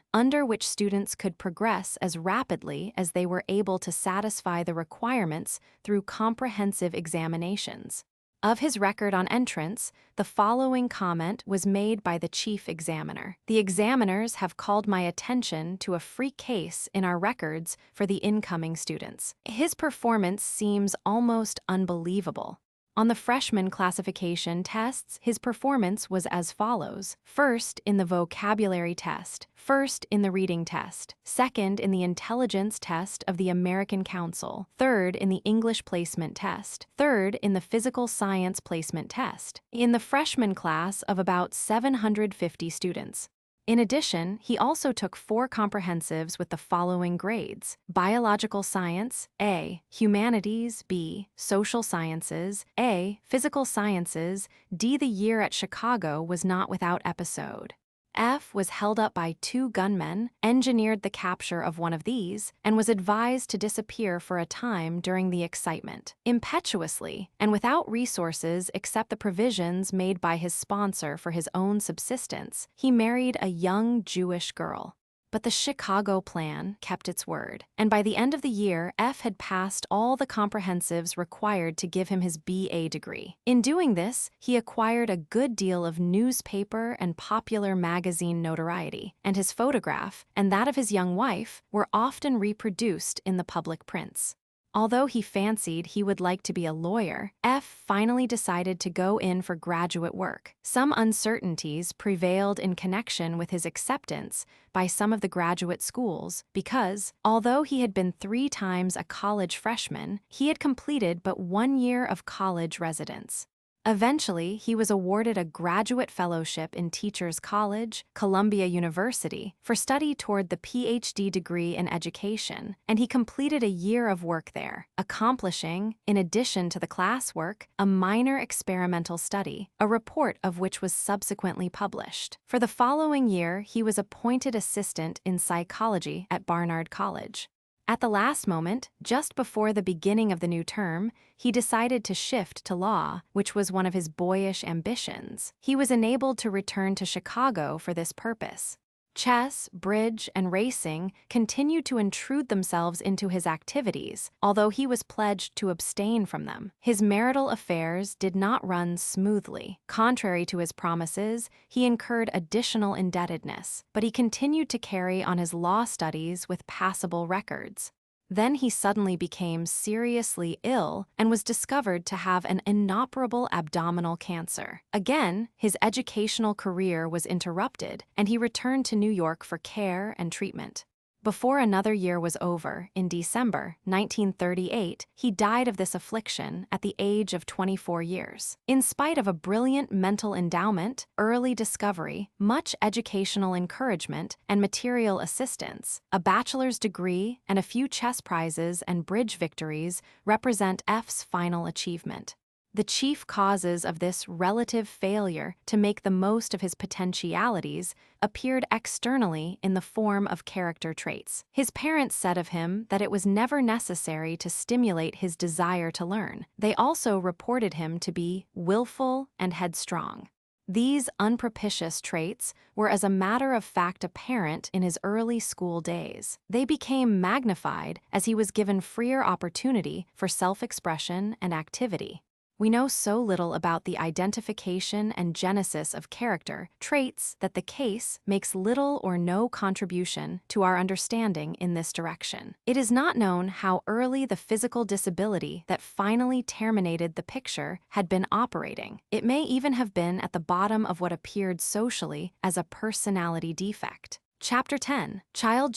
under which students could progress as rapidly as they were able to satisfy the requirements through comprehensive examinations. Of his record on entrance, the following comment was made by the chief examiner. "The examiners have called my attention to a freak case in our records for the incoming students. His performance seems almost unbelievable. On the freshman classification tests, his performance was as follows: first in the vocabulary test, first in the reading test, second in the intelligence test of the American Council, third in the English placement test, third in the physical science placement test, in the freshman class of about 750 students. In addition, he also took 4 comprehensives with the following grades: Biological Science, A; Humanities, B; Social Sciences, A; Physical Sciences, D. The year at Chicago was not without episode. F was held up by 2 gunmen, engineered the capture of one of these, and was advised to disappear for a time during the excitement. Impetuously, and without resources except the provisions made by his sponsor for his own subsistence, he married a young Jewish girl. But the Chicago plan kept its word, and by the end of the year, F had passed all the comprehensives required to give him his BA degree. In doing this, he acquired a good deal of newspaper and popular magazine notoriety, and his photograph, and that of his young wife, were often reproduced in the public prints. Although he fancied he would like to be a lawyer, F finally decided to go in for graduate work. Some uncertainties prevailed in connection with his acceptance by some of the graduate schools because, although he had been 3 times a college freshman, he had completed but 1 year of college residence. Eventually, he was awarded a graduate fellowship in Teachers College, Columbia University, for study toward the PhD degree in education, and he completed a year of work there, accomplishing, in addition to the classwork, a minor experimental study, a report of which was subsequently published. For the following year, he was appointed assistant in psychology at Barnard College. At the last moment, just before the beginning of the new term, he decided to shift to law, which was one of his boyish ambitions. He was enabled to return to Chicago for this purpose. Chess, bridge, and racing continued to intrude themselves into his activities, although he was pledged to abstain from them. His marital affairs did not run smoothly. Contrary to his promises, he incurred additional indebtedness, but he continued to carry on his law studies with passable records. Then he suddenly became seriously ill and was discovered to have an inoperable abdominal cancer. Again, his educational career was interrupted, and he returned to New York for care and treatment. Before another year was over, in December 1938, he died of this affliction at the age of 24 years. In spite of a brilliant mental endowment, early discovery, much educational encouragement, and material assistance, a bachelor's degree and a few chess prizes and bridge victories represent F's final achievement. The chief causes of this relative failure to make the most of his potentialities appeared externally in the form of character traits. His parents said of him that it was never necessary to stimulate his desire to learn. They also reported him to be willful and headstrong. These unpropitious traits were as a matter of fact apparent in his early school days. They became magnified as he was given freer opportunity for self-expression and activity. We know so little about the identification and genesis of character traits that the case makes little or no contribution to our understanding in this direction. It is not known how early the physical disability that finally terminated the picture had been operating. It may even have been at the bottom of what appeared socially as a personality defect. Chapter 10. Child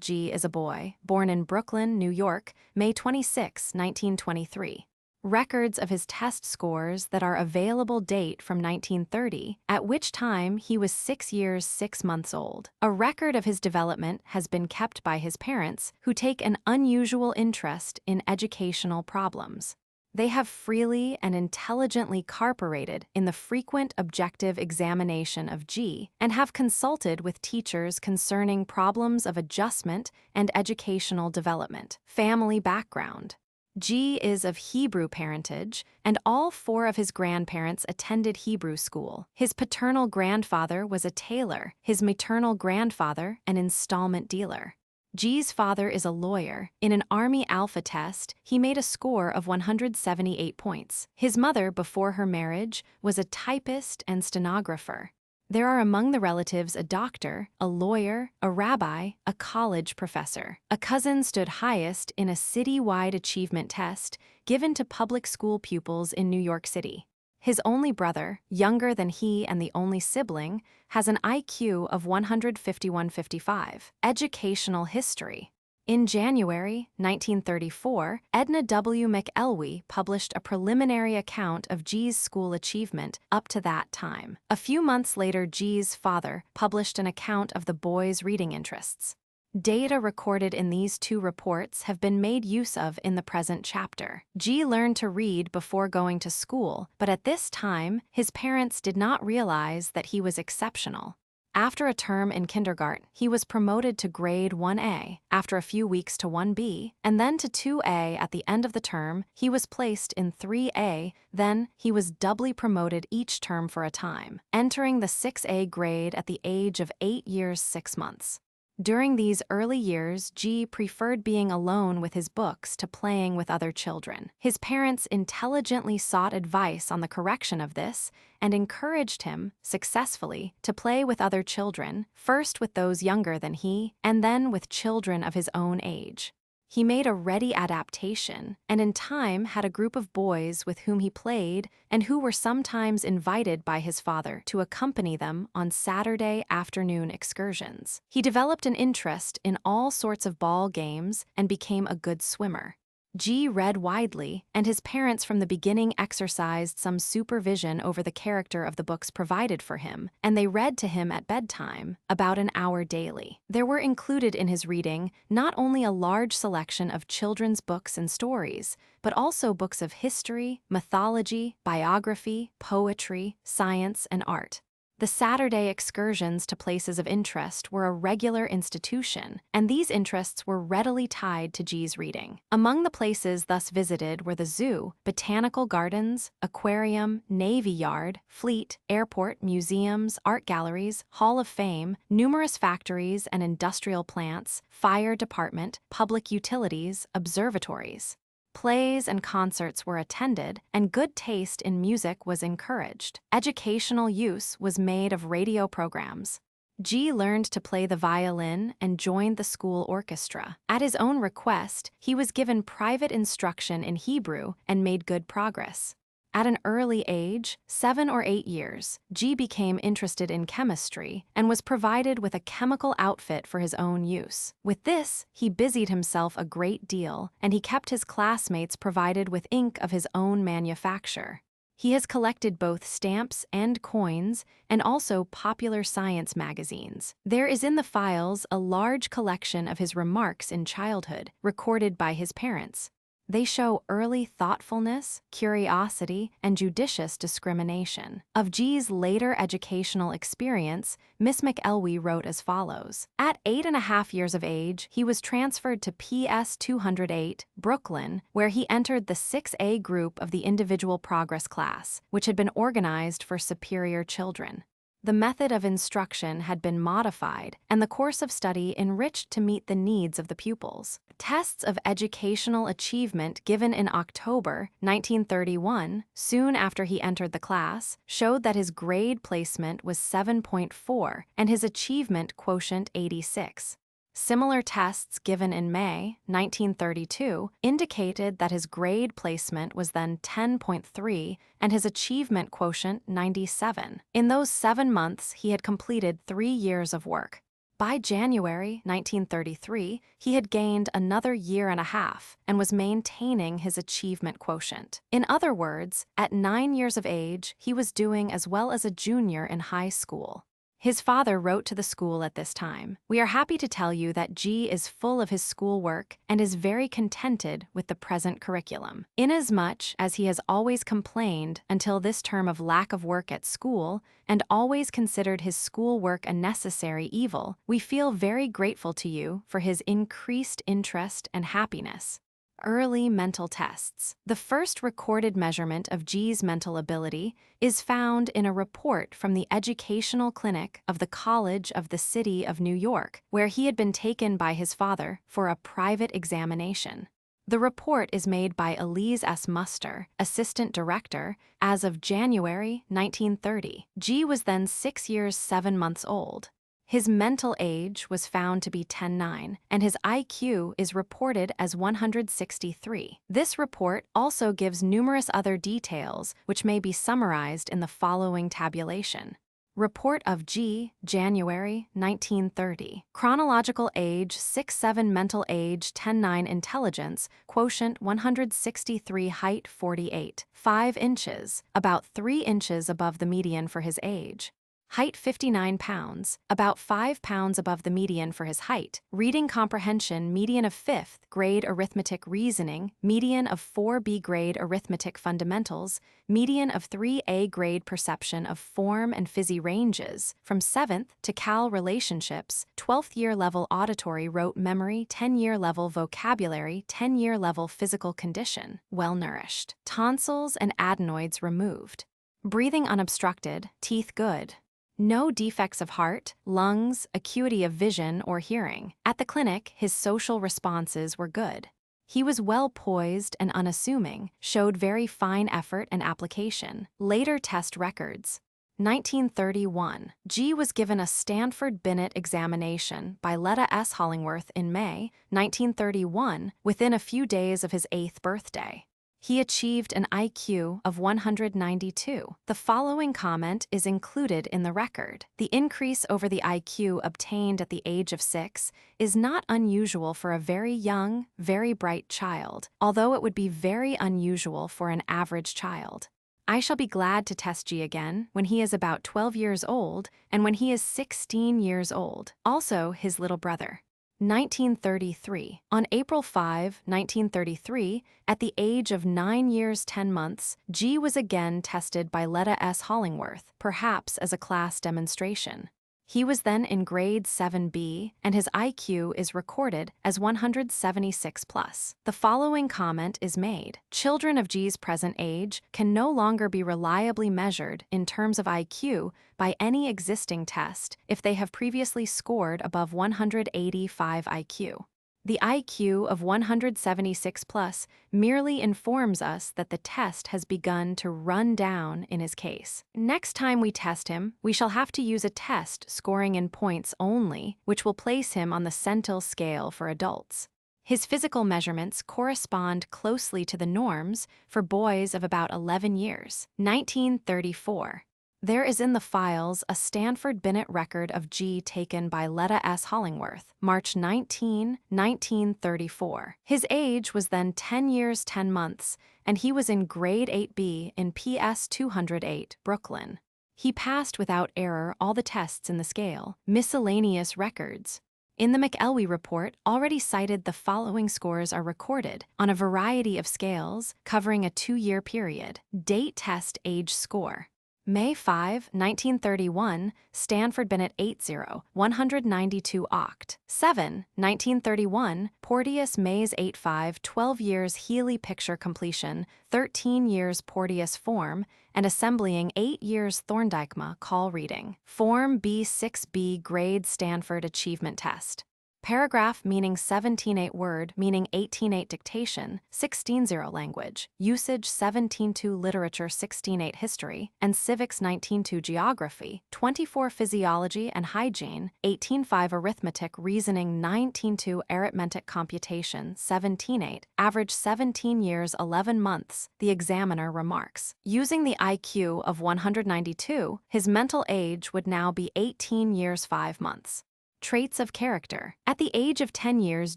G is a boy, born in Brooklyn, New York, May 26, 1923. Records of his test scores that are available date from 1930, at which time he was 6 years 6 months old. A record of his development has been kept by his parents, who take an unusual interest in educational problems. They have freely and intelligently carpurated in the frequent objective examination of G and have consulted with teachers concerning problems of adjustment and educational development. Family background. G is of Hebrew parentage, and all 4 of his grandparents attended Hebrew school. His paternal grandfather was a tailor, his maternal grandfather an installment dealer. G's father is a lawyer. In an Army Alpha test, he made a score of 178 points. His mother, before her marriage, was a typist and stenographer. There are among the relatives a doctor, a lawyer, a rabbi, a college professor. A cousin stood highest in a city-wide achievement test given to public school pupils in New York City. His only brother, younger than he and the only sibling, has an IQ of 151/55. Educational history. In January 1934, Edna W. McElwee published a preliminary account of G's school achievement up to that time. A few months later, G's father published an account of the boy's reading interests. Data recorded in these two reports have been made use of in the present chapter. G learned to read before going to school, but at this time, his parents did not realize that he was exceptional. After a term in kindergarten, he was promoted to grade 1A, after a few weeks to 1B, and then to 2A at the end of the term. He was placed in 3A, then he was doubly promoted each term for a time, entering the 6A grade at the age of 8 years 6 months. During these early years, G preferred being alone with his books to playing with other children. His parents intelligently sought advice on the correction of this and encouraged him, successfully, to play with other children, first with those younger than he, and then with children of his own age. He made a ready adaptation, and in time had a group of boys with whom he played and who were sometimes invited by his father to accompany them on Saturday afternoon excursions. He developed an interest in all sorts of ball games and became a good swimmer. G read widely, and his parents from the beginning exercised some supervision over the character of the books provided for him, and they read to him at bedtime, about an hour daily. There were included in his reading not only a large selection of children's books and stories, but also books of history, mythology, biography, poetry, science, and art. The Saturday excursions to places of interest were a regular institution, and these interests were readily tied to G's reading. Among the places thus visited were the zoo, botanical gardens, aquarium, navy yard, fleet, airport, museums, art galleries, hall of fame, numerous factories and industrial plants, fire department, public utilities, observatories. Plays and concerts were attended, and good taste in music was encouraged. Educational use was made of radio programs. G learned to play the violin and joined the school orchestra. At his own request, he was given private instruction in Hebrew and made good progress. At an early age, 7 or 8 years, G became interested in chemistry and was provided with a chemical outfit for his own use. With this, he busied himself a great deal, and he kept his classmates provided with ink of his own manufacture. He has collected both stamps and coins, and also popular science magazines. There is in the files a large collection of his remarks in childhood, recorded by his parents. They show early thoughtfulness, curiosity, and judicious discrimination. Of G's later educational experience, Miss McElwee wrote as follows. At 8.5 years of age, he was transferred to PS 208, Brooklyn, where he entered the 6A group of the individual progress class, which had been organized for superior children. The method of instruction had been modified, and the course of study enriched to meet the needs of the pupils. Tests of educational achievement given in October 1931, soon after he entered the class, showed that his grade placement was 7.4 and his achievement quotient 86. Similar tests given in May 1932 indicated that his grade placement was then 10.3 and his achievement quotient 97. In those 7 months, he had completed 3 years of work. By January 1933, he had gained another year and a half and was maintaining his achievement quotient. In other words, at 9 years of age, he was doing as well as a junior in high school. His father wrote to the school at this time, "We are happy to tell you that G is full of his schoolwork and is very contented with the present curriculum. Inasmuch as he has always complained until this term of lack of work at school and always considered his schoolwork a necessary evil, we feel very grateful to you for his increased interest and happiness." Early mental tests. The first recorded measurement of G's mental ability is found in a report from the Educational Clinic of the College of the City of New York, where he had been taken by his father for a private examination. The report is made by Leta S. Muster, assistant director, as of January 1930. G was then 6 years 7 months old. His mental age was found to be 10.9, and his IQ is reported as 163. This report also gives numerous other details which may be summarized in the following tabulation. Report of G, January 1930. Chronological age 6.7, mental age 10.9, intelligence quotient 163, height 48, 5 inches, about 3 inches above the median for his age. Height 59 pounds, about 5 pounds above the median for his height. Reading comprehension, median of 5th grade arithmetic reasoning, median of 4B grade arithmetic fundamentals, median of 3A grade perception of form and fuzzy ranges, from 7th to Cal relationships, 12th year level auditory rote memory, 10-year level vocabulary, 10-year level physical condition, well-nourished. Tonsils and adenoids removed. Breathing unobstructed, teeth good. No defects of heart, lungs, acuity of vision, or hearing. At the clinic, his social responses were good. He was well poised and unassuming, showed very fine effort and application. Later test records. 1931. G was given a Stanford-Binet examination by Leta S. Hollingworth in May 1931, within a few days of his 8th birthday. He achieved an IQ of 192. The following comment is included in the record. The increase over the IQ obtained at the age of 6 is not unusual for a very young, very bright child, although it would be very unusual for an average child. I shall be glad to test G again when he is about 12 years old and when he is 16 years old. Also, his little brother. 1933. On April 5, 1933, at the age of 9 years 10 months, G was again tested by Leta S. Hollingworth, perhaps as a class demonstration. He was then in grade 7B, and his IQ is recorded as 176 plus. The following comment is made. Children of G's present age can no longer be reliably measured in terms of IQ by any existing test if they have previously scored above 185 IQ. The IQ of 176 plus merely informs us that the test has begun to run down in his case. Next time we test him, we shall have to use a test scoring in points only, which will place him on the centile scale for adults. His physical measurements correspond closely to the norms for boys of about 11 years. 1934. There is in the files a Stanford-Binet record of G taken by Leta S. Hollingworth, March 19, 1934. His age was then 10 years 10 months, and he was in grade 8B in PS 208, Brooklyn. He passed without error all the tests in the scale. Miscellaneous records. In the McElwee report, already cited, the following scores are recorded on a variety of scales covering a 2-year period. Date test age score. May 5, 1931, Stanford-Binet 80, 192 oct. 7, 1931, Porteous Mays 85, 12 years Healy picture completion, 13 years Porteous form, and assembling 8 years Thorndike-Ma call reading. Form B6B grade Stanford achievement test. Paragraph meaning 17.8 word meaning 18.8 dictation, 16.0 language, usage 17.2 literature 16.8 history, and civics 19.2 geography, 24 physiology and hygiene, 18.5 arithmetic reasoning 19.2 arithmetic computation 17.8, average 17 years 11 months, the examiner remarks. Using the IQ of 192, his mental age would now be 18 years 5 months. Traits of character. At the age of 10 years,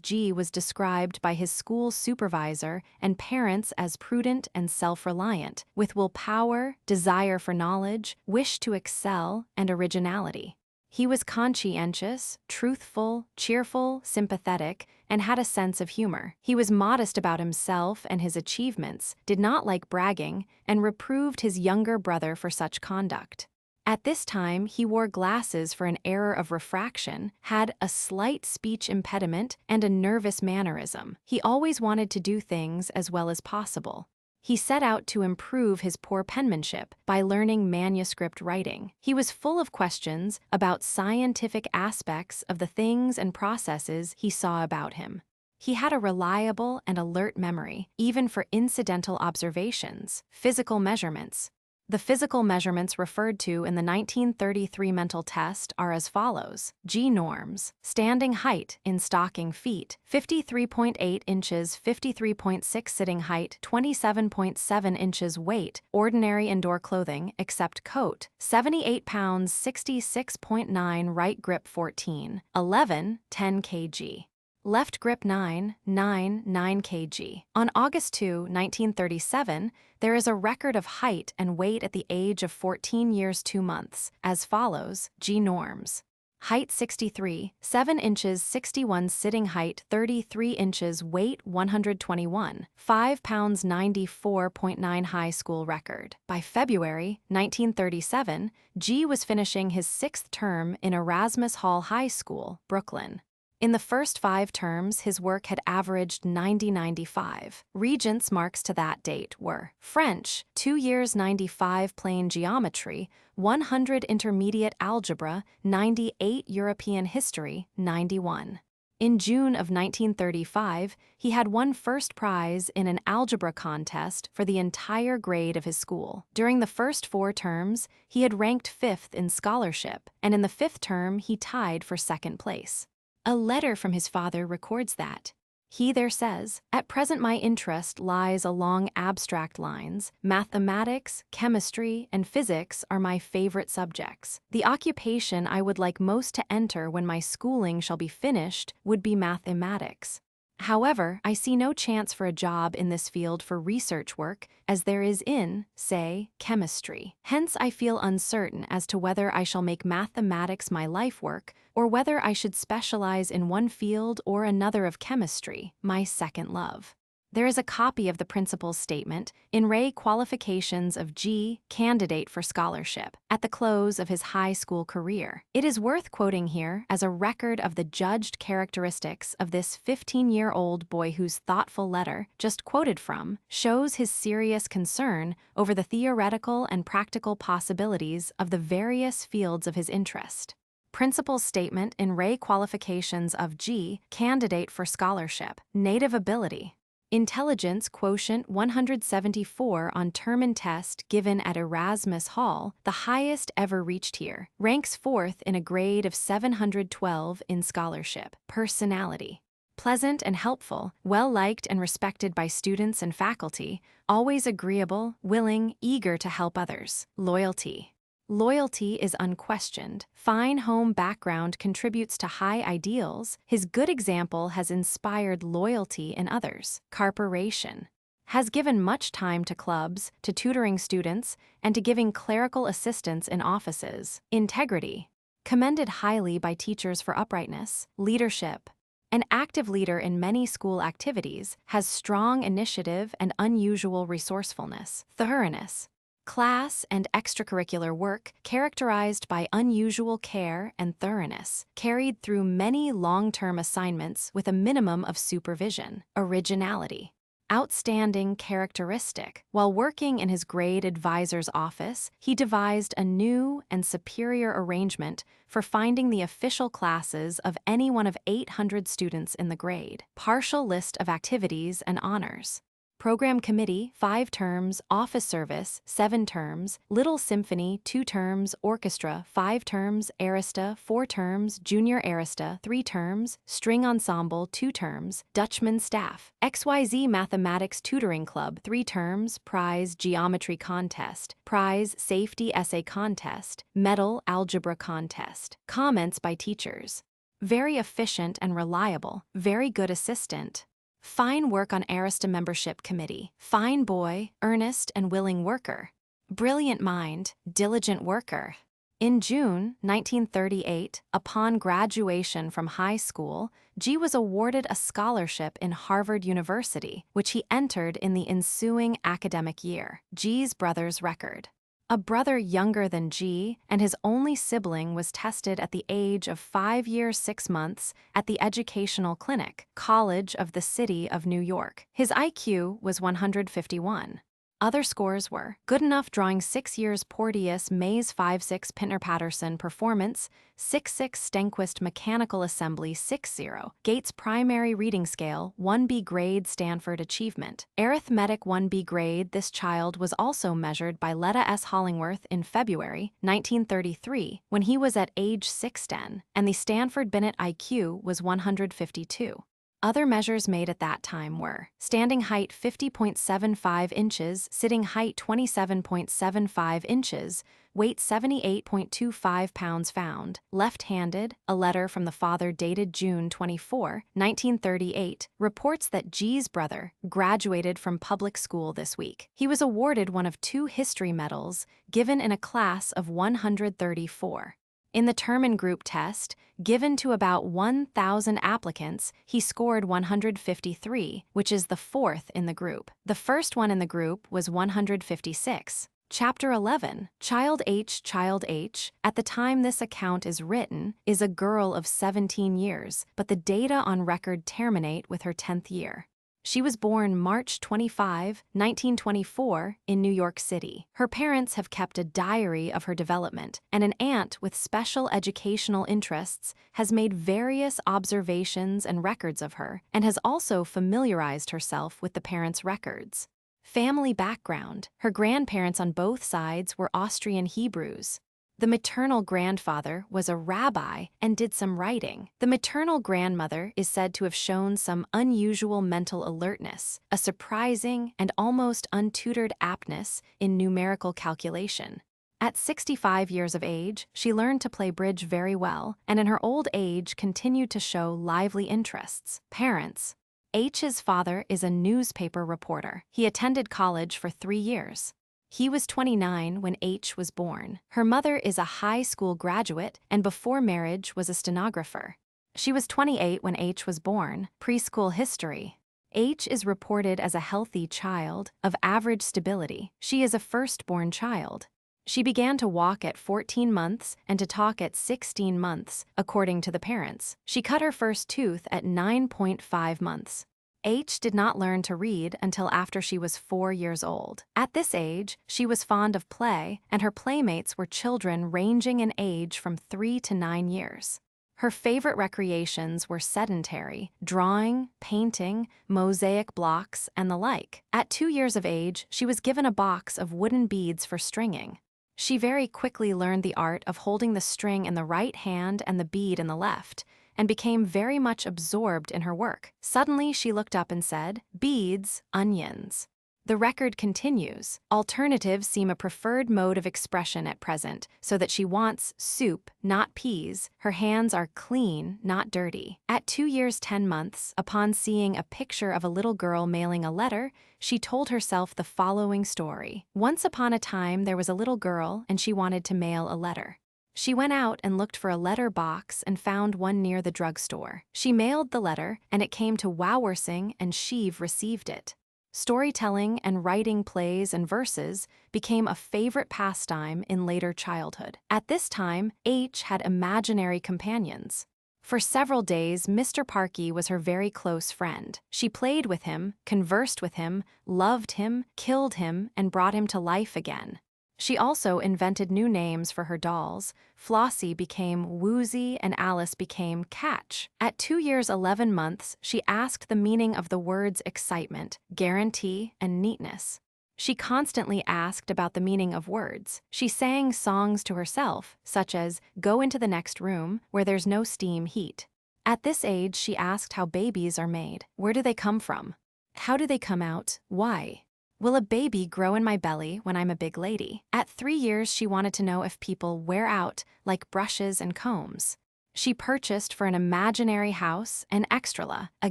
G was described by his school supervisor and parents as prudent and self-reliant, with willpower, desire for knowledge, wish to excel, and originality. He was conscientious, truthful, cheerful, sympathetic, and had a sense of humor. He was modest about himself and his achievements, did not like bragging, and reproved his younger brother for such conduct. At this time, he wore glasses for an error of refraction, had a slight speech impediment, and a nervous mannerism. He always wanted to do things as well as possible. He set out to improve his poor penmanship by learning manuscript writing. He was full of questions about scientific aspects of the things and processes he saw about him. He had a reliable and alert memory, even for incidental observations. Physical measurements. The physical measurements referred to in the 1933 mental test are as follows. G norms. Standing height in stocking feet, 53.8 inches, 53.6 sitting height, 27.7 inches weight, ordinary indoor clothing except coat, 78 pounds, 66.9 right grip 14, 11, 10 kg. Left grip 9 kg. On August 2, 1937, there is a record of height and weight at the age of 14 years 2 months, as follows. G norms. Height 63, 7 inches 61 sitting height 33 inches weight 121, 5 pounds 94.9 high school record. By February 1937, G was finishing his 6th term in Erasmus Hall High School, Brooklyn. In the first 5 terms, his work had averaged 90-95. Regents marks to that date were French, 2 years 95 plain geometry, 100 intermediate algebra, 98 European history, 91. In June of 1935, he had won first prize in an algebra contest for the entire grade of his school. During the first 4 terms, he had ranked 5th in scholarship, and in the 5th term he tied for 2nd place. A letter from his father records that. He there says, "At present my interest lies along abstract lines. Mathematics, chemistry, and physics are my favorite subjects. The occupation I would like most to enter when my schooling shall be finished would be mathematics. However, I see no chance for a job in this field for research work, as there is in, say, chemistry. Hence I feel uncertain as to whether I shall make mathematics my life work, or whether I should specialize in one field or another of chemistry, my second love." There is a copy of the principal's statement, in re qualifications of G, candidate for scholarship, at the close of his high school career. It is worth quoting here as a record of the judged characteristics of this 15-year-old boy whose thoughtful letter, just quoted from, shows his serious concern over the theoretical and practical possibilities of the various fields of his interest. Principal's statement in re qualifications of G, candidate for scholarship, native ability. Intelligence quotient 174 on term and test given at Erasmus Hall, the highest ever reached here, ranks 4th in a grade of 712 in scholarship. Personality. Pleasant and helpful, well-liked and respected by students and faculty, always agreeable, willing, eager to help others. Loyalty. Loyalty is unquestioned. Fine home background contributes to high ideals. His good example has inspired loyalty in others. Corporation. Has given much time to clubs, to tutoring students, and to giving clerical assistance in offices. Integrity. Commended highly by teachers for uprightness. Leadership. An active leader in many school activities, has strong initiative and unusual resourcefulness. Thoroughness. Class and extracurricular work characterized by unusual care and thoroughness, carried through many long-term assignments with a minimum of supervision. Originality. Outstanding characteristic. While working in his grade advisor's office, he devised a new and superior arrangement for finding the official classes of any one of 800 students in the grade. Partial list of activities and honors. Program Committee, 5 terms, Office Service, 7 terms, Little Symphony, 2 terms, Orchestra, 5 terms, Arista, 4 terms, Junior Arista, 3 terms, String Ensemble, 2 terms, Dutchman Staff, XYZ Mathematics Tutoring Club, 3 terms, Prize Geometry Contest, Prize Safety Essay Contest, Medal Algebra Contest. Comments by teachers. Very efficient and reliable, very good assistant. Fine work on Arista Membership Committee. Fine boy, earnest and willing worker. Brilliant mind, diligent worker. In June 1938, upon graduation from high school, G was awarded a scholarship in Harvard University, which he entered in the ensuing academic year. G's brother's record. A brother younger than G and his only sibling was tested at the age of 5 years 6 months at the Educational Clinic, College of the City of New York. His IQ was 151. Other scores were good enough drawing 6 years Porteous Maze 5-6 Pintner Patterson Performance, 6-6 Stenquist Mechanical Assembly 6-0, Gates Primary Reading Scale 1B grade Stanford Achievement. Arithmetic 1B grade. This child was also measured by Leta S. Hollingworth in February 1933 when he was at age 6'10", and the Stanford-Binet IQ was 152. Other measures made at that time were standing height 50.75 inches, sitting height 27.75 inches, weight 78.25 pounds found, left-handed. A letter from the father dated June 24, 1938, reports that G's brother graduated from public school this week. He was awarded one of 2 history medals given in a class of 134. In the term and group test, given to about 1,000 applicants, he scored 153, which is the 4th in the group. The first one in the group was 156. Chapter 11, Child H. Child H, at the time this account is written, is a girl of 17 years, but the data on record terminate with her 10th year. She was born March 25, 1924, in New York City. Her parents have kept a diary of her development, and an aunt with special educational interests has made various observations and records of her, and has also familiarized herself with the parents' records. Family background. Her grandparents on both sides were Austrian Hebrews. The maternal grandfather was a rabbi and did some writing. The maternal grandmother is said to have shown some unusual mental alertness, a surprising and almost untutored aptness in numerical calculation. At 65 years of age, she learned to play bridge very well, and in her old age continued to show lively interests. Parents. H's father is a newspaper reporter. He attended college for 3 years. He was 29 when H was born. Her mother is a high school graduate and before marriage was a stenographer. She was 28 when H was born. Preschool history. H is reported as a healthy child, of average stability. She is a firstborn child. She began to walk at 14 months and to talk at 16 months, according to the parents. She cut her first tooth at 9.5 months. H did not learn to read until after she was 4 years old. At this age, she was fond of play, and her playmates were children ranging in age from 3 to 9 years. Her favorite recreations were sedentary, drawing, painting, mosaic blocks, and the like. At 2 years of age, she was given a box of wooden beads for stringing. She very quickly learned the art of holding the string in the right hand and the bead in the left, and became very much absorbed in her work. Suddenly she looked up and said, "Beads, onions." The record continues. Alternatives seem a preferred mode of expression at present, so that she wants soup, not peas. Her hands are clean, not dirty. At 2 years 10 months, upon seeing a picture of a little girl mailing a letter, she told herself the following story. Once upon a time there was a little girl and she wanted to mail a letter. She went out and looked for a letter box and found one near the drugstore. She mailed the letter and it came to Wowersing and Sheave received it. Storytelling and writing plays and verses became a favorite pastime in later childhood. At this time, H had imaginary companions. For several days, Mr. Parkey was her very close friend. She played with him, conversed with him, loved him, killed him, and brought him to life again. She also invented new names for her dolls. Flossie became Woozy and Alice became Catch. At 2 years 11 months, she asked the meaning of the words excitement, guarantee, and neatness. She constantly asked about the meaning of words. She sang songs to herself, such as, "Go into the next room, where there's no steam heat." At this age, she asked how babies are made. Where do they come from? How do they come out? Why? Will a baby grow in my belly when I'm a big lady? At 3 years, she wanted to know if people wear out, like brushes and combs. She purchased for an imaginary house an extrala, a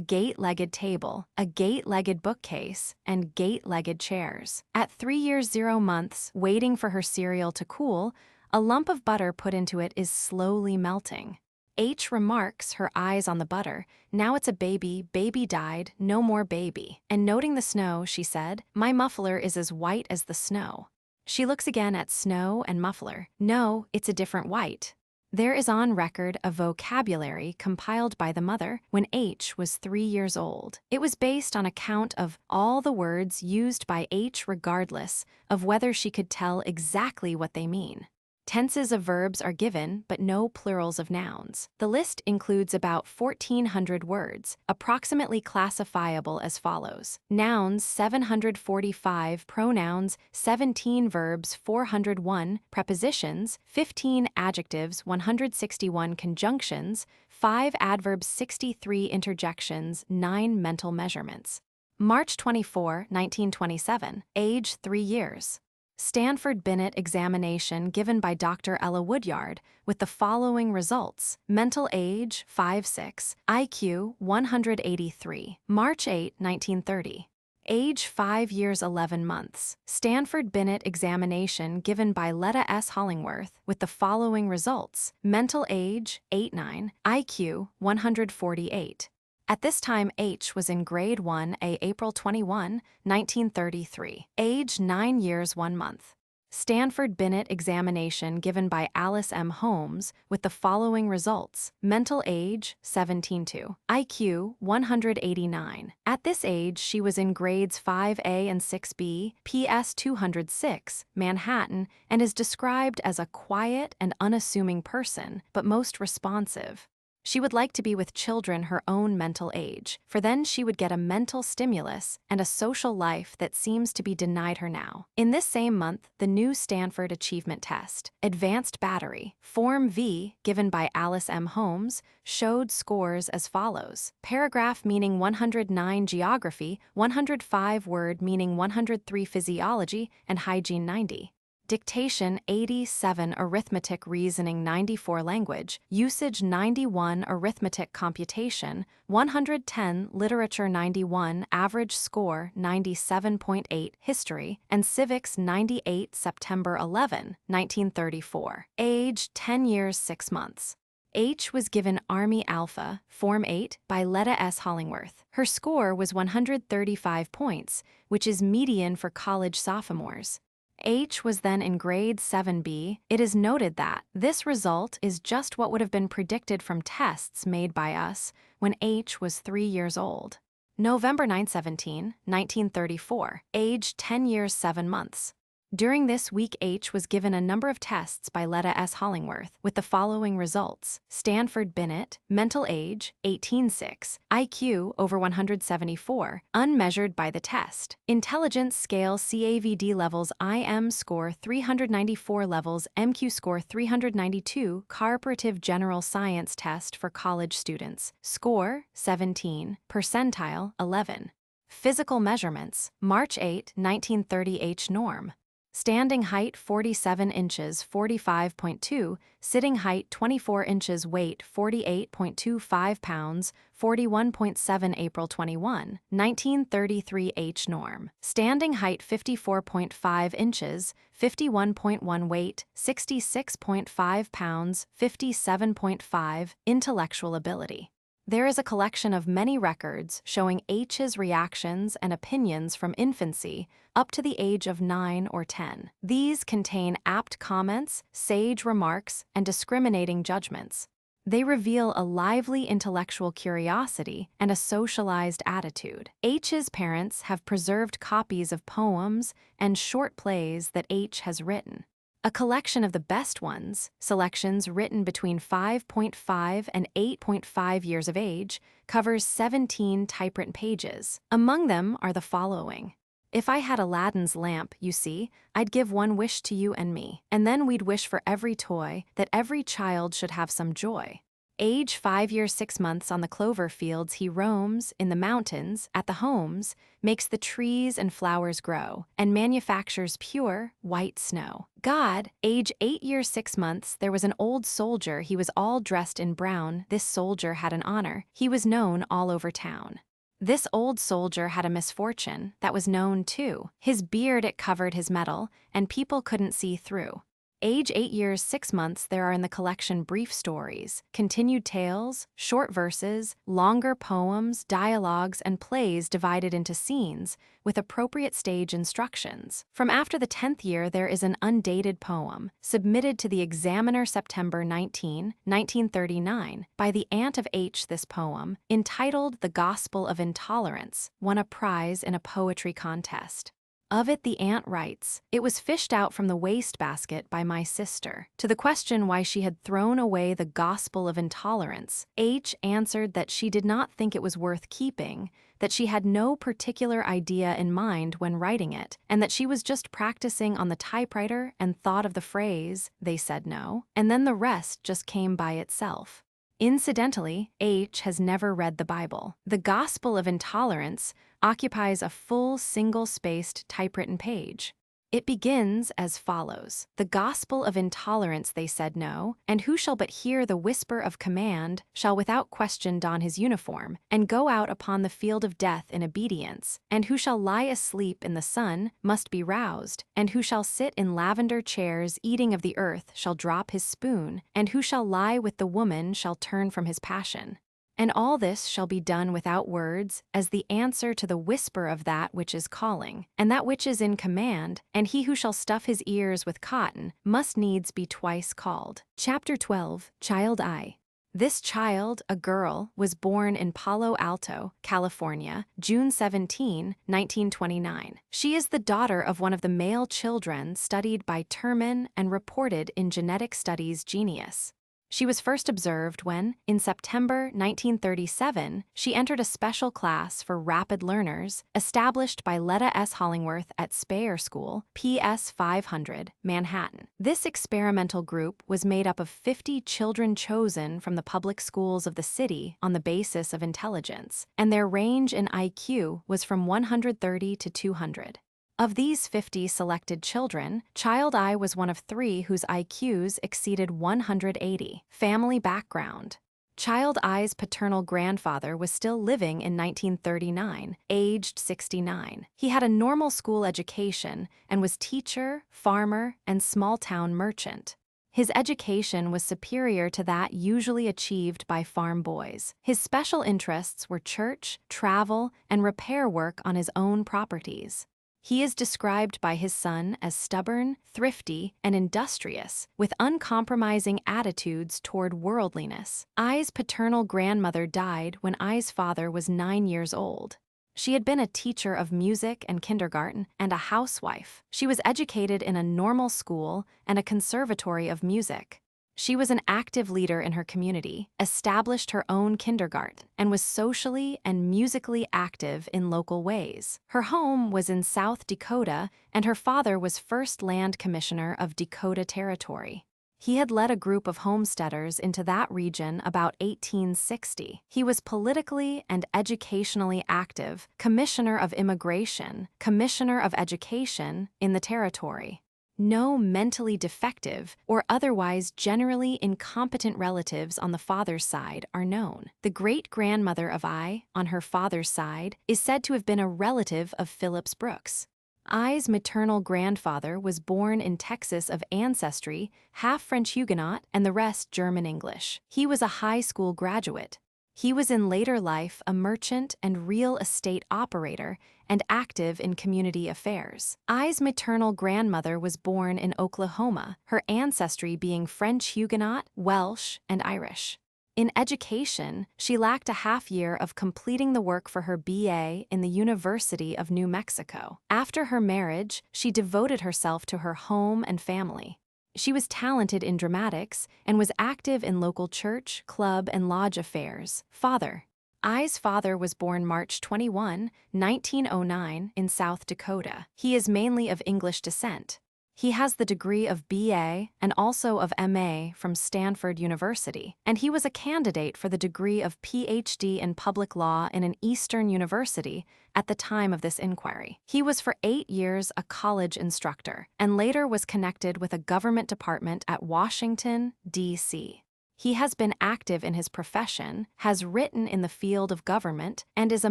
gate-legged table, a gate-legged bookcase, and gate-legged chairs. At 3 years 0 months, waiting for her cereal to cool, a lump of butter put into it is slowly melting. H remarks, her eyes on the butter, "Now it's a baby, baby died, no more baby." And noting the snow, she said, "My muffler is as white as the snow." She looks again at snow and muffler. No, it's a different white. There is on record a vocabulary compiled by the mother when H was 3 years old. It was based on a count of all the words used by H regardless of whether she could tell exactly what they mean. Tenses of verbs are given, but no plurals of nouns. The list includes about 1,400 words, approximately classifiable as follows: nouns 745, pronouns 17, verbs 401, prepositions 15, adjectives 161, conjunctions 5, adverbs 63, interjections 9, mental measurements. March 24, 1927, age 3 years. Stanford-Binet examination given by Dr. Ella Woodyard with the following results: mental age 5'6", IQ 183. March 8, 1930. Age 5 years 11 months. Stanford-Binet examination given by Leta S. Hollingworth with the following results: mental age 8'9", IQ 148. At this time, H was in grade 1A, April 21, 1933. Age 9 years 1 month. Stanford-Binet examination given by Alice M. Holmes with the following results: mental age 17.2, IQ 189. At this age, she was in grades 5A and 6B, PS 206, Manhattan, and is described as a quiet and unassuming person, but most responsive. She would like to be with children her own mental age, for then she would get a mental stimulus and a social life that seems to be denied her now. In this same month, the new Stanford Achievement Test, Advanced Battery, Form V, given by Alice M. Holmes, showed scores as follows: paragraph meaning 109, geography 105, word meaning 103, physiology and hygiene 90. Dictation 87, arithmetic reasoning 94, language usage 91, arithmetic computation 110, literature 91, average score 97.8, history and civics 98. September 11, 1934. Age 10 years 6 months. H was given Army Alpha, Form 8, by Leta S. Hollingworth. Her score was 135 points, which is median for college sophomores. H was then in grade 7B. It is noted that this result is just what would have been predicted from tests made by us when H was 3 years old. November 9, 1934, age 10 years 7 months. During this week, H was given a number of tests by Leta S. Hollingworth with the following results: Stanford-Binet, mental age 18.6, IQ over 174, unmeasured by the test, intelligence scale CAVD levels, IM score 394 levels, MQ score 392, cooperative general science test for college students, score 17, percentile 11. Physical measurements, March 8, 1930, H norm. Standing height 47 inches 45.2, sitting height 24 inches, weight 48.25 pounds 41.7, April 21, 1933, H norm. Standing height 54.5 inches 51.1, weight 66.5 pounds 57.5, intellectual ability. There is a collection of many records showing H's reactions and opinions from infancy up to the age of 9 or 10. These contain apt comments, sage remarks, and discriminating judgments. They reveal a lively intellectual curiosity and a socialized attitude. H's parents have preserved copies of poems and short plays that H has written. A collection of the best ones, selections written between 5.5 and 8.5 years of age, covers 17 typewritten pages. Among them are the following: if I had Aladdin's lamp, you see, I'd give one wish to you and me, and then we'd wish for every toy, that every child should have some joy. Age 5 years 6 months, on the clover fields he roams, in the mountains, at the homes, makes the trees and flowers grow, and manufactures pure, white snow. God, age 8 years 6 months, there was an old soldier, he was all dressed in brown, this soldier had an honor, he was known all over town. This old soldier had a misfortune, that was known too. His beard it covered his metal, and people couldn't see through. Age 8 years 6 months, there are in the collection brief stories, continued tales, short verses, longer poems, dialogues, and plays divided into scenes, with appropriate stage instructions. From after the 10th year, there is an undated poem, submitted to the examiner September 19, 1939, by the aunt of H. This poem, entitled The Gospel of Intolerance, won a prize in a poetry contest. Of it, the aunt writes, "It was fished out from the wastebasket by my sister." To the question why she had thrown away the Gospel of Intolerance, H. answered that she did not think it was worth keeping, that she had no particular idea in mind when writing it, and that she was just practicing on the typewriter and thought of the phrase, "They said no," and then the rest just came by itself. Incidentally, H. has never read the Bible. The Gospel of Intolerance occupies a full single-spaced typewritten page. It begins as follows: "The gospel of intolerance they said no, and who shall but hear the whisper of command shall without question don his uniform, and go out upon the field of death in obedience, and who shall lie asleep in the sun must be roused, and who shall sit in lavender chairs eating of the earth shall drop his spoon, and who shall lie with the woman shall turn from his passion. And all this shall be done without words, as the answer to the whisper of that which is calling, and that which is in command, and he who shall stuff his ears with cotton must needs be twice called." Chapter 12, Child I. This child, a girl, was born in Palo Alto, California, June 17, 1929. She is the daughter of one of the male children studied by Terman and reported in Genetic Studies Genius. She was first observed when, in September 1937, she entered a special class for rapid learners established by Leta S. Hollingworth at Speyer School, PS 500, Manhattan. This experimental group was made up of 50 children chosen from the public schools of the city on the basis of intelligence, and their range in IQ was from 130 to 200. Of these 50 selected children, Child I was one of 3 whose IQs exceeded 180. Family background. Child I's paternal grandfather was still living in 1939, aged 69. He had a normal school education and was teacher, farmer, and small-town merchant. His education was superior to that usually achieved by farm boys. His special interests were church, travel, and repair work on his own properties. He is described by his son as stubborn, thrifty, and industrious, with uncompromising attitudes toward worldliness. I's paternal grandmother died when I's father was 9 years old. She had been a teacher of music and kindergarten and a housewife. She was educated in a normal school and a conservatory of music. She was an active leader in her community, established her own kindergarten, and was socially and musically active in local ways. Her home was in South Dakota, and her father was first land commissioner of Dakota Territory. He had led a group of homesteaders into that region about 1860. He was politically and educationally active, commissioner of immigration, commissioner of education in the territory. No mentally defective or otherwise generally incompetent relatives on the father's side are known. The great-grandmother of I, on her father's side, is said to have been a relative of Phillips Brooks. I's maternal grandfather was born in Texas of ancestry, half French Huguenot and the rest German English. He was a high school graduate. He was in later life a merchant and real estate operator and active in community affairs. I's maternal grandmother was born in Oklahoma, her ancestry being French Huguenot, Welsh, and Irish. In education, she lacked a half year of completing the work for her BA in the University of New Mexico. After her marriage, she devoted herself to her home and family. She was talented in dramatics and was active in local church, club, and lodge affairs. Father. I's father was born March 21, 1909, in South Dakota. He is mainly of English descent. He has the degree of BA and also of MA from Stanford University, and he was a candidate for the degree of PhD in public law in an Eastern university at the time of this inquiry. He was for 8 years a college instructor, and later was connected with a government department at Washington, D.C. He has been active in his profession, has written in the field of government, and is a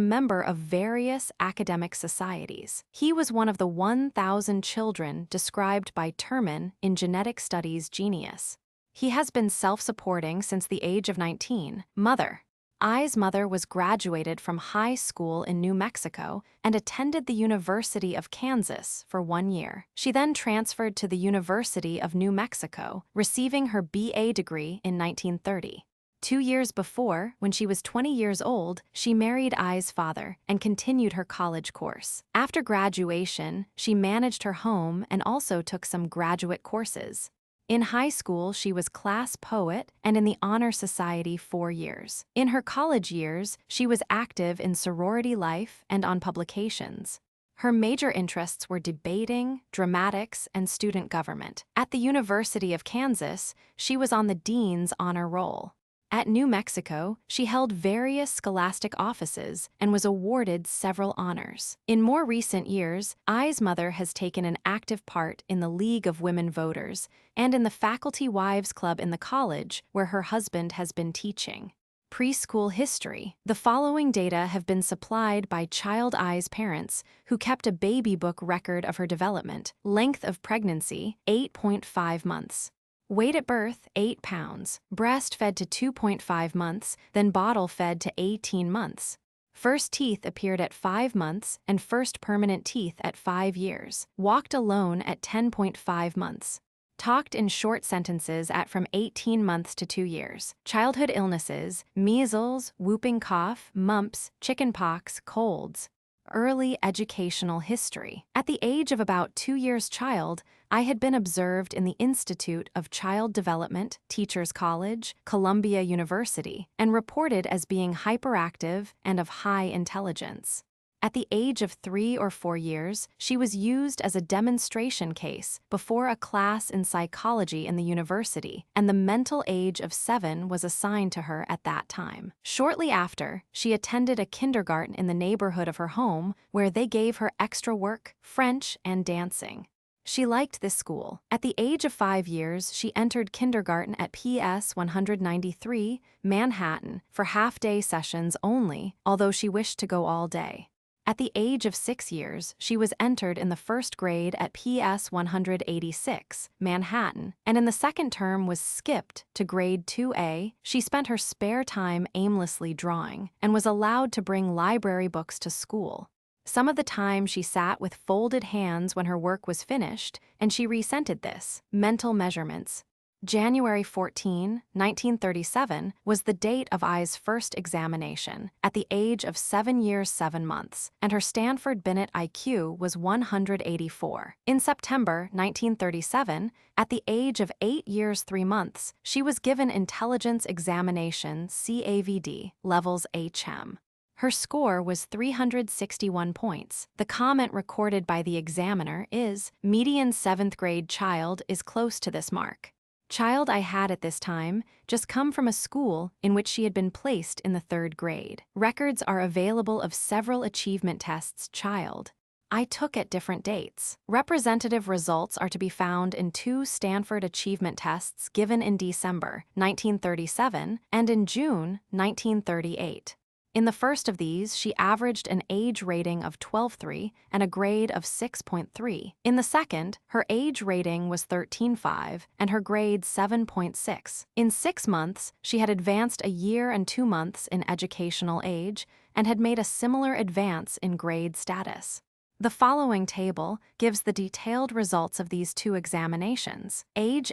member of various academic societies. He was one of the 1,000 children described by Terman in Genetic Studies Genius. He has been self-supporting since the age of 19. Mother. I's mother was graduated from high school in New Mexico and attended the University of Kansas for 1 year. She then transferred to the University of New Mexico, receiving her BA degree in 1930. 2 years before, when she was 20 years old, she married I's father and continued her college course. After graduation, she managed her home and also took some graduate courses. In high school, she was class poet and in the Honor Society 4 years. In her college years, she was active in sorority life and on publications. Her major interests were debating, dramatics, and student government. At the University of Kansas, she was on the Dean's Honor Roll. At New Mexico, she held various scholastic offices and was awarded several honors. In more recent years, I's mother has taken an active part in the League of Women Voters and in the Faculty Wives Club in the college where her husband has been teaching. Preschool history. The following data have been supplied by Child I's parents, who kept a baby book record of her development. Length of pregnancy, 8.5 months. Weight at birth, 8 pounds. Breastfed to 2.5 months, then bottle-fed to 18 months. First teeth appeared at 5 months and first permanent teeth at 5 years. Walked alone at 10.5 months. Talked in short sentences at from 18 months to 2 years. Childhood illnesses, measles, whooping cough, mumps, chickenpox, colds. Early educational history. At the age of about 2 years child, I had been observed in the Institute of Child Development, Teachers College, Columbia University, and reported as being hyperactive and of high intelligence. At the age of 3 or 4 years, she was used as a demonstration case before a class in psychology in the university, and the mental age of 7 was assigned to her at that time. Shortly after, she attended a kindergarten in the neighborhood of her home where they gave her extra work, French, and dancing. She liked this school. At the age of 5 years, she entered kindergarten at PS 193, Manhattan, for half-day sessions only, although she wished to go all day. At the age of 6 years, she was entered in the first grade at PS 186, Manhattan, and in the second term was skipped to grade 2A. She spent her spare time aimlessly drawing and was allowed to bring library books to school. Some of the time she sat with folded hands when her work was finished, and she resented this. Mental measurements. January 14, 1937 was the date of I's first examination, at the age of 7 years 7 months, and her Stanford-Binet IQ was 184. In September 1937, at the age of 8 years 3 months, she was given Intelligence Examination CAVD, levels HM. Her score was 361 points. The comment recorded by the examiner is, median 7th grade child is close to this mark. Child I had at this time just come from a school in which she had been placed in the 3rd grade. Records are available of several achievement tests child I took at different dates. Representative results are to be found in 2 Stanford achievement tests given in December 1937 and in June 1938. In the first of these, she averaged an age rating of 12.3 and a grade of 6.3. In the second, her age rating was 13.5 and her grade 7.6. In 6 months, she had advanced a year and 2 months in educational age and had made a similar advance in grade status. The following table gives the detailed results of these 2 examinations. Age,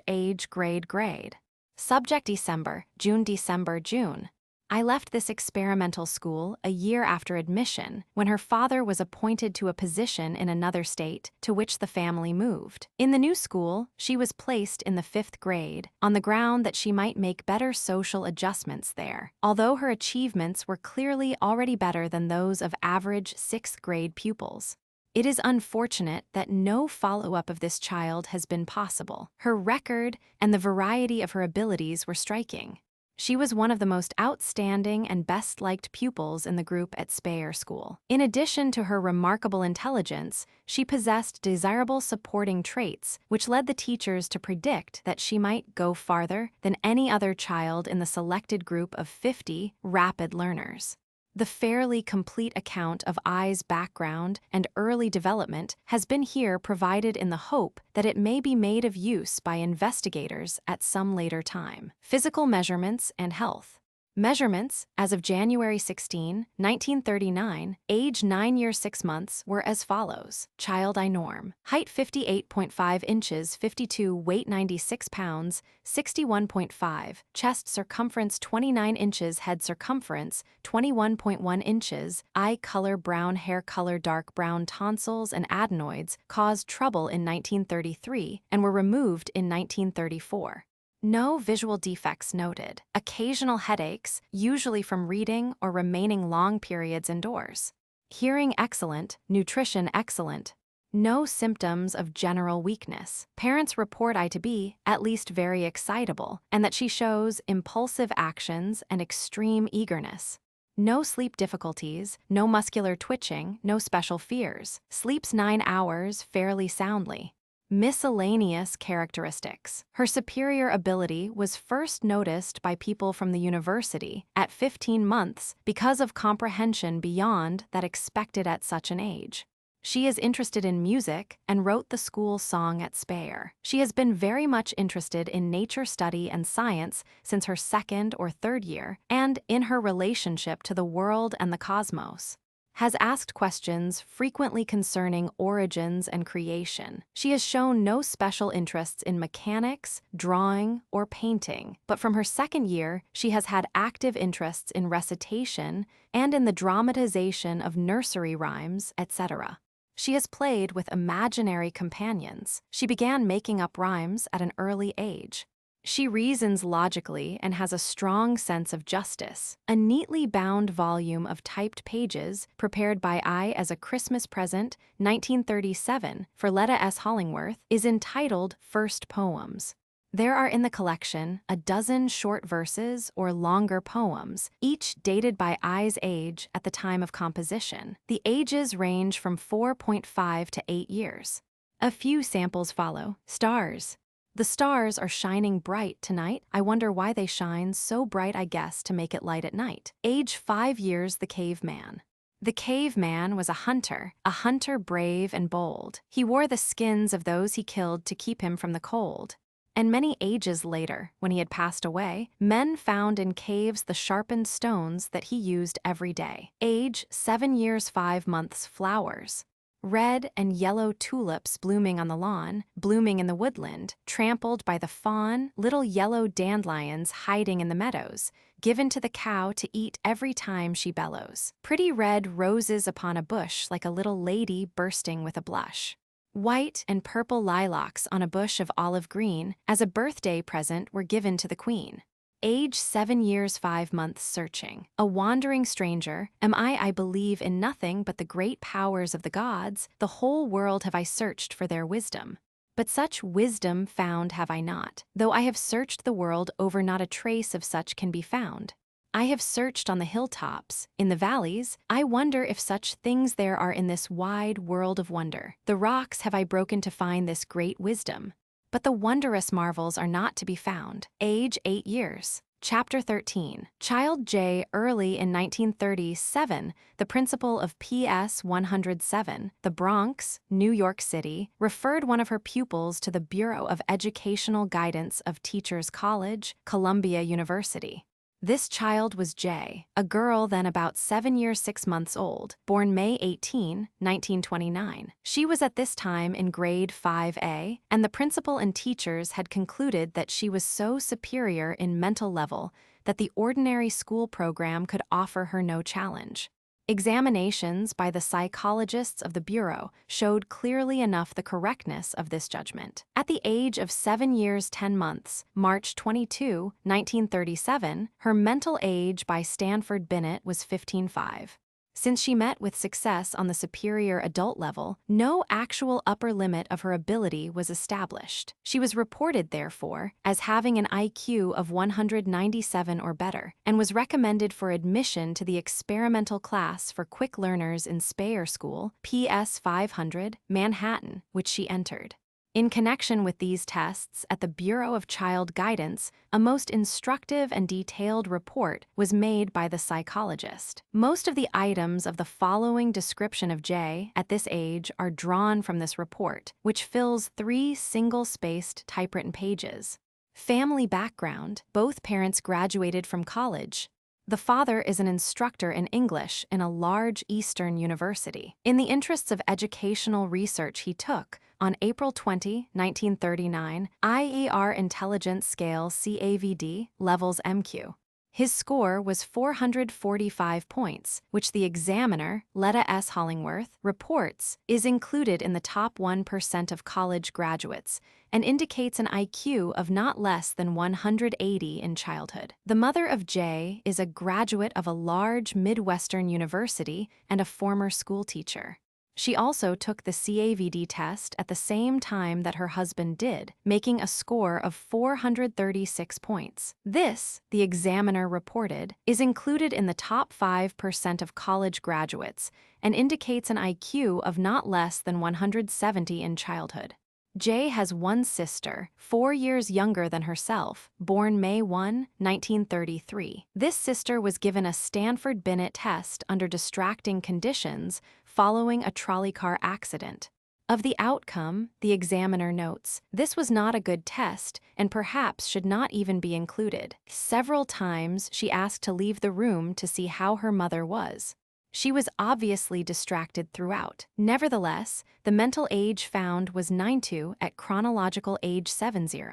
grade. Subject December, June. I left this experimental school a year after admission when her father was appointed to a position in another state to which the family moved. In the new school, she was placed in the 5th grade on the ground that she might make better social adjustments there, although her achievements were clearly already better than those of average 6th grade pupils. It is unfortunate that no follow-up of this child has been possible. Her record and the variety of her abilities were striking. She was one of the most outstanding and best-liked pupils in the group at Speyer School. In addition to her remarkable intelligence, she possessed desirable supporting traits, which led the teachers to predict that she might go farther than any other child in the selected group of 50 rapid learners. The fairly complete account of I's background and early development has been here provided in the hope that it may be made of use by investigators at some later time. Physical measurements and health. Measurements, as of January 16, 1939, age 9 years 6 months, were as follows. Child I norm. Height 58.5 inches, 52, weight 96 pounds, 61.5, chest circumference 29 inches, head circumference 21.1 inches, eye color brown, hair color dark brown, tonsils and adenoids caused trouble in 1933 and were removed in 1934. No visual defects noted. Occasional headaches, usually from reading or remaining long periods indoors. Hearing excellent, nutrition excellent. No symptoms of general weakness. Parents report I to be, at least, very excitable, and that she shows impulsive actions and extreme eagerness. No sleep difficulties, no muscular twitching, no special fears. Sleeps 9 hours fairly soundly. Miscellaneous characteristics. Her superior ability was first noticed by people from the university at 15 months because of comprehension beyond that expected at such an age. She is interested in music and wrote the school song at Speyer. She has been very much interested in nature study and science since her 2nd or 3rd year, and in her relationship to the world and the cosmos. Has asked questions frequently concerning origins and creation. She has shown no special interests in mechanics, drawing, or painting, but from her 2nd year, she has had active interests in recitation and in the dramatization of nursery rhymes, etc. She has played with imaginary companions. She began making up rhymes at an early age. She reasons logically and has a strong sense of justice. A neatly bound volume of typed pages prepared by I as a Christmas present, 1937, for Leta S. Hollingworth, is entitled First Poems. There are in the collection a dozen short verses or longer poems, each dated by I's age at the time of composition. The ages range from 4.5 to 8 years. A few samples follow. Stars. The stars are shining bright tonight. I wonder why they shine so bright, I guess, to make it light at night. Age 5 years, the caveman. The caveman was a hunter brave and bold. He wore the skins of those he killed to keep him from the cold. And many ages later, when he had passed away, men found in caves the sharpened stones that he used every day. Age 7 years 5 months, flowers. Red and yellow tulips blooming on the lawn, blooming in the woodland, trampled by the fawn, little yellow dandelions hiding in the meadows, given to the cow to eat every time she bellows. Pretty red roses upon a bush like a little lady bursting with a blush. White and purple lilacs on a bush of olive green as a birthday present were given to the queen. Age 7 years 5 months, searching. A wandering stranger, am I believe in nothing but the great powers of the gods, the whole world have I searched for their wisdom. But such wisdom found have I not, though I have searched the world over, not a trace of such can be found. I have searched on the hilltops, in the valleys, I wonder if such things there are in this wide world of wonder. The rocks have I broken to find this great wisdom. But the wondrous marvels are not to be found. Age 8 years. Chapter 13. Child J. Early in 1937, the principal of PS 107, the Bronx, New York City, referred one of her pupils to the Bureau of Educational Guidance of Teachers College, Columbia University. This child was J, a girl then about 7 years 6 months old, born May 18, 1929. She was at this time in grade 5A, and the principal and teachers had concluded that she was so superior in mental level that the ordinary school program could offer her no challenge. Examinations by the psychologists of the Bureau showed clearly enough the correctness of this judgment. At the age of 7 years 10 months, March 22, 1937, her mental age by Stanford-Binet was 15.5. Since she met with success on the superior adult level, no actual upper limit of her ability was established. She was reported, therefore, as having an IQ of 197 or better, and was recommended for admission to the experimental class for quick learners in Speyer School, PS 500, Manhattan, which she entered. In connection with these tests, at the Bureau of Child Guidance, a most instructive and detailed report was made by the psychologist. Most of the items of the following description of J at this age are drawn from this report, which fills 3 single-spaced typewritten pages. Family background: both parents graduated from college. The father is an instructor in English in a large Eastern university. In the interests of educational research, he took, on April 20, 1939, IER Intelligence Scale CAVD, levels MQ. His score was 445 points, which the examiner, Leta S. Hollingworth, reports is included in the top 1% of college graduates and indicates an IQ of not less than 180 in childhood. The mother of J is a graduate of a large Midwestern university and a former schoolteacher. She also took the CAVD test at the same time that her husband did, making a score of 436 points. This, the examiner reported, is included in the top 5% of college graduates and indicates an IQ of not less than 170 in childhood. J has one sister, 4 years younger than herself, born May 1, 1933. This sister was given a Stanford-Binet test under distracting conditions following a trolley car accident. Of the outcome, the examiner notes, this was not a good test and perhaps should not even be included. Several times she asked to leave the room to see how her mother was. She was obviously distracted throughout. Nevertheless, the mental age found was 92 at chronological age 70.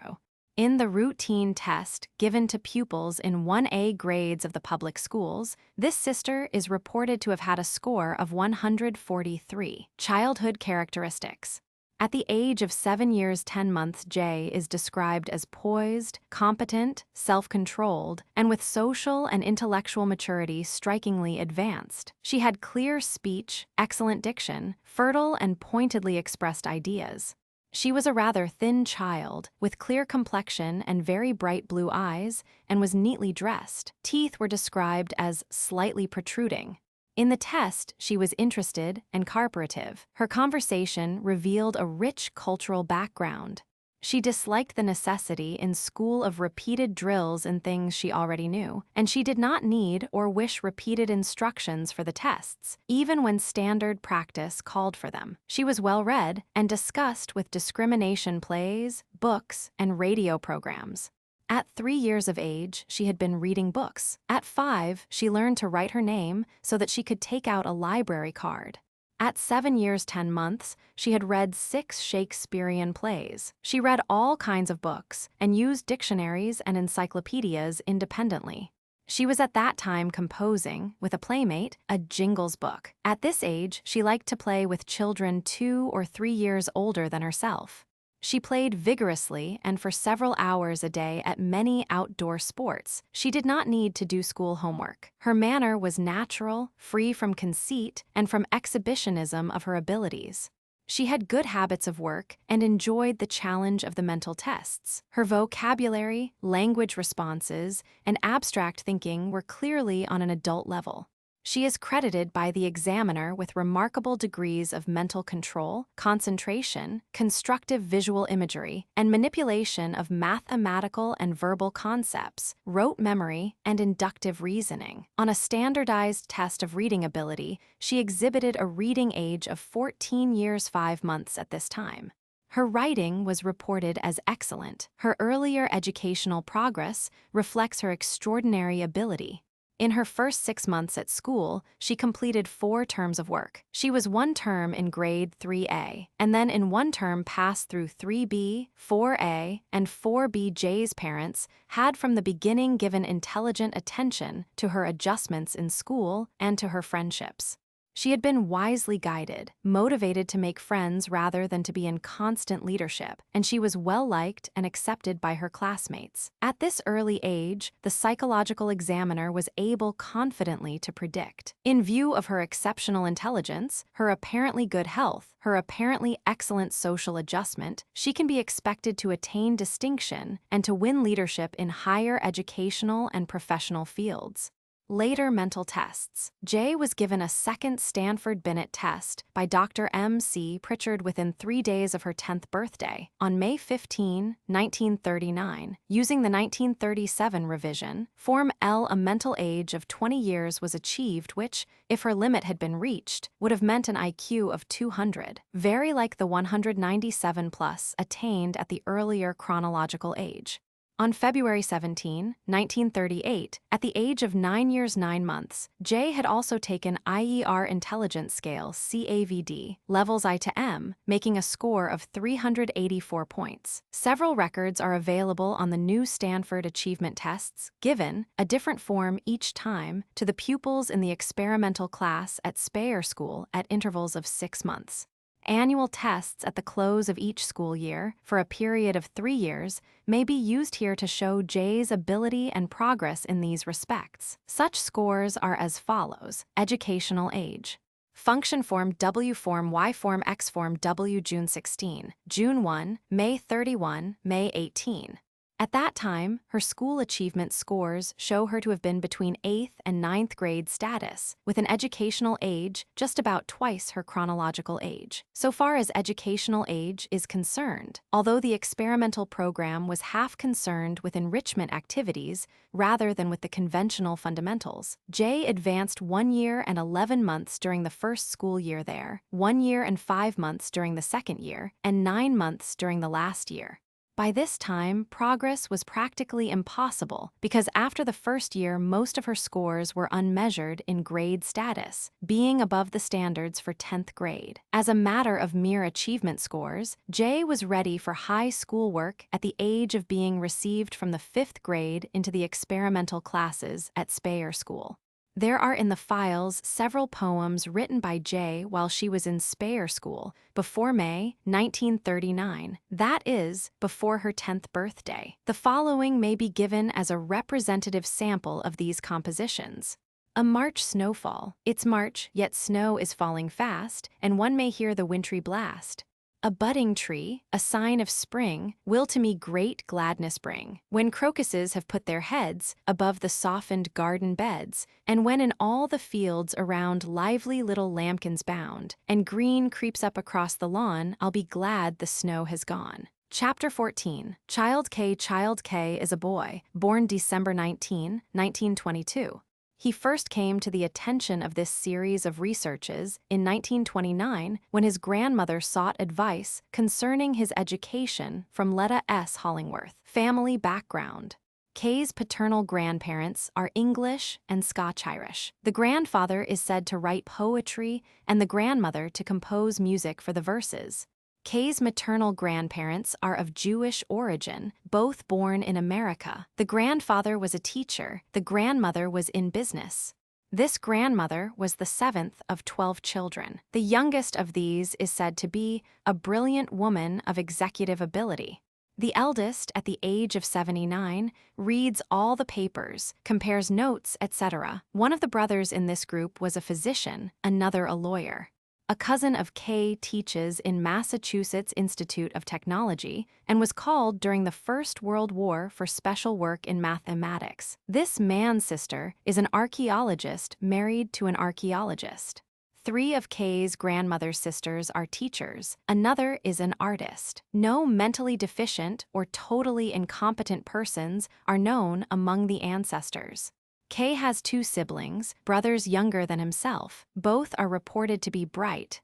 In the routine test given to pupils in 1A grades of the public schools, this sister is reported to have had a score of 143. Childhood characteristics. At the age of 7 years 10 months, J is described as poised, competent, self-controlled, and with social and intellectual maturity strikingly advanced. She had clear speech, excellent diction, fertile and pointedly expressed ideas. She was a rather thin child, with clear complexion and very bright blue eyes, and was neatly dressed. Teeth were described as slightly protruding. In the test, she was interested and cooperative. Her conversation revealed a rich cultural background. She disliked the necessity in school of repeated drills in things she already knew, and she did not need or wish repeated instructions for the tests, even when standard practice called for them. She was well-read and discussed with discrimination plays, books, and radio programs. At 3 years of age, she had been reading books. At 5, she learned to write her name so that she could take out a library card. At 7 years 10 months, she had read 6 Shakespearean plays. She read all kinds of books and used dictionaries and encyclopedias independently. She was at that time composing, with a playmate, a jingles book. At this age, she liked to play with children 2 or 3 years older than herself. She played vigorously and for several hours a day at many outdoor sports. She did not need to do school homework. Her manner was natural, free from conceit, and from exhibitionism of her abilities. She had good habits of work and enjoyed the challenge of the mental tests. Her vocabulary, language responses, and abstract thinking were clearly on an adult level. She is credited by the examiner with remarkable degrees of mental control, concentration, constructive visual imagery, and manipulation of mathematical and verbal concepts, rote memory, and inductive reasoning. On a standardized test of reading ability, she exhibited a reading age of 14 years 5 months at this time. Her writing was reported as excellent. Her earlier educational progress reflects her extraordinary ability. In her first 6 months at school, she completed 4 terms of work. She was 1 term in grade 3A, and then in 1 term passed through 3B, 4A, and 4B. J's parents had from the beginning given intelligent attention to her adjustments in school and to her friendships. She had been wisely guided, motivated to make friends rather than to be in constant leadership, and she was well-liked and accepted by her classmates. At this early age, the psychological examiner was able confidently to predict. In view of her exceptional intelligence, her apparently good health, her apparently excellent social adjustment, she can be expected to attain distinction and to win leadership in higher educational and professional fields. Later mental tests. Jay was given a second Stanford-Binet test by Dr. M.C. Pritchard within 3 days of her 10th birthday, on May 15, 1939. Using the 1937 revision, Form L, a mental age of 20 years was achieved which, if her limit had been reached, would have meant an IQ of 200, very like the 197 plus attained at the earlier chronological age. On February 17, 1938, at the age of 9 years 9 months, Jay had also taken IER Intelligence Scale CAVD, levels I to M, making a score of 384 points. Several records are available on the new Stanford Achievement Tests, given, a different form each time, to the pupils in the experimental class at Speyer School at intervals of 6 months. Annual tests at the close of each school year, for a period of 3 years, may be used here to show Jay's ability and progress in these respects. Such scores are as follows: educational age. Function Form W, Form Y, Form X, Form W, June 16, June 1, May 31, May 18. At that time, her school achievement scores show her to have been between 8th and 9th grade status, with an educational age just about twice her chronological age. So far as educational age is concerned, although the experimental program was half concerned with enrichment activities rather than with the conventional fundamentals, Jay advanced 1 year and 11 months during the first school year there, 1 year and 5 months during the second year, and 9 months during the last year. By this time, progress was practically impossible because after the first year most of her scores were unmeasured in grade status, being above the standards for 10th grade. As a matter of mere achievement scores, Jay was ready for high schoolwork at the age of being received from the 5th grade into the experimental classes at Speyer School. There are in the files several poems written by Jay while she was in Speyer School, before May 1939, that is, before her 10th birthday. The following may be given as a representative sample of these compositions. A March snowfall. It's March, yet snow is falling fast, and one may hear the wintry blast. A budding tree, a sign of spring, will to me great gladness bring. When crocuses have put their heads above the softened garden beds, and when in all the fields around lively little lambkins bound, and green creeps up across the lawn, I'll be glad the snow has gone. Chapter 14. Child K is a boy, born December 19, 1922. He first came to the attention of this series of researches in 1929 when his grandmother sought advice concerning his education from Leta S. Hollingworth. Family background. Kay's paternal grandparents are English and Scotch-Irish. The grandfather is said to write poetry and the grandmother to compose music for the verses. Kay's maternal grandparents are of Jewish origin, both born in America. The grandfather was a teacher, the grandmother was in business. This grandmother was the 7th of 12 children. The youngest of these is said to be a brilliant woman of executive ability. The eldest, at the age of 79, reads all the papers, compares notes, etc. One of the brothers in this group was a physician, another a lawyer. A cousin of Kay teaches in Massachusetts Institute of Technology and was called during the First World War for special work in mathematics. This man's sister is an archaeologist married to an archaeologist. 3 of Kay's grandmother's sisters are teachers. Another is an artist. No mentally deficient or totally incompetent persons are known among the ancestors. Kay has 2 siblings, brothers younger than himself. Both are reported to be bright.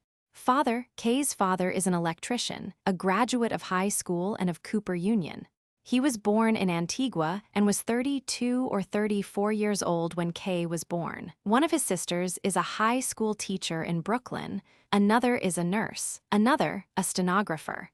Kay's father is an electrician, a graduate of high school and of Cooper Union. He was born in Antigua and was 32 or 34 years old when Kay was born. One of his sisters is a high school teacher in Brooklyn. Another is a nurse. Another, a stenographer.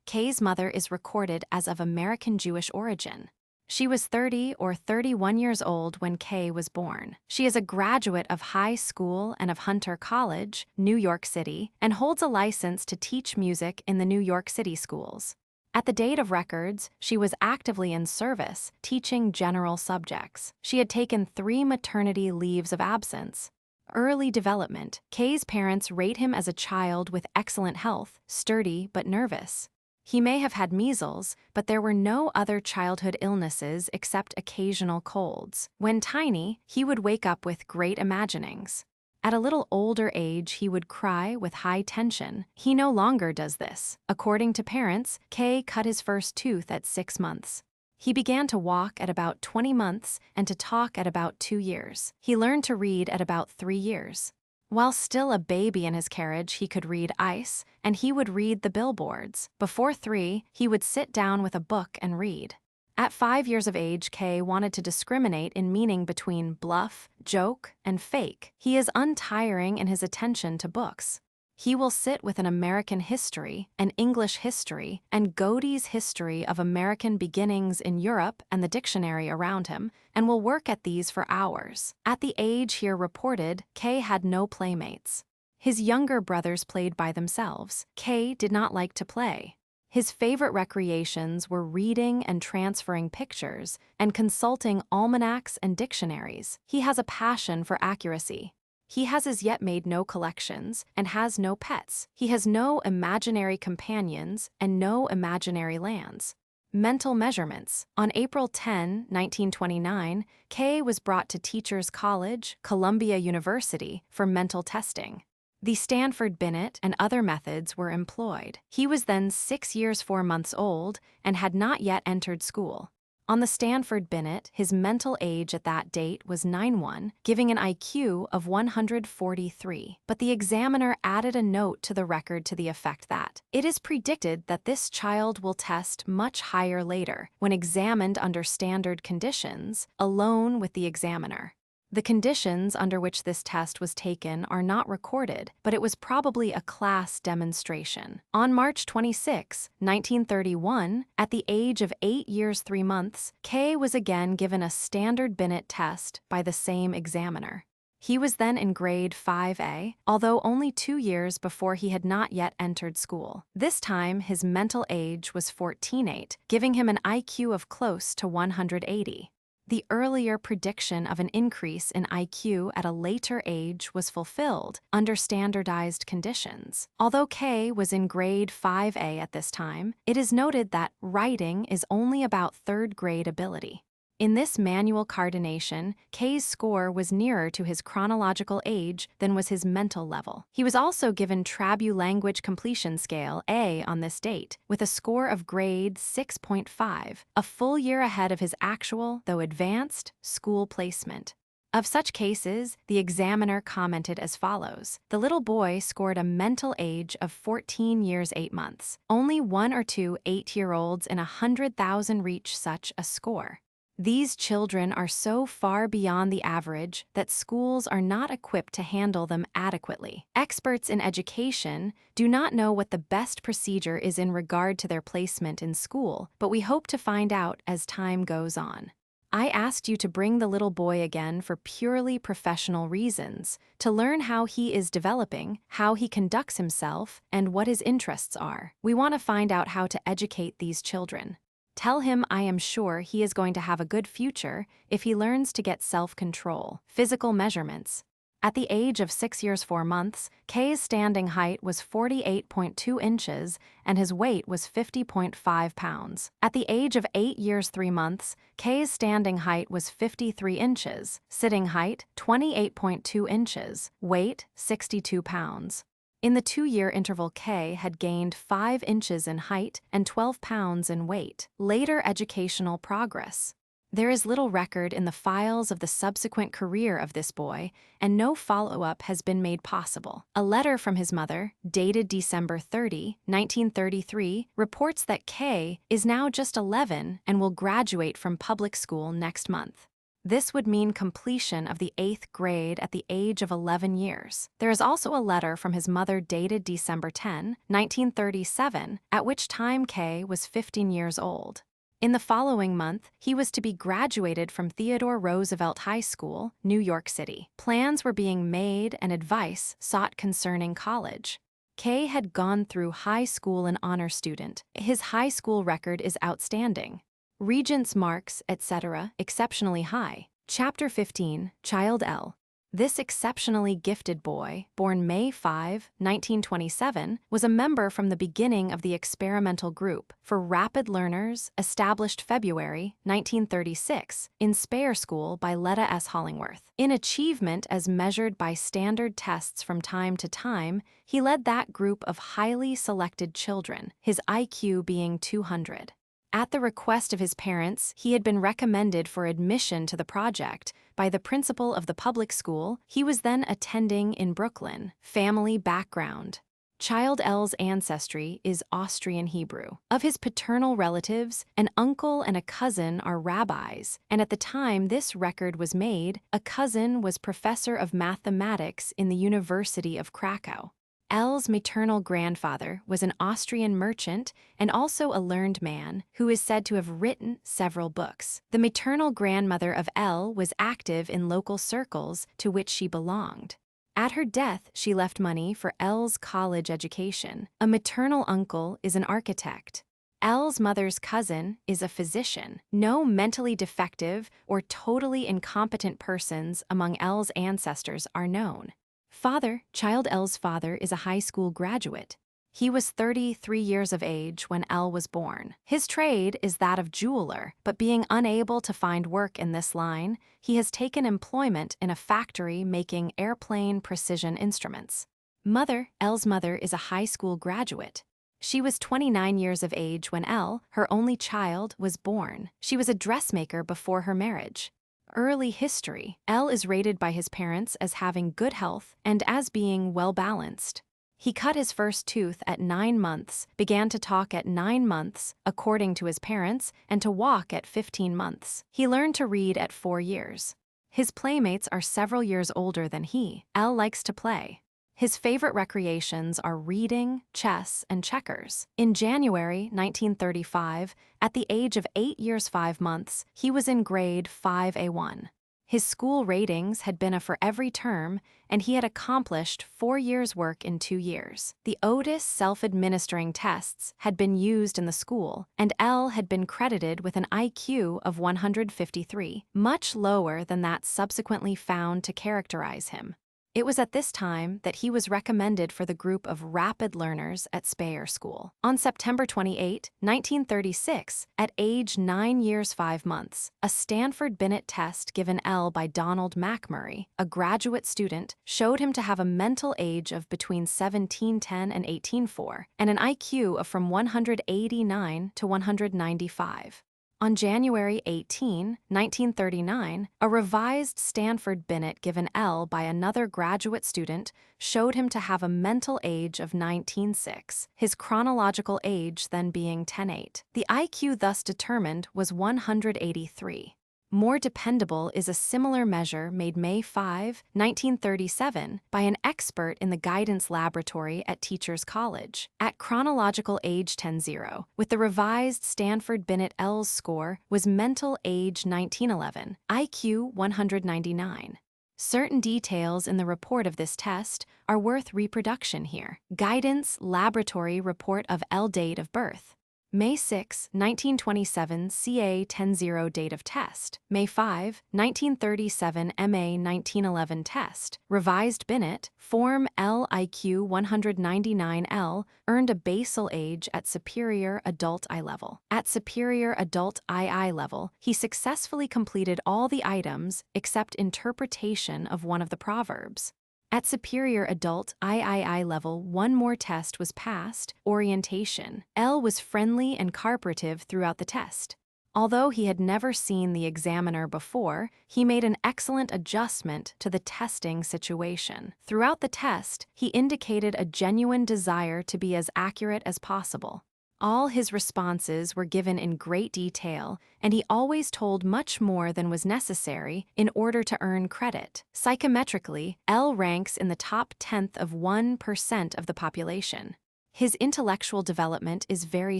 Kay's mother is recorded as of American Jewish origin. She was 30 or 31 years old when Kay was born. She is a graduate of high school and of Hunter College, New York City, and holds a license to teach music in the New York City schools. At the date of records, she was actively in service, teaching general subjects. She had taken 3 maternity leaves of absence. Early development. Kay's parents rate him as a child with excellent health, sturdy but nervous. He may have had measles, but there were no other childhood illnesses except occasional colds. When tiny, he would wake up with great imaginings. At a little older age, he would cry with high tension. He no longer does this. According to parents, Kay cut his first tooth at 6 months. He began to walk at about 20 months and to talk at about 2 years. He learned to read at about 3 years. While still a baby in his carriage, he could read Ice, and he would read the billboards. Before 3, he would sit down with a book and read. At 5 years of age, Kay wanted to discriminate in meaning between bluff, joke, and fake. He is untiring in his attention to books. He will sit with an American history, an English history, and Godey's History of American Beginnings in Europe and the dictionary around him, and will work at these for hours. At the age here reported, Kay had no playmates. His younger brothers played by themselves. Kay did not like to play. His favorite recreations were reading and transferring pictures, and consulting almanacs and dictionaries. He has a passion for accuracy. He has as yet made no collections and has no pets. He has no imaginary companions and no imaginary lands. Mental measurements. On April 10, 1929, Kay was brought to Teachers College, Columbia University, for mental testing. The Stanford-Binet and other methods were employed. He was then 6 years 4 months old and had not yet entered school. On the Stanford-Binet, his mental age at that date was 9-1, giving an IQ of 143. But the examiner added a note to the record to the effect that it is predicted that this child will test much higher later, when examined under standard conditions, alone with the examiner. The conditions under which this test was taken are not recorded, but it was probably a class demonstration. On March 26, 1931, at the age of 8 years 3 months, Kay was again given a standard Binet test by the same examiner. He was then in grade 5A, although only 2 years before he had not yet entered school. This time, his mental age was 14.8, giving him an IQ of close to 180. The earlier prediction of an increase in IQ at a later age was fulfilled under standardized conditions. Although Kay was in grade 5A at this time, it is noted that writing is only about 3rd grade ability. In this manual cardination, Kay's score was nearer to his chronological age than was his mental level. He was also given Trabu Language Completion Scale A on this date, with a score of grade 6.5, a full year ahead of his actual, though advanced, school placement. Of such cases, the examiner commented as follows: the little boy scored a mental age of 14 years 8 months. Only 1 or 2 8-year-olds in 100,000 reach such a score. These children are so far beyond the average that schools are not equipped to handle them adequately. Experts in education do not know what the best procedure is in regard to their placement in school, but we hope to find out as time goes on. I asked you to bring the little boy again for purely professional reasons, to learn how he is developing, how he conducts himself, and what his interests are. We want to find out how to educate these children. Tell him I am sure he is going to have a good future if he learns to get self-control. Physical measurements. At the age of 6 years 4 months, Kay's standing height was 48.2 inches and his weight was 50.5 pounds. At the age of 8 years 3 months, Kay's standing height was 53 inches, sitting height 28.2 inches, weight 62 pounds. In the 2-year interval, Kay had gained 5 inches in height and 12 pounds in weight. Later educational progress. There is little record in the files of the subsequent career of this boy, and no follow-up has been made possible. A letter from his mother, dated December 30, 1933, reports that Kay is now just 11 and will graduate from public school next month. This would mean completion of the 8th grade at the age of 11 years. There is also a letter from his mother dated December 10, 1937, at which time Kay was 15 years old. In the following month, he was to be graduated from Theodore Roosevelt High School, New York City. Plans were being made and advice sought concerning college. K had gone through high school an honor student. His high school record is outstanding. Regents marks, etc., exceptionally high. Chapter 15, Child L. This exceptionally gifted boy, born May 5, 1927, was a member from the beginning of the experimental group for rapid learners established February 1936 in Speyer School by Leta S. Hollingworth. In achievement as measured by standard tests from time to time, he led that group of highly selected children, his IQ being 200. At the request of his parents, he had been recommended for admission to the project by the principal of the public school he was then attending in Brooklyn. Family background. Child L's ancestry is Austrian Hebrew. Of his paternal relatives, an uncle and a cousin are rabbis, and at the time this record was made, a cousin was professor of mathematics in the University of Krakow. L's maternal grandfather was an Austrian merchant and also a learned man who is said to have written several books. The maternal grandmother of L was active in local circles to which she belonged. At her death, she left money for L's college education. A maternal uncle is an architect. L's mother's cousin is a physician. No mentally defective or totally incompetent persons among L's ancestors are known. Father, Child L's father, is a high school graduate. He was 33 years of age when L was born. His trade is that of jeweler, but being unable to find work in this line, he has taken employment in a factory making airplane precision instruments. Mother, L's mother, is a high school graduate. She was 29 years of age when L, her only child, was born. She was a dressmaker before her marriage. Early history. L is rated by his parents as having good health and as being well-balanced. He cut his first tooth at 9 months, began to talk at 9 months, according to his parents, and to walk at 15 months. He learned to read at 4 years. His playmates are several years older than he. L likes to play. His favorite recreations are reading, chess, and checkers. In January 1935, at the age of 8 years 5 months, he was in grade 5A1. His school ratings had been a for every term, and he had accomplished 4 years' work in 2 years. The Otis self-administering tests had been used in the school, and L had been credited with an IQ of 153, much lower than that subsequently found to characterize him. It was at this time that he was recommended for the group of rapid learners at Speyer School. On September 28, 1936, at age 9 years 5 months, a Stanford-Binet test given L by Donald McMurray, a graduate student, showed him to have a mental age of between 1710 and 1804, and an IQ of from 189 to 195. On January 18, 1939, a revised Stanford-Binet given L by another graduate student showed him to have a mental age of 19.6, his chronological age then being 10.8. The IQ thus determined was 183. More dependable is a similar measure made May 5, 1937, by an expert in the guidance laboratory at Teachers College. At chronological age 10.0, with the revised Stanford-Binet L's score was mental age 1911, IQ 199. Certain details in the report of this test are worth reproduction here. Guidance Laboratory Report of L date of birth. May 6, 1927 CA 10.0 date of test. May 5, 1937 MA 1911 test. Revised Binet, Form L IQ 199L, earned a basal age at Superior Adult I level. At Superior Adult II level, he successfully completed all the items except interpretation of one of the proverbs. At Superior Adult III level, one more test was passed, orientation. L was friendly and cooperative throughout the test. Although he had never seen the examiner before, he made an excellent adjustment to the testing situation. Throughout the test, he indicated a genuine desire to be as accurate as possible. All his responses were given in great detail, and he always told much more than was necessary in order to earn credit. Psychometrically, L ranks in the top 1/10 of 1% of the population. His intellectual development is very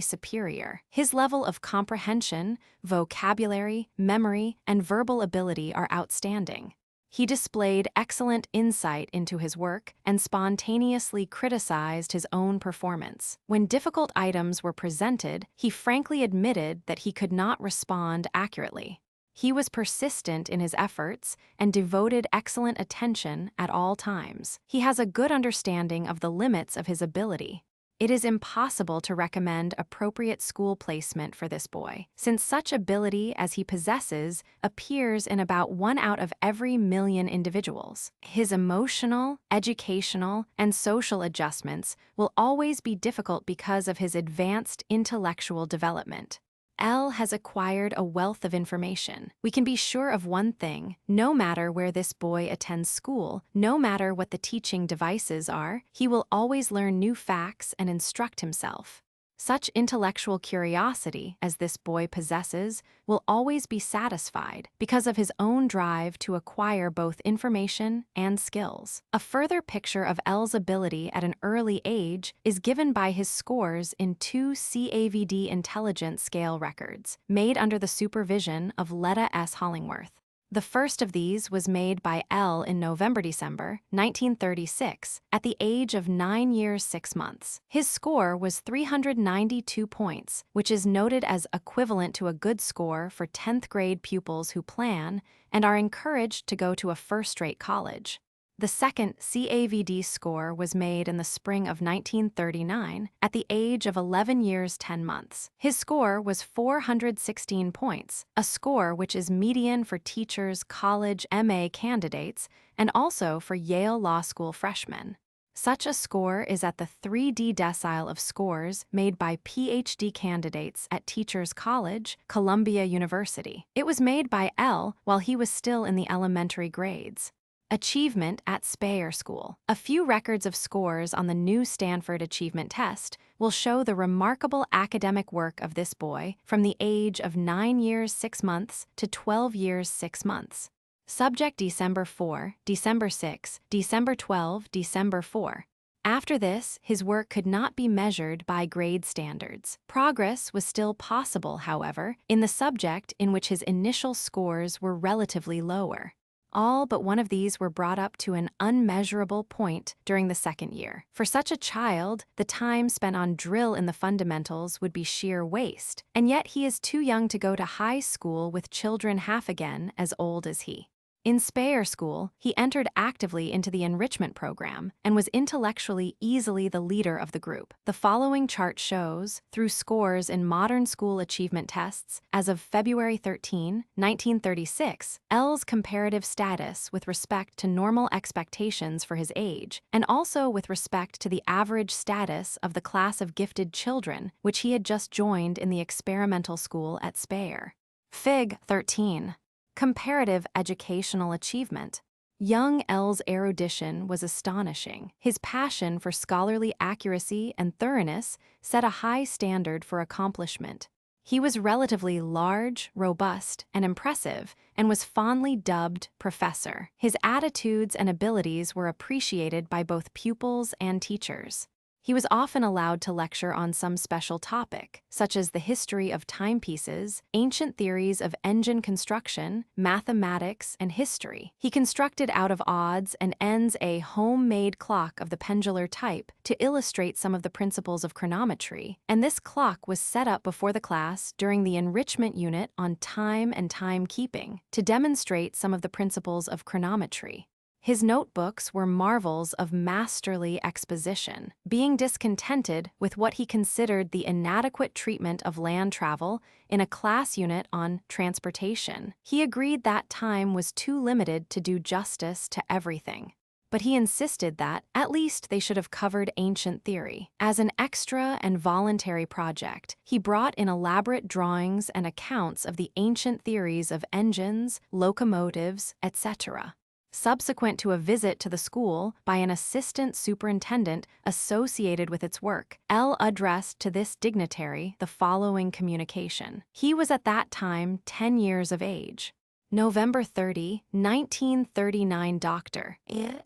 superior. His level of comprehension, vocabulary, memory, and verbal ability are outstanding. He displayed excellent insight into his work and spontaneously criticized his own performance. When difficult items were presented, he frankly admitted that he could not respond accurately. He was persistent in his efforts and devoted excellent attention at all times. He has a good understanding of the limits of his ability. It is impossible to recommend appropriate school placement for this boy, since such ability as he possesses appears in about 1 out of every million individuals. His emotional, educational, and social adjustments will always be difficult because of his advanced intellectual development. L has acquired a wealth of information. We can be sure of one thing: no matter where this boy attends school, no matter what the teaching devices are, he will always learn new facts and instruct himself. Such intellectual curiosity as this boy possesses will always be satisfied because of his own drive to acquire both information and skills. A further picture of L's ability at an early age is given by his scores in 2 CAVD intelligence scale records, made under the supervision of Leta S. Hollingworth. The first of these was made by L in November-December 1936, at the age of 9 years 6 months. His score was 392 points, which is noted as equivalent to a good score for 10th grade pupils who plan and are encouraged to go to a first-rate college. The second CAVD score was made in the spring of 1939 at the age of 11 years 10 months. His score was 416 points, a score which is median for teachers, college MA candidates, and also for Yale Law School freshmen. Such a score is at the 3D decile of scores made by PhD candidates at Teachers College, Columbia University. It was made by L while he was still in the elementary grades. Achievement at Speyer School. A few records of scores on the new Stanford Achievement Test will show the remarkable academic work of this boy from the age of 9 years 6 months to 12 years 6 months. Subject December 4, December 6, December 12, December 4. After this, his work could not be measured by grade standards. Progress was still possible, however, in the subject in which his initial scores were relatively lower. All but one of these were brought up to an unmeasurable point during the second year. For such a child, the time spent on drill in the fundamentals would be sheer waste, and yet he is too young to go to high school with children half again as old as he. In Speyer School, he entered actively into the enrichment program and was intellectually easily the leader of the group. The following chart shows, through scores in modern school achievement tests as of February 13, 1936, L's comparative status with respect to normal expectations for his age, and also with respect to the average status of the class of gifted children which he had just joined in the experimental school at Speyer. Fig. 13. Comparative educational achievement. Young L's erudition was astonishing. His passion for scholarly accuracy and thoroughness set a high standard for accomplishment. He was relatively large, robust, and impressive, and was fondly dubbed Professor. His attitudes and abilities were appreciated by both pupils and teachers. He was often allowed to lecture on some special topic, such as the history of timepieces, ancient theories of engine construction, mathematics, and history. He constructed out of odds and ends a homemade clock of the pendular type to illustrate some of the principles of chronometry, and this clock was set up before the class during the enrichment unit on time and timekeeping to demonstrate some of the principles of chronometry. His notebooks were marvels of masterly exposition. Being discontented with what he considered the inadequate treatment of land travel in a class unit on transportation, he agreed that time was too limited to do justice to everything. But he insisted that, at least, they should have covered ancient theory. As an extra and voluntary project, he brought in elaborate drawings and accounts of the ancient theories of engines, locomotives, etc. Subsequent to a visit to the school by an assistant superintendent associated with its work, L addressed to this dignitary the following communication. He was at that time 10 years of age. November 30, 1939 Dr.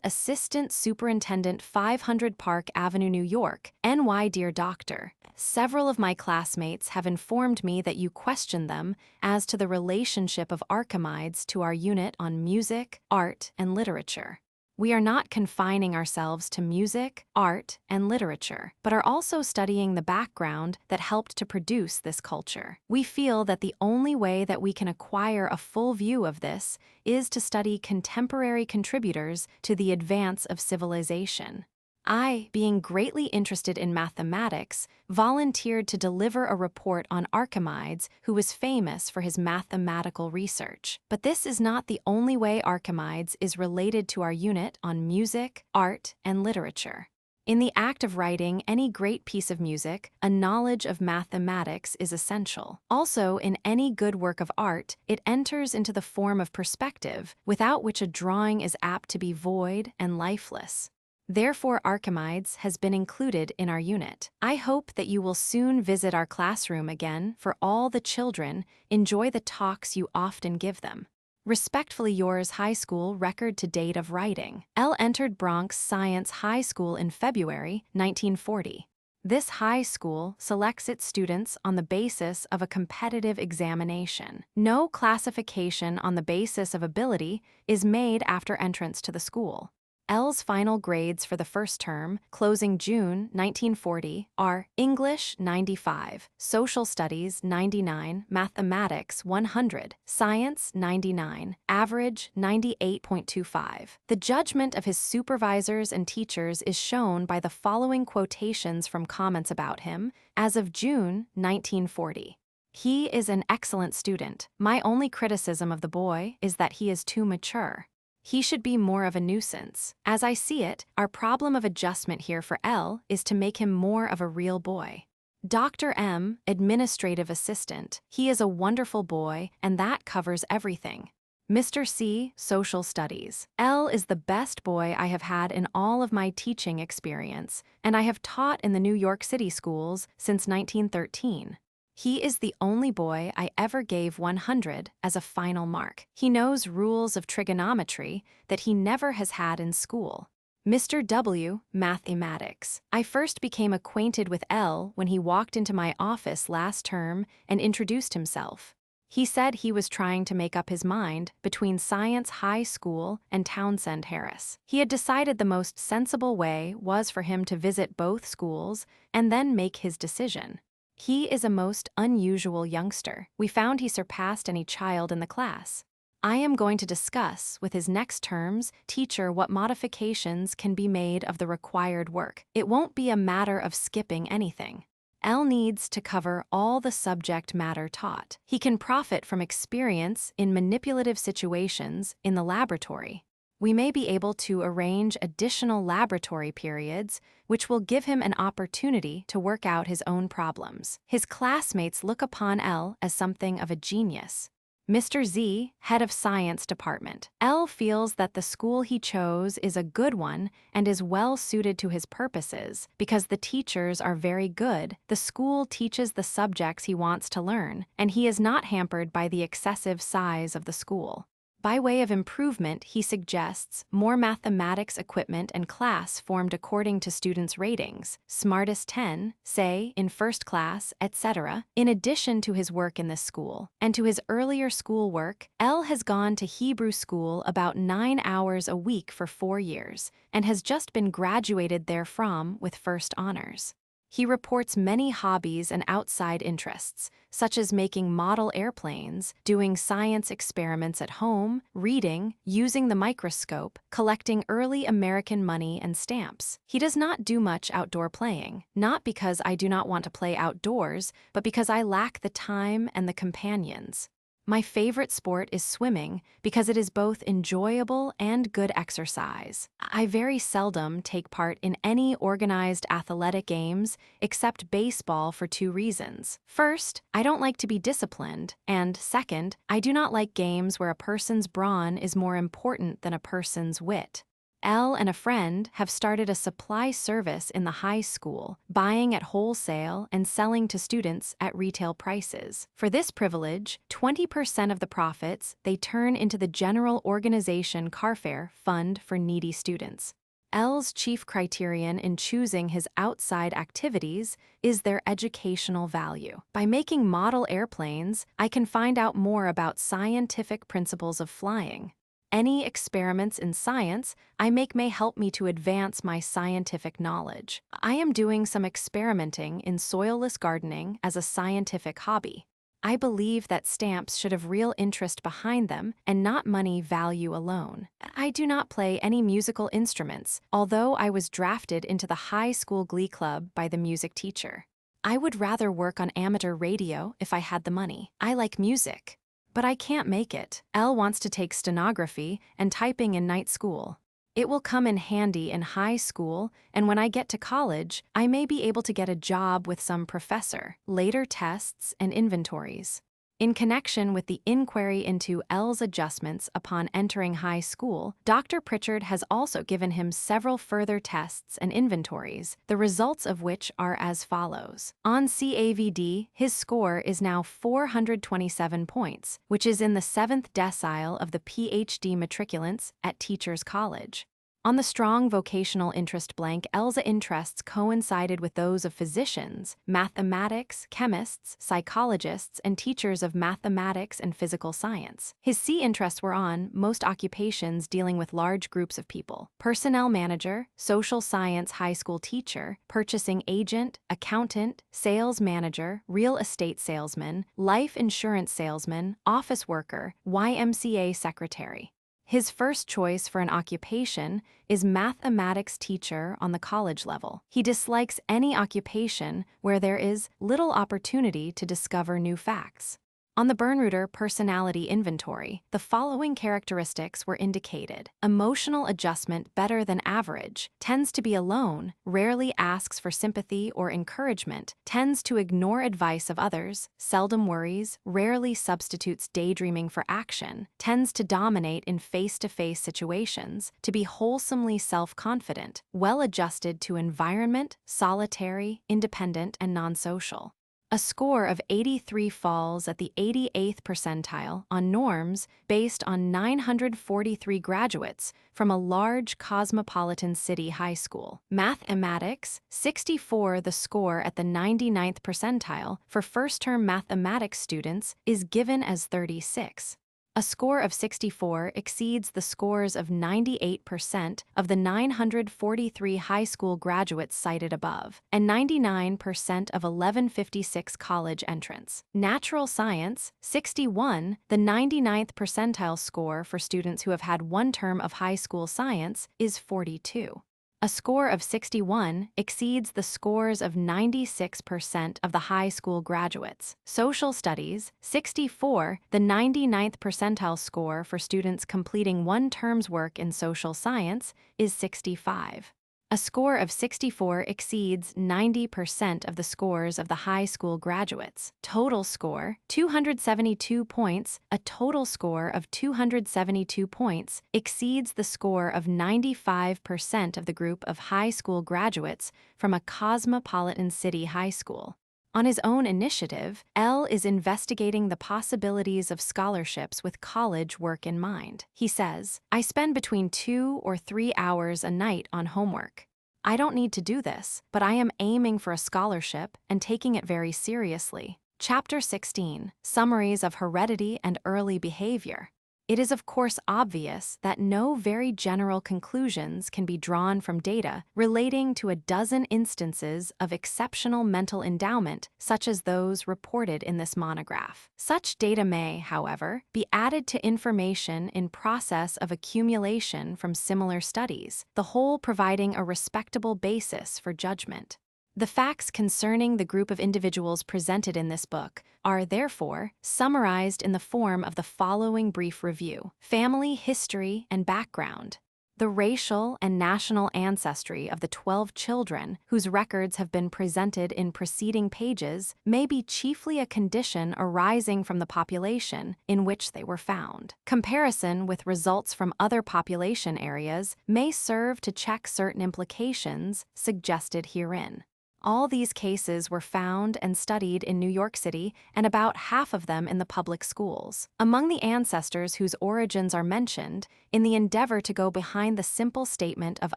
Assistant Superintendent 500 Park Avenue, New York, NY Dear Doctor. Several of my classmates have informed me that you question them as to the relationship of Archimedes to our unit on music, art, and literature. We are not confining ourselves to music, art, and literature, but are also studying the background that helped to produce this culture. We feel that the only way that we can acquire a full view of this is to study contemporary contributors to the advance of civilization. I, being greatly interested in mathematics, volunteered to deliver a report on Archimedes, who was famous for his mathematical research. But this is not the only way Archimedes is related to our unit on music, art, and literature. In the act of writing any great piece of music, a knowledge of mathematics is essential. Also, in any good work of art, it enters into the form of perspective, without which a drawing is apt to be void and lifeless. Therefore, Archimedes has been included in our unit. I hope that you will soon visit our classroom again for all the children. Enjoy the talks you often give them. Respectfully yours, high school record to date of writing. L entered Bronx Science High School in February 1940. This high school selects its students on the basis of a competitive examination. No classification on the basis of ability is made after entrance to the school. L's final grades for the first term, closing June 1940, are English 95, Social Studies 99, Mathematics 100, Science 99, Average 98.25. The judgment of his supervisors and teachers is shown by the following quotations from comments about him as of June 1940. He is an excellent student. My only criticism of the boy is that he is too mature. He should be more of a nuisance. As I see it, our problem of adjustment here for L is to make him more of a real boy. Dr. M, administrative assistant. He is a wonderful boy, and that covers everything. Mr. C, social studies. L is the best boy I have had in all of my teaching experience, and I have taught in the New York City schools since 1913. He is the only boy I ever gave 100 as a final mark. He knows rules of trigonometry that he never has had in school. Mr. W, mathematics. I first became acquainted with L when he walked into my office last term and introduced himself. He said he was trying to make up his mind between Science High School and Townsend Harris. He had decided the most sensible way was for him to visit both schools and then make his decision. He is a most unusual youngster. We found he surpassed any child in the class. I am going to discuss with his next term's teacher what modifications can be made of the required work. It won't be a matter of skipping anything. L needs to cover all the subject matter taught. He can profit from experience in manipulative situations in the laboratory. We may be able to arrange additional laboratory periods, which will give him an opportunity to work out his own problems. His classmates look upon L as something of a genius. Mr. Z, head of science department. L feels that the school he chose is a good one and is well suited to his purposes because the teachers are very good, the school teaches the subjects he wants to learn, and he is not hampered by the excessive size of the school. By way of improvement, he suggests more mathematics equipment and class formed according to students' ratings, smartest 10, say, in first class, etc., in addition to his work in this school. And to his earlier school work, L has gone to Hebrew school about 9 hours a week for 4 years, and has just been graduated therefrom with first honors. He reports many hobbies and outside interests, such as making model airplanes, doing science experiments at home, reading, using the microscope, collecting early American money and stamps. He does not do much outdoor playing, not because I do not want to play outdoors, but because I lack the time and the companions. My favorite sport is swimming because it is both enjoyable and good exercise. I very seldom take part in any organized athletic games except baseball for 2 reasons. First, I don't like to be disciplined, and second, I do not like games where a person's brawn is more important than a person's wit. Elle and a friend have started a supply service in the high school, buying at wholesale and selling to students at retail prices. For this privilege, 20% of the profits they turn into the general organization Carfare Fund for Needy Students. Elle's chief criterion in choosing his outside activities is their educational value. By making model airplanes, I can find out more about scientific principles of flying. Any experiments in science I make may help me to advance my scientific knowledge. I am doing some experimenting in soilless gardening as a scientific hobby. I believe that stamps should have real interest behind them and not money value alone. I do not play any musical instruments, although I was drafted into the high school glee club by the music teacher. I would rather work on amateur radio if I had the money. I like music, but I can't make it. Elle wants to take stenography and typing in night school. It will come in handy in high school, and when I get to college, I may be able to get a job with some professor. Later tests and inventories. In connection with the inquiry into Elle's adjustments upon entering high school, Dr. Pritchard has also given him several further tests and inventories, the results of which are as follows. On CAVD, his score is now 427 points, which is in the 7th decile of the PhD matriculants at Teachers College. On the strong vocational interest blank, Elle's interests coincided with those of physicians, mathematics, chemists, psychologists, and teachers of mathematics and physical science. His C interests were on most occupations dealing with large groups of people: personnel manager, social science high school teacher, purchasing agent, accountant, sales manager, real estate salesman, life insurance salesman, office worker, YMCA secretary. His first choice for an occupation is mathematics teacher on the college level. He dislikes any occupation where there is little opportunity to discover new facts. On the Bernreuter personality inventory, the following characteristics were indicated. Emotional adjustment better than average, tends to be alone, rarely asks for sympathy or encouragement, tends to ignore advice of others, seldom worries, rarely substitutes daydreaming for action, tends to dominate in face-to-face situations, to be wholesomely self-confident, well-adjusted to environment, solitary, independent, and non-social. A score of 83 falls at the 88th percentile on norms based on 943 graduates from a large cosmopolitan city high school. Mathematics, 64. The score at the 99th percentile for first-term mathematics students is given as 36. A score of 64 exceeds the scores of 98% of the 943 high school graduates cited above, and 99% of 1156 college entrants. Natural science, 61, the 99th percentile score for students who have had one term of high school science is 42. A score of 61 exceeds the scores of 96% of the high school graduates. Social studies, 64, the 99th percentile score for students completing one term's work in social science is 65. A score of 64 exceeds 90% of the scores of the high school graduates. Total score, 272 points. A total score of 272 points exceeds the score of 95% of the group of high school graduates from a cosmopolitan city high school. On his own initiative, Elle is investigating the possibilities of scholarships with college work in mind. He says, "I spend between 2 or 3 hours a night on homework. I don't need to do this, but I am aiming for a scholarship and taking it very seriously." Chapter 16, Summaries of Heredity and Early Behavior. It is of course obvious that no very general conclusions can be drawn from data relating to a dozen instances of exceptional mental endowment such as those reported in this monograph. Such data may, however, be added to information in process of accumulation from similar studies, the whole providing a respectable basis for judgment. The facts concerning the group of individuals presented in this book are, therefore, summarized in the form of the following brief review. Family history and background. The racial and national ancestry of the 12 children whose records have been presented in preceding pages may be chiefly a condition arising from the population in which they were found. Comparison with results from other population areas may serve to check certain implications suggested herein. All these cases were found and studied in New York City, and about half of them in the public schools. Among the ancestors whose origins are mentioned, in the endeavor to go behind the simple statement of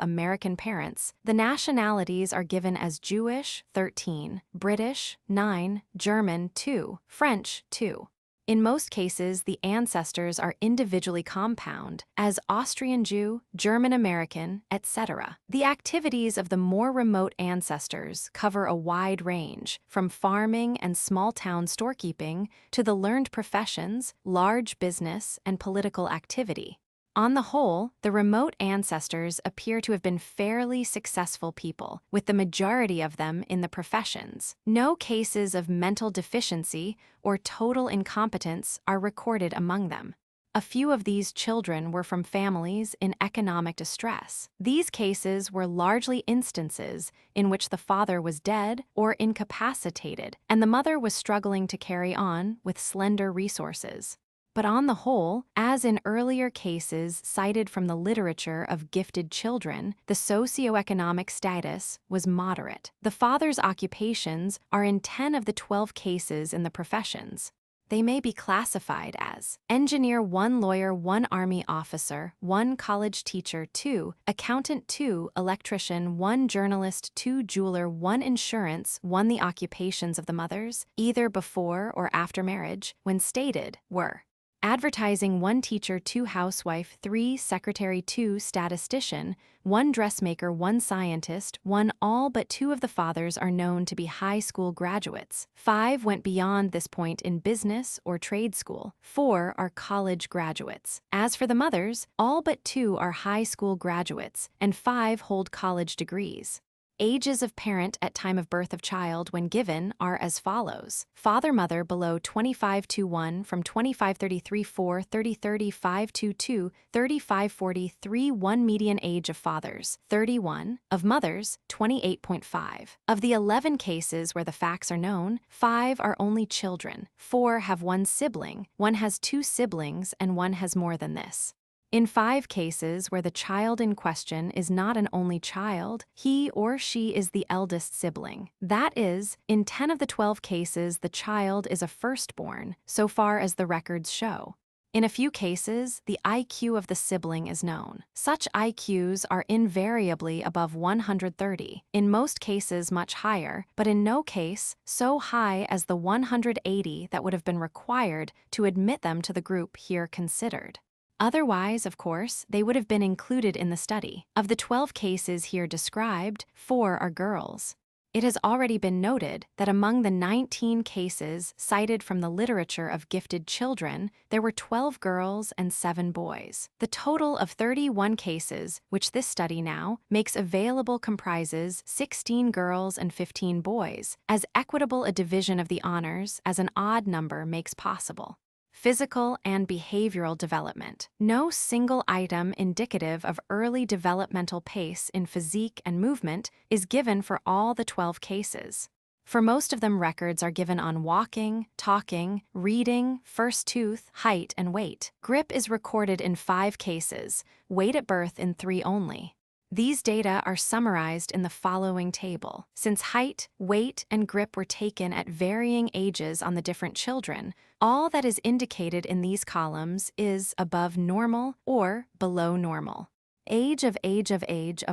American parents, the nationalities are given as Jewish, 13, British, 9, German, 2, French, 2. In most cases, the ancestors are individually compound, as Austrian Jew, German American, etc. The activities of the more remote ancestors cover a wide range, from farming and small-town storekeeping to the learned professions, large business, and political activity. On the whole, the remote ancestors appear to have been fairly successful people, with the majority of them in the professions. No cases of mental deficiency or total incompetence are recorded among them. A few of these children were from families in economic distress. These cases were largely instances in which the father was dead or incapacitated, and the mother was struggling to carry on with slender resources. But on the whole, as in earlier cases cited from the literature of gifted children, the socioeconomic status was moderate. The father's occupations are in 10 of the 12 cases in the professions. They may be classified as engineer 1, lawyer 1, army officer 1, college teacher 2, accountant 2, electrician 1, journalist 2, jeweler 1, insurance 1. The occupations of the mothers, either before or after marriage, when stated, were advertising 1, teacher 2, housewife 3, secretary 2, statistician 1, dressmaker 1, scientist 1. All but 2 of the fathers are known to be high school graduates. 5 went beyond this point in business or trade school. 4 are college graduates. As for the mothers, all but 2 are high school graduates, and 5 hold college degrees. Ages of parent at time of birth of child when given are as follows. Father-mother below 25-1 from 25-33-4, 30-35-2, 35-43, 1 median age of fathers, 31, of mothers, 28.5. Of the 11 cases where the facts are known, 5 are only children, 4 have 1 sibling, 1 has 2 siblings, and 1 has more than this. In 5 cases where the child in question is not an only child, he or she is the eldest sibling. That is, in 10 of the 12 cases the child is a firstborn, so far as the records show. In a few cases, the IQ of the sibling is known. Such IQs are invariably above 130, in most cases much higher, but in no case so high as the 180 that would have been required to admit them to the group here considered. Otherwise, of course, they would have been included in the study. Of the 12 cases here described, 4 are girls. It has already been noted that among the 19 cases cited from the literature of gifted children, there were 12 girls and 7 boys. The total of 31 cases, which this study now makes available, comprises 16 girls and 15 boys, as equitable a division of the honors as an odd number makes possible. Physical and behavioral development. No single item indicative of early developmental pace in physique and movement is given for all the 12 cases. For most of them, records are given on walking, talking, reading, first tooth, height, and weight. Grip is recorded in 5 cases, weight at birth in 3 only. These data are summarized in the following table. Since height, weight, and grip were taken at varying ages on the different children, all that is indicated in these columns is above normal or below normal. Age of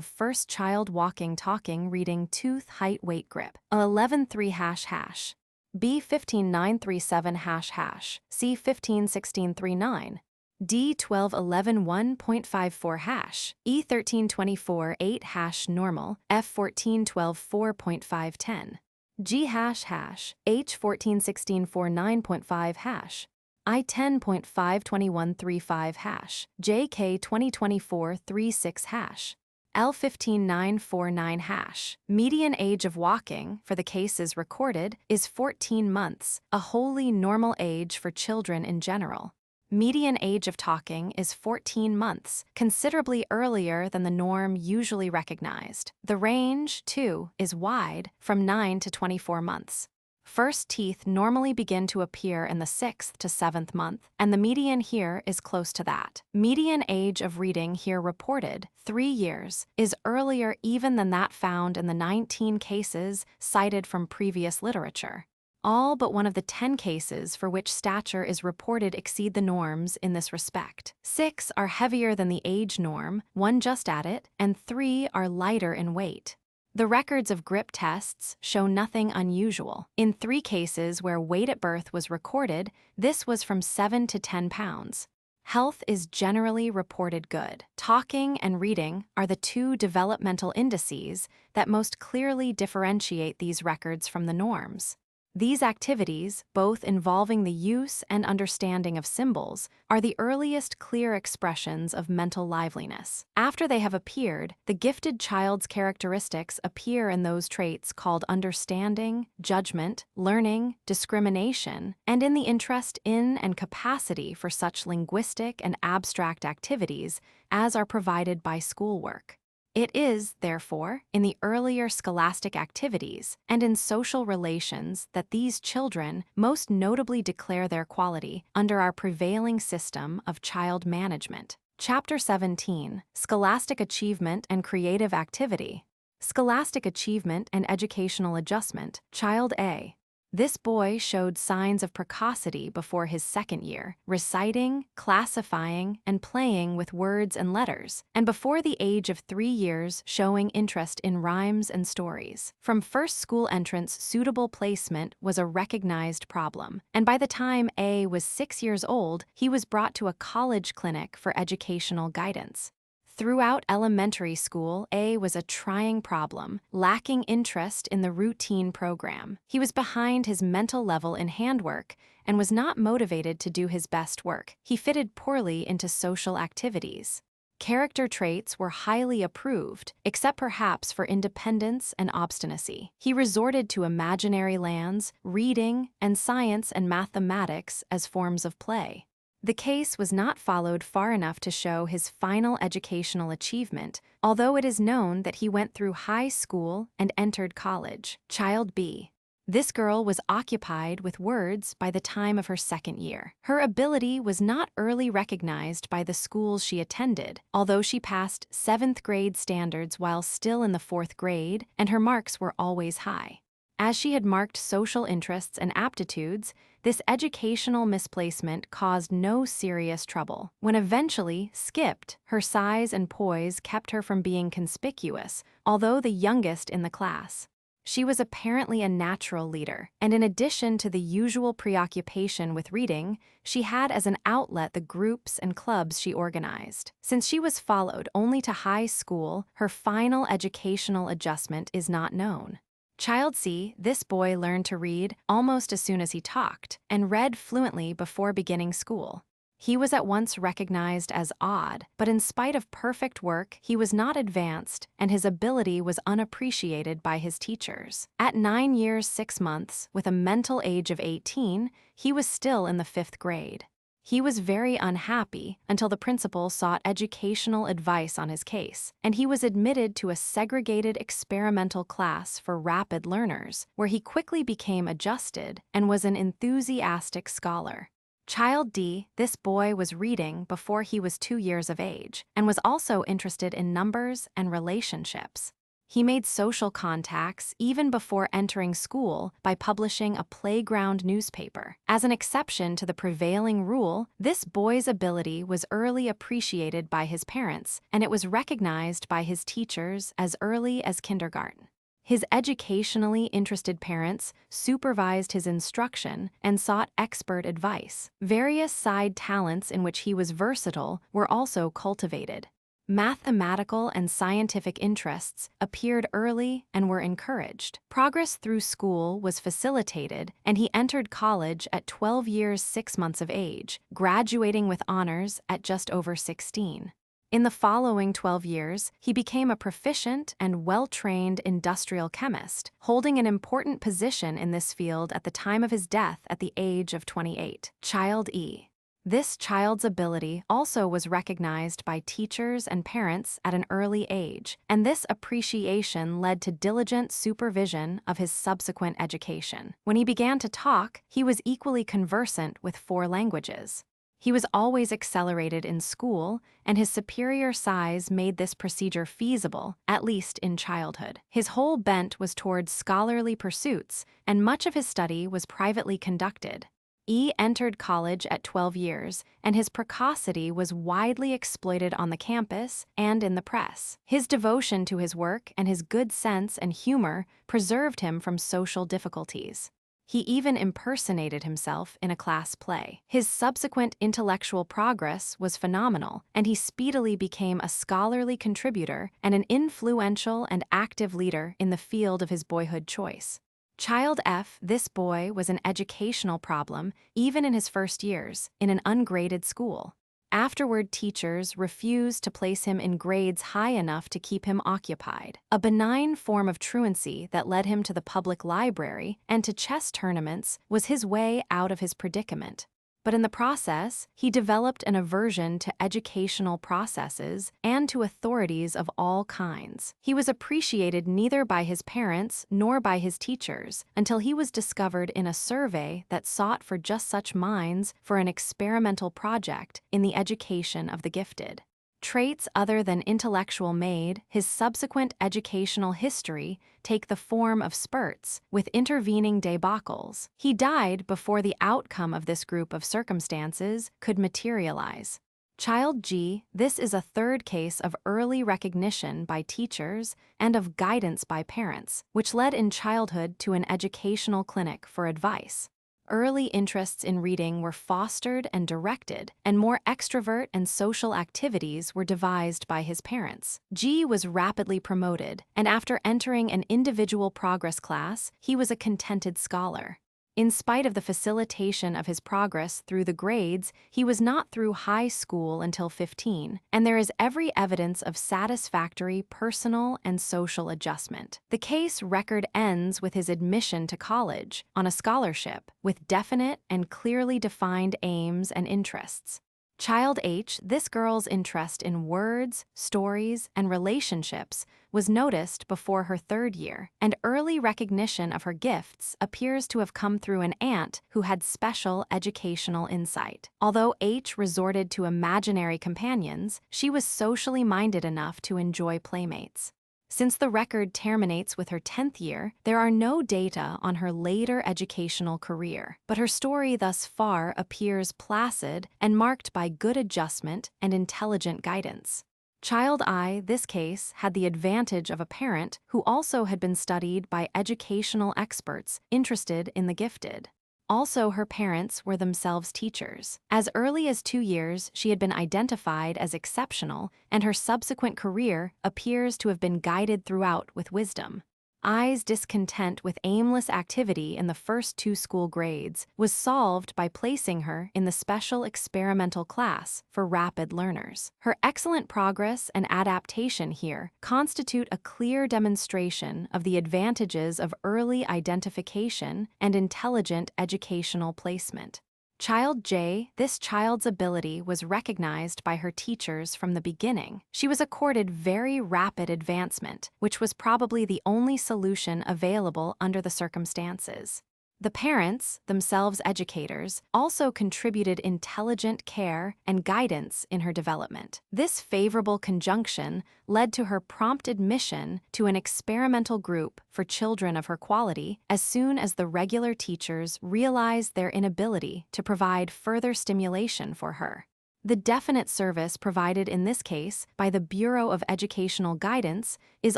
first child walking, talking, reading, tooth, height, weight, grip. 11.3 #. B 15.937 #. C 15.1639. D 12.11 1.54 #. E 13.24 8 normal. F 14.12 4.510. G ##. H 14.16 49.5 #. I 10.5 21.35 #. J K 20.24 36 #. L 15.949 #. Median age of walking, for the cases recorded, is 14 months, a wholly normal age for children in general. Median age of talking is 14 months, considerably earlier than the norm usually recognized. The range, too, is wide, from 9 to 24 months. First teeth normally begin to appear in the 6th to 7th month, and the median here is close to that. Median age of reading here reported, 3 years, is earlier even than that found in the 19 cases cited from previous literature. All but one of the 10 cases for which stature is reported exceed the norms in this respect. 6 are heavier than the age norm, 1 just at it, and 3 are lighter in weight. The records of grip tests show nothing unusual. In 3 cases where weight at birth was recorded, this was from 7 to 10 pounds. Health is generally reported good. Talking and reading are the 2 developmental indices that most clearly differentiate these records from the norms. These activities, both involving the use and understanding of symbols, are the earliest clear expressions of mental liveliness. After they have appeared, the gifted child's characteristics appear in those traits called understanding, judgment, learning, discrimination, and in the interest in and capacity for such linguistic and abstract activities as are provided by schoolwork. It is, therefore, in the earlier scholastic activities and in social relations that these children most notably declare their quality under our prevailing system of child management. Chapter 17, Scholastic Achievement and Creative Activity. Scholastic Achievement and Educational Adjustment, Child A. This boy showed signs of precocity before his 2nd year, reciting, classifying, and playing with words and letters, and before the age of 3 years showing interest in rhymes and stories. From first school entrance, suitable placement was a recognized problem, and by the time A was 6 years old, he was brought to a college clinic for educational guidance. Throughout elementary school, A was a trying problem, lacking interest in the routine program. He was behind his mental level in handwork and was not motivated to do his best work. He fitted poorly into social activities. Character traits were highly approved, except perhaps for independence and obstinacy. He resorted to imaginary lands, reading, and science and mathematics as forms of play. The case was not followed far enough to show his final educational achievement, although it is known that he went through high school and entered college. Child B. This girl was occupied with words by the time of her 2nd year. Her ability was not early recognized by the schools she attended, although she passed 7th grade standards while still in the 4th grade, and her marks were always high. As she had marked social interests and aptitudes, this educational misplacement caused no serious trouble. When eventually skipped, her size and poise kept her from being conspicuous, although the youngest in the class. She was apparently a natural leader, and in addition to the usual preoccupation with reading, she had as an outlet the groups and clubs she organized. Since she was followed only to high school, her final educational adjustment is not known. Child C, this boy learned to read almost as soon as he talked, and read fluently before beginning school. He was at once recognized as odd, but in spite of perfect work, he was not advanced, and his ability was unappreciated by his teachers. At 9 years 6 months, with a mental age of 18, he was still in the 5th grade. He was very unhappy until the principal sought educational advice on his case, and he was admitted to a segregated experimental class for rapid learners, where he quickly became adjusted and was an enthusiastic scholar. Child D, this boy was reading before he was 2 years of age, and was also interested in numbers and relationships. He made social contacts even before entering school by publishing a playground newspaper. As an exception to the prevailing rule, this boy's ability was early appreciated by his parents, and it was recognized by his teachers as early as kindergarten. His educationally interested parents supervised his instruction and sought expert advice. Various side talents in which he was versatile were also cultivated. Mathematical and scientific interests appeared early and were encouraged. Progress through school was facilitated, and he entered college at 12 years 6 months of age, graduating with honors at just over 16. In the following 12 years, he became a proficient and well-trained industrial chemist, holding an important position in this field at the time of his death at the age of 28. Child E. This child's ability also was recognized by teachers and parents at an early age, and this appreciation led to diligent supervision of his subsequent education. When he began to talk, he was equally conversant with 4 languages. He was always accelerated in school, and his superior size made this procedure feasible, at least in childhood. His whole bent was towards scholarly pursuits, and much of his study was privately conducted. E entered college at 12 years, and his precocity was widely exploited on the campus and in the press. His devotion to his work and his good sense and humor preserved him from social difficulties. He even impersonated himself in a class play. His subsequent intellectual progress was phenomenal, and he speedily became a scholarly contributor and an influential and active leader in the field of his boyhood choice. Child F, this boy was an educational problem, even in his first years, in an ungraded school. Afterward, teachers refused to place him in grades high enough to keep him occupied. A benign form of truancy that led him to the public library and to chess tournaments was his way out of his predicament. But in the process, he developed an aversion to educational processes and to authorities of all kinds. He was appreciated neither by his parents nor by his teachers until he was discovered in a survey that sought for just such minds for an experimental project in the education of the gifted. Traits other than intellectual made his subsequent educational history take the form of spurts, with intervening debacles. He died before the outcome of this group of circumstances could materialize. Child G, this is a third case of early recognition by teachers and of guidance by parents, which led in childhood to an educational clinic for advice. Early interests in reading were fostered and directed, and more extrovert and social activities were devised by his parents. G was rapidly promoted, and after entering an individual progress class, he was a contented scholar. In spite of the facilitation of his progress through the grades, he was not through high school until 15, and there is every evidence of satisfactory personal and social adjustment. The case record ends with his admission to college on a scholarship with definite and clearly defined aims and interests. Child H, this girl's interest in words, stories, and relationships was noticed before her 3rd year, and early recognition of her gifts appears to have come through an aunt who had special educational insight. Although H resorted to imaginary companions, she was socially minded enough to enjoy playmates. Since the record terminates with her 10th year, there are no data on her later educational career, but her story thus far appears placid and marked by good adjustment and intelligent guidance. Child I, this case, had the advantage of a parent who also had been studied by educational experts interested in the gifted. Also, her parents were themselves teachers. As early as 2 years, she had been identified as exceptional, and her subsequent career appears to have been guided throughout with wisdom. I's discontent with aimless activity in the first 2 school grades was solved by placing her in the special experimental class for rapid learners. Her excellent progress and adaptation here constitute a clear demonstration of the advantages of early identification and intelligent educational placement. Child J, this child's ability was recognized by her teachers from the beginning. She was accorded very rapid advancement, which was probably the only solution available under the circumstances. The parents, themselves educators, also contributed intelligent care and guidance in her development. This favorable conjunction led to her prompt admission to an experimental group for children of her quality as soon as the regular teachers realized their inability to provide further stimulation for her. The definite service provided in this case by the Bureau of Educational Guidance is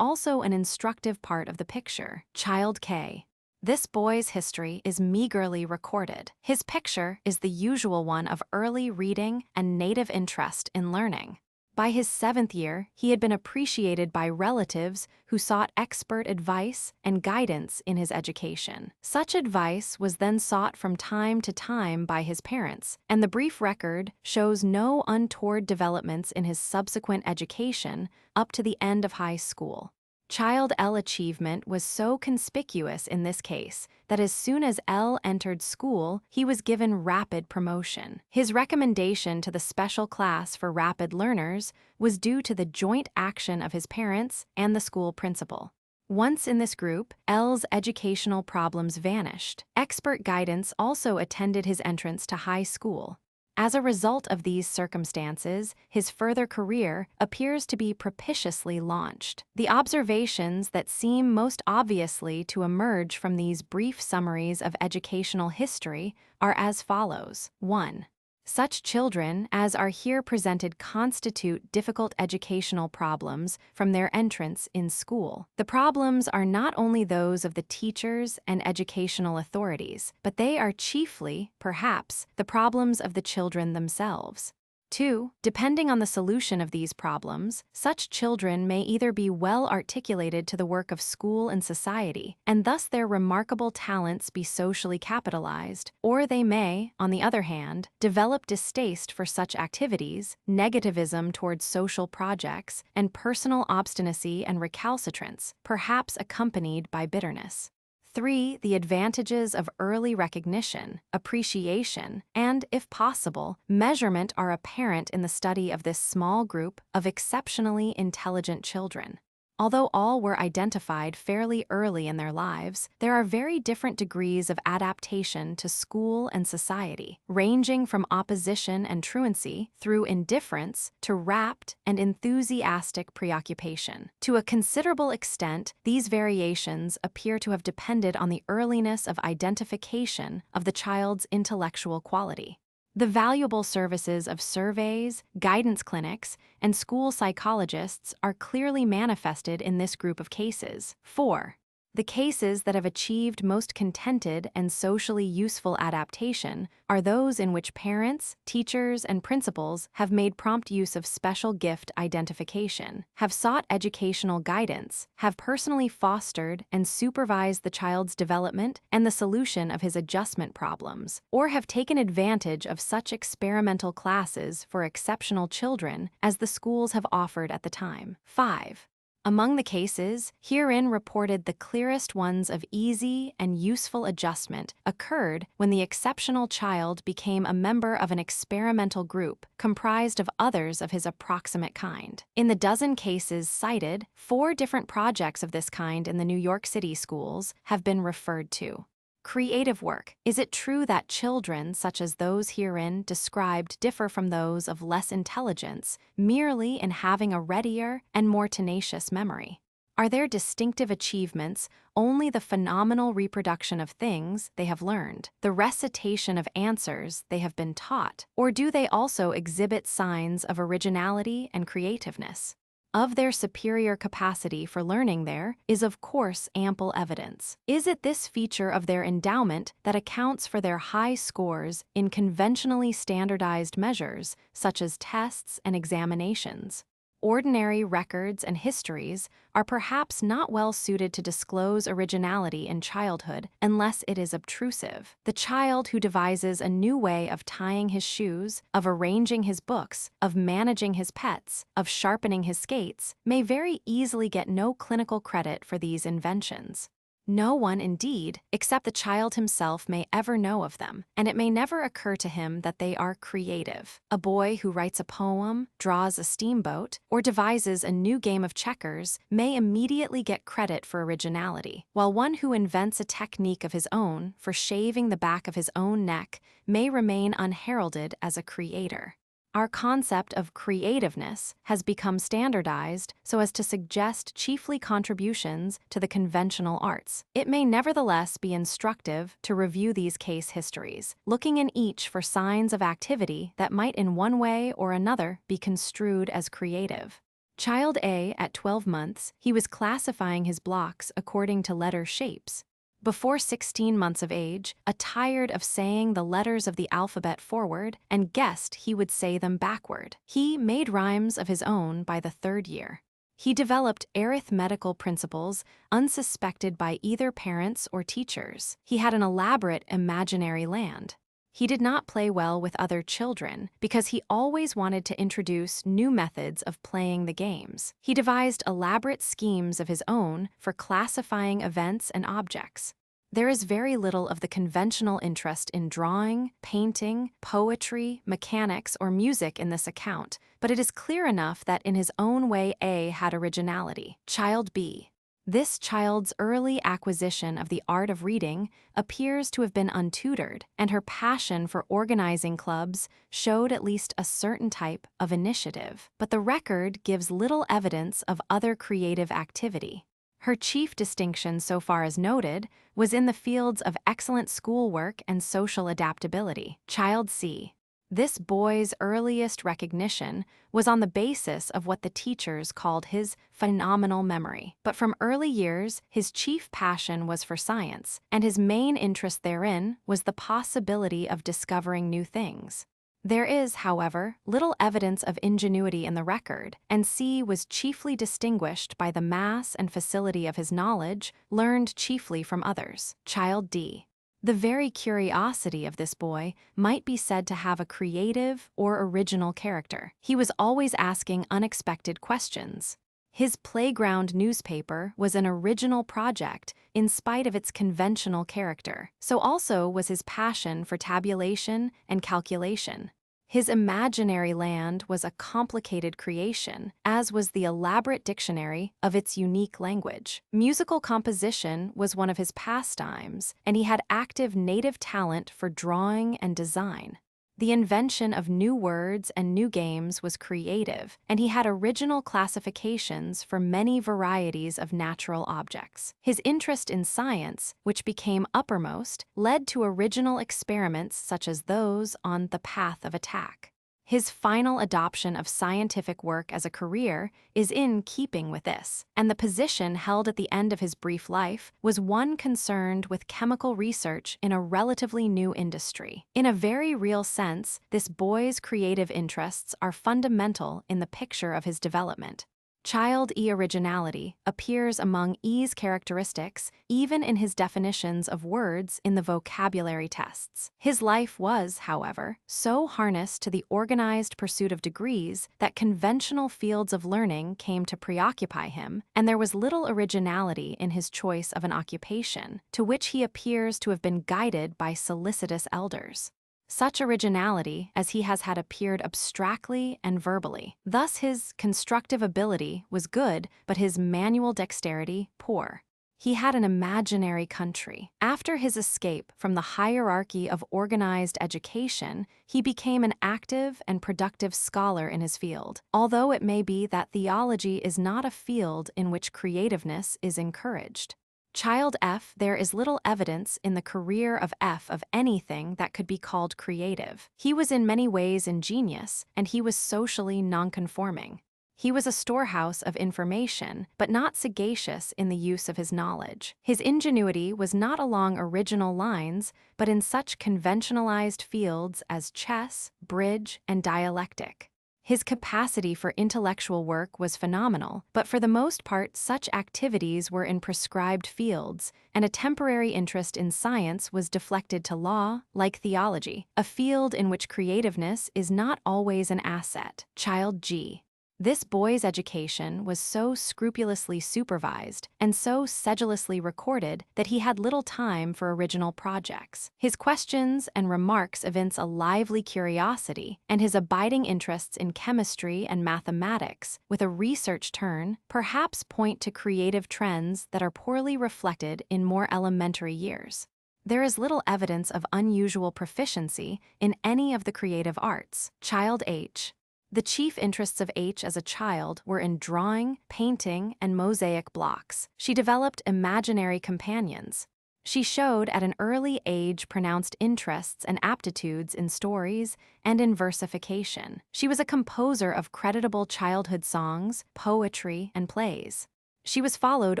also an instructive part of the picture. Child K. This boy's history is meagerly recorded. His picture is the usual one of early reading and native interest in learning. By his 7th year, he had been appreciated by relatives who sought expert advice and guidance in his education. Such advice was then sought from time to time by his parents, and the brief record shows no untoward developments in his subsequent education up to the end of high school. Child L achievement was so conspicuous in this case that as soon as L entered school, he was given rapid promotion. His recommendation to the special class for rapid learners was due to the joint action of his parents and the school principal. Once in this group, L's educational problems vanished. Expert guidance also attended his entrance to high school. As a result of these circumstances, his further career appears to be propitiously launched. The observations that seem most obviously to emerge from these brief summaries of educational history are as follows. 1. Such children as are here presented constitute difficult educational problems from their entrance in school. The problems are not only those of the teachers and educational authorities, but they are chiefly, perhaps, the problems of the children themselves. 2. Depending on the solution of these problems, such children may either be well articulated to the work of school and society, and thus their remarkable talents be socially capitalized, or they may, on the other hand, develop distaste for such activities, negativism towards social projects, and personal obstinacy and recalcitrance, perhaps accompanied by bitterness. 3. The advantages of early recognition, appreciation, and, if possible, measurement are apparent in the study of this small group of exceptionally intelligent children. Although all were identified fairly early in their lives, there are very different degrees of adaptation to school and society, ranging from opposition and truancy through indifference to rapt and enthusiastic preoccupation. To a considerable extent, these variations appear to have depended on the earliness of identification of the child's intellectual quality. The valuable services of surveys, guidance clinics, and school psychologists are clearly manifested in this group of cases. 4. The cases that have achieved most contented and socially useful adaptation are those in which parents, teachers, and principals have made prompt use of special gift identification, have sought educational guidance, have personally fostered and supervised the child's development and the solution of his adjustment problems, or have taken advantage of such experimental classes for exceptional children as the schools have offered at the time. 5. Among the cases herein reported, the clearest ones of easy and useful adjustment occurred when the exceptional child became a member of an experimental group comprised of others of his approximate kind. In the dozen cases cited, 4 different projects of this kind in the New York City schools have been referred to. Creative work. Is it true that children such as those herein described differ from those of less intelligence merely in having a readier and more tenacious memory? Are their distinctive achievements only the phenomenal reproduction of things they have learned, the recitation of answers they have been taught, or do they also exhibit signs of originality and creativeness? Of their superior capacity for learning there is of course ample evidence. Is it this feature of their endowment that accounts for their high scores in conventionally standardized measures such as tests and examinations? Ordinary records and histories are perhaps not well suited to disclose originality in childhood unless it is obtrusive. The child who devises a new way of tying his shoes, of arranging his books, of managing his pets, of sharpening his skates, may very easily get no clinical credit for these inventions. No one, indeed, except the child himself may ever know of them, and it may never occur to him that they are creative. A boy who writes a poem, draws a steamboat, or devises a new game of checkers may immediately get credit for originality, while one who invents a technique of his own for shaving the back of his own neck may remain unheralded as a creator. Our concept of creativeness has become standardized so as to suggest chiefly contributions to the conventional arts. It may nevertheless be instructive to review these case histories, looking in each for signs of activity that might in one way or another be construed as creative. Child A, at 12 months, he was classifying his blocks according to letter shapes. Before 16 months of age, tired of saying the letters of the alphabet forward and guessed he would say them backward. He made rhymes of his own by the 3rd year. He developed arithmetical principles unsuspected by either parents or teachers. He had an elaborate imaginary land. He did not play well with other children because he always wanted to introduce new methods of playing the games. He devised elaborate schemes of his own for classifying events and objects. There is very little of the conventional interest in drawing, painting, poetry, mechanics, or music in this account, but it is clear enough that in his own way A had originality. Child B. This child's early acquisition of the art of reading appears to have been untutored, and her passion for organizing clubs showed at least a certain type of initiative. But the record gives little evidence of other creative activity. Her chief distinction, so far as noted, was in the fields of excellent schoolwork and social adaptability. Child C. This boy's earliest recognition was on the basis of what the teachers called his phenomenal memory. But from early years, his chief passion was for science, and his main interest therein was the possibility of discovering new things. There is, however, little evidence of ingenuity in the record, and C was chiefly distinguished by the mass and facility of his knowledge, learned chiefly from others. Child D. The very curiosity of this boy might be said to have a creative or original character. He was always asking unexpected questions. His playground newspaper was an original project in spite of its conventional character. So also was his passion for tabulation and calculation. His imaginary land was a complicated creation, as was the elaborate dictionary of its unique language. Musical composition was one of his pastimes, and he had active native talent for drawing and design. The invention of new words and new games was creative, and he had original classifications for many varieties of natural objects. His interest in science, which became uppermost, led to original experiments such as those on the path of attack. His final adoption of scientific work as a career is in keeping with this, and the position held at the end of his brief life was one concerned with chemical research in a relatively new industry. In a very real sense, this boy's creative interests are fundamental in the picture of his development. Child E originality appears among E's characteristics even in his definitions of words in the vocabulary tests. His life was, however, so harnessed to the organized pursuit of degrees that conventional fields of learning came to preoccupy him, and there was little originality in his choice of an occupation, to which he appears to have been guided by solicitous elders. Such originality as he has had appeared abstractly and verbally. Thus his constructive ability was good, but his manual dexterity poor. He had an imaginary country. After his escape from the hierarchy of organized education, he became an active and productive scholar in his field, although it may be that theology is not a field in which creativeness is encouraged. Child F, there is little evidence in the career of F of anything that could be called creative. He was in many ways ingenious, and he was socially nonconforming. He was a storehouse of information, but not sagacious in the use of his knowledge. His ingenuity was not along original lines, but in such conventionalized fields as chess, bridge, and dialectic. His capacity for intellectual work was phenomenal, but for the most part such activities were in prescribed fields, and a temporary interest in science was deflected to law, like theology, a field in which creativeness is not always an asset. Child G. This boy's education was so scrupulously supervised and so sedulously recorded that he had little time for original projects. His questions and remarks evince a lively curiosity, and his abiding interests in chemistry and mathematics, with a research turn, perhaps point to creative trends that are poorly reflected in more elementary years. There is little evidence of unusual proficiency in any of the creative arts. Child H. The chief interests of H as a child were in drawing, painting, and mosaic blocks. She developed imaginary companions. She showed at an early age pronounced interests and aptitudes in stories and in versification. She was a composer of creditable childhood songs, poetry, and plays. She was followed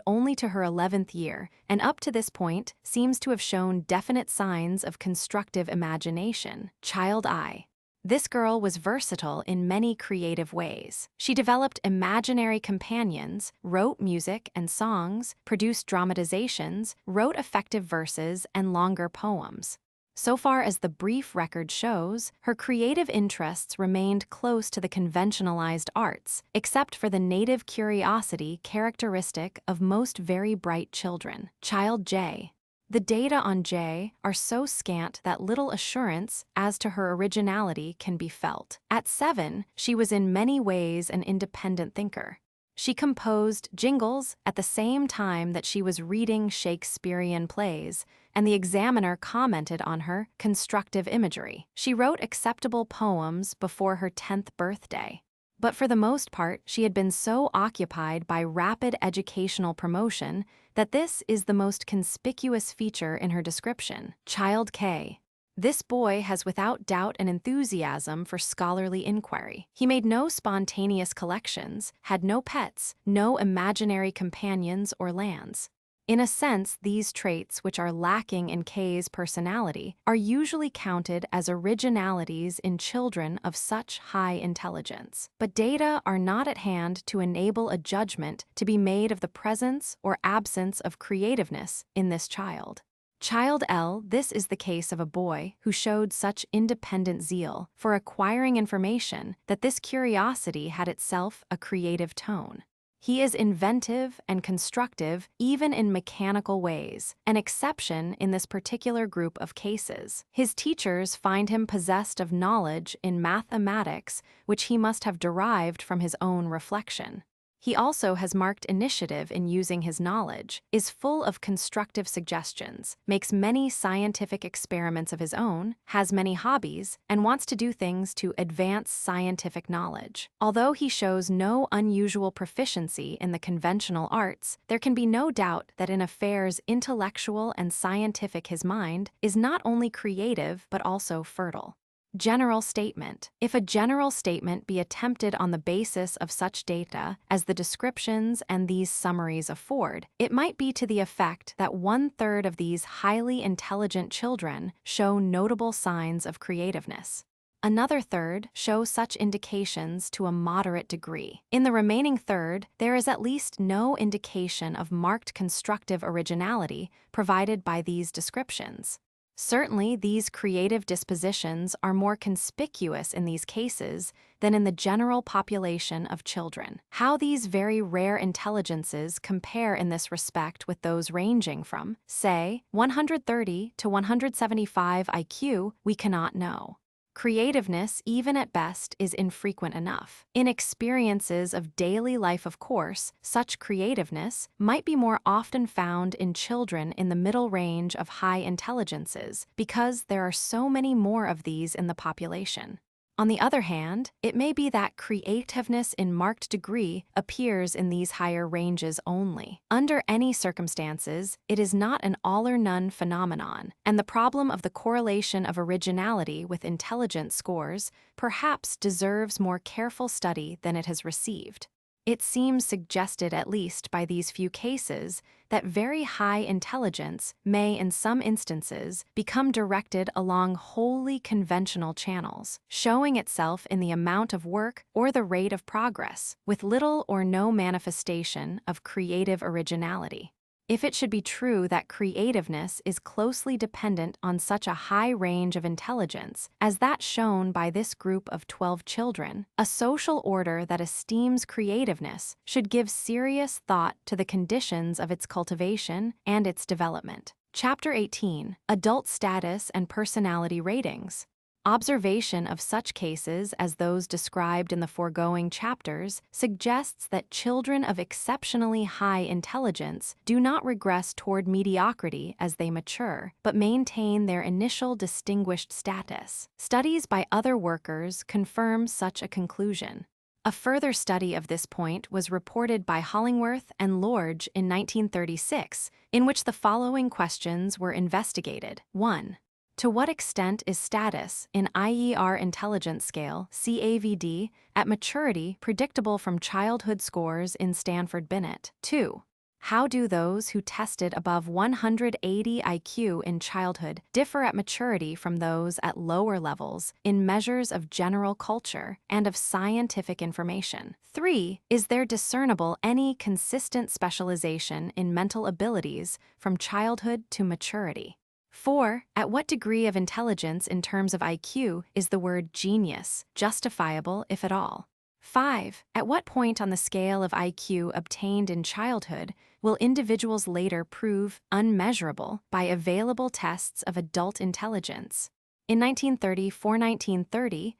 only to her 11th year, and up to this point seems to have shown definite signs of constructive imagination. Child I. This girl was versatile in many creative ways. She developed imaginary companions, wrote music and songs, produced dramatizations, wrote effective verses and longer poems. So far as the brief record shows, her creative interests remained close to the conventionalized arts, except for the native curiosity characteristic of most very bright children. Child J. The data on J are so scant that little assurance as to her originality can be felt. At 7, she was in many ways an independent thinker. She composed jingles at the same time that she was reading Shakespearean plays, and the examiner commented on her constructive imagery. She wrote acceptable poems before her 10th birthday. But for the most part, she had been so occupied by rapid educational promotion that this is the most conspicuous feature in her description. Child K. This boy has without doubt an enthusiasm for scholarly inquiry. He made no spontaneous collections, had no pets, no imaginary companions or lands. In a sense, these traits, which are lacking in K's personality, are usually counted as originalities in children of such high intelligence. But data are not at hand to enable a judgment to be made of the presence or absence of creativeness in this child. Child L. This is the case of a boy who showed such independent zeal for acquiring information that this curiosity had itself a creative tone. He is inventive and constructive even in mechanical ways, an exception in this particular group of cases. His teachers find him possessed of knowledge in mathematics which he must have derived from his own reflection. He also has marked initiative in using his knowledge, is full of constructive suggestions, makes many scientific experiments of his own, has many hobbies, and wants to do things to advance scientific knowledge. Although he shows no unusual proficiency in the conventional arts, there can be no doubt that in affairs intellectual and scientific his mind is not only creative but also fertile. General statement. If a general statement be attempted on the basis of such data as the descriptions and these summaries afford, it might be to the effect that 1/3 of these highly intelligent children show notable signs of creativeness. Another third show such indications to a moderate degree. In the remaining third, there is at least no indication of marked constructive originality provided by these descriptions. Certainly, these creative dispositions are more conspicuous in these cases than in the general population of children. How these very rare intelligences compare in this respect with those ranging from, say, 130 to 175 IQ, we cannot know. Creativeness, even at best, is infrequent enough. In experiences of daily life, of course, such creativeness might be more often found in children in the middle range of high intelligences because there are so many more of these in the population. On the other hand, it may be that creativeness in marked degree appears in these higher ranges only. Under any circumstances, it is not an all-or-none phenomenon, and the problem of the correlation of originality with intelligence scores perhaps deserves more careful study than it has received. It seems suggested, at least by these few cases, that very high intelligence may, in some instances, become directed along wholly conventional channels, showing itself in the amount of work or the rate of progress, with little or no manifestation of creative originality. If it should be true that creativeness is closely dependent on such a high range of intelligence as that shown by this group of 12 children, a social order that esteems creativeness should give serious thought to the conditions of its cultivation and its development. Chapter 18: Adult Status and Personality Ratings. Observation of such cases as those described in the foregoing chapters suggests that children of exceptionally high intelligence do not regress toward mediocrity as they mature, but maintain their initial distinguished status. Studies by other workers confirm such a conclusion. A further study of this point was reported by Hollingworth and Lorge in 1936, in which the following questions were investigated. 1. To what extent is status in IER intelligence scale (CAVD) at maturity predictable from childhood scores in Stanford-Binet? 2. How do those who tested above 180 IQ in childhood differ at maturity from those at lower levels in measures of general culture and of scientific information? 3. Is there discernible any consistent specialization in mental abilities from childhood to maturity? 4. At what degree of intelligence in terms of IQ is the word genius justifiable, if at all? 5. At what point on the scale of IQ obtained in childhood will individuals later prove unmeasurable by available tests of adult intelligence? In 1930,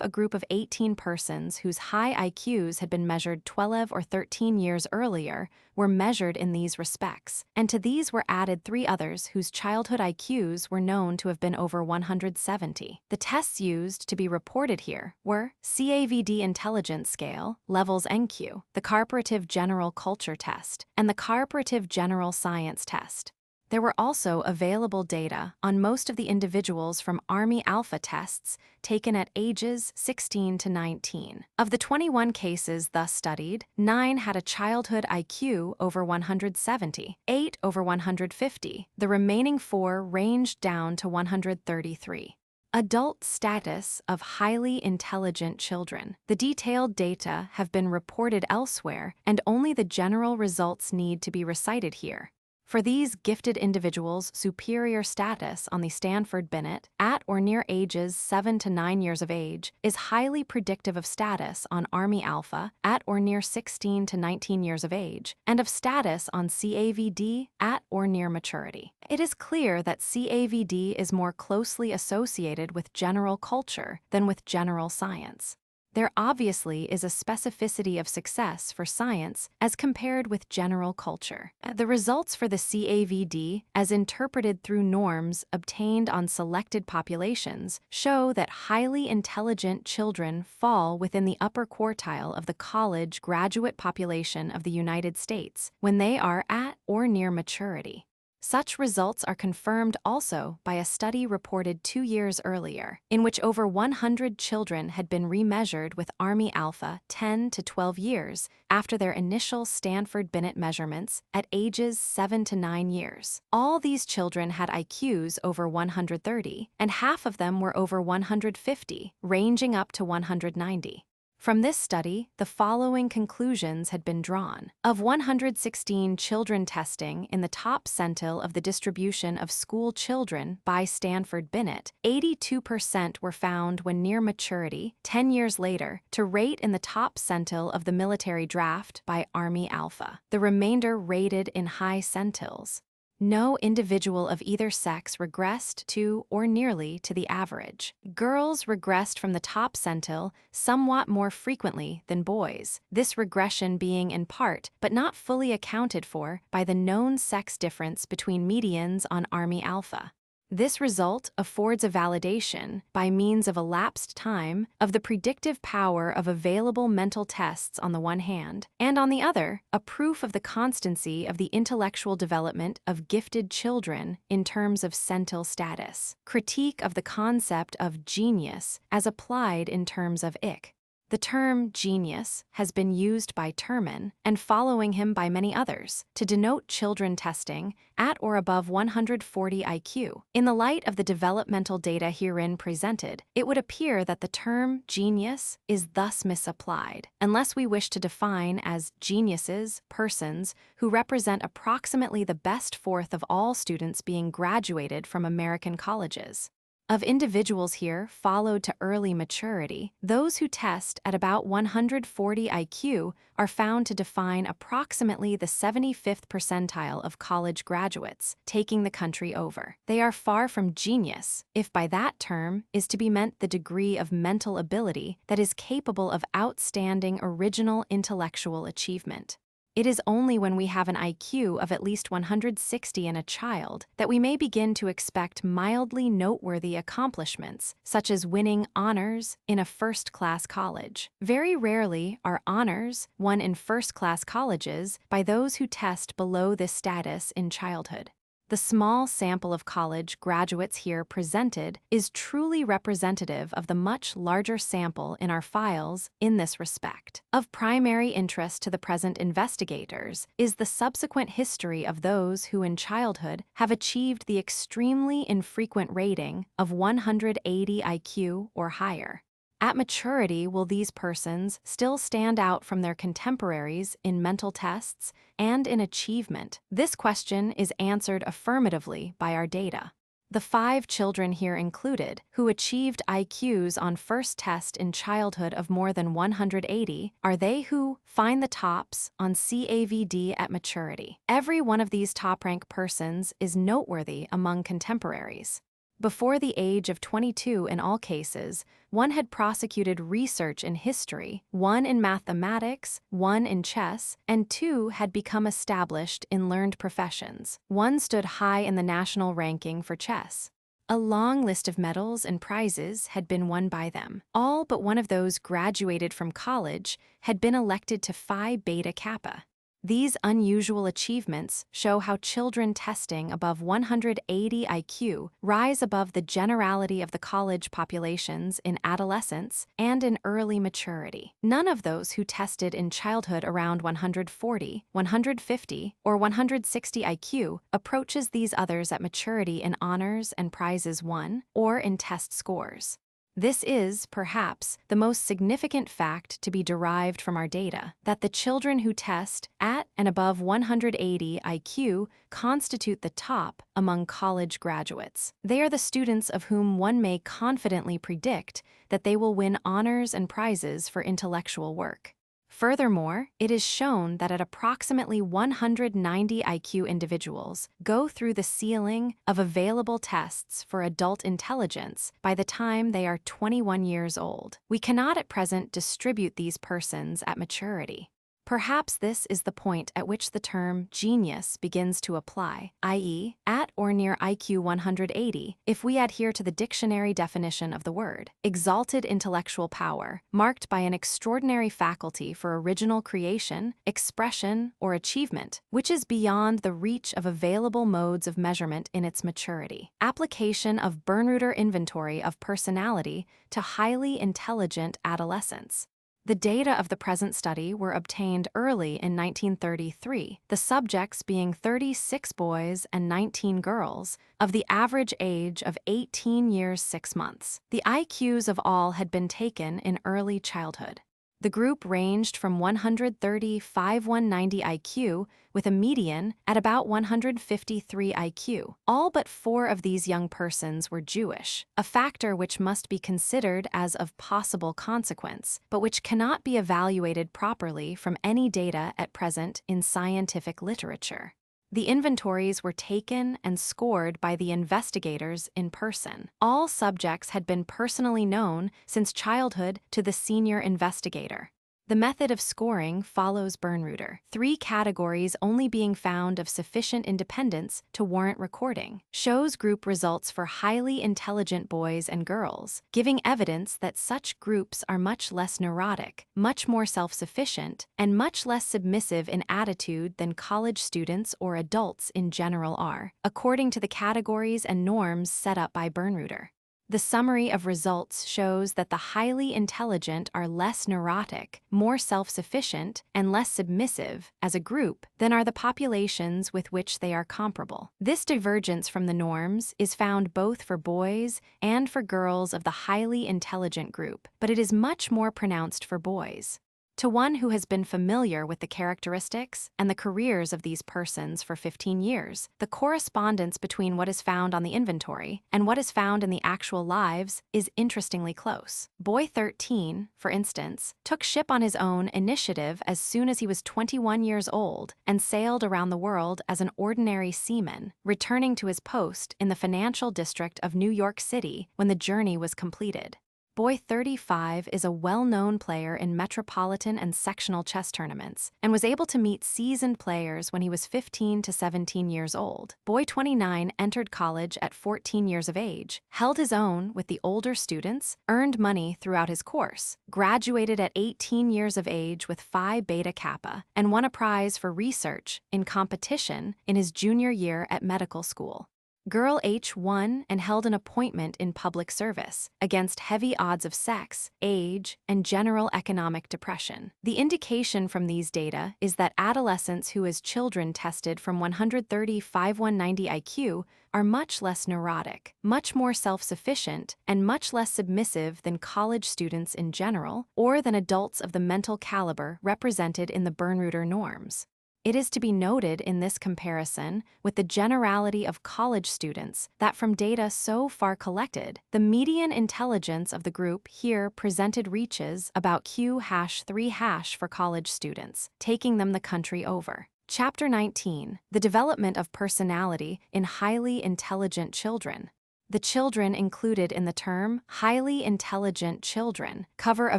a group of 18 persons whose high IQs had been measured 12 or 13 years earlier were measured in these respects, and to these were added 3 others whose childhood IQs were known to have been over 170. The tests used to be reported here were CAVD Intelligence Scale, Levels NQ, the Comparative General Culture Test, and the Comparative General Science Test. There were also available data on most of the individuals from Army Alpha tests taken at ages 16 to 19. Of the 21 cases thus studied, 9 had a childhood IQ over 170, 8 over 150. The remaining 4 ranged down to 133. Adult status of highly intelligent children. The detailed data have been reported elsewhere, and only the general results need to be recited here. For these gifted individuals, superior status on the Stanford-Binet at or near ages 7 to 9 years of age is highly predictive of status on Army Alpha at or near 16 to 19 years of age, and of status on CAVD at or near maturity. It is clear that CAVD is more closely associated with general culture than with general science. There obviously is a specificity of success for science as compared with general culture. The results for the CAVD, as interpreted through norms obtained on selected populations, show that highly intelligent children fall within the upper quartile of the college graduate population of the United States when they are at or near maturity. Such results are confirmed also by a study reported 2 years earlier, in which over 100 children had been remeasured with Army Alpha 10 to 12 years after their initial Stanford-Binet measurements at ages 7 to 9 years. All these children had IQs over 130, and half of them were over 150, ranging up to 190. From this study, the following conclusions had been drawn. Of 116 children testing in the top centile of the distribution of school children by Stanford-Binet, 82% were found when near maturity, 10 years later, to rate in the top centile of the military draft by Army Alpha. The remainder rated in high centiles. No individual of either sex regressed to or nearly to the average. Girls regressed from the top centile somewhat more frequently than boys, this regression being in part, but not fully accounted for, by the known sex difference between medians on Army Alpha. This result affords a validation, by means of elapsed time, of the predictive power of available mental tests on the one hand, and on the other, a proof of the constancy of the intellectual development of gifted children in terms of centile status. Critique of the concept of genius as applied in terms of IQ. The term genius has been used by Terman, and following him by many others, to denote children testing at or above 140 IQ. In the light of the developmental data herein presented, it would appear that the term genius is thus misapplied, unless we wish to define as geniuses persons who represent approximately the best fourth of all students being graduated from American colleges. Of individuals here followed to early maturity, those who test at about 140 IQ are found to define approximately the 75th percentile of college graduates, taking the country over. They are far from genius, if by that term is to be meant the degree of mental ability that is capable of outstanding original intellectual achievement. It is only when we have an IQ of at least 160 in a child that we may begin to expect mildly noteworthy accomplishments, such as winning honors in a first-class college. Very rarely are honors won in first-class colleges by those who test below this status in childhood. The small sample of college graduates here presented is truly representative of the much larger sample in our files in this respect. Of primary interest to the present investigators is the subsequent history of those who in childhood have achieved the extremely infrequent rating of 180 IQ or higher. At maturity, will these persons still stand out from their contemporaries in mental tests and in achievement? This question is answered affirmatively by our data. The 5 children here included, who achieved IQs on first test in childhood of more than 180, are they who find the tops on CAVD at maturity. Every one of these top-rank persons is noteworthy among contemporaries. Before the age of 22 in all cases, one had prosecuted research in history, one in mathematics, one in chess, and 2 had become established in learned professions. One stood high in the national ranking for chess. A long list of medals and prizes had been won by them. All but one of those graduated from college had been elected to Phi Beta Kappa. These unusual achievements show how children testing above 180 IQ rise above the generality of the college populations in adolescence and in early maturity. None of those who tested in childhood around 140, 150, or 160 IQ approaches these others at maturity in honors and prizes won, or in test scores. This is, perhaps, the most significant fact to be derived from our data, that the children who test at and above 180 IQ constitute the top among college graduates. They are the students of whom one may confidently predict that they will win honors and prizes for intellectual work. Furthermore, it is shown that at approximately 190 IQ individuals go through the ceiling of available tests for adult intelligence by the time they are 21 years old. We cannot at present distribute these persons at maturity. Perhaps this is the point at which the term genius begins to apply, i.e., at or near IQ 180, if we adhere to the dictionary definition of the word. Exalted intellectual power, marked by an extraordinary faculty for original creation, expression, or achievement, which is beyond the reach of available modes of measurement in its maturity. Application of Bernreuter inventory of personality to highly intelligent adolescents. The data of the present study were obtained early in 1933, the subjects being 36 boys and 19 girls, of the average age of 18 years 6 months. The IQs of all had been taken in early childhood. The group ranged from 130-190 IQ, with a median at about 153 IQ. All but 4 of these young persons were Jewish, a factor which must be considered as of possible consequence, but which cannot be evaluated properly from any data at present in scientific literature. The inventories were taken and scored by the investigators in person. All subjects had been personally known since childhood to the senior investigator. The method of scoring follows Bernreuter, 3 categories only being found of sufficient independence to warrant recording. Shows group results for highly intelligent boys and girls, giving evidence that such groups are much less neurotic, much more self-sufficient, and much less submissive in attitude than college students or adults in general are, according to the categories and norms set up by Bernreuter. The summary of results shows that the highly intelligent are less neurotic, more self-sufficient, and less submissive, as a group, than are the populations with which they are comparable. This divergence from the norms is found both for boys and for girls of the highly intelligent group, but it is much more pronounced for boys. To one who has been familiar with the characteristics and the careers of these persons for 15 years, the correspondence between what is found on the inventory and what is found in the actual lives is interestingly close. Boy 13, for instance, took ship on his own initiative as soon as he was 21 years old and sailed around the world as an ordinary seaman, returning to his post in the financial district of New York City when the journey was completed. Boy 35 is a well-known player in metropolitan and sectional chess tournaments and was able to meet seasoned players when he was 15 to 17 years old. Boy 29 entered college at 14 years of age, held his own with the older students, earned money throughout his course, graduated at 18 years of age with Phi Beta Kappa, and won a prize for research in competition in his junior year at medical school. Girl H won and held an appointment in public service against heavy odds of sex, age, and general economic depression. The indication from these data is that adolescents who as children tested from 130-190 IQ are much less neurotic, much more self-sufficient, and much less submissive than college students in general, or than adults of the mental caliber represented in the Bernreuter norms. It is to be noted in this comparison with the generality of college students that from data so far collected, the median intelligence of the group here presented reaches about Q-3 for college students, taking them the country over. Chapter 19, The Development of Personality in Highly Intelligent Children. The children included in the term highly intelligent children cover a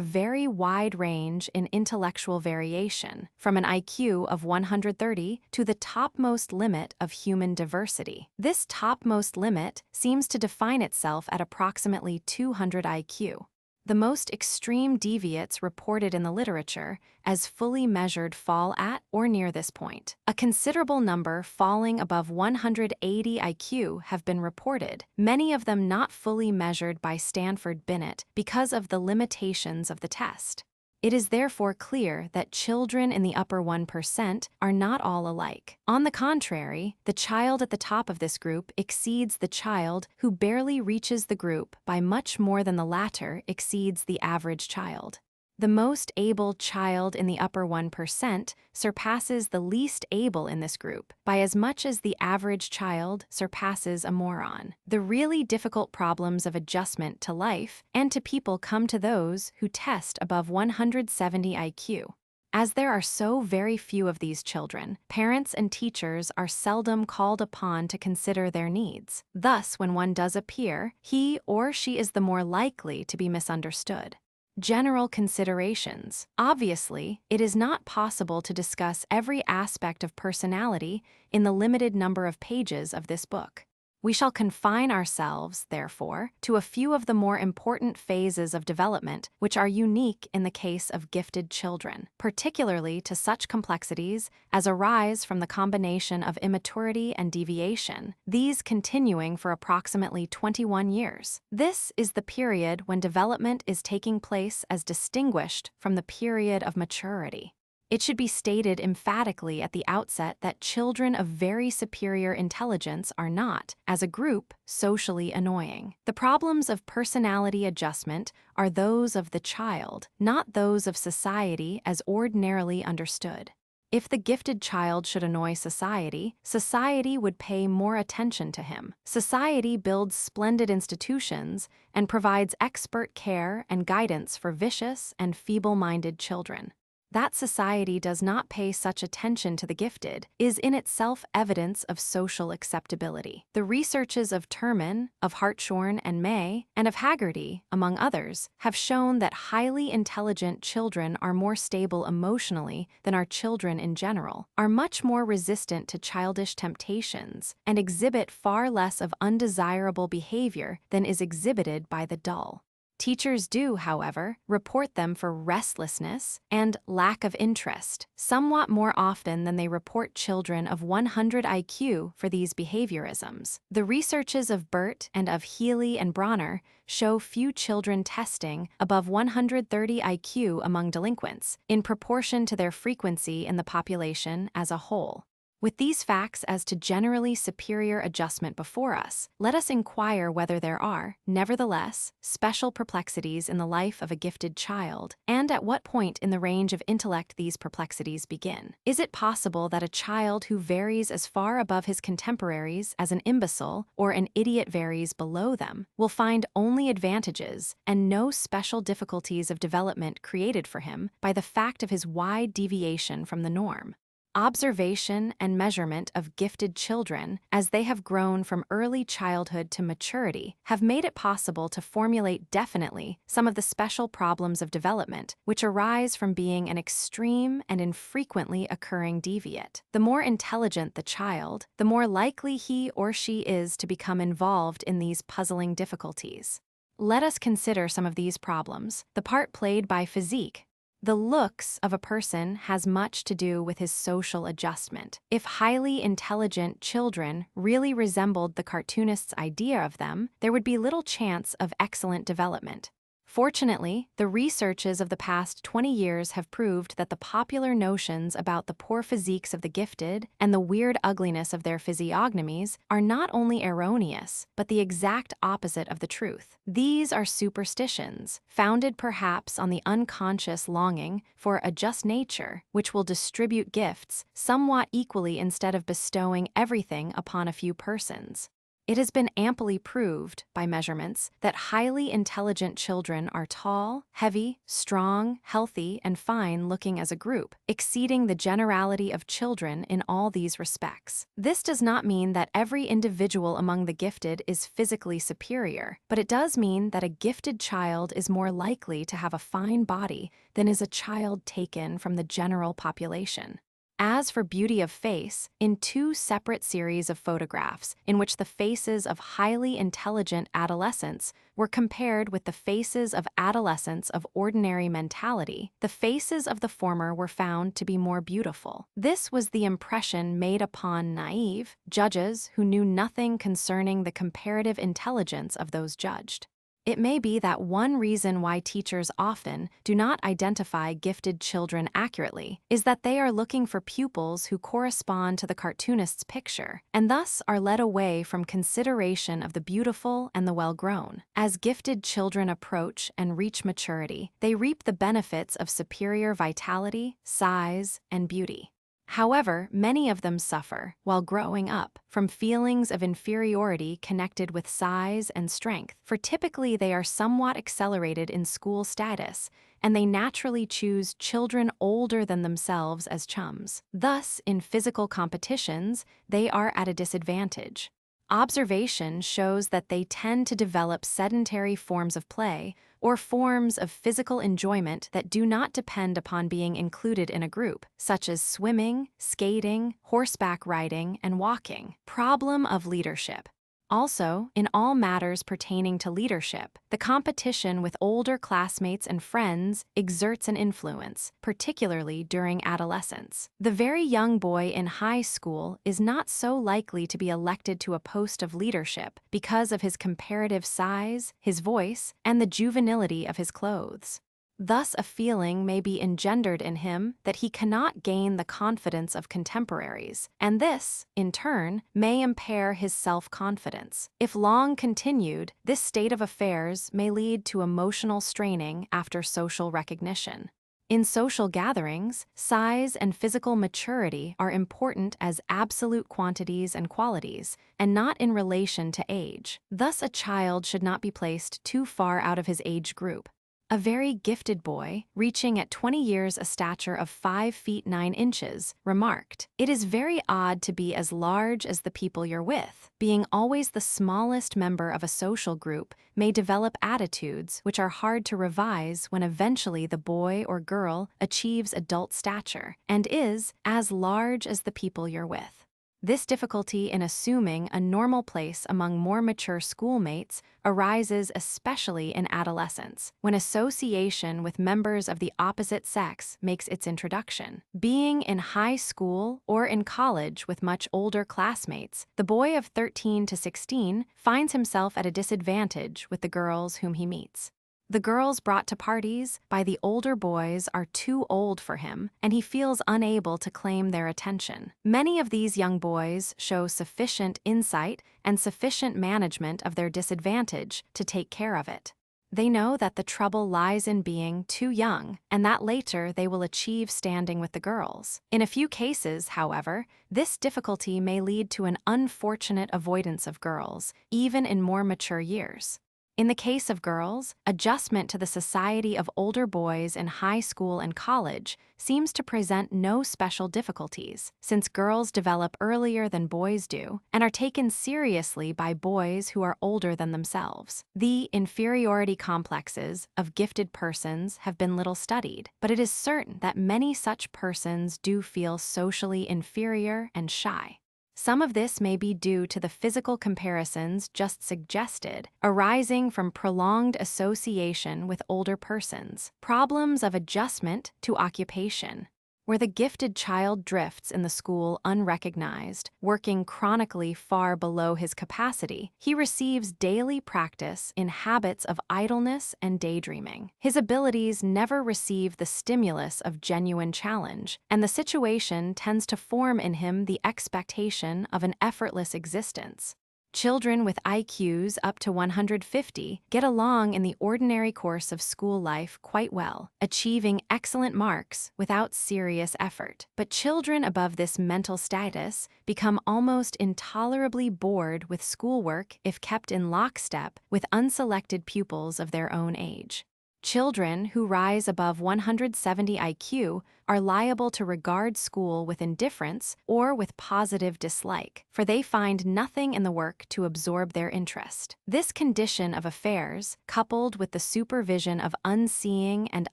very wide range in intellectual variation, from an IQ of 130 to the topmost limit of human diversity. This topmost limit seems to define itself at approximately 200 IQ. The most extreme deviates reported in the literature as fully measured fall at or near this point. A considerable number falling above 180 IQ have been reported, many of them not fully measured by Stanford-Binet because of the limitations of the test. It is therefore clear that children in the upper 1% are not all alike. On the contrary, the child at the top of this group exceeds the child who barely reaches the group by much more than the latter exceeds the average child. The most able child in the upper 1% surpasses the least able in this group by as much as the average child surpasses a moron. The really difficult problems of adjustment to life and to people come to those who test above 170 IQ. As there are so very few of these children, parents and teachers are seldom called upon to consider their needs. Thus, when one does appear, he or she is the more likely to be misunderstood. General considerations. Obviously, it is not possible to discuss every aspect of personality in the limited number of pages of this book. We shall confine ourselves, therefore, to a few of the more important phases of development which are unique in the case of gifted children, particularly to such complexities as arise from the combination of immaturity and deviation, these continuing for approximately 21 years. This is the period when development is taking place as distinguished from the period of maturity. It should be stated emphatically at the outset that children of very superior intelligence are not, as a group, socially annoying. The problems of personality adjustment are those of the child, not those of society as ordinarily understood. If the gifted child should annoy society, society would pay more attention to him. Society builds splendid institutions and provides expert care and guidance for vicious and feeble-minded children. That society does not pay such attention to the gifted is in itself evidence of social acceptability. The researches of Terman, of Hartshorne and May, and of Haggerty, among others, have shown that highly intelligent children are more stable emotionally than are children in general, are much more resistant to childish temptations, and exhibit far less of undesirable behavior than is exhibited by the dull. Teachers do, however, report them for restlessness and lack of interest, somewhat more often than they report children of 100 IQ for these behaviorisms. The researches of Burt and of Healy and Bronner show few children testing above 130 IQ among delinquents, in proportion to their frequency in the population as a whole. With these facts as to generally superior adjustment before us, let us inquire whether there are, nevertheless, special perplexities in the life of a gifted child, and at what point in the range of intellect these perplexities begin. Is it possible that a child who varies as far above his contemporaries as an imbecile or an idiot varies below them will find only advantages and no special difficulties of development created for him by the fact of his wide deviation from the norm? Observation and measurement of gifted children, as they have grown from early childhood to maturity, have made it possible to formulate definitely some of the special problems of development which arise from being an extreme and infrequently occurring deviate. The more intelligent the child, the more likely he or she is to become involved in these puzzling difficulties. Let us consider some of these problems. The part played by physique. The looks of a person has much to do with his social adjustment. If highly intelligent children really resembled the cartoonist's idea of them, there would be little chance of excellent development. Fortunately, the researches of the past 20 years have proved that the popular notions about the poor physiques of the gifted and the weird ugliness of their physiognomies are not only erroneous, but the exact opposite of the truth. These are superstitions, founded perhaps on the unconscious longing for a just nature, which will distribute gifts somewhat equally instead of bestowing everything upon a few persons. It has been amply proved, by measurements, that highly intelligent children are tall, heavy, strong, healthy, and fine-looking as a group, exceeding the generality of children in all these respects. This does not mean that every individual among the gifted is physically superior, but it does mean that a gifted child is more likely to have a fine body than is a child taken from the general population. As for beauty of face, in two separate series of photographs in which the faces of highly intelligent adolescents were compared with the faces of adolescents of ordinary mentality, the faces of the former were found to be more beautiful. This was the impression made upon naive judges who knew nothing concerning the comparative intelligence of those judged. It may be that one reason why teachers often do not identify gifted children accurately is that they are looking for pupils who correspond to the cartoonist's picture, and thus are led away from consideration of the beautiful and the well-grown. As gifted children approach and reach maturity, they reap the benefits of superior vitality, size, and beauty. However, many of them suffer, while growing up, from feelings of inferiority connected with size and strength, for typically they are somewhat accelerated in school status, and they naturally choose children older than themselves as chums. Thus, in physical competitions, they are at a disadvantage. Observation shows that they tend to develop sedentary forms of play or forms of physical enjoyment that do not depend upon being included in a group, such as swimming, skating, horseback riding, and walking. Problem of leadership. Also, in all matters pertaining to leadership, the competition with older classmates and friends exerts an influence, particularly during adolescence. The very young boy in high school is not so likely to be elected to a post of leadership because of his comparative size, his voice, and the juvenility of his clothes. Thus, a feeling may be engendered in him that he cannot gain the confidence of contemporaries, and this, in turn, may impair his self-confidence. If long continued, this state of affairs may lead to emotional straining after social recognition. In social gatherings, size and physical maturity are important as absolute quantities and qualities, and not in relation to age. Thus, a child should not be placed too far out of his age group. A very gifted boy, reaching at 20 years a stature of 5 feet 9 inches, remarked, "It is very odd to be as large as the people you're with. Being always the smallest member of a social group may develop attitudes which are hard to revise when eventually the boy or girl achieves adult stature and is as large as the people you're with." This difficulty in assuming a normal place among more mature schoolmates arises especially in adolescence, when association with members of the opposite sex makes its introduction. Being in high school or in college with much older classmates, the boy of 13 to 16 finds himself at a disadvantage with the girls whom he meets. The girls brought to parties by the older boys are too old for him, and he feels unable to claim their attention. Many of these young boys show sufficient insight and sufficient management of their disadvantage to take care of it. They know that the trouble lies in being too young, and that later they will achieve standing with the girls. In a few cases, however, this difficulty may lead to an unfortunate avoidance of girls, even in more mature years. In the case of girls, adjustment to the society of older boys in high school and college seems to present no special difficulties, since girls develop earlier than boys do and are taken seriously by boys who are older than themselves. The inferiority complexes of gifted persons have been little studied, but it is certain that many such persons do feel socially inferior and shy. Some of this may be due to the physical comparisons just suggested, arising from prolonged association with older persons. Problems of adjustment to occupation. where the gifted child drifts in the school unrecognized, working chronically far below his capacity, he receives daily practice in habits of idleness and daydreaming. His abilities never receive the stimulus of genuine challenge, and the situation tends to form in him the expectation of an effortless existence. Children with IQs up to 150 get along in the ordinary course of school life quite well, achieving excellent marks without serious effort. But children above this mental status become almost intolerably bored with schoolwork if kept in lockstep with unselected pupils of their own age. Children who rise above 170 IQ are liable to regard school with indifference or with positive dislike, for they find nothing in the work to absorb their interest. This condition of affairs, coupled with the supervision of unseeing and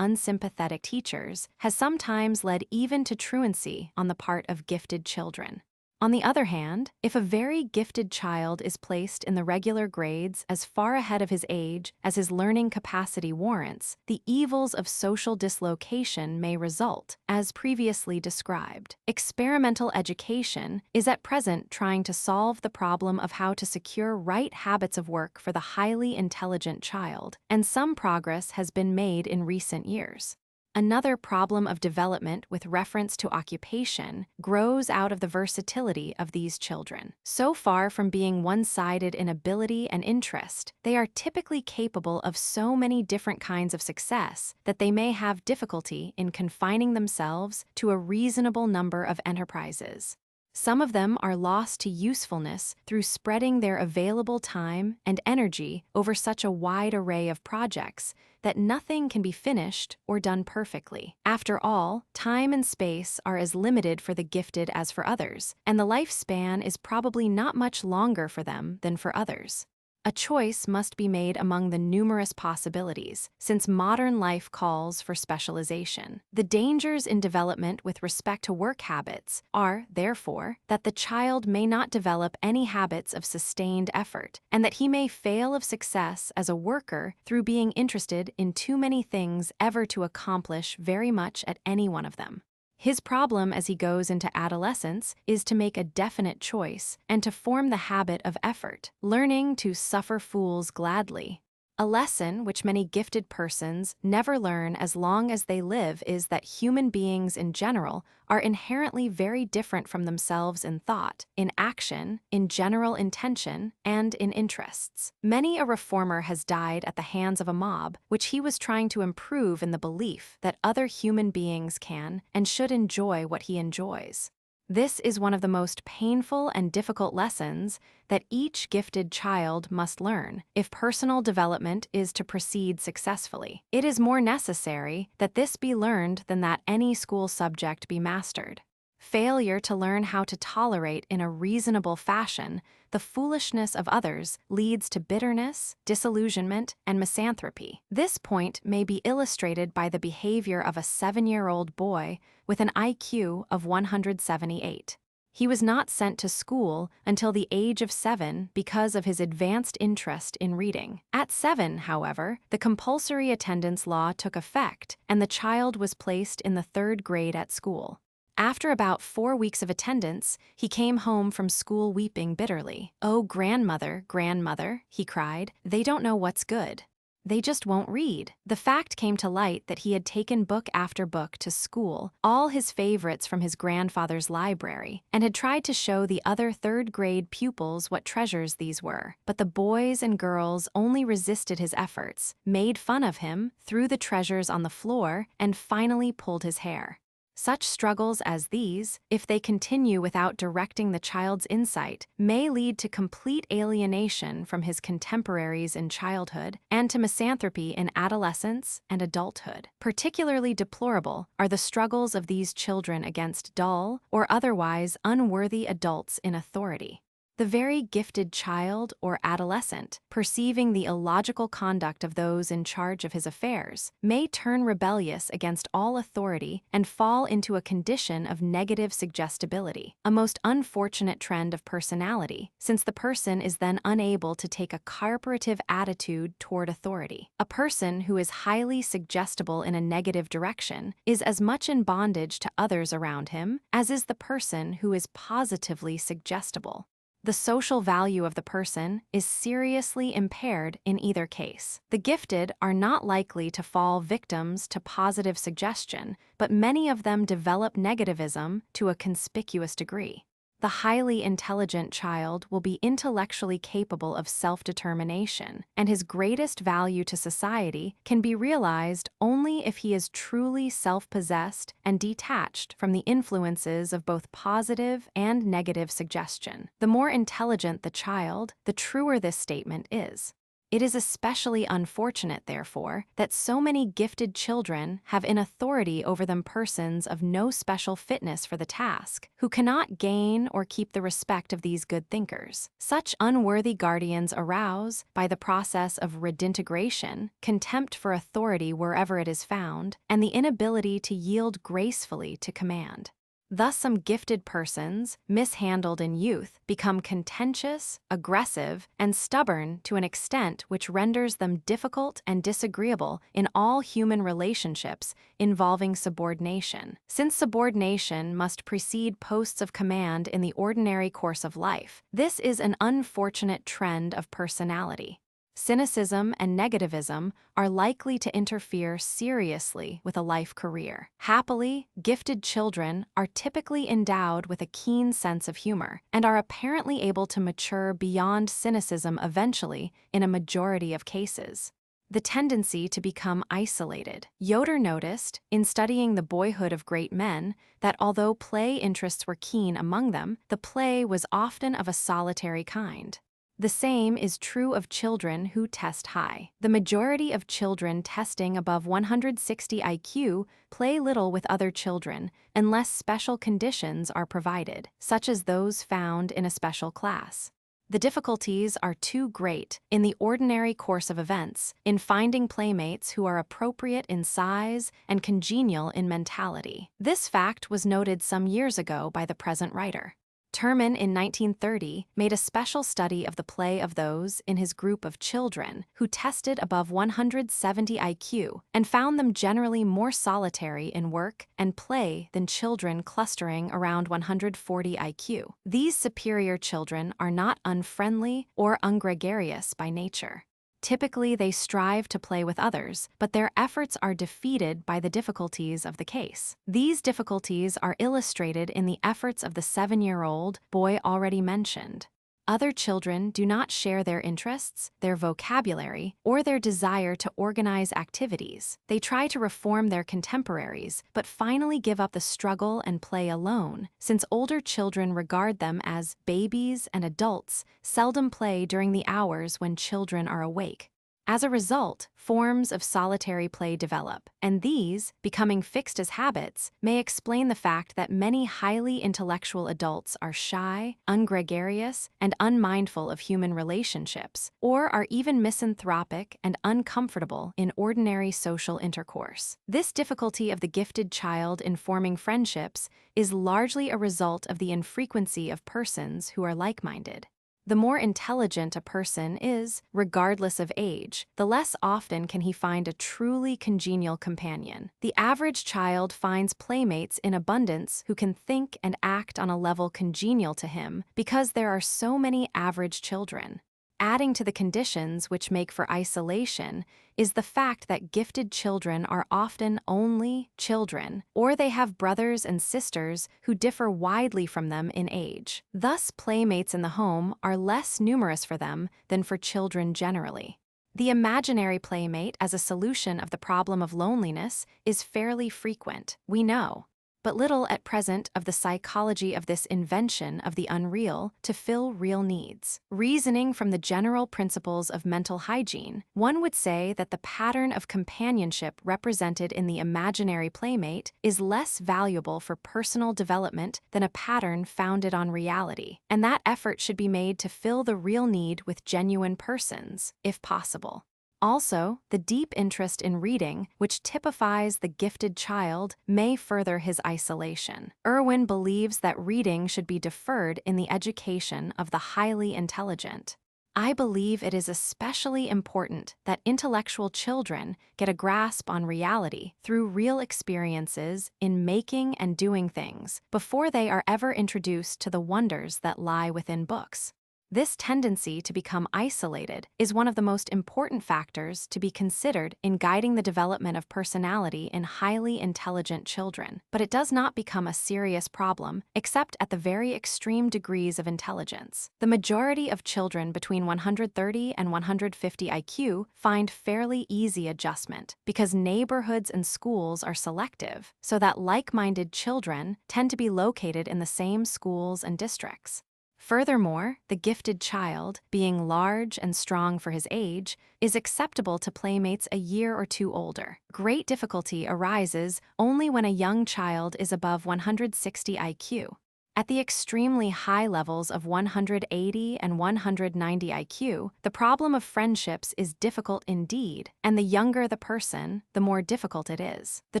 unsympathetic teachers, has sometimes led even to truancy on the part of gifted children. On the other hand, if a very gifted child is placed in the regular grades as far ahead of his age as his learning capacity warrants, the evils of social dislocation may result, as previously described. Experimental education is at present trying to solve the problem of how to secure right habits of work for the highly intelligent child, and some progress has been made in recent years. Another problem of development with reference to occupation grows out of the versatility of these children. So far from being one-sided in ability and interest, they are typically capable of so many different kinds of success that they may have difficulty in confining themselves to a reasonable number of enterprises. Some of them are lost to usefulness through spreading their available time and energy over such a wide array of projects that nothing can be finished or done perfectly. After all, time and space are as limited for the gifted as for others, and the lifespan is probably not much longer for them than for others. A choice must be made among the numerous possibilities, since modern life calls for specialization. The dangers in development with respect to work habits are, therefore, that the child may not develop any habits of sustained effort, and that he may fail of success as a worker through being interested in too many things ever to accomplish very much at any one of them. His problem as he goes into adolescence is to make a definite choice and to form the habit of effort, learning to suffer fools gladly. A lesson which many gifted persons never learn as long as they live is that human beings in general are inherently very different from themselves in thought, in action, in general intention, and in interests. Many a reformer has died at the hands of a mob which he was trying to improve in the belief that other human beings can and should enjoy what he enjoys. This is one of the most painful and difficult lessons that each gifted child must learn if personal development is to proceed successfully. It is more necessary that this be learned than that any school subject be mastered. Failure to learn how to tolerate in a reasonable fashion the foolishness of others leads to bitterness, disillusionment, and misanthropy. This point may be illustrated by the behavior of a 7-year-old boy with an IQ of 178. He was not sent to school until the age of 7 because of his advanced interest in reading. At 7, however, the compulsory attendance law took effect, and the child was placed in the 3rd grade at school. After about 4 weeks of attendance, he came home from school weeping bitterly. "Oh, grandmother, grandmother," he cried, "they don't know what's good. They just won't read." The fact came to light that he had taken book after book to school, all his favorites from his grandfather's library, and had tried to show the other 3rd grade pupils what treasures these were. But the boys and girls only resisted his efforts, made fun of him, threw the treasures on the floor, and finally pulled his hair. Such struggles as these, if they continue without directing the child's insight, may lead to complete alienation from his contemporaries in childhood and to misanthropy in adolescence and adulthood. Particularly deplorable are the struggles of these children against dull or otherwise unworthy adults in authority. The very gifted child or adolescent, perceiving the illogical conduct of those in charge of his affairs, may turn rebellious against all authority and fall into a condition of negative suggestibility, a most unfortunate trend of personality, since the person is then unable to take a cooperative attitude toward authority. A person who is highly suggestible in a negative direction is as much in bondage to others around him as is the person who is positively suggestible. The social value of the person is seriously impaired in either case. The gifted are not likely to fall victims to positive suggestion, but many of them develop negativism to a conspicuous degree. The highly intelligent child will be intellectually capable of self-determination, and his greatest value to society can be realized only if he is truly self-possessed and detached from the influences of both positive and negative suggestion. The more intelligent the child, the truer this statement is. It is especially unfortunate, therefore, that so many gifted children have in authority over them persons of no special fitness for the task, who cannot gain or keep the respect of these good thinkers. Such unworthy guardians arouse, by the process of redintegration, contempt for authority wherever it is found, and the inability to yield gracefully to command. Thus, some gifted persons, mishandled in youth, become contentious, aggressive, and stubborn to an extent which renders them difficult and disagreeable in all human relationships involving subordination. Since subordination must precede posts of command in the ordinary course of life, this is an unfortunate trend of personality. Cynicism and negativism are likely to interfere seriously with a life career. Happily, gifted children are typically endowed with a keen sense of humor and are apparently able to mature beyond cynicism eventually in a majority of cases. The tendency to become isolated. Yoder noticed, in studying the boyhood of great men, that although play interests were keen among them, the play was often of a solitary kind. The same is true of children who test high. The majority of children testing above 160 IQ play little with other children unless special conditions are provided, such as those found in a special class. The difficulties are too great, in the ordinary course of events, in finding playmates who are appropriate in size and congenial in mentality. This fact was noted some years ago by the present writer. Terman in 1930 made a special study of the play of those in his group of children who tested above 170 IQ and found them generally more solitary in work and play than children clustering around 140 IQ. These superior children are not unfriendly or ungregarious by nature. Typically, they strive to play with others, but their efforts are defeated by the difficulties of the case. These difficulties are illustrated in the efforts of the 7-year-old boy already mentioned. Other children do not share their interests, their vocabulary, or their desire to organize activities. They try to reform their contemporaries, but finally give up the struggle and play alone, since older children regard them as babies, and adults seldom play during the hours when children are awake. As a result, forms of solitary play develop, and these, becoming fixed as habits, may explain the fact that many highly intellectual adults are shy, ungregarious, and unmindful of human relationships, or are even misanthropic and uncomfortable in ordinary social intercourse. This difficulty of the gifted child in forming friendships is largely a result of the infrequency of persons who are like-minded. The more intelligent a person is, regardless of age, the less often can he find a truly congenial companion. The average child finds playmates in abundance who can think and act on a level congenial to him because there are so many average children. Adding to the conditions which make for isolation is the fact that gifted children are often only children, or they have brothers and sisters who differ widely from them in age. Thus, playmates in the home are less numerous for them than for children generally. The imaginary playmate as a solution of the problem of loneliness is fairly frequent, we know. but little at present of the psychology of this invention of the unreal to fill real needs. Reasoning from the general principles of mental hygiene, one would say that the pattern of companionship represented in the imaginary playmate is less valuable for personal development than a pattern founded on reality, and that effort should be made to fill the real need with genuine persons, if possible. Also, the deep interest in reading, which typifies the gifted child, may further his isolation. Irwin believes that reading should be deferred in the education of the highly intelligent. I believe it is especially important that intellectual children get a grasp on reality through real experiences in making and doing things before they are ever introduced to the wonders that lie within books. This tendency to become isolated is one of the most important factors to be considered in guiding the development of personality in highly intelligent children, but it does not become a serious problem except at the very extreme degrees of intelligence. The majority of children between 130 and 150 IQ find fairly easy adjustment because neighborhoods and schools are selective, so that like-minded children tend to be located in the same schools and districts. Furthermore, the gifted child, being large and strong for his age, is acceptable to playmates a year or two older. Great difficulty arises only when a young child is above 160 IQ. At the extremely high levels of 180 and 190 IQ, the problem of friendships is difficult indeed, and the younger the person, the more difficult it is. The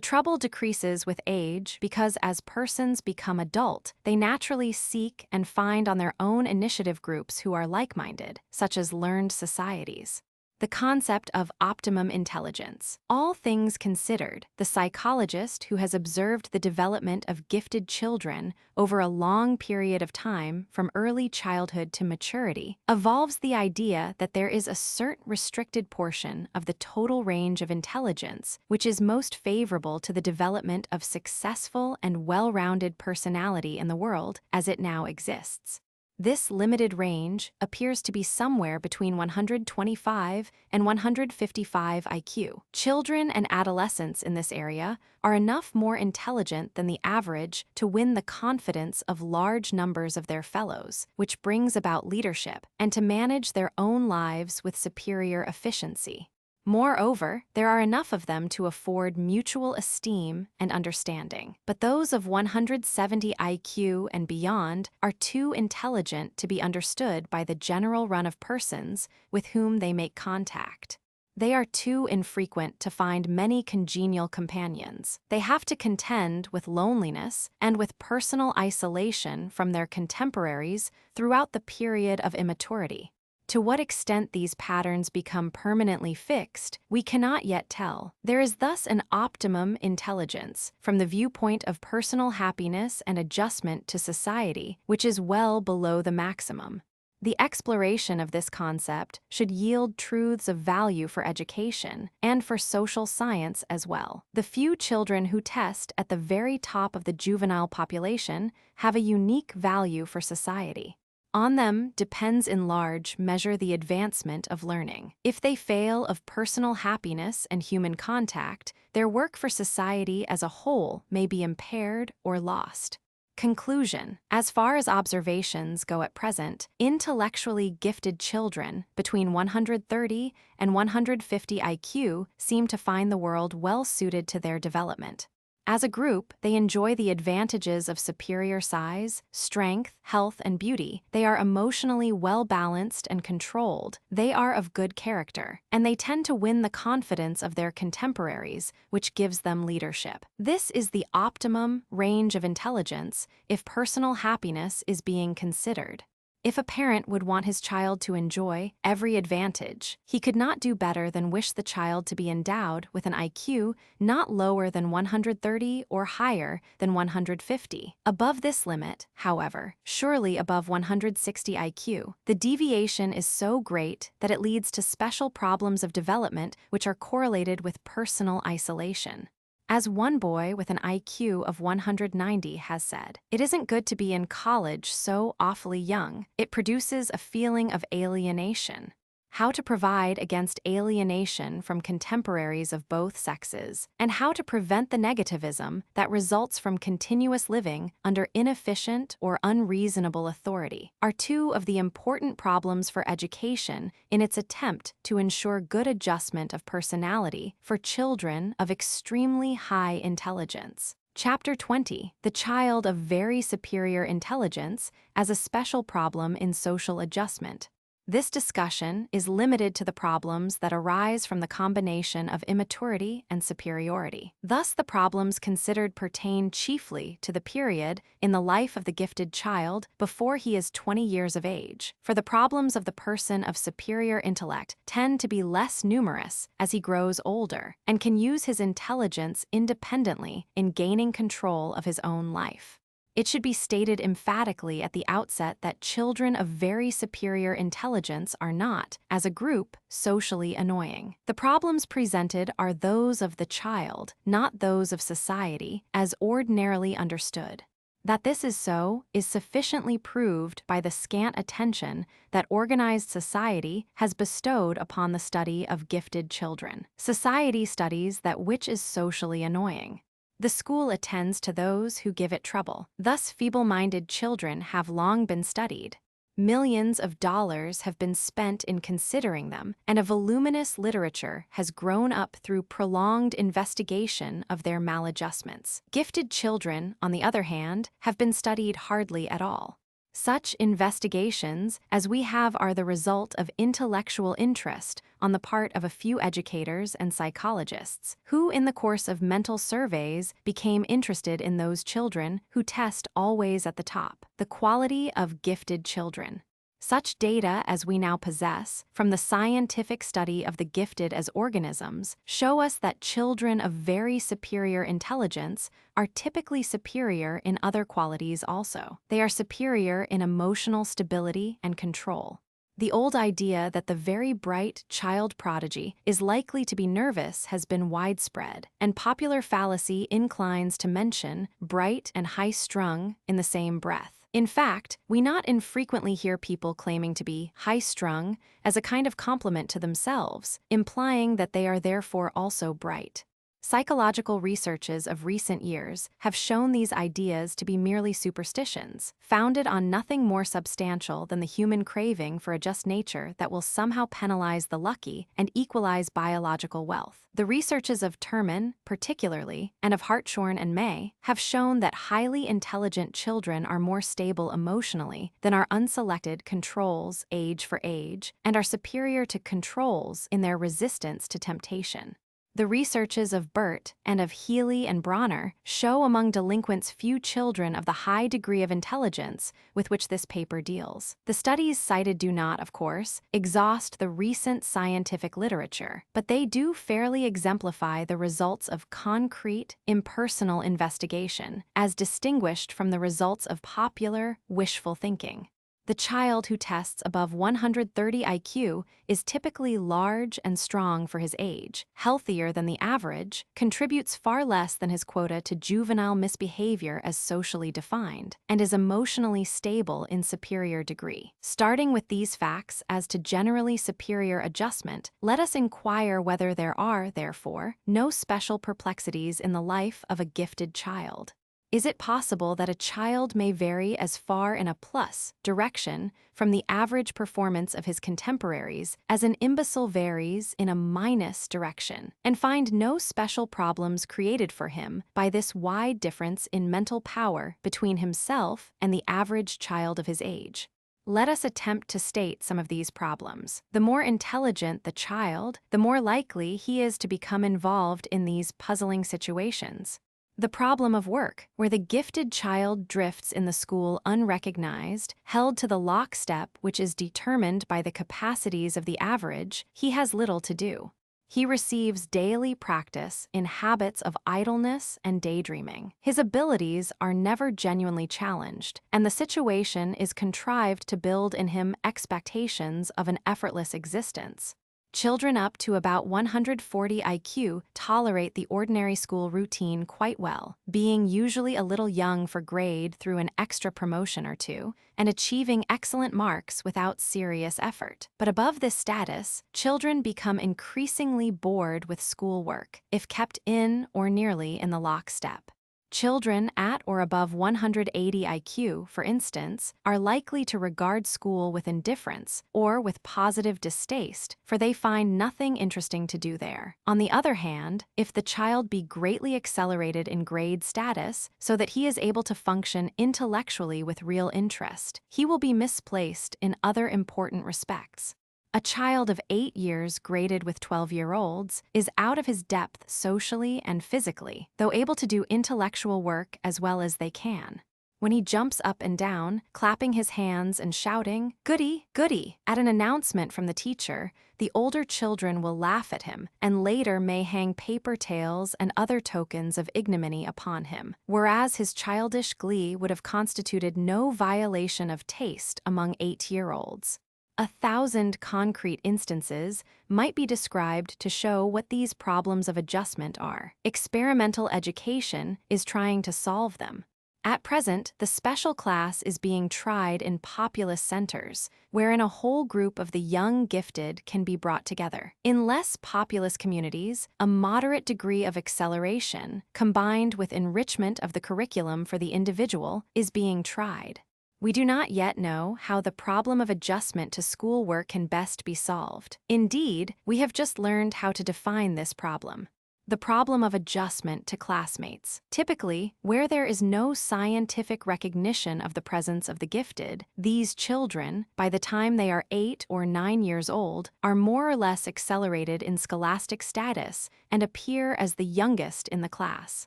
trouble decreases with age because as persons become adult, they naturally seek and find on their own initiative groups who are like-minded, such as learned societies. The concept of optimum intelligence. All things considered, the psychologist who has observed the development of gifted children over a long period of time from early childhood to maturity evolves the idea that there is a certain restricted portion of the total range of intelligence which is most favorable to the development of successful and well-rounded personality in the world as it now exists. This limited range appears to be somewhere between 125 and 155 IQ. Children and adolescents in this area are enough more intelligent than the average to win the confidence of large numbers of their fellows, which brings about leadership, and to manage their own lives with superior efficiency. Moreover, there are enough of them to afford mutual esteem and understanding. But those of 170 IQ and beyond are too intelligent to be understood by the general run of persons with whom they make contact. They are too infrequent to find many congenial companions. They have to contend with loneliness and with personal isolation from their contemporaries throughout the period of immaturity. To what extent these patterns become permanently fixed, we cannot yet tell. There is thus an optimum intelligence, from the viewpoint of personal happiness and adjustment to society, which is well below the maximum. The exploration of this concept should yield truths of value for education and for social science as well. The few children who test at the very top of the juvenile population have a unique value for society. On them depends in large measure the advancement of learning. If they fail of personal happiness and human contact, their work for society as a whole may be impaired or lost. Conclusion. As far as observations go at present, intellectually gifted children between 130 and 150 IQ seem to find the world well suited to their development. As a group, they enjoy the advantages of superior size, strength, health, and beauty. They are emotionally well-balanced and controlled. They are of good character, and they tend to win the confidence of their contemporaries, which gives them leadership. This is the optimum range of intelligence if personal happiness is being considered. If a parent would want his child to enjoy every advantage, he could not do better than wish the child to be endowed with an IQ not lower than 130 or higher than 150. Above this limit, however, surely above 160 IQ, the deviation is so great that it leads to special problems of development which are correlated with personal isolation. As one boy with an IQ of 190 has said, "It isn't good to be in college so awfully young. It produces a feeling of alienation." how to provide against alienation from contemporaries of both sexes, and how to prevent the negativism that results from continuous living under inefficient or unreasonable authority, are two of the important problems for education in its attempt to ensure good adjustment of personality for children of extremely high intelligence. Chapter 20, The Child of Very Superior Intelligence as a Special Problem in Social Adjustment. This discussion is limited to the problems that arise from the combination of immaturity and superiority. Thus, the problems considered pertain chiefly to the period in the life of the gifted child before he is 20 years of age, for the problems of the person of superior intellect tend to be less numerous as he grows older and can use his intelligence independently in gaining control of his own life. It should be stated emphatically at the outset that children of very superior intelligence are not, as a group, socially annoying. The problems presented are those of the child, not those of society, as ordinarily understood. That this is so is sufficiently proved by the scant attention that organized society has bestowed upon the study of gifted children. Society studies that which is socially annoying. The school attends to those who give it trouble. Thus, feeble-minded children have long been studied. Millions of dollars have been spent in considering them, and a voluminous literature has grown up through prolonged investigation of their maladjustments. Gifted children, on the other hand, have been studied hardly at all. Such investigations as we have are the result of intellectual interest on the part of a few educators and psychologists, who in the course of mental surveys became interested in those children who test always at the top, the quality of gifted children. Such data as we now possess, from the scientific study of the gifted as organisms, show us that children of very superior intelligence are typically superior in other qualities also. They are superior in emotional stability and control. The old idea that the very bright child prodigy is likely to be nervous has been widespread, and popular fallacy inclines to mention bright and high-strung in the same breath. In fact, we not infrequently hear people claiming to be high-strung as a kind of compliment to themselves, implying that they are therefore also bright. Psychological researches of recent years have shown these ideas to be merely superstitions, founded on nothing more substantial than the human craving for a just nature that will somehow penalize the lucky and equalize biological wealth. The researches of Terman, particularly, and of Hartshorne and May, have shown that highly intelligent children are more stable emotionally than are unselected controls age for age, and are superior to controls in their resistance to temptation. The researches of Burt and of Healy and Bronner show among delinquents few children of the high degree of intelligence with which this paper deals. The studies cited do not, of course, exhaust the recent scientific literature, but they do fairly exemplify the results of concrete, impersonal investigation, as distinguished from the results of popular, wishful thinking. The child who tests above 130 IQ is typically large and strong for his age, healthier than the average, contributes far less than his quota to juvenile misbehavior as socially defined, and is emotionally stable in superior degree. Starting with these facts as to generally superior adjustment, let us inquire whether there are, therefore, no special perplexities in the life of a gifted child. Is it possible that a child may vary as far in a plus direction from the average performance of his contemporaries as an imbecile varies in a minus direction, and find no special problems created for him by this wide difference in mental power between himself and the average child of his age? Let us attempt to state some of these problems. The more intelligent the child, the more likely he is to become involved in these puzzling situations. The problem of work, where the gifted child drifts in the school unrecognized, held to the lockstep which is determined by the capacities of the average, he has little to do. He receives daily practice in habits of idleness and daydreaming. His abilities are never genuinely challenged, and the situation is contrived to build in him expectations of an effortless existence. Children up to about 140 IQ tolerate the ordinary school routine quite well, being usually a little young for grade through an extra promotion or two, and achieving excellent marks without serious effort. But above this status, children become increasingly bored with schoolwork if kept in or nearly in the lockstep. Children at or above 180 IQ, for instance, are likely to regard school with indifference or with positive distaste, for they find nothing interesting to do there. On the other hand, if the child be greatly accelerated in grade status so that he is able to function intellectually with real interest, he will be misplaced in other important respects. A child of 8 years graded with 12-year-olds is out of his depth socially and physically, though able to do intellectual work as well as they can. When he jumps up and down, clapping his hands and shouting, "Goody, goody," at an announcement from the teacher, the older children will laugh at him and later may hang paper tails and other tokens of ignominy upon him, whereas his childish glee would have constituted no violation of taste among 8-year-olds. 1,000 concrete instances might be described to show what these problems of adjustment are. Experimental education is trying to solve them. At present, the special class is being tried in populous centers, wherein a whole group of the young gifted can be brought together. In less populous communities, a moderate degree of acceleration, combined with enrichment of the curriculum for the individual, is being tried. We do not yet know how the problem of adjustment to schoolwork can best be solved. Indeed, we have just learned how to define this problem. The problem of adjustment to classmates. Typically, where there is no scientific recognition of the presence of the gifted, these children, by the time they are 8 or 9 years old, are more or less accelerated in scholastic status and appear as the youngest in the class.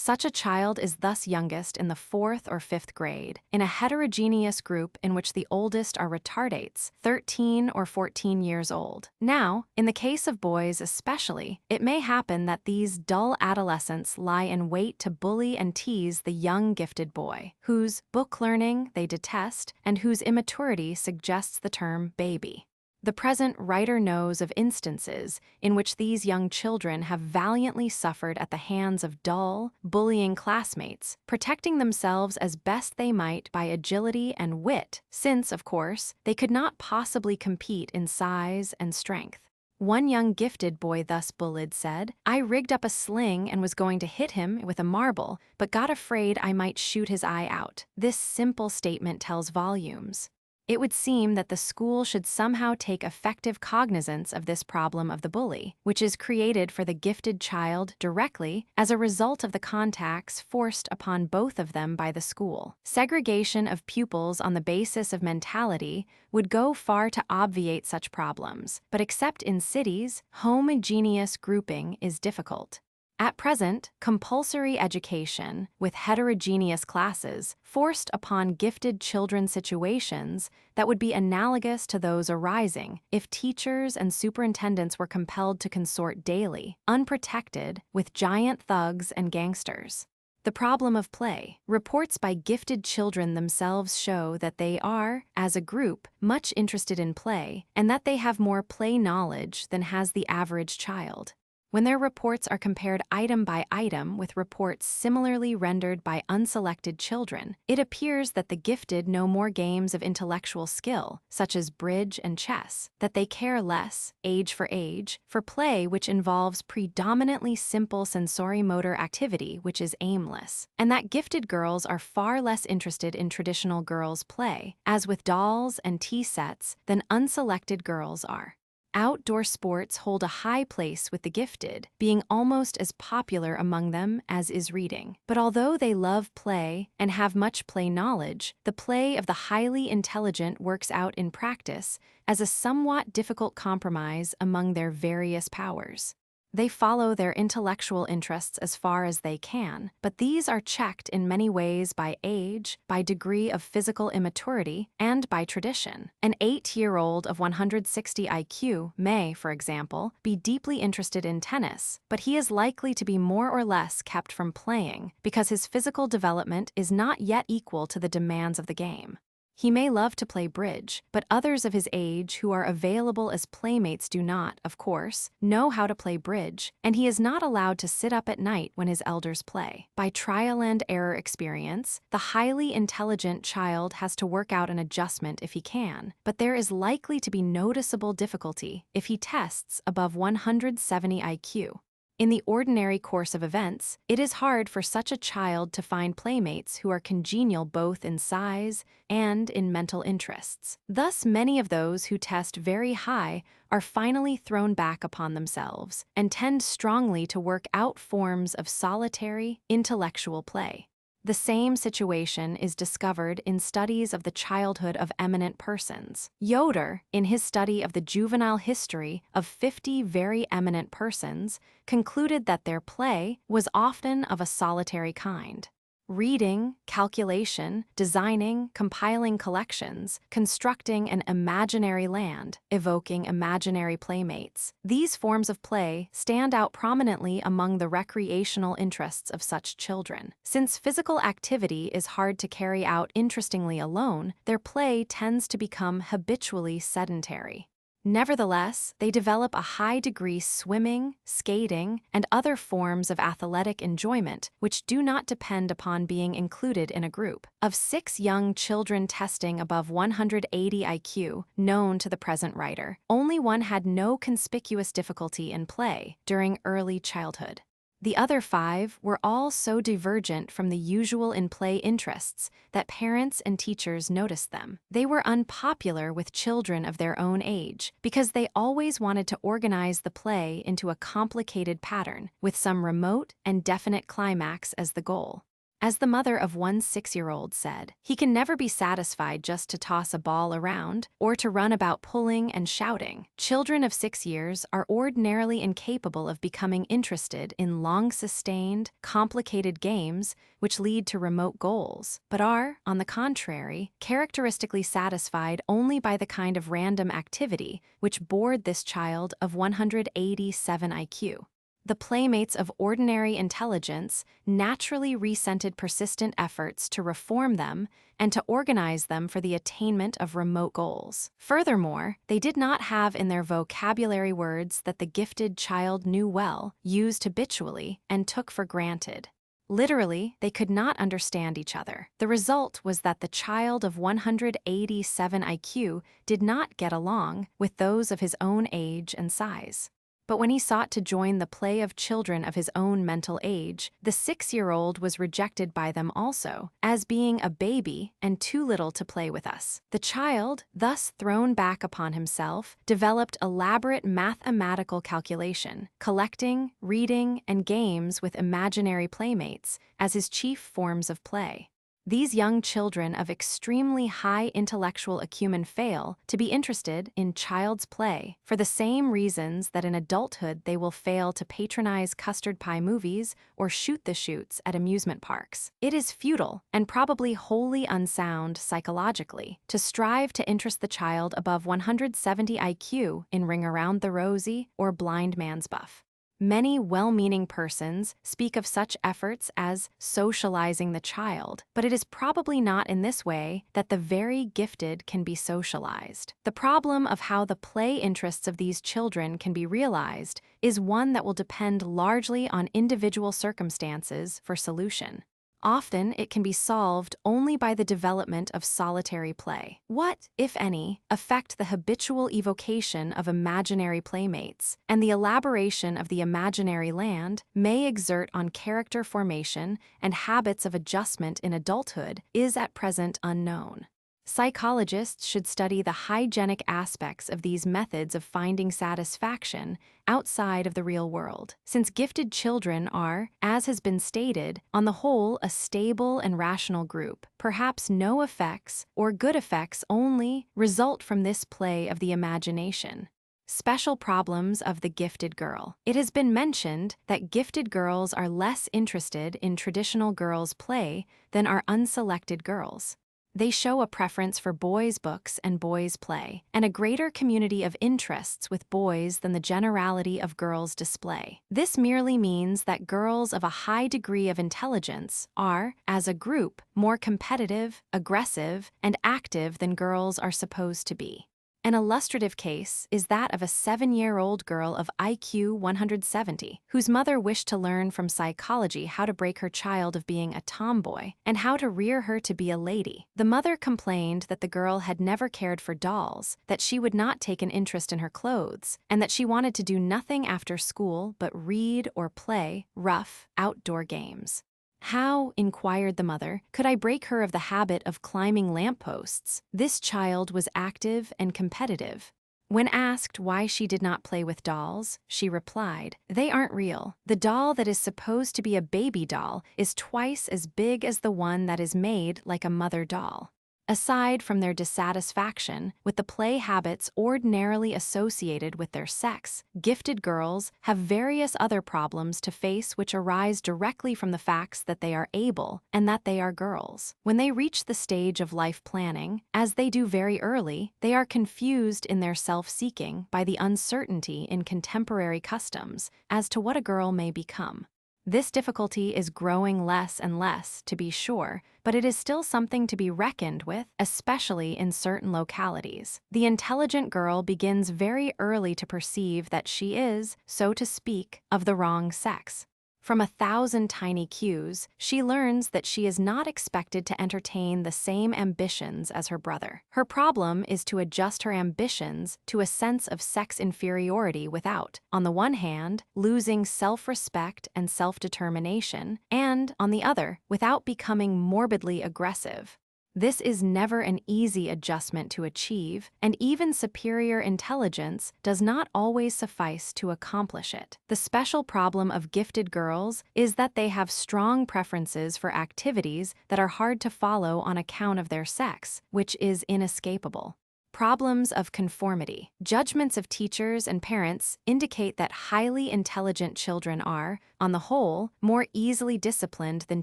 Such a child is thus youngest in the 4th or 5th grade, in a heterogeneous group in which the oldest are retardates, 13 or 14 years old. Now, in the case of boys especially, it may happen that these dull adolescents lie in wait to bully and tease the young gifted boy, whose book learning they detest and whose immaturity suggests the term baby. The present writer knows of instances in which these young children have valiantly suffered at the hands of dull, bullying classmates, protecting themselves as best they might by agility and wit, since, of course, they could not possibly compete in size and strength. One young gifted boy thus bullied said, "I rigged up a sling and was going to hit him with a marble, but got afraid I might shoot his eye out." This simple statement tells volumes. It would seem that the school should somehow take effective cognizance of this problem of the bully, which is created for the gifted child directly as a result of the contacts forced upon both of them by the school. Segregation of pupils on the basis of mentality would go far to obviate such problems, but except in cities, homogeneous grouping is difficult. At present, compulsory education, with heterogeneous classes, forced upon gifted children situations that would be analogous to those arising if teachers and superintendents were compelled to consort daily, unprotected, with giant thugs and gangsters. The problem of play. Reports by gifted children themselves show that they are, as a group, much interested in play, and that they have more play knowledge than has the average child. When their reports are compared item by item with reports similarly rendered by unselected children, it appears that the gifted know more games of intellectual skill, such as bridge and chess, that they care less, age, for play which involves predominantly simple sensorimotor activity which is aimless, and that gifted girls are far less interested in traditional girls' play, as with dolls and tea sets, than unselected girls are. Outdoor sports hold a high place with the gifted, being almost as popular among them as is reading. But although they love play and have much play knowledge, the play of the highly intelligent works out in practice as a somewhat difficult compromise among their various powers. They follow their intellectual interests as far as they can, but these are checked in many ways by age, by degree of physical immaturity, and by tradition. An 8-year-old of 160 IQ may, for example, be deeply interested in tennis, but he is likely to be more or less kept from playing because his physical development is not yet equal to the demands of the game. He may love to play bridge, but others of his age who are available as playmates do not, of course, know how to play bridge, and he is not allowed to sit up at night when his elders play. By trial and error experience, the highly intelligent child has to work out an adjustment if he can, but there is likely to be noticeable difficulty if he tests above 170 IQ. In the ordinary course of events, it is hard for such a child to find playmates who are congenial both in size and in mental interests. Thus, many of those who test very high are finally thrown back upon themselves and tend strongly to work out forms of solitary, intellectual play. The same situation is discovered in studies of the childhood of eminent persons. Yoder, in his study of the juvenile history of 50 very eminent persons, concluded that their play was often of a solitary kind. Reading, calculation, designing, compiling collections, constructing an imaginary land, evoking imaginary playmates. These forms of play stand out prominently among the recreational interests of such children. Since physical activity is hard to carry out interestingly alone, their play tends to become habitually sedentary. Nevertheless, they develop a high degree swimming, skating, and other forms of athletic enjoyment which do not depend upon being included in a group. Of 6 young children testing above 180 IQ known to the present writer, only one had no conspicuous difficulty in play during early childhood. The other 5 were all so divergent from the usual in play interests that parents and teachers noticed them. They were unpopular with children of their own age because they always wanted to organize the play into a complicated pattern with some remote and definite climax as the goal. As the mother of one 6-year-old said, he can never be satisfied just to toss a ball around or to run about pulling and shouting. Children of 6 years are ordinarily incapable of becoming interested in long-sustained, complicated games which lead to remote goals, but are, on the contrary, characteristically satisfied only by the kind of random activity which bored this child of 187 IQ. The playmates of ordinary intelligence naturally resented persistent efforts to reform them and to organize them for the attainment of remote goals. Furthermore, they did not have in their vocabulary words that the gifted child knew well, used habitually, and took for granted. Literally, they could not understand each other. The result was that the child of 187 IQ did not get along with those of his own age and size. But when he sought to join the play of children of his own mental age, the 6-year-old was rejected by them also, as being a baby and too little to play with us. The child, thus thrown back upon himself, developed elaborate mathematical calculation, collecting, reading, and games with imaginary playmates as his chief forms of play. These young children of extremely high intellectual acumen fail to be interested in child's play for the same reasons that in adulthood they will fail to patronize custard pie movies or shoot the chutes at amusement parks. It is futile and probably wholly unsound psychologically to strive to interest the child above 170 IQ in Ring Around the Rosie or Blind Man's Buff. Many well-meaning persons speak of such efforts as socializing the child, but it is probably not in this way that the very gifted can be socialized. The problem of how the play interests of these children can be realized is one that will depend largely on individual circumstances for solution. Often, it can be solved only by the development of solitary play. What, if any, affect the habitual evocation of imaginary playmates and the elaboration of the imaginary land may exert on character formation and habits of adjustment in adulthood is at present unknown. Psychologists should study the hygienic aspects of these methods of finding satisfaction outside of the real world, since gifted children are, as has been stated, on the whole a stable and rational group. Perhaps no effects, or good effects only, result from this play of the imagination. Special problems of the gifted girl. It has been mentioned that gifted girls are less interested in traditional girls' play than are unselected girls. They show a preference for boys' books and boys' play, and a greater community of interests with boys than the generality of girls display. This merely means that girls of a high degree of intelligence are, as a group, more competitive, aggressive, and active than girls are supposed to be. An illustrative case is that of a 7-year-old girl of IQ 170, whose mother wished to learn from psychology how to break her child of being a tomboy and how to rear her to be a lady. The mother complained that the girl had never cared for dolls, that she would not take an interest in her clothes, and that she wanted to do nothing after school but read or play rough, outdoor games. How, inquired the mother, could I break her of the habit of climbing lampposts? This child was active and competitive. When asked why she did not play with dolls, she replied, "They aren't real. The doll that is supposed to be a baby doll is twice as big as the one that is made like a mother doll." Aside from their dissatisfaction with the play habits ordinarily associated with their sex, gifted girls have various other problems to face which arise directly from the facts that they are able and that they are girls. When they reach the stage of life planning, as they do very early, they are confused in their self-seeking by the uncertainty in contemporary customs as to what a girl may become. This difficulty is growing less and less, to be sure, but it is still something to be reckoned with, especially in certain localities. The intelligent girl begins very early to perceive that she is, so to speak, of the wrong sex. From 1,000 tiny cues, she learns that she is not expected to entertain the same ambitions as her brother. Her problem is to adjust her ambitions to a sense of sex inferiority without, on the one hand, losing self-respect and self-determination, and, on the other, without becoming morbidly aggressive. This is never an easy adjustment to achieve, and even superior intelligence does not always suffice to accomplish it. The special problem of gifted girls is that they have strong preferences for activities that are hard to follow on account of their sex, which is inescapable. Problems of conformity. Judgments of teachers and parents indicate that highly intelligent children are, on the whole, more easily disciplined than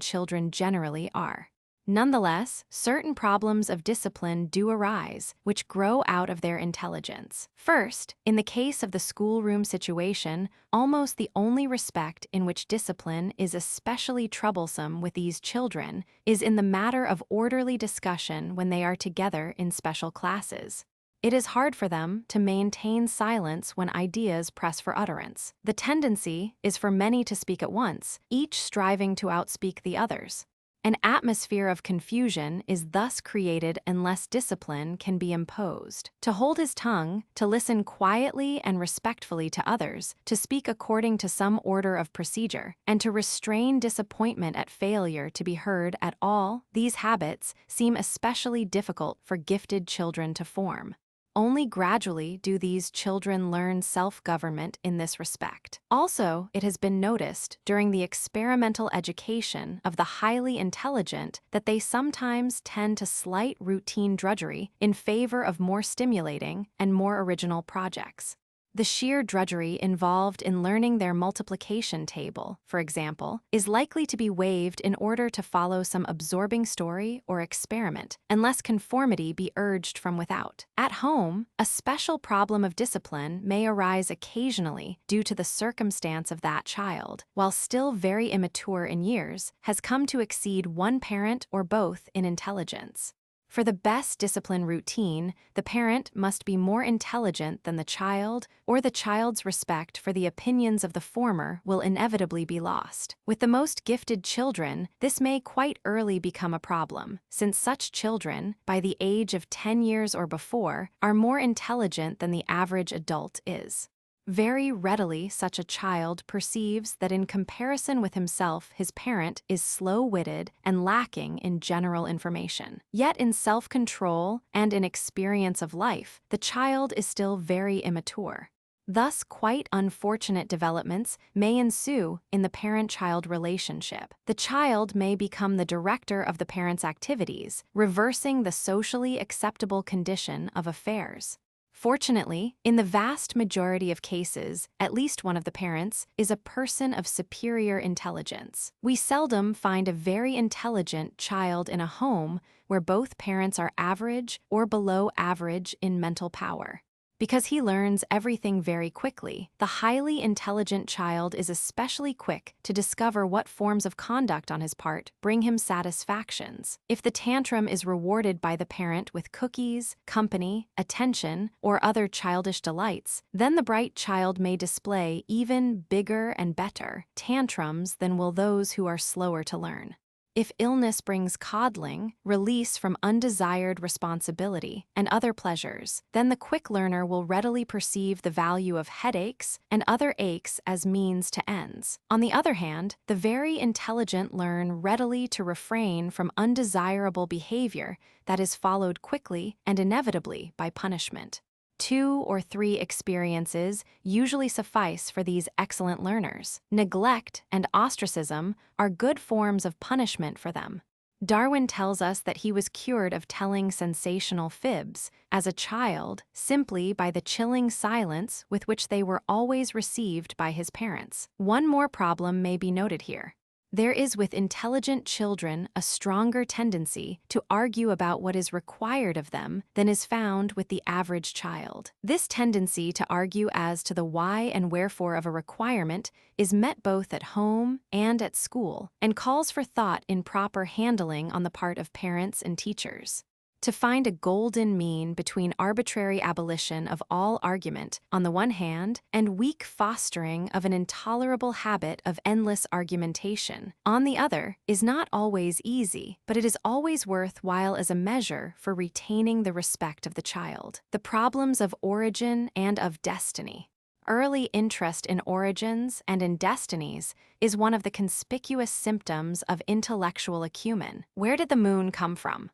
children generally are. Nonetheless, certain problems of discipline do arise, which grow out of their intelligence. First, in the case of the schoolroom situation, almost the only respect in which discipline is especially troublesome with these children is in the matter of orderly discussion when they are together in special classes. It is hard for them to maintain silence when ideas press for utterance. The tendency is for many to speak at once, each striving to outspeak the others. An atmosphere of confusion is thus created unless discipline can be imposed. To hold his tongue, to listen quietly and respectfully to others, to speak according to some order of procedure, and to restrain disappointment at failure to be heard at all, these habits seem especially difficult for gifted children to form. Only gradually do these children learn self-government in this respect. Also, it has been noticed during the experimental education of the highly intelligent that they sometimes tend to slight routine drudgery in favor of more stimulating and more original projects. The sheer drudgery involved in learning their multiplication table, for example, is likely to be waived in order to follow some absorbing story or experiment, unless conformity be urged from without. At home, a special problem of discipline may arise occasionally due to the circumstance of that child, while still very immature in years, has come to exceed one parent or both in intelligence. For the best discipline routine, the parent must be more intelligent than the child, or the child's respect for the opinions of the former will inevitably be lost. With the most gifted children, this may quite early become a problem, since such children, by the age of 10 years or before, are more intelligent than the average adult is. Very readily such a child perceives that in comparison with himself his parent is slow-witted and lacking in general information. Yet in self-control and in experience of life, the child is still very immature. Thus, quite unfortunate developments may ensue in the parent-child relationship. The child may become the director of the parent's activities, reversing the socially acceptable condition of affairs. Fortunately, in the vast majority of cases, at least one of the parents is a person of superior intelligence. We seldom find a very intelligent child in a home where both parents are average or below average in mental power. Because he learns everything very quickly, the highly intelligent child is especially quick to discover what forms of conduct on his part bring him satisfactions. If the tantrum is rewarded by the parent with cookies, company, attention, or other childish delights, then the bright child may display even bigger and better tantrums than will those who are slower to learn. If illness brings coddling, release from undesired responsibility, and other pleasures, then the quick learner will readily perceive the value of headaches and other aches as means to ends. On the other hand, the very intelligent learn readily to refrain from undesirable behavior that is followed quickly and inevitably by punishment. 2 or 3 experiences usually suffice for these excellent learners. Neglect and ostracism are good forms of punishment for them. Darwin tells us that he was cured of telling sensational fibs as a child simply by the chilling silence with which they were always received by his parents. One more problem may be noted here. There is with intelligent children a stronger tendency to argue about what is required of them than is found with the average child. This tendency to argue as to the why and wherefore of a requirement is met both at home and at school, and calls for thought in proper handling on the part of parents and teachers. To find a golden mean between arbitrary abolition of all argument on the one hand and weak fostering of an intolerable habit of endless argumentation on the other is not always easy, but it is always worthwhile as a measure for retaining the respect of the child. The problems of origin and of destiny. Early interest in origins and in destinies is one of the conspicuous symptoms of intellectual acumen. Where did the moon come from?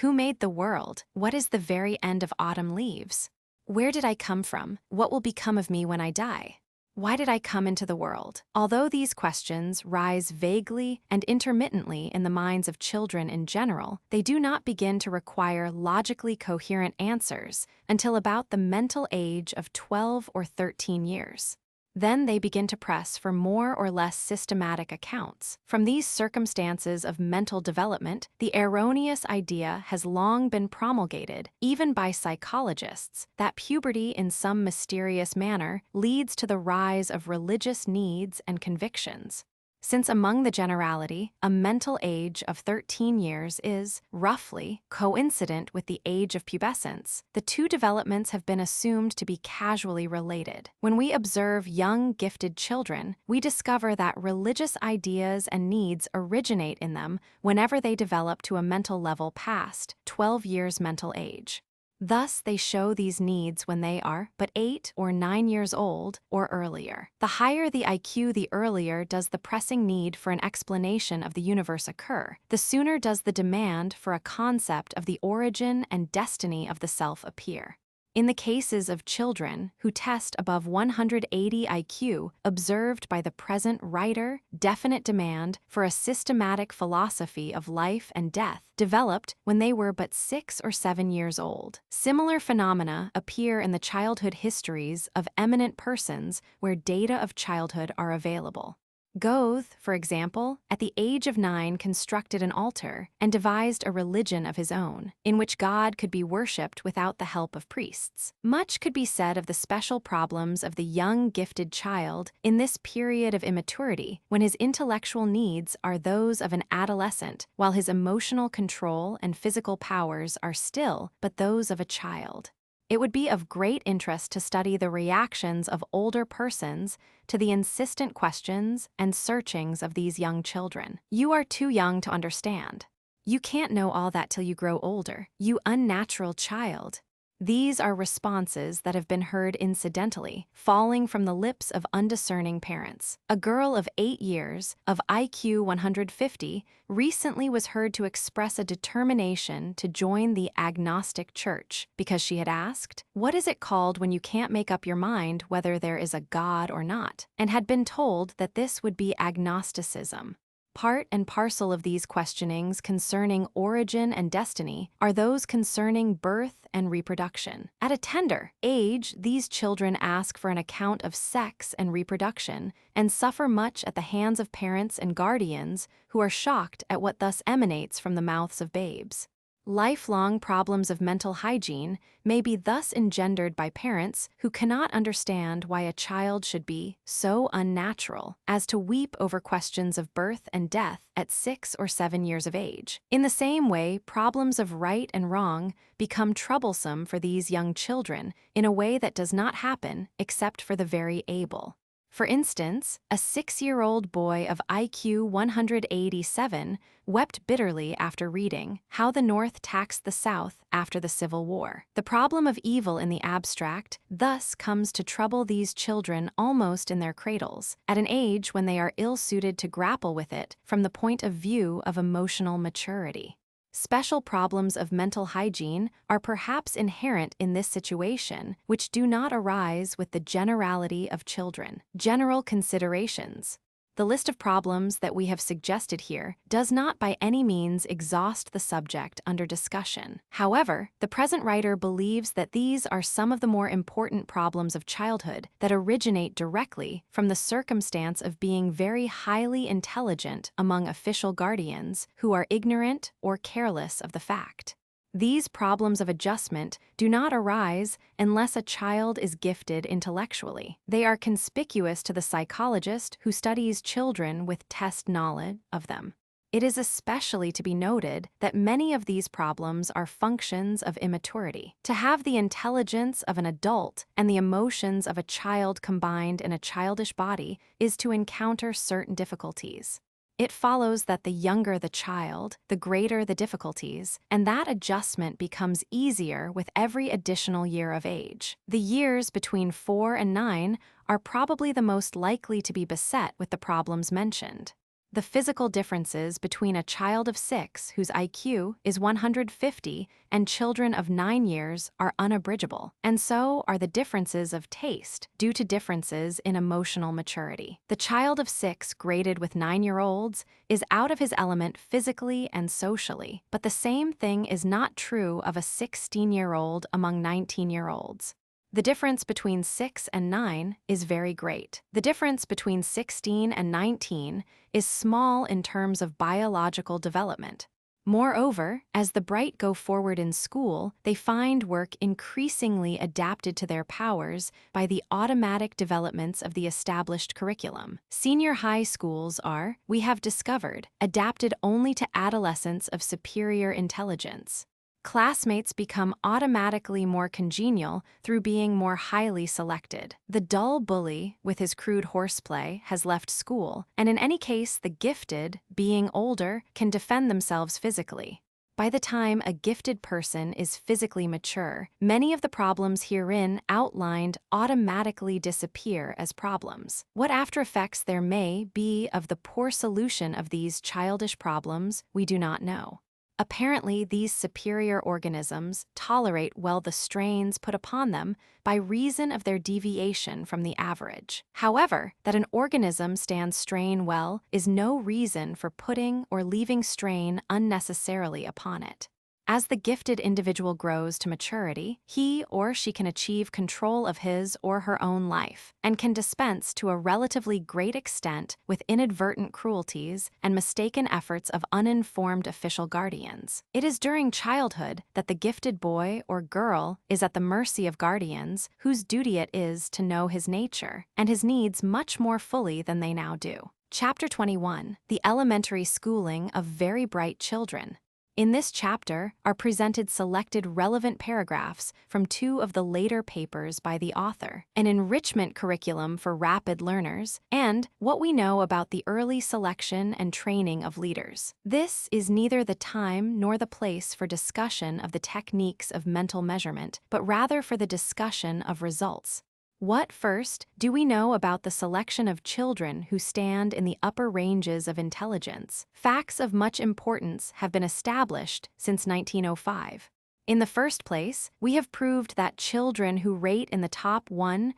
Who made the world? What is the very end of autumn leaves? Where did I come from? What will become of me when I die? Why did I come into the world? Although these questions rise vaguely and intermittently in the minds of children in general, they do not begin to require logically coherent answers until about the mental age of 12 or 13 years. Then they begin to press for more or less systematic accounts. From these circumstances of mental development, the erroneous idea has long been promulgated, even by psychologists, that puberty in some mysterious manner leads to the rise of religious needs and convictions. Since among the generality, a mental age of 13 years is, roughly, coincident with the age of pubescence, the two developments have been assumed to be casually related. When we observe young, gifted children, we discover that religious ideas and needs originate in them whenever they develop to a mental level past 12 years mental age. Thus, they show these needs when they are but 8 or 9 years old or earlier. The higher the IQ, the earlier does the pressing need for an explanation of the universe occur, the sooner does the demand for a concept of the origin and destiny of the self appear. In the cases of children who test above 180 IQ observed by the present writer, definite demand for a systematic philosophy of life and death developed when they were but 6 or 7 years old. Similar phenomena appear in the childhood histories of eminent persons where data of childhood are available. Goethe, for example, at the age of 9 constructed an altar and devised a religion of his own, in which God could be worshipped without the help of priests. Much could be said of the special problems of the young gifted child in this period of immaturity, when his intellectual needs are those of an adolescent, while his emotional control and physical powers are still but those of a child. It would be of great interest to study the reactions of older persons to the insistent questions and searchings of these young children. You are too young to understand. You can't know all that till you grow older, you unnatural child. These are responses that have been heard incidentally, falling from the lips of undiscerning parents. A girl of 8 years, of IQ 150, recently was heard to express a determination to join the agnostic church because she had asked, "What is it called when you can't make up your mind whether there is a God or not?" and had been told that this would be agnosticism. Part and parcel of these questionings concerning origin and destiny are those concerning birth and reproduction. At a tender age, these children ask for an account of sex and reproduction and suffer much at the hands of parents and guardians who are shocked at what thus emanates from the mouths of babes. Lifelong problems of mental hygiene may be thus engendered by parents who cannot understand why a child should be so unnatural as to weep over questions of birth and death at 6 or 7 years of age. In the same way, problems of right and wrong become troublesome for these young children in a way that does not happen except for the very able. For instance, a 6-year-old boy of IQ 187 wept bitterly after reading How the North Taxed the South After the Civil War. The problem of evil in the abstract thus comes to trouble these children almost in their cradles, at an age when they are ill-suited to grapple with it from the point of view of emotional maturity. Special problems of mental hygiene are perhaps inherent in this situation, which do not arise with the generality of children. General considerations. The list of problems that we have suggested here does not by any means exhaust the subject under discussion. However, the present writer believes that these are some of the more important problems of childhood that originate directly from the circumstance of being very highly intelligent among official guardians who are ignorant or careless of the fact. These problems of adjustment do not arise unless a child is gifted intellectually. They are conspicuous to the psychologist who studies children with test knowledge of them. It is especially to be noted that many of these problems are functions of immaturity. To have the intelligence of an adult and the emotions of a child combined in a childish body is to encounter certain difficulties. It follows that the younger the child, the greater the difficulties, and that adjustment becomes easier with every additional year of age. The years between 4 and 9 are probably the most likely to be beset with the problems mentioned. The physical differences between a child of 6 whose IQ is 150 and children of 9 years are unabridgeable, and so are the differences of taste due to differences in emotional maturity. The child of 6 graded with 9-year-olds is out of his element physically and socially, but the same thing is not true of a 16-year-old among 19-year-olds. The difference between 6 and 9 is very great. The difference between 16 and 19 is small in terms of biological development. Moreover, as the bright go forward in school, they find work increasingly adapted to their powers by the automatic developments of the established curriculum. Senior high schools are, we have discovered, adapted only to adolescents of superior intelligence. Classmates become automatically more congenial through being more highly selected. The dull bully, with his crude horseplay, has left school, and in any case the gifted, being older, can defend themselves physically. By the time a gifted person is physically mature, many of the problems herein outlined automatically disappear as problems. What after effects there may be of the poor solution of these childish problems, we do not know. Apparently, these superior organisms tolerate well the strains put upon them by reason of their deviation from the average. However, that an organism stands strain well is no reason for putting or leaving strain unnecessarily upon it. As the gifted individual grows to maturity, he or she can achieve control of his or her own life, and can dispense to a relatively great extent with inadvertent cruelties and mistaken efforts of uninformed official guardians. It is during childhood that the gifted boy or girl is at the mercy of guardians whose duty it is to know his nature and his needs much more fully than they now do. Chapter 21. The Elementary Schooling of Very Bright Children. In this chapter are presented selected relevant paragraphs from 2 of the later papers by the author, an enrichment curriculum for rapid learners, and what we know about the early selection and training of leaders. This is neither the time nor the place for discussion of the techniques of mental measurement, but rather for the discussion of results. What, first, do we know about the selection of children who stand in the upper ranges of intelligence? Facts of much importance have been established since 1905. In the first place, we have proved that children who rate in the top 1%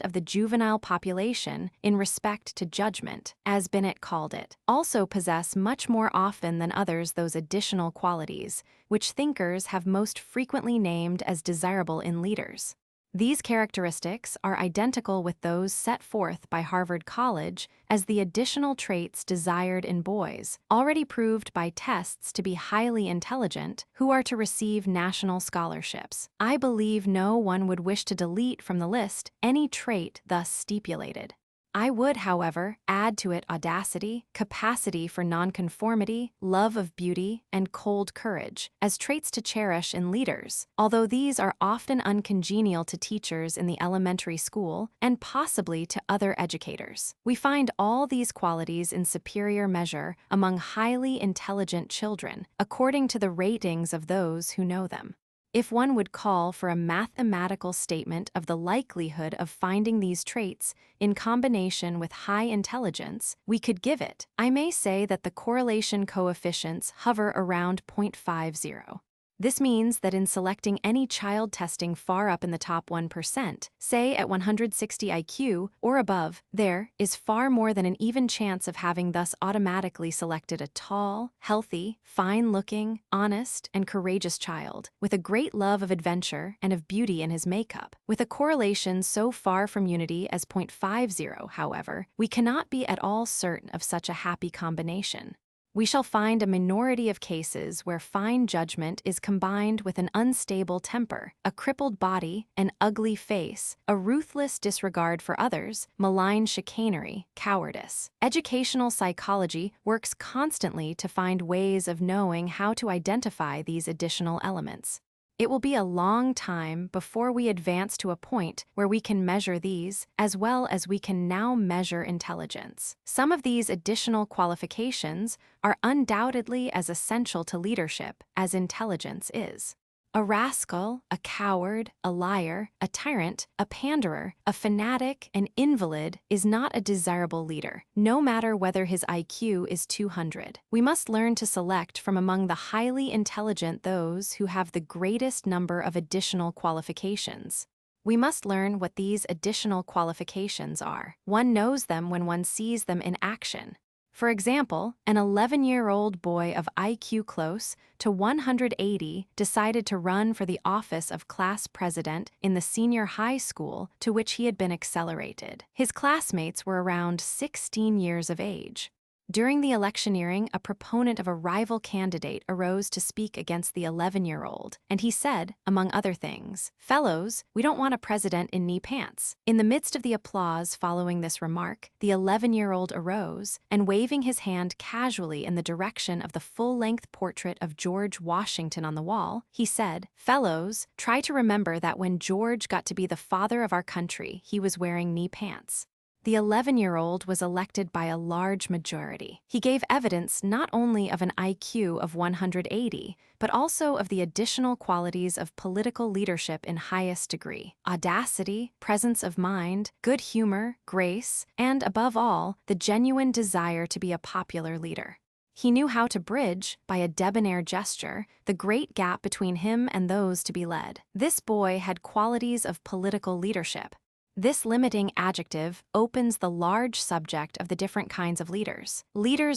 of the juvenile population in respect to judgment, as Binet called it, also possess much more often than others those additional qualities, which thinkers have most frequently named as desirable in leaders. These characteristics are identical with those set forth by Harvard College as the additional traits desired in boys, already proved by tests to be highly intelligent, who are to receive national scholarships. I believe no one would wish to delete from the list any trait thus stipulated. I would, however, add to it audacity, capacity for nonconformity, love of beauty, and cold courage, as traits to cherish in leaders, although these are often uncongenial to teachers in the elementary school and possibly to other educators. We find all these qualities in superior measure among highly intelligent children, according to the ratings of those who know them. If one would call for a mathematical statement of the likelihood of finding these traits in combination with high intelligence, we could give it. I may say that the correlation coefficients hover around 0.50. This means that in selecting any child testing far up in the top 1%, say at 160 IQ or above, there is far more than an even chance of having thus automatically selected a tall, healthy, fine-looking, honest, and courageous child, with a great love of adventure and of beauty in his makeup. With a correlation so far from unity as 0.50, however, we cannot be at all certain of such a happy combination. We shall find a minority of cases where fine judgment is combined with an unstable temper, a crippled body, an ugly face, a ruthless disregard for others, malign chicanery, cowardice. Educational psychology works constantly to find ways of knowing how to identify these additional elements. It will be a long time before we advance to a point where we can measure these, as well as we can now measure intelligence. Some of these additional qualifications are undoubtedly as essential to leadership as intelligence is. A rascal, a coward, a liar, a tyrant, a panderer, a fanatic, an invalid is not a desirable leader, no matter whether his IQ is 200. We must learn to select from among the highly intelligent those who have the greatest number of additional qualifications. We must learn what these additional qualifications are. One knows them when one sees them in action. For example, an 11-year-old boy of IQ close to 180 decided to run for the office of class president in the senior high school to which he had been accelerated. His classmates were around 16 years of age. During the electioneering, a proponent of a rival candidate arose to speak against the 11-year-old, and he said, among other things, "Fellows, we don't want a president in knee pants." In the midst of the applause following this remark, the 11-year-old arose, and waving his hand casually in the direction of the full-length portrait of George Washington on the wall, he said, "Fellows, try to remember that when George got to be the father of our country, he was wearing knee pants." The 11-year-old was elected by a large majority. He gave evidence not only of an IQ of 180, but also of the additional qualities of political leadership in highest degree: audacity, presence of mind, good humor, grace, and, above all, the genuine desire to be a popular leader. He knew how to bridge, by a debonair gesture, the great gap between him and those to be led. This boy had qualities of political leadership. This limiting adjective opens the large subject of the different kinds of leaders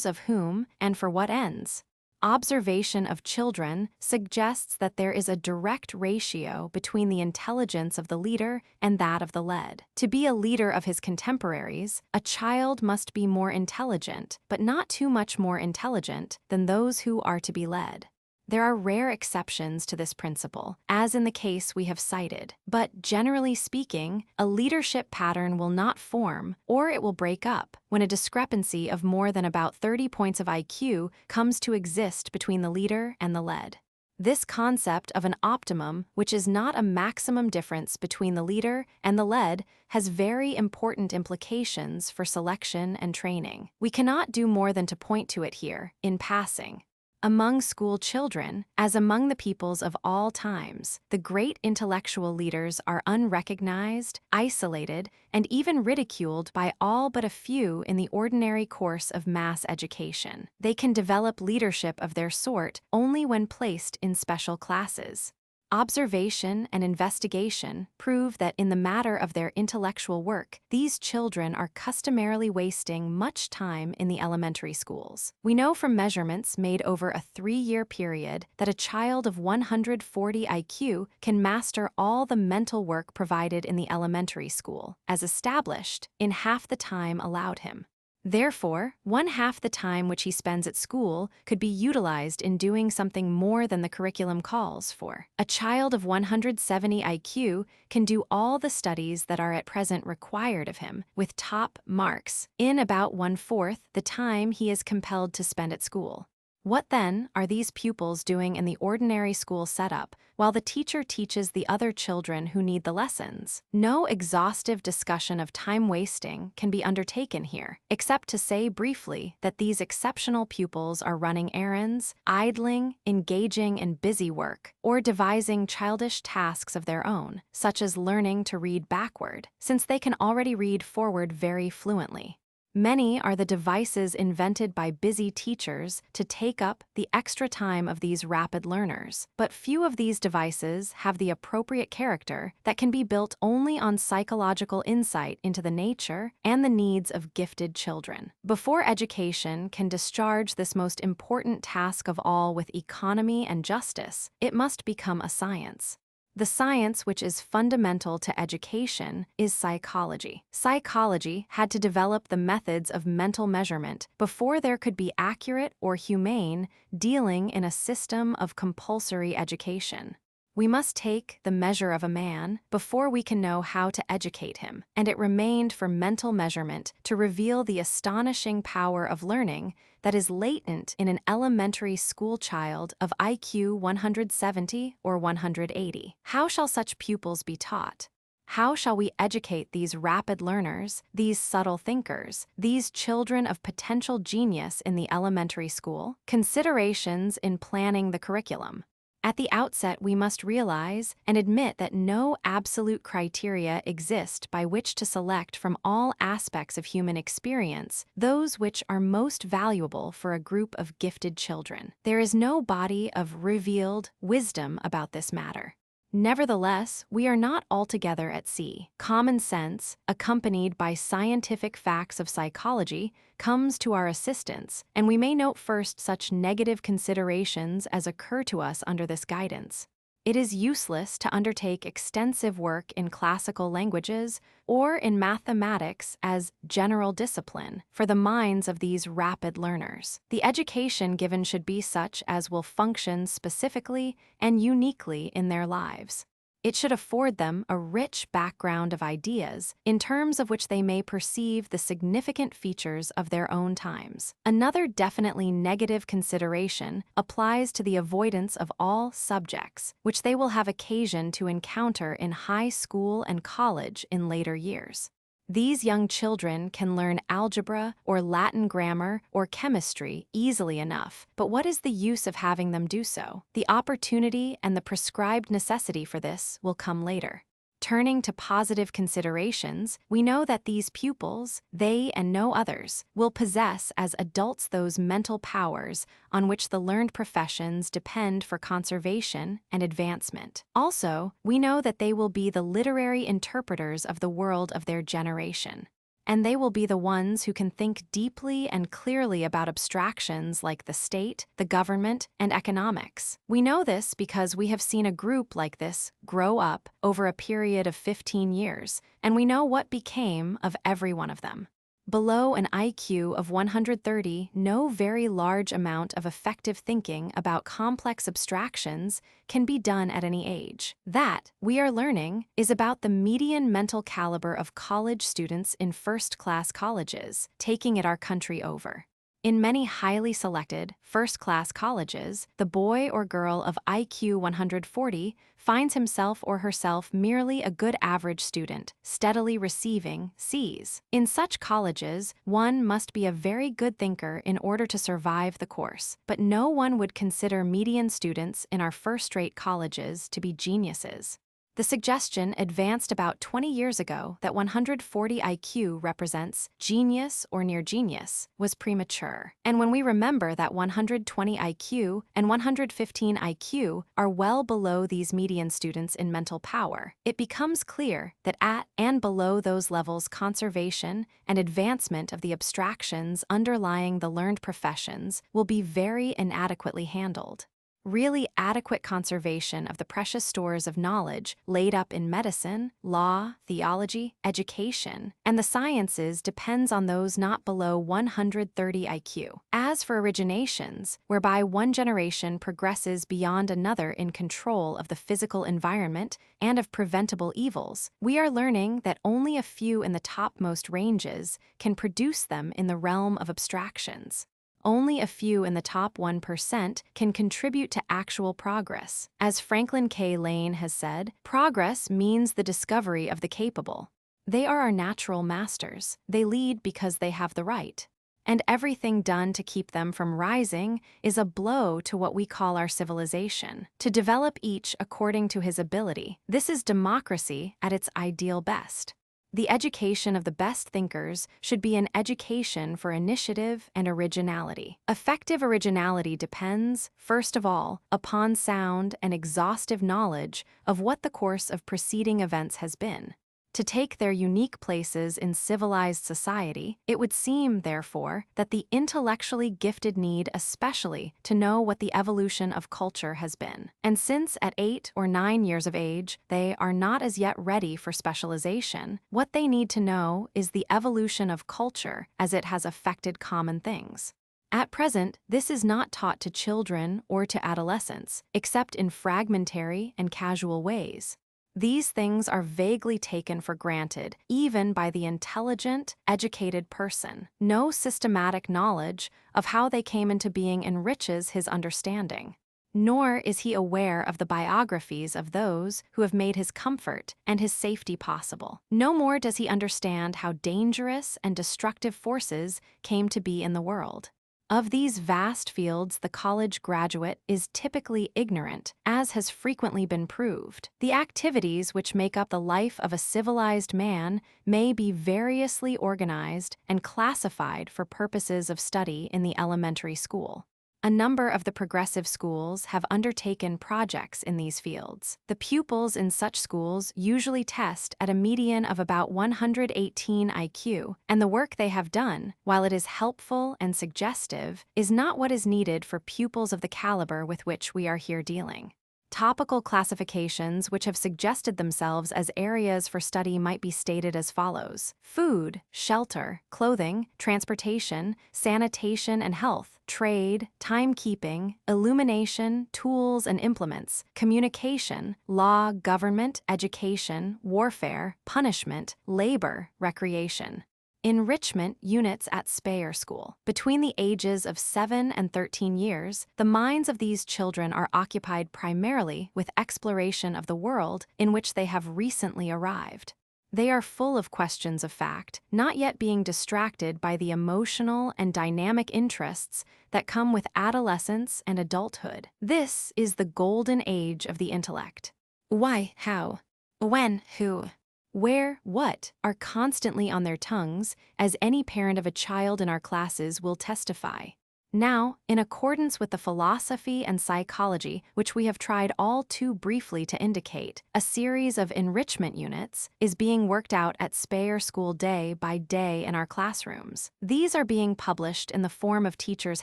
of whom, and for what ends. Observation of children suggests that there is a direct ratio between the intelligence of the leader and that of the led. To be a leader of his contemporaries, a child must be more intelligent, but not too much more intelligent, than those who are to be led. There are rare exceptions to this principle, as in the case we have cited, but generally speaking, a leadership pattern will not form, or it will break up, when a discrepancy of more than about 30 points of IQ comes to exist between the leader and the led. This concept of an optimum, which is not a maximum difference between the leader and the led, has very important implications for selection and training. We cannot do more than to point to it here, in passing. among school children, as among the peoples of all times, the great intellectual leaders are unrecognized, isolated, and even ridiculed by all but a few in the ordinary course of mass education. They can develop leadership of their sort only when placed in special classes. Observation and investigation prove that in the matter of their intellectual work, these children are customarily wasting much time in the elementary schools. We know from measurements made over a 3-year period that a child of 140 IQ can master all the mental work provided in the elementary school, as established, in half the time allowed him. Therefore, 1/2 the time which he spends at school could be utilized in doing something more than the curriculum calls for. A child of 170 IQ can do all the studies that are at present required of him, with top marks, in about 1/4 the time he is compelled to spend at school. What then are these pupils doing in the ordinary school setup while the teacher teaches the other children who need the lessons? No exhaustive discussion of time wasting can be undertaken here, except to say briefly that these exceptional pupils are running errands, idling, engaging in busy work, or devising childish tasks of their own, such as learning to read backward, since they can already read forward very fluently. Many are the devices invented by busy teachers to take up the extra time of these rapid learners, but few of these devices have the appropriate character that can be built only on psychological insight into the nature and the needs of gifted children. Before education can discharge this most important task of all with economy and justice, it must become a science. The science which is fundamental to education is psychology. Psychology had to develop the methods of mental measurement before there could be accurate or humane dealing in a system of compulsory education. We must take the measure of a man before we can know how to educate him, and it remained for mental measurement to reveal the astonishing power of learning that is latent in an elementary school child of IQ 170 or 180. How shall such pupils be taught? How shall we educate these rapid learners, these subtle thinkers, these children of potential genius in the elementary school? Considerations in planning the curriculum. At the outset, we must realize and admit that no absolute criteria exist by which to select from all aspects of human experience those which are most valuable for a group of gifted children. There is no body of revealed wisdom about this matter. Nevertheless, we are not altogether at sea. Common sense, accompanied by scientific facts of psychology, comes to our assistance, and we may note first such negative considerations as occur to us under this guidance. It is useless to undertake extensive work in classical languages or in mathematics as general discipline for the minds of these rapid learners. The education given should be such as will function specifically and uniquely in their lives. It should afford them a rich background of ideas in terms of which they may perceive the significant features of their own times. Another definitely negative consideration applies to the avoidance of all subjects, which they will have occasion to encounter in high school and college in later years. These young children can learn algebra or Latin grammar or chemistry easily enough, but what is the use of having them do so? The opportunity and the prescribed necessity for this will come later. Turning to positive considerations, we know that these pupils, they and no others, will possess as adults those mental powers on which the learned professions depend for conservation and advancement. Also, we know that they will be the literary interpreters of the world of their generation. And they will be the ones who can think deeply and clearly about abstractions like the state, the government, and economics. We know this because we have seen a group like this grow up over a period of 15 years, and we know what became of every one of them. Below an IQ of 130, no very large amount of effective thinking about complex abstractions can be done at any age. That, we are learning, is about the median mental caliber of college students in first-class colleges, taking it our country over. In many highly selected, first-class colleges, the boy or girl of IQ 140 finds himself or herself merely a good average student, steadily receiving Cs. In such colleges, one must be a very good thinker in order to survive the course, but no one would consider median students in our first-rate colleges to be geniuses. The suggestion advanced about 20 years ago that 140 IQ represents genius or near genius was premature. And when we remember that 120 IQ and 115 IQ are well below these median students in mental power, it becomes clear that at and below those levels, conservation and advancement of the abstractions underlying the learned professions will be very inadequately handled. Really adequate conservation of the precious stores of knowledge laid up in medicine, law, theology, education, and the sciences depends on those not below 130 IQ. As for originations, whereby one generation progresses beyond another in control of the physical environment and of preventable evils, we are learning that only a few in the topmost ranges can produce them in the realm of abstractions. Only a few in the top 1% can contribute to actual progress. As Franklin K. Lane has said, progress means the discovery of the capable. They are our natural masters. They lead because they have the right. And everything done to keep them from rising is a blow to what we call our civilization. To develop each according to his ability, this is democracy at its ideal best. The education of the best thinkers should be an education for initiative and originality. Effective originality depends, first of all, upon sound and exhaustive knowledge of what the course of preceding events has been. To take their unique places in civilized society, it would seem, therefore, that the intellectually gifted need especially to know what the evolution of culture has been. And since at 8 or 9 years of age they are not as yet ready for specialization, what they need to know is the evolution of culture as it has affected common things. At present, this is not taught to children or to adolescents, except in fragmentary and casual ways. These things are vaguely taken for granted, even by the intelligent, educated person. No systematic knowledge of how they came into being enriches his understanding. Nor is he aware of the biographies of those who have made his comfort and his safety possible. No more does he understand how dangerous and destructive forces came to be in the world. Of these vast fields, the college graduate is typically ignorant, as has frequently been proved. The activities which make up the life of a civilized man may be variously organized and classified for purposes of study in the elementary school. A number of the progressive schools have undertaken projects in these fields. The pupils in such schools usually test at a median of about 118 IQ, and the work they have done, while it is helpful and suggestive, is not what is needed for pupils of the caliber with which we are here dealing. Topical classifications which have suggested themselves as areas for study might be stated as follows: food, shelter, clothing, transportation, sanitation and health, trade, timekeeping, illumination, tools and implements, communication, law, government, education, warfare, punishment, labor, recreation. Enrichment units at Speyer School. Between the ages of 7 and 13 years, the minds of these children are occupied primarily with exploration of the world in which they have recently arrived. They are full of questions of fact, not yet being distracted by the emotional and dynamic interests that come with adolescence and adulthood. This is the golden age of the intellect. Why, how, when, who, where, what are constantly on their tongues, as any parent of a child in our classes will testify. Now, in accordance with the philosophy and psychology which we have tried all too briefly to indicate, a series of enrichment units is being worked out at Speyer School day by day in our classrooms. These are being published in the form of teachers'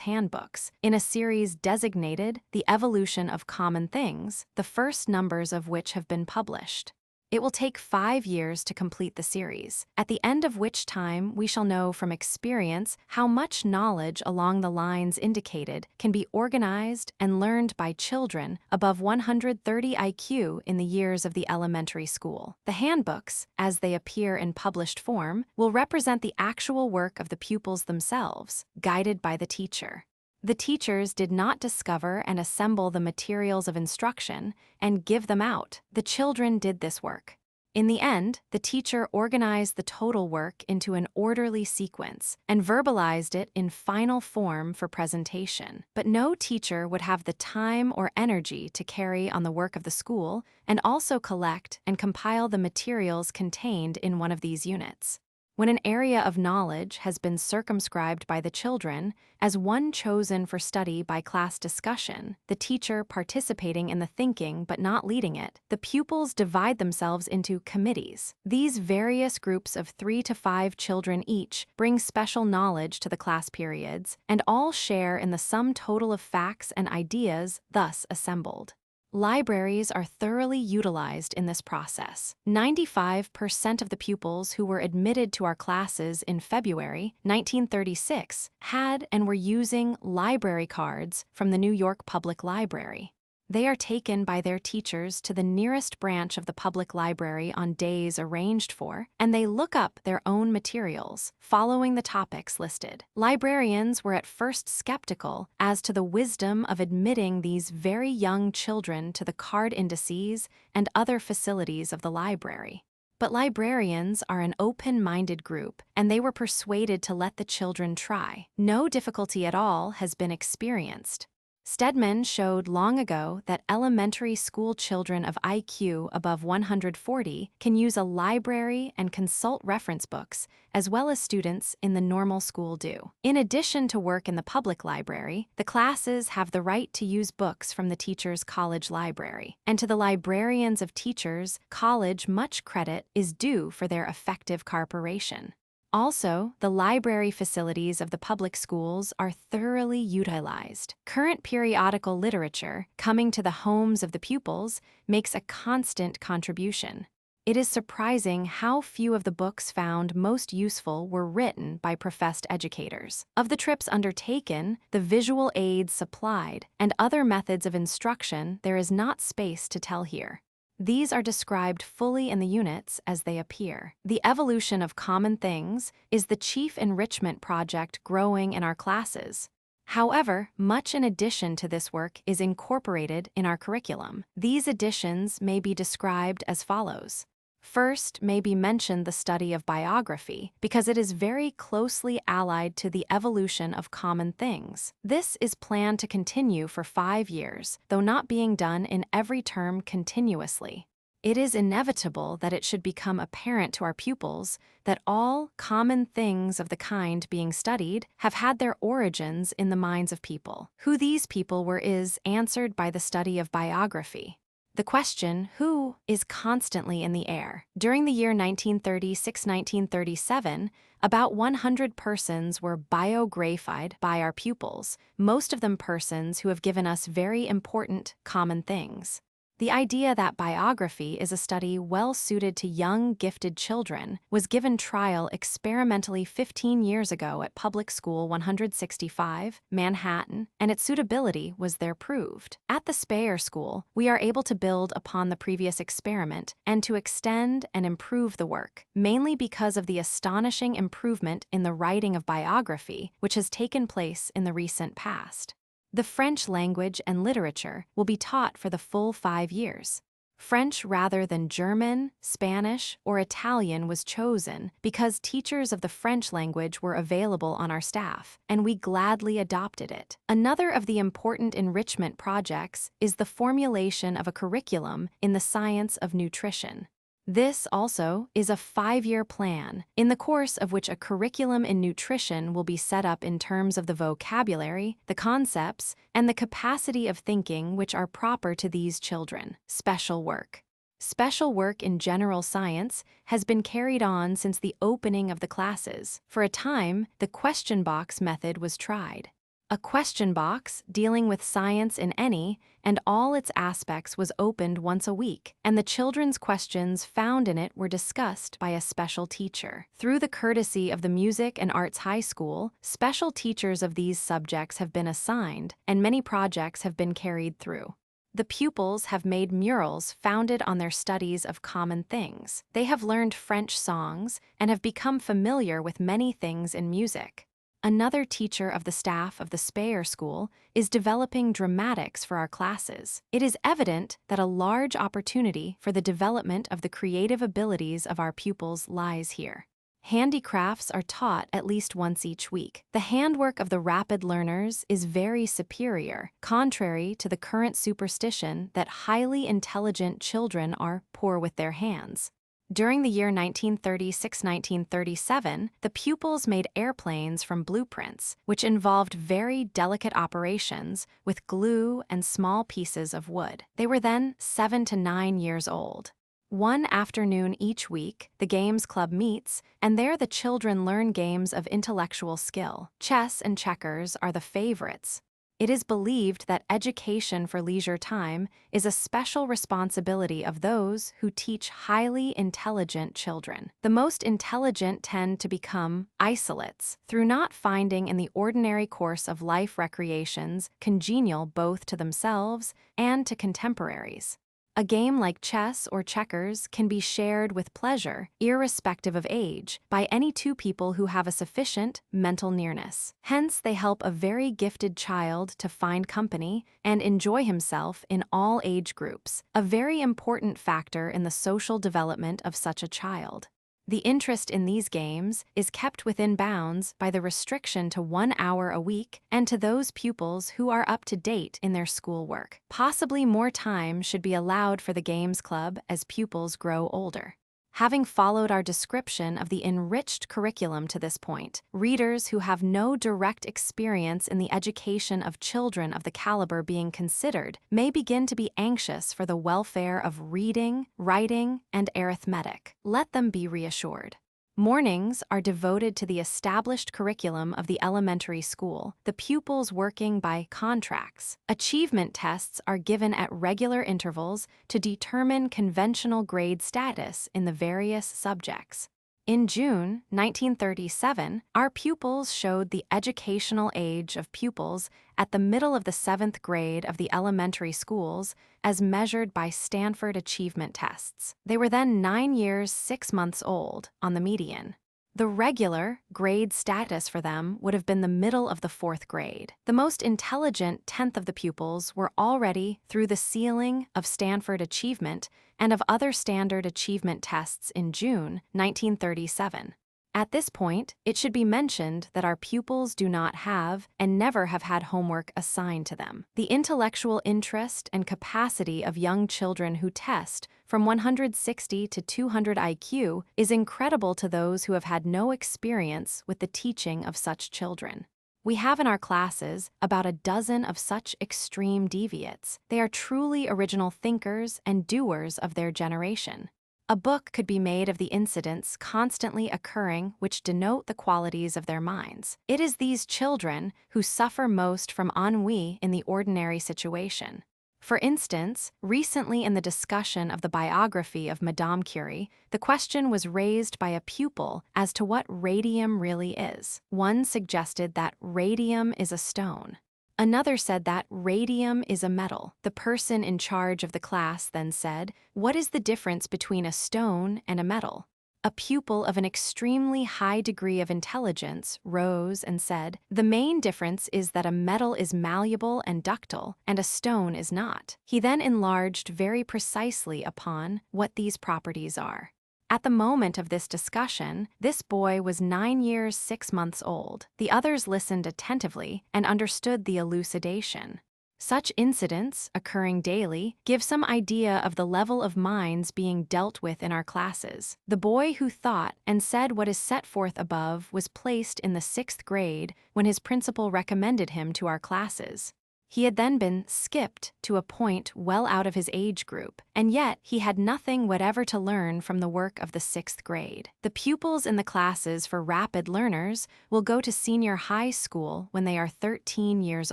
handbooks, in a series designated The Evolution of Common Things, the first numbers of which have been published. It will take 5 years to complete the series, at the end of which time we shall know from experience how much knowledge along the lines indicated can be organized and learned by children above 130 IQ in the years of the elementary school. The handbooks, as they appear in published form, will represent the actual work of the pupils themselves, guided by the teacher. The teachers did not discover and assemble the materials of instruction and give them out. The children did this work. In the end, the teacher organized the total work into an orderly sequence and verbalized it in final form for presentation. But no teacher would have the time or energy to carry on the work of the school and also collect and compile the materials contained in one of these units. When an area of knowledge has been circumscribed by the children as one chosen for study by class discussion, the teacher participating in the thinking but not leading it, the pupils divide themselves into committees. These various groups of 3 to 5 children each bring special knowledge to the class periods and all share in the sum total of facts and ideas thus assembled. Libraries are thoroughly utilized in this process. 95% of the pupils who were admitted to our classes in February 1936 had and were using library cards from the New York Public Library. They are taken by their teachers to the nearest branch of the public library on days arranged for, and they look up their own materials, following the topics listed. Librarians were at first skeptical as to the wisdom of admitting these very young children to the card indices and other facilities of the library. But librarians are an open-minded group, and they were persuaded to let the children try. No difficulty at all has been experienced. Stedman showed long ago that elementary school children of IQ above 140 can use a library and consult reference books, as well as students in the normal school do. In addition to work in the public library, the classes have the right to use books from the teacher's college library. And to the librarians of teachers, college much credit is due for their effective cooperation. Also, the library facilities of the public schools are thoroughly utilized. Current periodical literature, coming to the homes of the pupils, makes a constant contribution. It is surprising how few of the books found most useful were written by professed educators. Of the trips undertaken, the visual aids supplied, and other methods of instruction, there is not space to tell here. These are described fully in the units as they appear. The evolution of common things is the chief enrichment project growing in our classes. However, much in addition to this work is incorporated in our curriculum. These additions may be described as follows. First may be mentioned the study of biography, because it is very closely allied to the evolution of common things. This is planned to continue for 5 years, though not being done in every term continuously. It is inevitable that it should become apparent to our pupils that all common things of the kind being studied have had their origins in the minds of people. Who these people were is answered by the study of biography. The question, who, is constantly in the air. During the year 1936-1937, about 100 persons were biographied by our pupils, most of them persons who have given us very important common things. The idea that biography is a study well suited to young, gifted children was given trial experimentally 15 years ago at Public School 165, Manhattan, and its suitability was there proved. At the Speyer School, we are able to build upon the previous experiment and to extend and improve the work, mainly because of the astonishing improvement in the writing of biography which has taken place in the recent past. The French language and literature will be taught for the full 5 years. French rather than German, Spanish, or Italian was chosen because teachers of the French language were available on our staff, and we gladly adopted it. Another of the important enrichment projects is the formulation of a curriculum in the science of nutrition. This also is a 5-year plan, in the course of which a curriculum in nutrition will be set up in terms of the vocabulary, the concepts, and the capacity of thinking which are proper to these children. Special work. Special work in general science has been carried on since the opening of the classes. For a time, the question box method was tried. A question box dealing with science in any and all its aspects was opened once a week, and the children's questions found in it were discussed by a special teacher. Through the courtesy of the Music and Arts High School, special teachers of these subjects have been assigned, and many projects have been carried through. The pupils have made murals founded on their studies of common things. They have learned French songs and have become familiar with many things in music. Another teacher of the staff of the Speyer School is developing dramatics for our classes. It is evident that a large opportunity for the development of the creative abilities of our pupils lies here. Handicrafts are taught at least once each week. The handwork of the rapid learners is very superior, contrary to the current superstition that highly intelligent children are poor with their hands. During the year 1936-1937, the pupils made airplanes from blueprints, which involved very delicate operations with glue and small pieces of wood. They were then 7 to 9 years old. One afternoon each week, the Games Club meets, and there the children learn games of intellectual skill. Chess and checkers are the favorites. It is believed that education for leisure time is a special responsibility of those who teach highly intelligent children. The most intelligent tend to become isolates through not finding in the ordinary course of life recreations congenial both to themselves and to contemporaries. A game like chess or checkers can be shared with pleasure, irrespective of age, by any two people who have a sufficient mental nearness. Hence, they help a very gifted child to find company and enjoy himself in all age groups, a very important factor in the social development of such a child. The interest in these games is kept within bounds by the restriction to 1 hour a week and to those pupils who are up to date in their schoolwork. Possibly more time should be allowed for the Games Club as pupils grow older. Having followed our description of the enriched curriculum to this point, readers who have no direct experience in the education of children of the caliber being considered may begin to be anxious for the welfare of reading, writing, and arithmetic. Let them be reassured. Mornings are devoted to the established curriculum of the elementary school, the pupils working by contracts. Achievement tests are given at regular intervals to determine conventional grade status in the various subjects. In June 1937, our pupils showed the educational age of pupils at the middle of the 7th grade of the elementary schools as measured by Stanford achievement tests. They were then 9 years 6 months old on the median. The regular grade status for them would have been the middle of the 4th grade. The most intelligent 10th of the pupils were already through the ceiling of Stanford achievement and of other standard achievement tests in June 1937. At this point, it should be mentioned that our pupils do not have and never have had homework assigned to them. The intellectual interest and capacity of young children who test from 160 to 200 IQ is incredible to those who have had no experience with the teaching of such children. We have in our classes about a dozen of such extreme deviates. They are truly original thinkers and doers of their generation. A book could be made of the incidents constantly occurring which denote the qualities of their minds. It is these children who suffer most from ennui in the ordinary situation. For instance, recently in the discussion of the biography of Madame Curie, the question was raised by a pupil as to what radium really is. One suggested that radium is a stone. Another said that radium is a metal. The person in charge of the class then said, "What is the difference between a stone and a metal?" A pupil of an extremely high degree of intelligence rose and said, "The main difference is that a metal is malleable and ductile, and a stone is not." He then enlarged very precisely upon what these properties are. At the moment of this discussion, this boy was 9 years 6 months old. The others listened attentively and understood the elucidation. Such incidents, occurring daily, give some idea of the level of minds being dealt with in our classes. The boy who thought and said what is set forth above was placed in the 6th grade when his principal recommended him to our classes. He had then been skipped to a point well out of his age group, and yet he had nothing whatever to learn from the work of the 6th grade. The pupils in the classes for rapid learners will go to senior high school when they are 13 years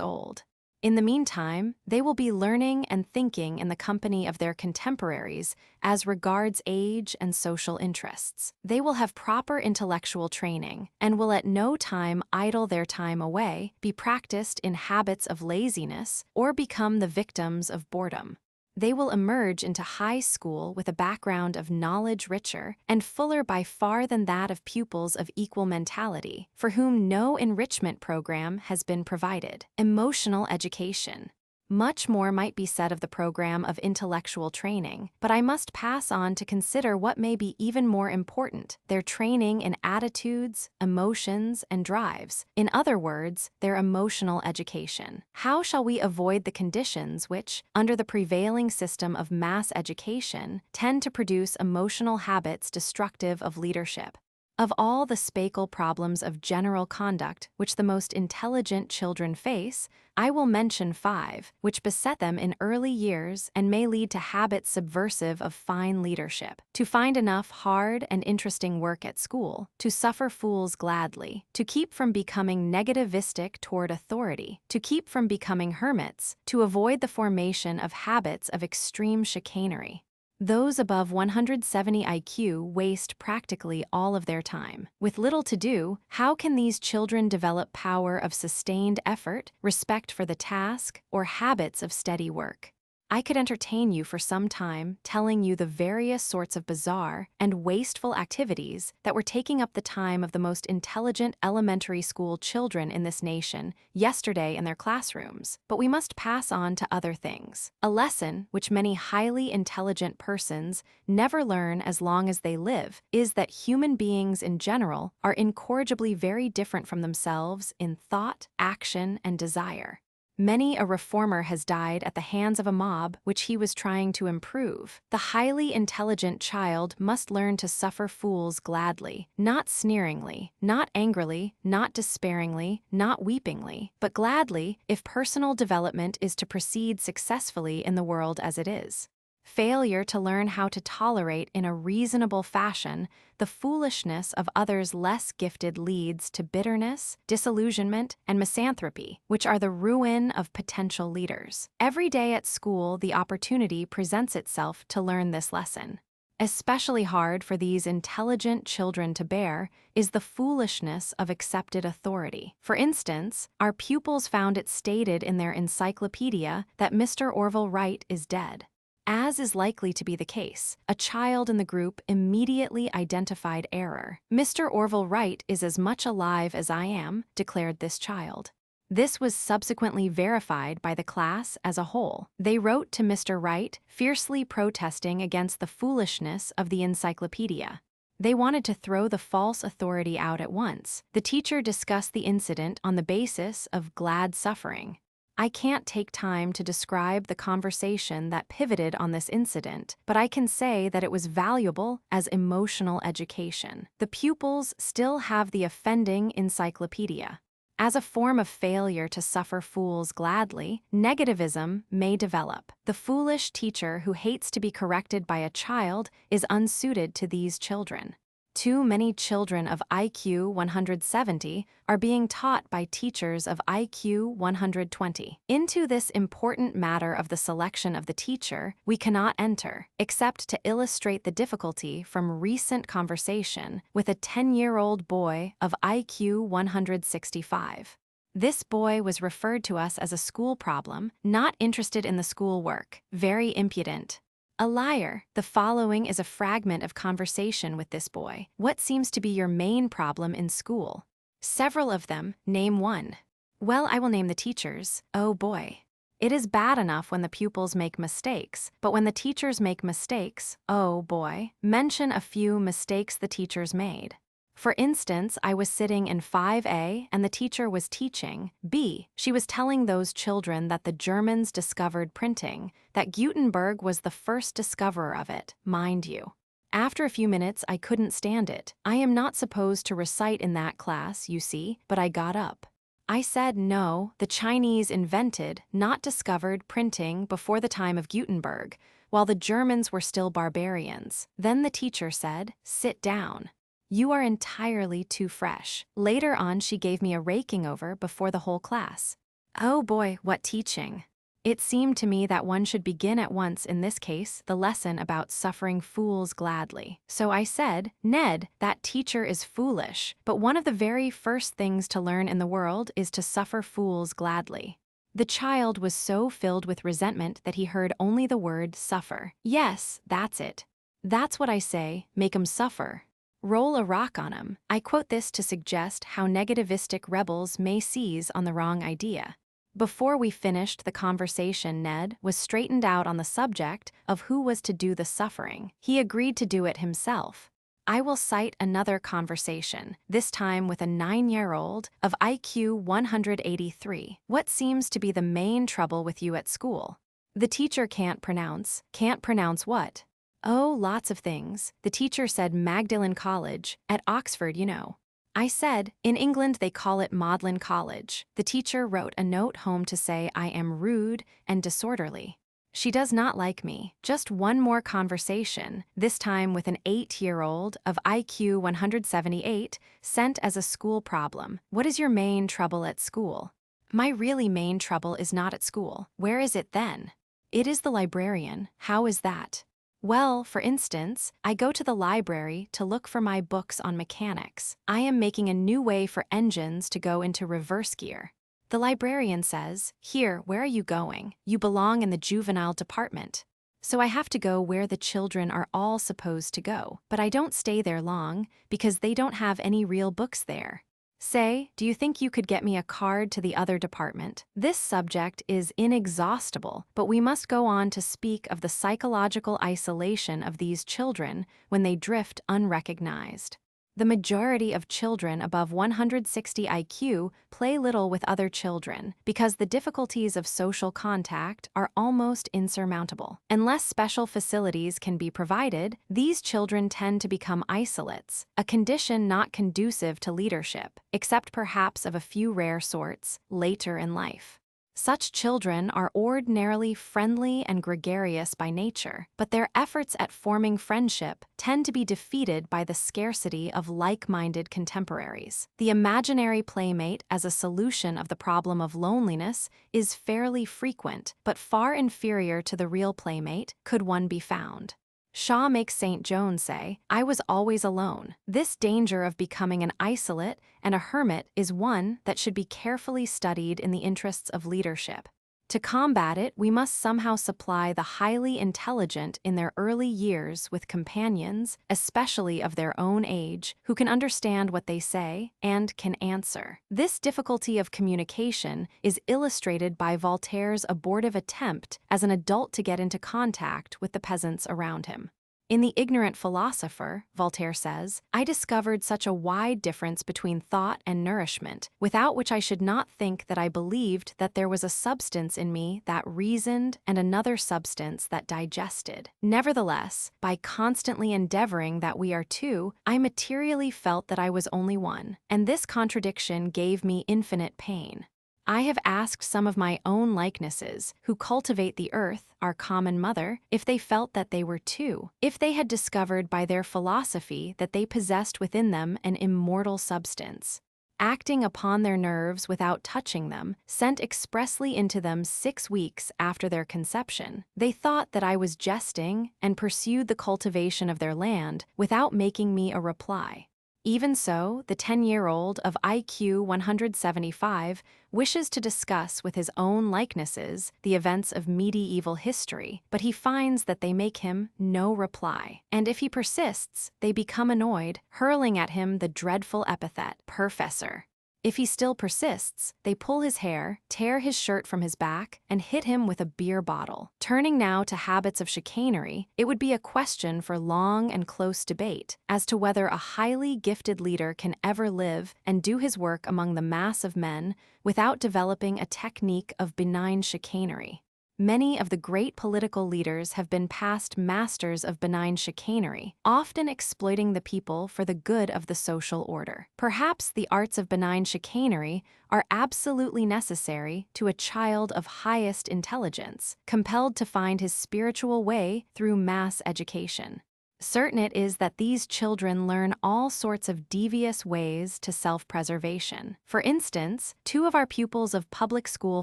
old. In the meantime, they will be learning and thinking in the company of their contemporaries as regards age and social interests. They will have proper intellectual training and will at no time idle their time away, be practiced in habits of laziness, or become the victims of boredom. They will emerge into high school with a background of knowledge richer and fuller by far than that of pupils of equal mentality, for whom no enrichment program has been provided. Emotional education. Much more might be said of the program of intellectual training, but I must pass on to consider what may be even more important: their training in attitudes, emotions, and drives. In other words, their emotional education. How shall we avoid the conditions which, under the prevailing system of mass education, tend to produce emotional habits destructive of leadership? Of all the spatial problems of general conduct which the most intelligent children face, I will mention 5, which beset them in early years and may lead to habits subversive of fine leadership: to find enough hard and interesting work at school, to suffer fools gladly, to keep from becoming negativistic toward authority, to keep from becoming hermits, to avoid the formation of habits of extreme chicanery. Those above 170 IQ waste practically all of their time. With little to do, how can these children develop power of sustained effort, respect for the task, or habits of steady work? I could entertain you for some time telling you the various sorts of bizarre and wasteful activities that were taking up the time of the most intelligent elementary school children in this nation yesterday in their classrooms, but we must pass on to other things. A lesson which many highly intelligent persons never learn as long as they live is that human beings in general are incorrigibly very different from themselves in thought, action, and desire. Many a reformer has died at the hands of a mob which he was trying to improve. The highly intelligent child must learn to suffer fools gladly, not sneeringly, not angrily, not despairingly, not weepingly, but gladly, if personal development is to proceed successfully in the world as it is. Failure to learn how to tolerate in a reasonable fashion the foolishness of others less gifted leads to bitterness, disillusionment, and misanthropy, which are the ruin of potential leaders. Every day at school, the opportunity presents itself to learn this lesson. Especially hard for these intelligent children to bear is the foolishness of accepted authority. For instance, our pupils found it stated in their encyclopedia that Mr. Orville Wright is dead. As is likely to be the case, a child in the group immediately identified error. "Mr. Orville Wright is as much alive as I am," declared this child. This was subsequently verified by the class as a whole. They wrote to Mr. Wright, fiercely protesting against the foolishness of the encyclopedia. They wanted to throw the false authority out at once. The teacher discussed the incident on the basis of glad suffering. I can't take time to describe the conversation that pivoted on this incident, but I can say that it was valuable as emotional education. The pupils still have the offending encyclopedia. As a form of failure to suffer fools gladly, negativism may develop. The foolish teacher who hates to be corrected by a child is unsuited to these children. Too many children of IQ 170 are being taught by teachers of IQ 120. Into this important matter of the selection of the teacher, we cannot enter, except to illustrate the difficulty from recent conversation with a 10-year-old boy of IQ 165. This boy was referred to us as a school problem, not interested in the school work, very impudent. A liar. The following is a fragment of conversation with this boy. "What seems to be your main problem in school?" "Several of them. Name one." "Well, I will name the teachers." "Oh boy. It is bad enough when the pupils make mistakes, but when the teachers make mistakes, oh boy. Mention a few mistakes the teachers made." For instance, I was sitting in 5A and the teacher was teaching B. She was telling those children that the Germans discovered printing, that Gutenberg was the first discoverer of it, mind you. After a few minutes, I couldn't stand it. I am not supposed to recite in that class, you see, but I got up. I said no, the Chinese invented, not discovered, printing before the time of Gutenberg, while the Germans were still barbarians. Then the teacher said, "Sit down. You are entirely too fresh." Later on, she gave me a raking over before the whole class. Oh boy, what teaching! It seemed to me that one should begin at once, in this case, the lesson about suffering fools gladly. So I said, "Ned, that teacher is foolish, but one of the very first things to learn in the world is to suffer fools gladly." The child was so filled with resentment that he heard only the word suffer. Yes, that's it. That's what I say, make 'em suffer. Roll a rock on 'em. I quote this to suggest how negativistic rebels may seize on the wrong idea. Before we finished the conversation, Ned was straightened out on the subject of who was to do the suffering. He agreed to do it himself. I will cite another conversation, this time with a 9-year-old of IQ 183. What seems to be the main trouble with you at school? The teacher can't pronounce. Can't pronounce what? Oh, lots of things. The teacher said Magdalen College, at Oxford, you know. I said, in England they call it Magdalen College. The teacher wrote a note home to say I am rude and disorderly. She does not like me. Just one more conversation, this time with an 8-year-old of IQ 178, sent as a school problem. What is your main trouble at school? My really main trouble is not at school. Where is it then? It is the librarian. How is that? Well, for instance, I go to the library to look for my books on mechanics. I am making a new way for engines to go into reverse gear. The librarian says, "Here, where are you going? You belong in the juvenile department." So I have to go where the children are all supposed to go. But I don't stay there long, because they don't have any real books there. Say, do you think you could get me a card to the other department? This subject is inexhaustible, but we must go on to speak of the psychological isolation of these children when they drift unrecognized. The majority of children above 160 IQ play little with other children because the difficulties of social contact are almost insurmountable. Unless special facilities can be provided, these children tend to become isolates, a condition not conducive to leadership, except perhaps of a few rare sorts, later in life. Such children are ordinarily friendly and gregarious by nature, but their efforts at forming friendship tend to be defeated by the scarcity of like-minded contemporaries. The imaginary playmate as a solution of the problem of loneliness is fairly frequent, but far inferior to the real playmate could one be found. Shaw makes St. John say, "I was always alone." This danger of becoming an isolate and a hermit is one that should be carefully studied in the interests of leadership. To combat it, we must somehow supply the highly intelligent in their early years with companions, especially of their own age, who can understand what they say and can answer. This difficulty of communication is illustrated by Voltaire's abortive attempt as an adult to get into contact with the peasants around him. In The Ignorant Philosopher, Voltaire says, "I discovered such a wide difference between thought and nourishment, without which I should not think that I believed that there was a substance in me that reasoned and another substance that digested. Nevertheless, by constantly endeavoring that we are two, I materially felt that I was only one, and this contradiction gave me infinite pain. I have asked some of my own likenesses, who cultivate the earth, our common mother, if they felt that they were two, if they had discovered by their philosophy that they possessed within them an immortal substance, acting upon their nerves without touching them, sent expressly into them 6 weeks after their conception. They thought that I was jesting and pursued the cultivation of their land without making me a reply. Even so, the 10-year-old of IQ 175 wishes to discuss with his own likenesses the events of medieval history, but he finds that they make him no reply. And if he persists, they become annoyed, hurling at him the dreadful epithet, "Professor." If he still persists, they pull his hair, tear his shirt from his back, and hit him with a beer bottle. Turning now to habits of chicanery, it would be a question for long and close debate as to whether a highly gifted leader can ever live and do his work among the mass of men without developing a technique of benign chicanery. many of the great political leaders have been past masters of benign chicanery, often exploiting the people for the good of the social order. Perhaps the arts of benign chicanery are absolutely necessary to a child of highest intelligence, compelled to find his spiritual way through mass education. Certain it is that these children learn all sorts of devious ways to self-preservation. For instance, 2 of our pupils of Public School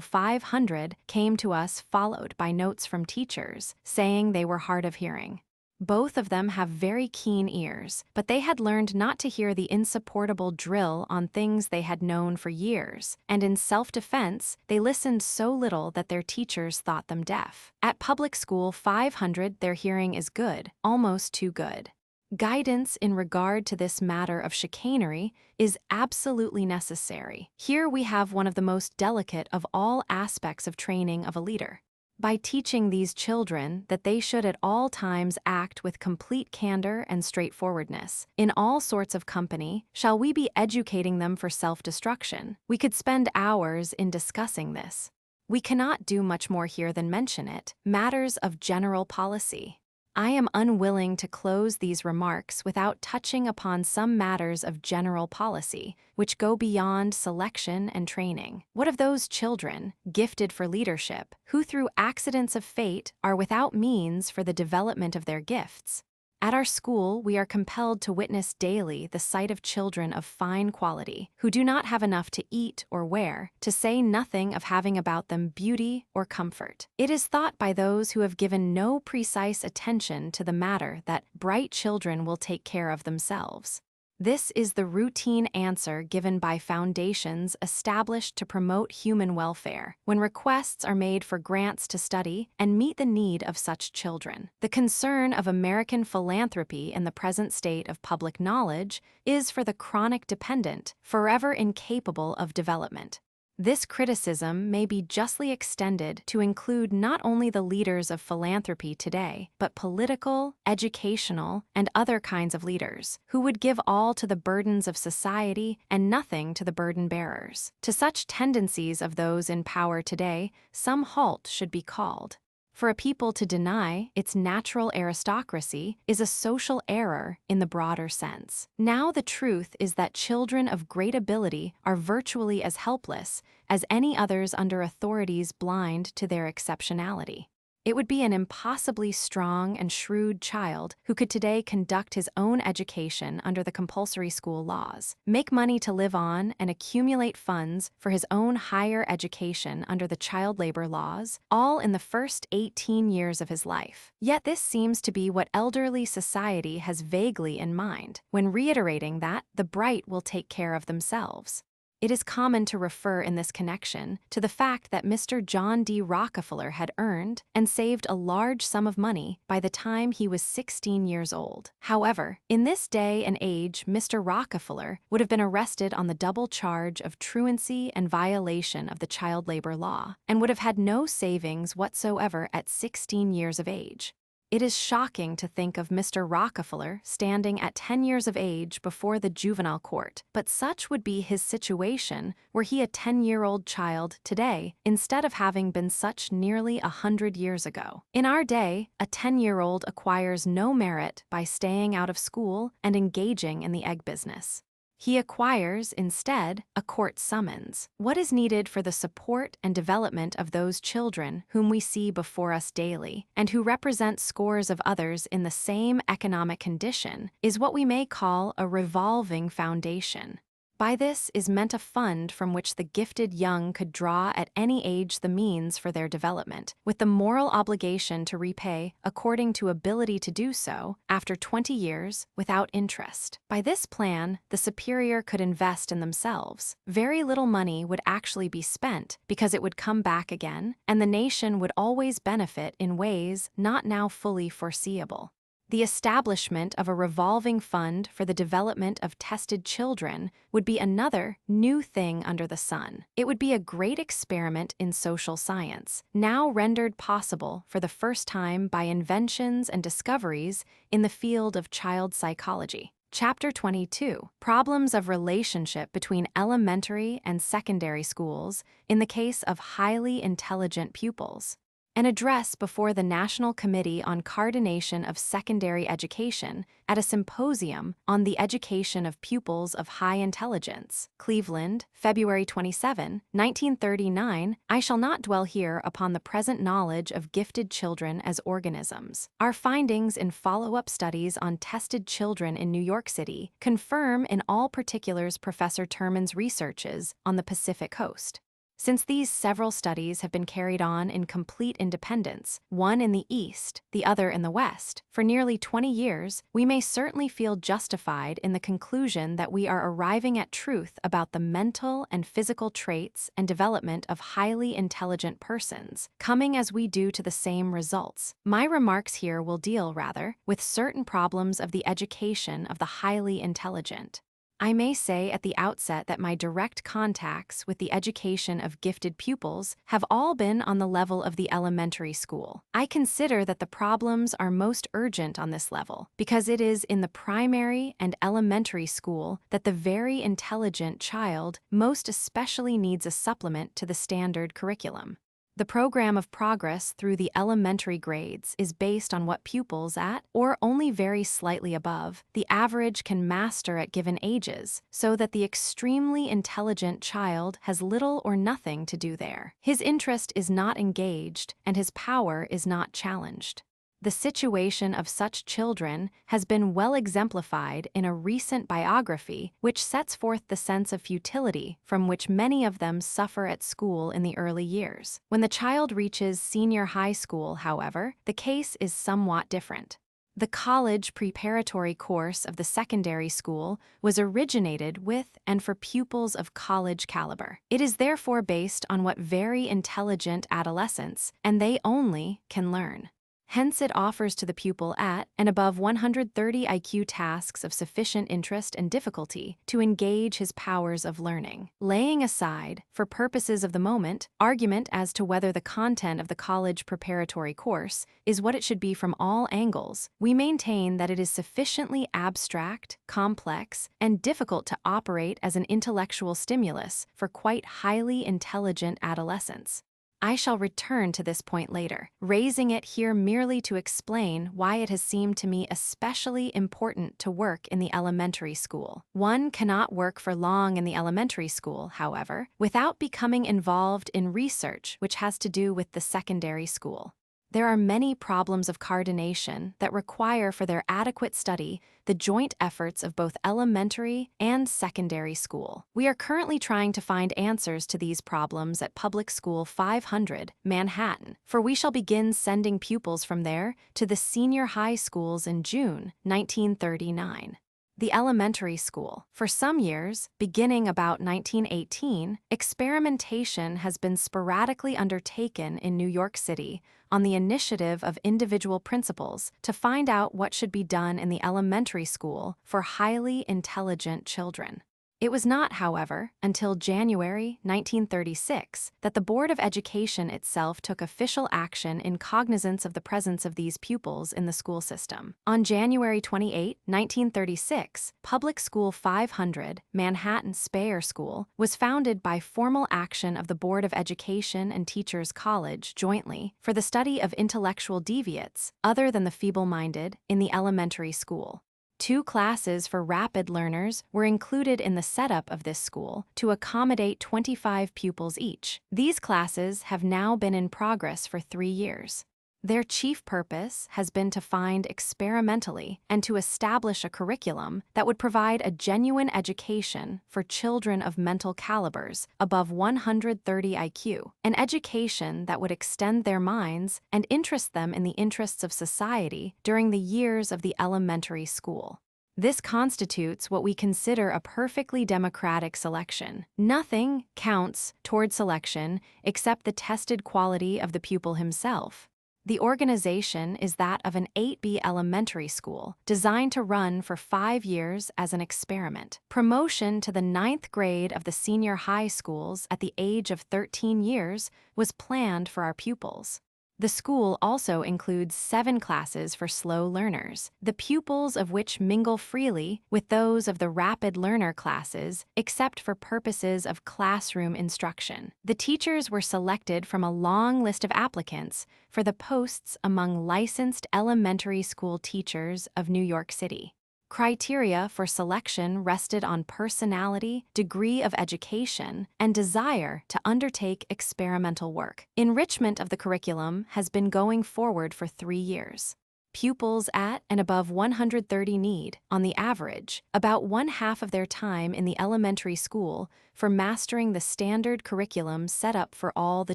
500 came to us followed by notes from teachers, saying they were hard of hearing. Both of them have very keen ears, but they had learned not to hear the insupportable drill on things they had known for years, and in self-defense, they listened so little that their teachers thought them deaf. At Public School 500, their hearing is good, almost too good. Guidance in regard to this matter of chicanery is absolutely necessary. Here we have one of the most delicate of all aspects of training of a leader. By teaching these children that they should at all times act with complete candor and straightforwardness, in all sorts of company, shall we be educating them for self-destruction? We could spend hours in discussing this. We cannot do much more here than mention it, matters of general policy. I am unwilling to close these remarks without touching upon some matters of general policy, which go beyond selection and training. What of those children, gifted for leadership, who through accidents of fate are without means for the development of their gifts? At our school, we are compelled to witness daily the sight of children of fine quality, who do not have enough to eat or wear, to say nothing of having about them beauty or comfort. It is thought by those who have given no precise attention to the matter that bright children will take care of themselves. This is the routine answer given by foundations established to promote human welfare when requests are made for grants to study and meet the need of such children. The concern of American philanthropy in the present state of public knowledge is for the chronic dependent, forever incapable of development. This criticism may be justly extended to include not only the leaders of philanthropy today, but political, educational, and other kinds of leaders, who would give all to the burdens of society and nothing to the burden bearers. To such tendencies of those in power today, some halt should be called. For a people to deny its natural aristocracy is a social error in the broader sense. Now the truth is that children of great ability are virtually as helpless as any others under authorities blind to their exceptionality. It would be an impossibly strong and shrewd child who could today conduct his own education under the compulsory school laws, make money to live on, and accumulate funds for his own higher education under the child labor laws, all in the first 18 years of his life. Yet this seems to be what elderly society has vaguely in mind, when reiterating that the bright will take care of themselves. It is common to refer in this connection to the fact that Mr. John D. Rockefeller had earned and saved a large sum of money by the time he was 16 years old. However, in this day and age, Mr. Rockefeller would have been arrested on the double charge of truancy and violation of the child labor law, and would have had no savings whatsoever at 16 years of age. It is shocking to think of Mr. Rockefeller standing at 10 years of age before the juvenile court, but such would be his situation were he a 10-year-old child today, instead of having been such nearly 100 years ago. In our day, a 10-year-old acquires no merit by staying out of school and engaging in the egg business. He acquires, instead, a court summons. What is needed for the support and development of those children whom we see before us daily, and who represent scores of others in the same economic condition, is what we may call a revolving foundation. By this is meant a fund from which the gifted young could draw at any age the means for their development, with the moral obligation to repay, according to ability to do so, after 20 years, without interest. By this plan, the superior could invest in themselves. Very little money would actually be spent, because it would come back again, and the nation would always benefit in ways not now fully foreseeable. The establishment of a revolving fund for the development of tested children would be another new thing under the sun. It would be a great experiment in social science, now rendered possible for the first time by inventions and discoveries in the field of child psychology. Chapter 22. Problems of relationship between elementary and secondary schools in the case of highly intelligent pupils. an address before the National Committee on Coordination of Secondary Education at a symposium on the education of pupils of high intelligence. Cleveland, February 27, 1939. I shall not dwell here upon the present knowledge of gifted children as organisms. Our findings in follow-up studies on tested children in New York City confirm in all particulars Professor Terman's researches on the Pacific Coast. Since these several studies have been carried on in complete independence, one in the East, the other in the West, for nearly 20 years, we may certainly feel justified in the conclusion that we are arriving at truth about the mental and physical traits and development of highly intelligent persons, coming as we do to the same results. My remarks here will deal, rather, with certain problems of the education of the highly intelligent. I may say at the outset that my direct contacts with the education of gifted pupils have all been on the level of the elementary school. I consider that the problems are most urgent on this level because it is in the primary and elementary school that the very intelligent child most especially needs a supplement to the standard curriculum. The program of progress through the elementary grades is based on what pupils at, or only very slightly above, the average can master at given ages, so that the extremely intelligent child has little or nothing to do there. His interest is not engaged, and his power is not challenged. The situation of such children has been well exemplified in a recent biography which sets forth the sense of futility from which many of them suffer at school in the early years. When the child reaches senior high school, however, the case is somewhat different. The college preparatory course of the secondary school was originated with and for pupils of college caliber. It is therefore based on what very intelligent adolescents, and they only, can learn. Hence it offers to the pupil at and above 130 IQ tasks of sufficient interest and difficulty to engage his powers of learning. Laying aside, for purposes of the moment, argument as to whether the content of the college preparatory course is what it should be from all angles, we maintain that it is sufficiently abstract, complex, and difficult to operate as an intellectual stimulus for quite highly intelligent adolescents. I shall return to this point later, raising it here merely to explain why it has seemed to me especially important to work in the elementary school. One cannot work for long in the elementary school, however, without becoming involved in research which has to do with the secondary school. There are many problems of coordination that require for their adequate study the joint efforts of both elementary and secondary school. We are currently trying to find answers to these problems at Public School 500, Manhattan, for we shall begin sending pupils from there to the senior high schools in June 1939. The elementary school. For some years, beginning about 1918, experimentation has been sporadically undertaken in New York City on the initiative of individual principals to find out what should be done in the elementary school for highly intelligent children. It was not, however, until January 1936 that the Board of Education itself took official action in cognizance of the presence of these pupils in the school system. On January 28, 1936, Public School 500, Manhattan Speyer School, was founded by formal action of the Board of Education and Teachers College jointly for the study of intellectual deviates, other than the feeble-minded, in the elementary school. 2 classes for rapid learners were included in the setup of this school to accommodate 25 pupils each. These classes have now been in progress for 3 years. Their chief purpose has been to find experimentally and to establish a curriculum that would provide a genuine education for children of mental calibers above 130 IQ, an education that would extend their minds and interest them in the interests of society during the years of the elementary school. This constitutes what we consider a perfectly democratic selection. Nothing counts toward selection except the tested quality of the pupil himself. The organization is that of an 8B elementary school, designed to run for 5 years as an experiment. Promotion to the 9th grade of the senior high schools at the age of 13 years was planned for our pupils. The school also includes 7 classes for slow learners, the pupils of which mingle freely with those of the rapid learner classes, except for purposes of classroom instruction. The teachers were selected from a long list of applicants for the posts among licensed elementary school teachers of New York City. Criteria for selection rested on personality, degree of education, and desire to undertake experimental work. Enrichment of the curriculum has been going forward for 3 years. Pupils at and above 130 need, on the average, about 1/2 of their time in the elementary school for mastering the standard curriculum set up for all the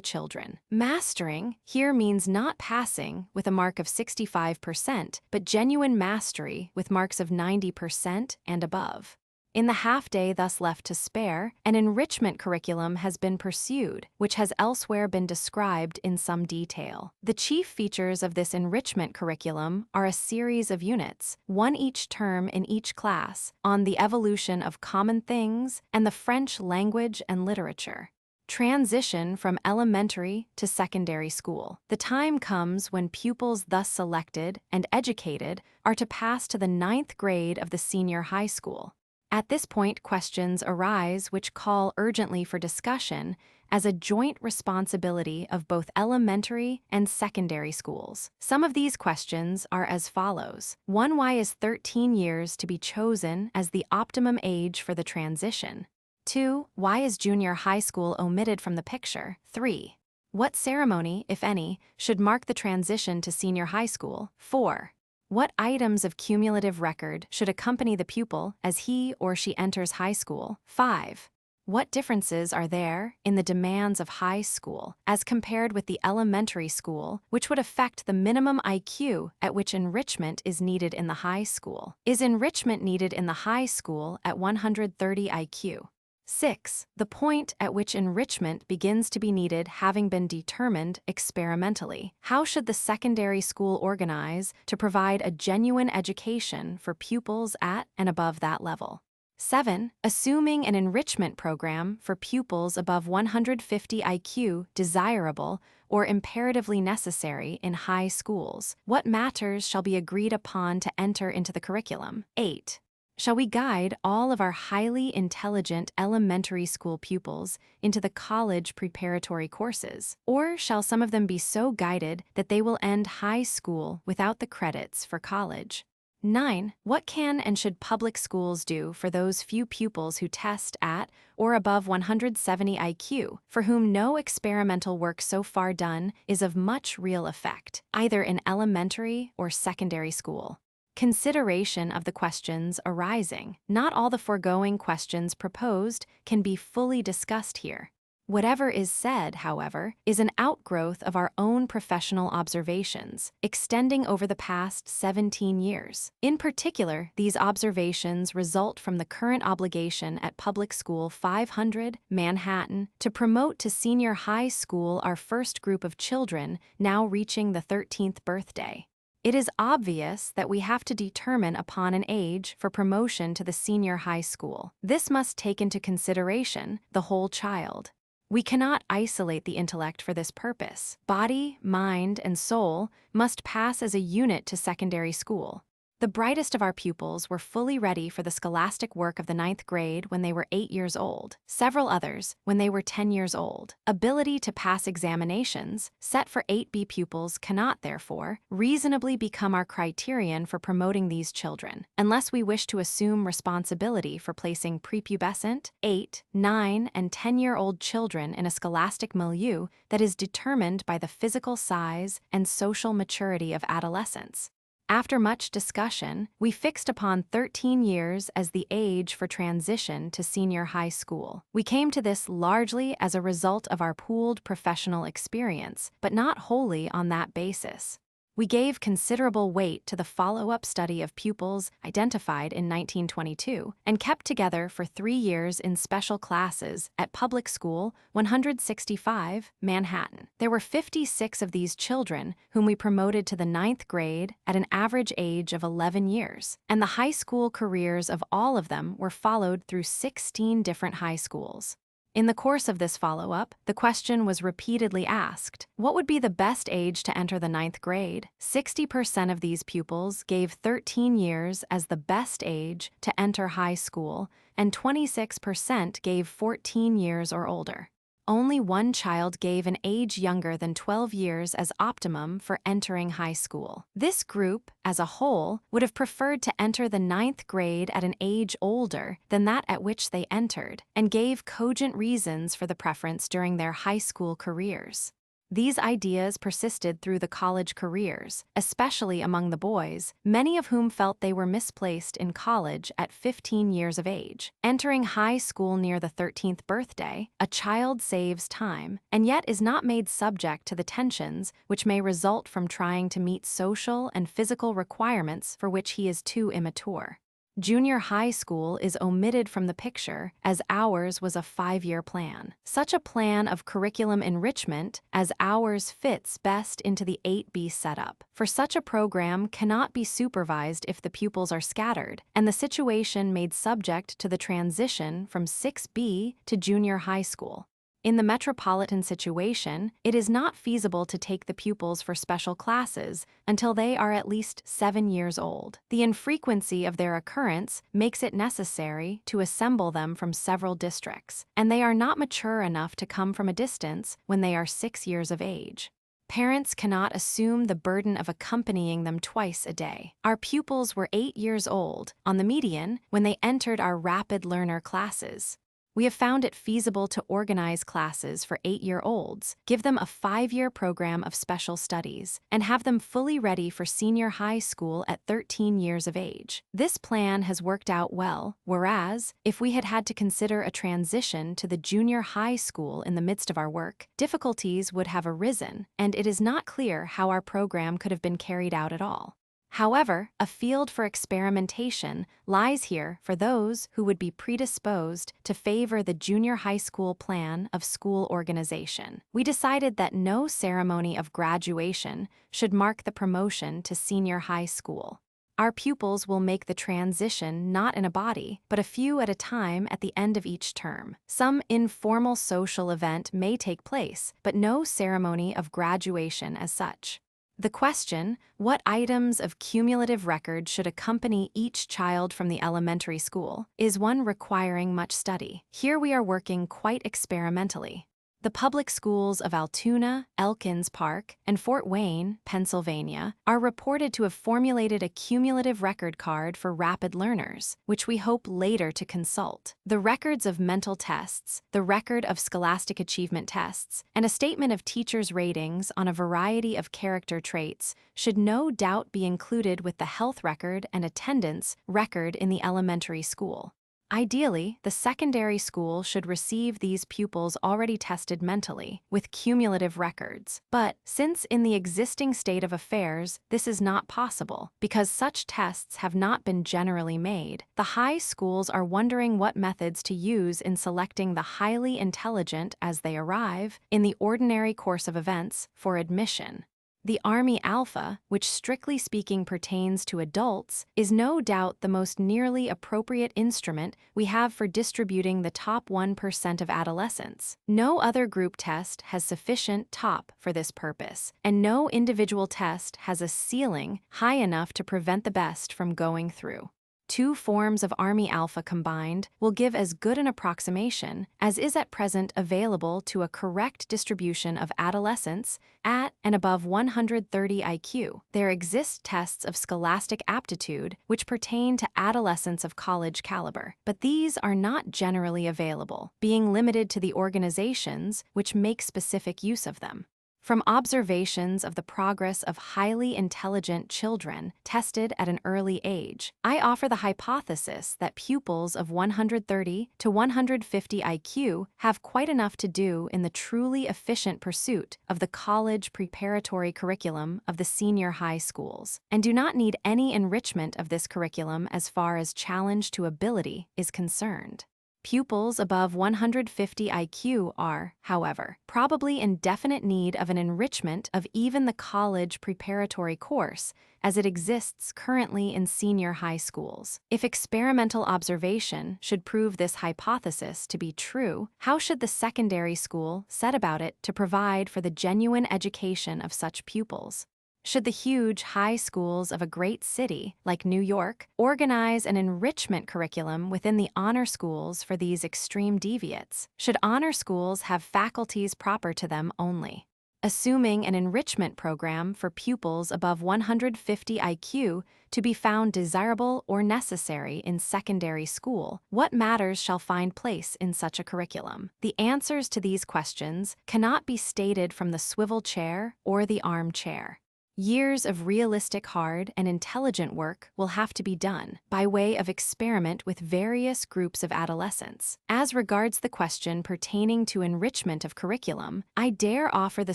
children. Mastering here means not passing with a mark of 65%, but genuine mastery with marks of 90% and above. In the half-day thus left to spare, an enrichment curriculum has been pursued, which has elsewhere been described in some detail. The chief features of this enrichment curriculum are a series of units, one each term in each class, on the evolution of common things and the French language and literature. Transition from elementary to secondary school. The time comes when pupils thus selected and educated are to pass to the 9th grade of the senior high school. At this point, questions arise which call urgently for discussion as a joint responsibility of both elementary and secondary schools. Some of these questions are as follows. 1. Why is 13 years to be chosen as the optimum age for the transition? 2. Why is junior high school omitted from the picture? 3. What ceremony, if any, should mark the transition to senior high school? 4. What items of cumulative record should accompany the pupil as he or she enters high school? 5. What differences are there in the demands of high school as compared with the elementary school, which would affect the minimum IQ at which enrichment is needed in the high school? Is enrichment needed in the high school at 130 IQ? 6. The point at which enrichment begins to be needed having been determined experimentally. How should the secondary school organize to provide a genuine education for pupils at and above that level? 7. Assuming an enrichment program for pupils above 150 IQ desirable or imperatively necessary in high schools, what matters shall be agreed upon to enter into the curriculum? 8. Shall we guide all of our highly intelligent elementary school pupils into the college preparatory courses? Or shall some of them be so guided that they will end high school without the credits for college? 9. What can and should public schools do for those few pupils who test at or above 170 IQ, for whom no experimental work so far done is of much real effect, either in elementary or secondary school? Consideration of the questions arising. Not all the foregoing questions proposed can be fully discussed here. Whatever is said, however, is an outgrowth of our own professional observations, extending over the past 17 years. In particular, these observations result from the current obligation at Public School 500, Manhattan, to promote to senior high school our first group of children now reaching the 13th birthday. It is obvious that we have to determine upon an age for promotion to the senior high school. This must take into consideration the whole child. We cannot isolate the intellect for this purpose. Body, mind, and soul must pass as a unit to secondary school. The brightest of our pupils were fully ready for the scholastic work of the 9th grade when they were 8 years old, several others when they were 10 years old. Ability to pass examinations, set for 8B pupils, cannot, therefore, reasonably become our criterion for promoting these children, unless we wish to assume responsibility for placing prepubescent, 8, 9, and 10-year-old children in a scholastic milieu that is determined by the physical size and social maturity of adolescence. After much discussion, we fixed upon 13 years as the age for transition to senior high school. We came to this largely as a result of our pooled professional experience, but not wholly on that basis. We gave considerable weight to the follow-up study of pupils identified in 1922 and kept together for 3 years in special classes at Public School 165, Manhattan. There were 56 of these children whom we promoted to the 9th grade at an average age of 11 years, and the high school careers of all of them were followed through 16 different high schools. In the course of this follow-up, the question was repeatedly asked, what would be the best age to enter the 9th grade? 60% of these pupils gave 13 years as the best age to enter high school, and 26% gave 14 years or older. Only one child gave an age younger than 12 years as optimum for entering high school. This group, as a whole, would have preferred to enter the 9th grade at an age older than that at which they entered, and gave cogent reasons for the preference during their high school careers. These ideas persisted through the college careers, especially among the boys, many of whom felt they were misplaced in college at 15 years of age. Entering high school near the 13th birthday, a child saves time, and yet is not made subject to the tensions which may result from trying to meet social and physical requirements for which he is too immature. Junior high school is omitted from the picture, as ours was a 5-year plan. Such a plan of curriculum enrichment as ours fits best into the 8B setup. For such a program cannot be supervised if the pupils are scattered, and the situation made subject to the transition from 6B to junior high school. In the metropolitan situation, it is not feasible to take the pupils for special classes until they are at least 7 years old. The infrequency of their occurrence makes it necessary to assemble them from several districts, and they are not mature enough to come from a distance when they are 6 years of age. Parents cannot assume the burden of accompanying them twice a day. Our pupils were 8 years old, on the median, when they entered our rapid learner classes. We have found it feasible to organize classes for 8-year-olds, give them a 5-year program of special studies, and have them fully ready for senior high school at 13 years of age. This plan has worked out well, whereas, if we had had to consider a transition to the junior high school in the midst of our work, difficulties would have arisen, and it is not clear how our program could have been carried out at all. However, a field for experimentation lies here for those who would be predisposed to favor the junior high school plan of school organization. We decided that no ceremony of graduation should mark the promotion to senior high school. Our pupils will make the transition not in a body, but a few at a time at the end of each term. Some informal social event may take place, but no ceremony of graduation as such. The question, what items of cumulative record should accompany each child from the elementary school, is one requiring much study. Here we are working quite experimentally. The public schools of Altoona, Elkins Park, and Fort Wayne, Pennsylvania, are reported to have formulated a cumulative record card for rapid learners, which we hope later to consult. The records of mental tests, the record of scholastic achievement tests, and a statement of teachers' ratings on a variety of character traits should no doubt be included with the health record and attendance record in the elementary school. Ideally, the secondary school should receive these pupils already tested mentally, with cumulative records. But, since in the existing state of affairs this is not possible, because such tests have not been generally made, the high schools are wondering what methods to use in selecting the highly intelligent as they arrive, in the ordinary course of events, for admission. The Army Alpha, which strictly speaking pertains to adults, is no doubt the most nearly appropriate instrument we have for distributing the top 1% of adolescents. No other group test has sufficient top for this purpose, and no individual test has a ceiling high enough to prevent the best from going through. 2 forms of Army Alpha combined will give as good an approximation as is at present available to a correct distribution of adolescents at and above 130 IQ. There exist tests of scholastic aptitude which pertain to adolescents of college caliber, but these are not generally available, being limited to the organizations which make specific use of them. From observations of the progress of highly intelligent children tested at an early age, I offer the hypothesis that pupils of 130 to 150 IQ have quite enough to do in the truly efficient pursuit of the college preparatory curriculum of the senior high schools, and do not need any enrichment of this curriculum as far as challenge to ability is concerned. Pupils above 150 IQ are, however, probably in definite need of an enrichment of even the college preparatory course, as it exists currently in senior high schools. If experimental observation should prove this hypothesis to be true, how should the secondary school set about it to provide for the genuine education of such pupils? Should the huge high schools of a great city, like New York, organize an enrichment curriculum within the honor schools for these extreme deviates? Should honor schools have faculties proper to them only? Assuming an enrichment program for pupils above 150 IQ to be found desirable or necessary in secondary school, what matters shall find place in such a curriculum? The answers to these questions cannot be stated from the swivel chair or the armchair. Years of realistic, hard, and intelligent work will have to be done by way of experiment with various groups of adolescents. As regards the question pertaining to enrichment of curriculum, I dare offer the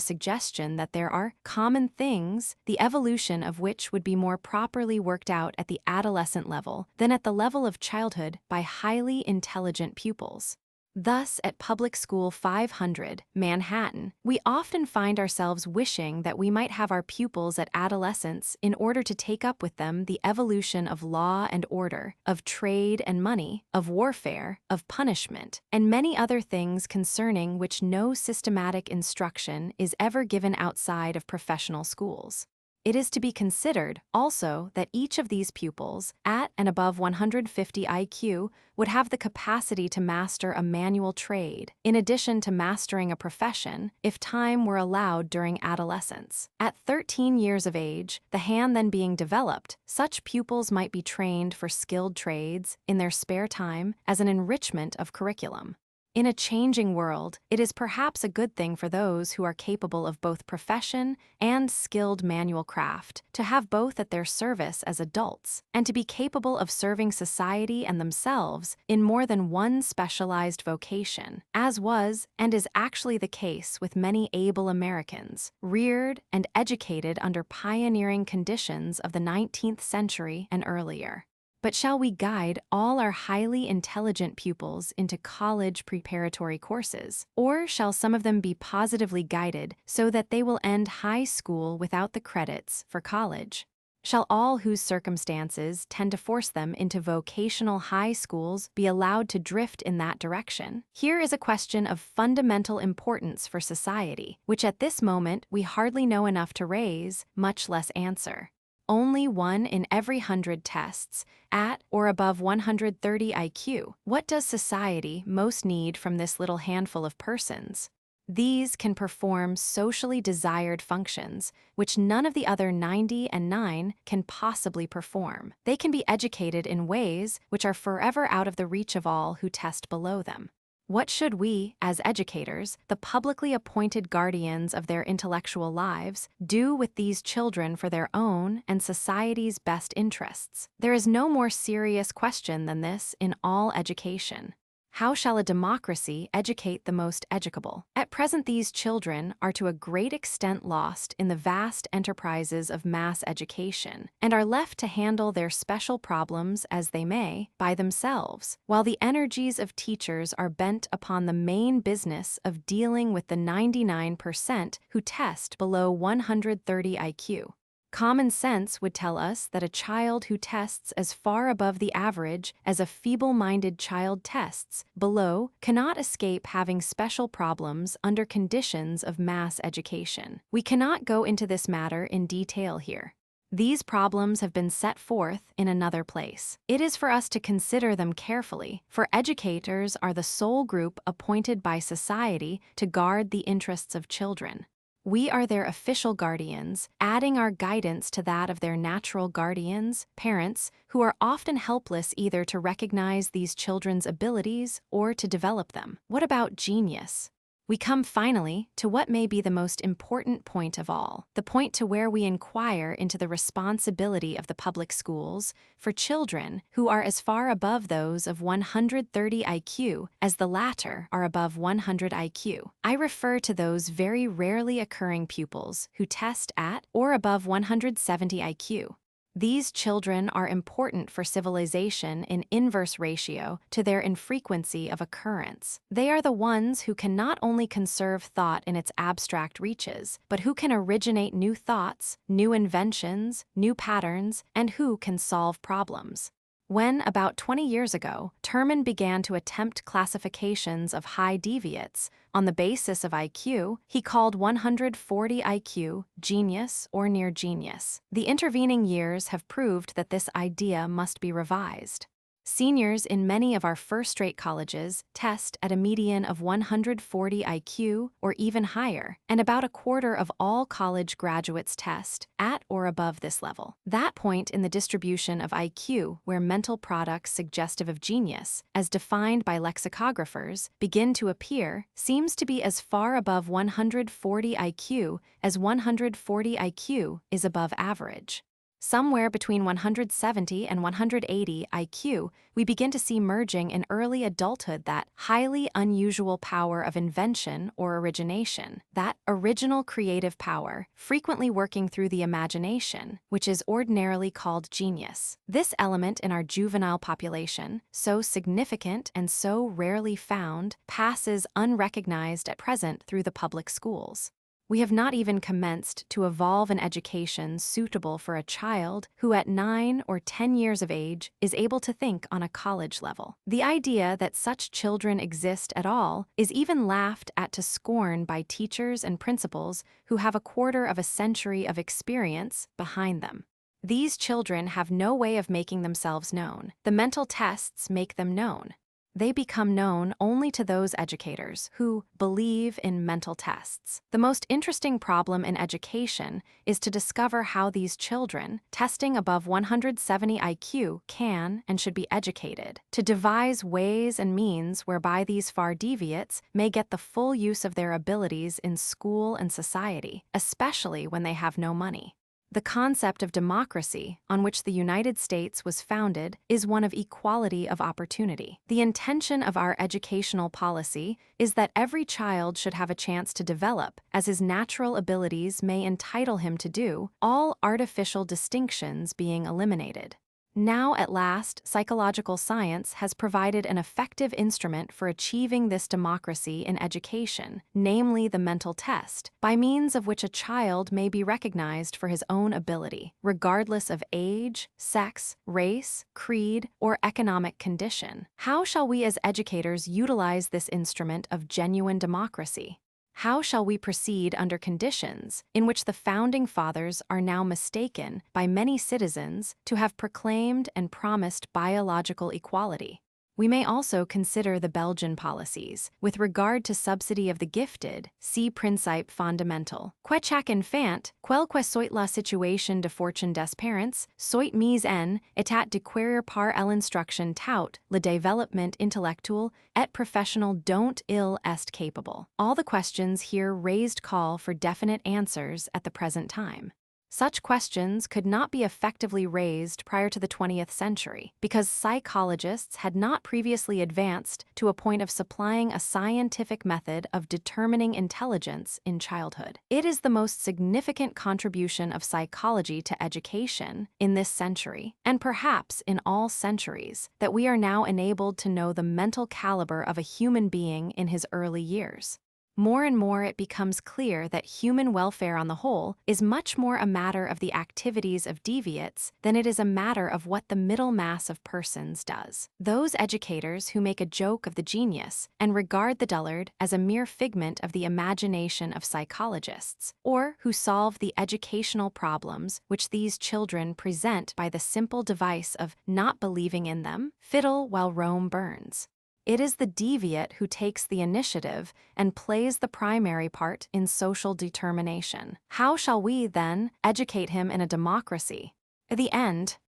suggestion that there are common things, the evolution of which would be more properly worked out at the adolescent level than at the level of childhood by highly intelligent pupils. Thus, at Public School 500, Manhattan, we often find ourselves wishing that we might have our pupils at adolescence in order to take up with them the evolution of law and order, of trade and money, of warfare, of punishment, and many other things concerning which no systematic instruction is ever given outside of professional schools. It is to be considered, also, that each of these pupils, at and above 150 IQ, would have the capacity to master a manual trade, in addition to mastering a profession, if time were allowed during adolescence. At 13 years of age, the hand then being developed, such pupils might be trained for skilled trades, in their spare time, as an enrichment of curriculum. In a changing world, it is perhaps a good thing for those who are capable of both profession and skilled manual craft to have both at their service as adults, and to be capable of serving society and themselves in more than one specialized vocation, as was and is actually the case with many able Americans, reared and educated under pioneering conditions of the 19th century and earlier. But shall we guide all our highly intelligent pupils into college preparatory courses, or shall some of them be positively guided so that they will end high school without the credits for college? Shall all whose circumstances tend to force them into vocational high schools be allowed to drift in that direction? Here is a question of fundamental importance for society, which at this moment we hardly know enough to raise, much less answer. Only 1 in every 100 tests, at or above 130 IQ. What does society most need from this little handful of persons? These can perform socially desired functions, which none of the other 99 can possibly perform. They can be educated in ways which are forever out of the reach of all who test below them. What should we, as educators, the publicly appointed guardians of their intellectual lives, do with these children for their own and society's best interests? There is no more serious question than this in all education. How shall a democracy educate the most educable? At present, these children are to a great extent lost in the vast enterprises of mass education, and are left to handle their special problems as they may, by themselves, while the energies of teachers are bent upon the main business of dealing with the 99% who test below 130 IQ. Common sense would tell us that a child who tests as far above the average as a feeble-minded child tests below cannot escape having special problems under conditions of mass education. We cannot go into this matter in detail here. These problems have been set forth in another place. It is for us to consider them carefully, for educators are the sole group appointed by society to guard the interests of children. We are their official guardians, adding our guidance to that of their natural guardians, parents, who are often helpless either to recognize these children's abilities or to develop them. What about genius? We come finally to what may be the most important point of all, the point to where we inquire into the responsibility of the public schools for children who are as far above those of 130 IQ as the latter are above 100 IQ. I refer to those very rarely occurring pupils who test at or above 170 IQ. These children are important for civilization in inverse ratio to their infrequency of occurrence. They are the ones who can not only conserve thought in its abstract reaches, but who can originate new thoughts, new inventions, new patterns, and who can solve problems. When, about 20 years ago, Terman began to attempt classifications of high deviates on the basis of IQ, he called 140 IQ genius or near genius. The intervening years have proved that this idea must be revised. Seniors in many of our first-rate colleges test at a median of 140 IQ or even higher, and about a quarter of all college graduates test at or above this level. That point in the distribution of IQ where mental products suggestive of genius, as defined by lexicographers, begin to appear seems to be as far above 140 IQ as 140 IQ is above average. Somewhere between 170 and 180 IQ, we begin to see merging in early adulthood that highly unusual power of invention or origination, that original creative power, frequently working through the imagination, which is ordinarily called genius. This element in our juvenile population, so significant and so rarely found, passes unrecognized at present through the public schools. We have not even commenced to evolve an education suitable for a child who at 9 or 10 years of age is able to think on a college level. The idea that such children exist at all is even laughed at to scorn by teachers and principals who have a quarter of a century of experience behind them. These children have no way of making themselves known. The mental tests make them known. They become known only to those educators who believe in mental tests. The most interesting problem in education is to discover how these children, testing above 170 IQ, can and should be educated, to devise ways and means whereby these far deviates may get the full use of their abilities in school and society, especially when they have no money. The concept of democracy, on which the United States was founded, is one of equality of opportunity. The intention of our educational policy is that every child should have a chance to develop, as his natural abilities may entitle him to do, all artificial distinctions being eliminated. Now, at last, psychological science has provided an effective instrument for achieving this democracy in education, namely the mental test, by means of which a child may be recognized for his own ability, regardless of age, sex, race, creed, or economic condition. How shall we as educators utilize this instrument of genuine democracy? How shall we proceed under conditions in which the Founding Fathers are now mistaken by many citizens to have proclaimed and promised biological equality? We may also consider the Belgian policies. With regard to subsidy of the gifted, see Principe fondamental. Quechak infant, quelque soit la situation de fortune des parents, soit mise en état de querir par l'instruction tout, le développement intellectuel et professionnel dont il est capable. All the questions here raised call for definite answers at the present time. Such questions could not be effectively raised prior to the 20th century because psychologists had not previously advanced to a point of supplying a scientific method of determining intelligence in childhood. It is the most significant contribution of psychology to education in this century, and perhaps in all centuries, that we are now enabled to know the mental caliber of a human being in his early years. More and more it becomes clear that human welfare on the whole is much more a matter of the activities of deviates than it is a matter of what the middle mass of persons does. Those educators who make a joke of the genius and regard the dullard as a mere figment of the imagination of psychologists, or who solve the educational problems which these children present by the simple device of not believing in them, fiddle while Rome burns. It is the deviate who takes the initiative and plays the primary part in social determination. How shall we, then, educate him in a democracy? At the end,